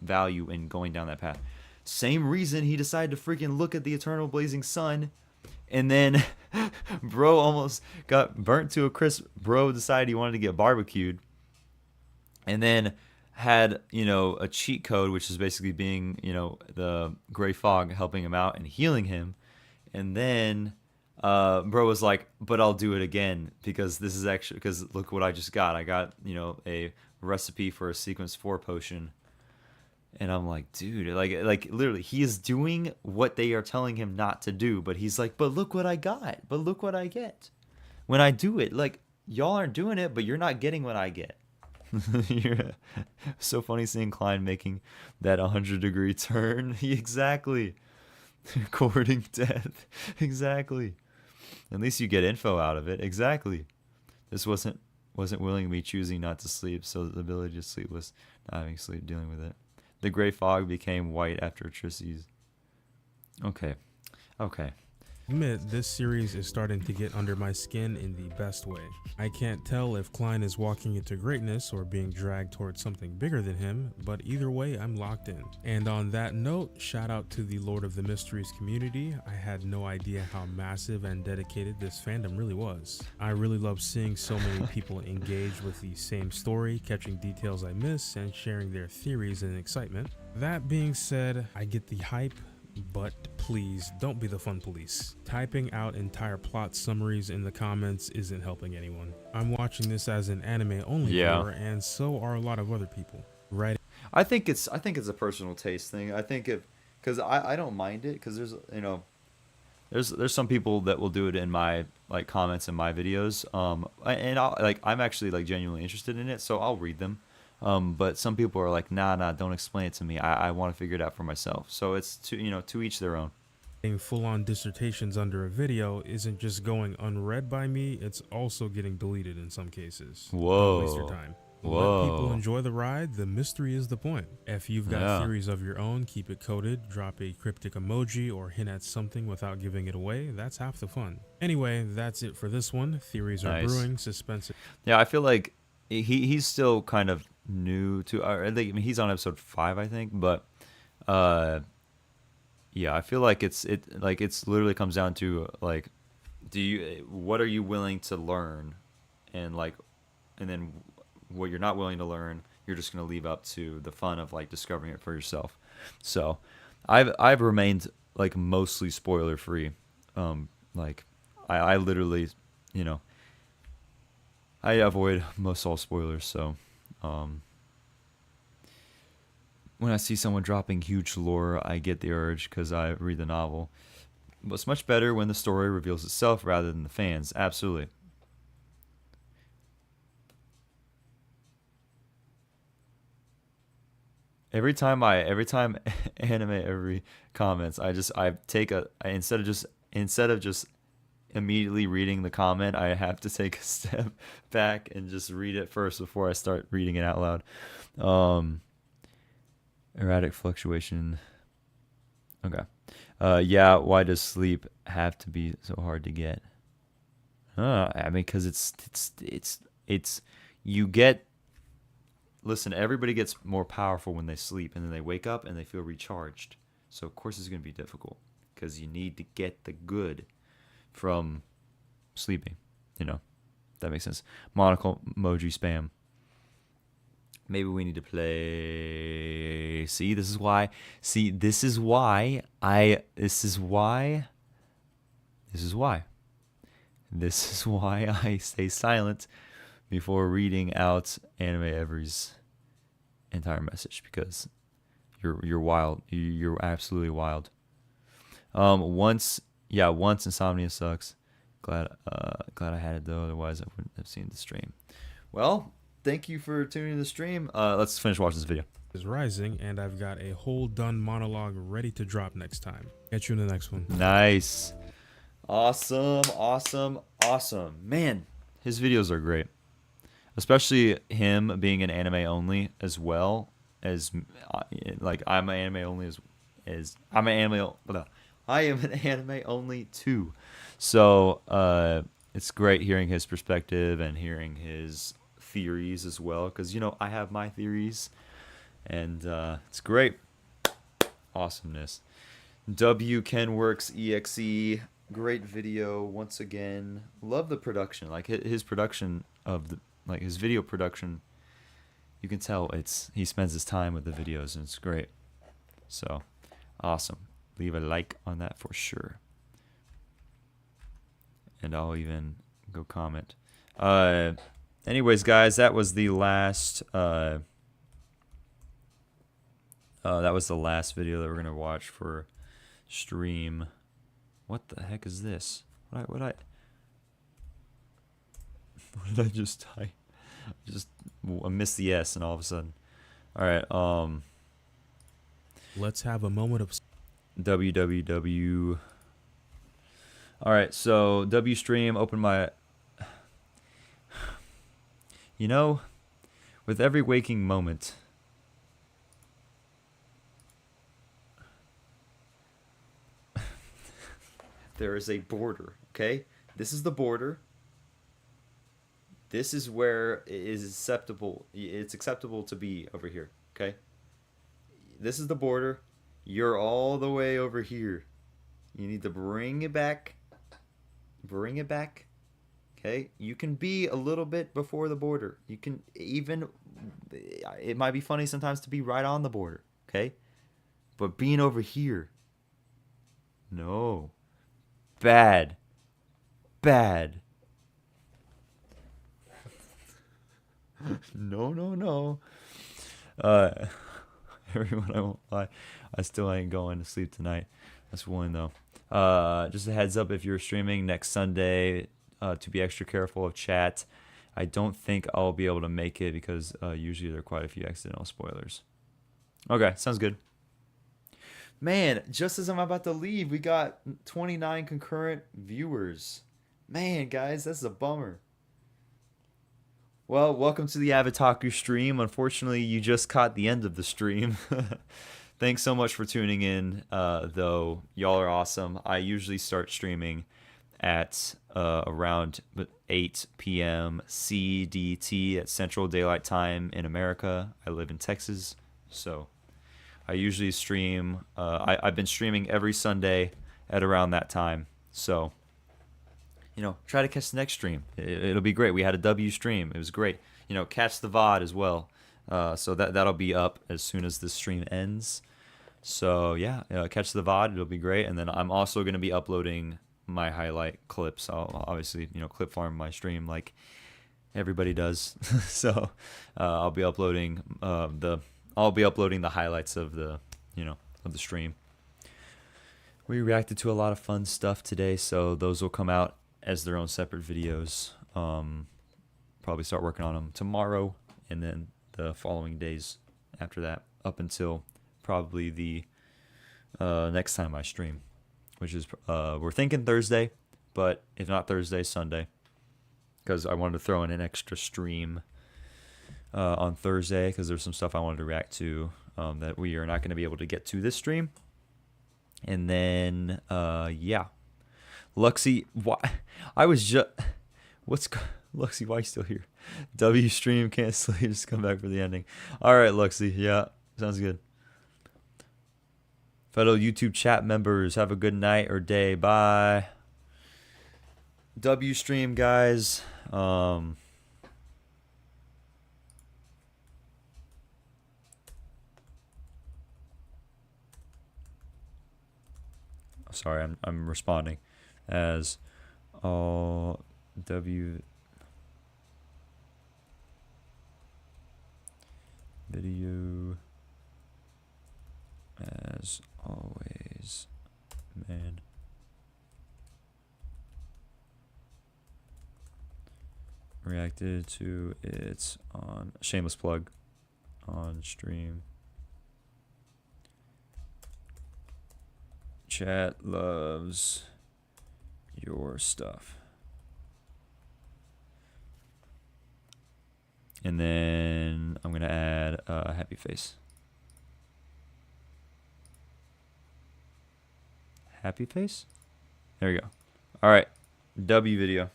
A: value in going down that path. Same reason he decided to freaking look at the eternal blazing sun, and then bro almost got burnt to a crisp. Bro decided he wanted to get barbecued, and then had a cheat code, which is basically being the gray fog helping him out and healing him, and then bro was like, but I'll do it again because this is actually, because look what I just got. I got a recipe for a sequence 4 potion. And I'm like, dude, like literally, he is doing what they are telling him not to do, but he's like, but look what I got, but look what I get when I do it. Like, y'all aren't doing it, but you're not getting what I get. So funny seeing Klein making that 100-degree turn. Exactly. Courting death. Exactly. At least you get info out of it. Exactly. This wasn't willing me choosing not to sleep, so the ability to sleep was not having sleep, dealing with it. The gray fog became white after Trissy's. Okay.
G: Admit this series is starting to get under my skin in the best way. I can't tell if Klein is walking into greatness or being dragged towards something bigger than him, but either way, I'm locked in. And on that note, shout out to the Lord of the Mysteries community. I had no idea how massive and dedicated this fandom really was. I really love seeing so many people engage with the same story, catching details I miss, and sharing their theories and excitement. That being said, I get the hype, but please don't be the fun police. Typing out entire plot summaries in the comments isn't helping anyone. I'm watching this as an anime only viewer, and so are a lot of other people. Right?
A: I think it's a personal taste thing. I think because I don't mind it, because there's some people that will do it in my comments in my videos, and I'm actually genuinely interested in it, so I'll read them. But some people are like, nah, don't explain it to me. I want to figure it out for myself. So it's to each their own.
G: Full-on dissertations under a video isn't just going unread by me, it's also getting deleted in some cases.
A: Whoa.
G: Don't waste your time.
A: Whoa.
G: Let people enjoy the ride. The mystery is the point. If you've got theories of your own, keep it coded, drop a cryptic emoji, or hint at something without giving it away. That's half the fun. Anyway, that's it for this one. Theories are brewing, suspense.
A: Yeah, I feel like he's still kind of new to he's on episode 5, I think, but I feel like it's literally comes down to what are you willing to learn, and then what you're not willing to learn, you're just going to leave up to the fun of discovering it for yourself. So I've remained mostly spoiler free. I literally I avoid most all spoilers, so when I see someone dropping huge lore, I get the urge because I read the novel. But it's much better when the story reveals itself rather than the fans. Absolutely. Every time anime every comments, instead of just immediately reading the comment, I have to take a step back and just read it first before I start reading it out loud. Erratic fluctuation. Okay. Yeah, why does sleep have to be so hard to get? I mean, because it's you get. Listen, everybody gets more powerful when they sleep, and then they wake up and they feel recharged. So of course it's going to be difficult because you need to get the good from sleeping. You know, if that makes sense. Monocle emoji spam. Maybe we need to play. See, this is why. See, this is why I. This is why. This is why. This is why I stay silent before reading out Anime Every's entire message, because you're wild. You're absolutely wild. Once Insomnia sucks. Glad I had it though. Otherwise I wouldn't have seen the stream. Well, thank you for tuning to the stream. Let's finish watching this video.
G: Is rising, and I've got a whole done monologue ready to drop next time. Catch you in the next one.
A: Nice. Awesome. Man, his videos are great. Especially him being an anime only, as well as like I am an anime only too. So it's great hearing his perspective and hearing his theories as well, because I have my theories, and it's great. Awesomeness. W Kenworks EXE, great video once again. Love the production, like his production of the. Like his video production, you can tell he spends his time with the videos, and it's great. So, awesome. Leave a like on that for sure. And I'll even go comment. Anyways, guys, that was the last video that we're gonna watch for stream. What the heck is this? What did I just type? I missed the S, and all of a sudden. All right.
G: Let's have a moment of
A: www. All right. So W stream. Open my. With every waking moment. There is a border. Okay. This is the border. This is where it is acceptable. It's acceptable to be over here, okay? This is the border. You're all the way over here. You need to bring it back. Bring it back. Okay? You can be a little bit before the border. You can even... It might be funny sometimes to be right on the border, okay? But being over here... No. Bad. Bad. No. Everyone, I won't lie. I still ain't going to sleep tonight. That's one though. Just a heads up, if you're streaming next Sunday, to be extra careful of chat. I don't think I'll be able to make it because usually there are quite a few accidental spoilers. Okay, sounds good. Man, just as I'm about to leave, we got 29 concurrent viewers. Man, guys, that's a bummer. Well, welcome to the Avataku stream. Unfortunately, you just caught the end of the stream. Thanks so much for tuning in, though. Y'all are awesome. I usually start streaming at around 8 p.m. CDT at Central Daylight Time in America. I live in Texas, so I usually stream. I've been streaming every Sunday at around that time, so... try to catch the next stream. It'll be great. We had a W stream. It was great. Catch the VOD as well. So that'll be up as soon as this stream ends. So yeah, catch the VOD. It'll be great. And then I'm also going to be uploading my highlight clips. I'll obviously, clip farm my stream like everybody does. So I'll be uploading the highlights of the stream. We reacted to a lot of fun stuff today, so those will come out as their own separate videos. Probably start working on them tomorrow, and then the following days after that, up until probably the next time I stream, which is we're thinking Thursday, but if not Thursday, Sunday, because I wanted to throw in an extra stream on Thursday because there's some stuff I wanted to react to that we are not going to be able to get to this stream. And then yeah, Luxy, why? I was just Luxy, why are you still here? W stream, can't sleep, just come back for the ending. All right, Luxy, yeah, sounds good. Fellow YouTube chat members, have a good night or day. Bye. W stream, guys. Sorry, I'm responding as all W video as always, man. Reacted to its on shameless plug on stream. Chat loves your stuff. And then I'm gonna add a happy face. Happy face? There you go. All right, W video.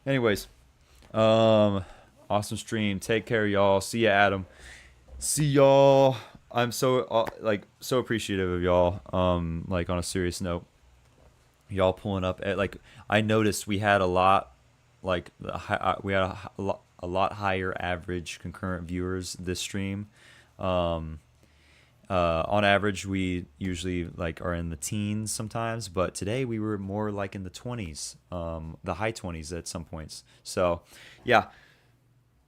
A: Anyways, awesome stream. Take care, y'all. See ya, Adam. See y'all. I'm so so appreciative of y'all. Like on a serious note, y'all pulling up at I noticed we had a lot we had a lot higher average concurrent viewers this stream. On average, we usually are in the teens sometimes, but today we were more like in the 20s, the high 20s at some points. So, yeah,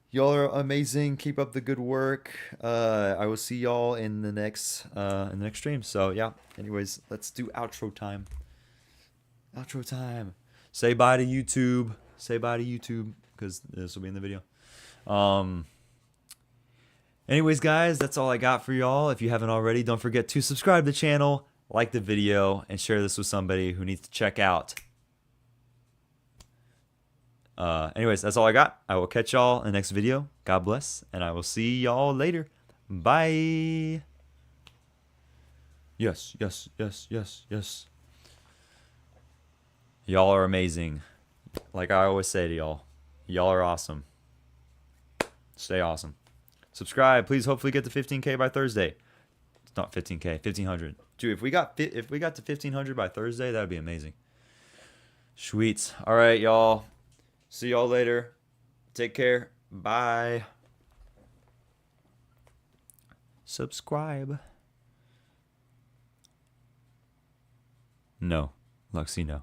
A: y'all are amazing. Keep up the good work. I will see y'all in the next stream. So, yeah. Anyways, let's do outro time. Outro time. Say bye to YouTube. Say bye to YouTube because this will be in the video. Anyways, guys, that's all I got for y'all. If you haven't already, don't forget to subscribe to the channel, like the video, and share this with somebody who needs to check out. Anyways, that's all I got. I will catch y'all in the next video. God bless, and I will see y'all later. Bye. Yes, yes, yes, yes, yes. Y'all are amazing. Like I always say to y'all, y'all are awesome. Stay awesome. Subscribe, please. Hopefully get to 15K by Thursday. It's not 15K, 1500. Dude, if we got to 1500 by Thursday, that would be amazing. Sweets. All right, y'all. See y'all later. Take care. Bye. Subscribe. No. Luxy, no.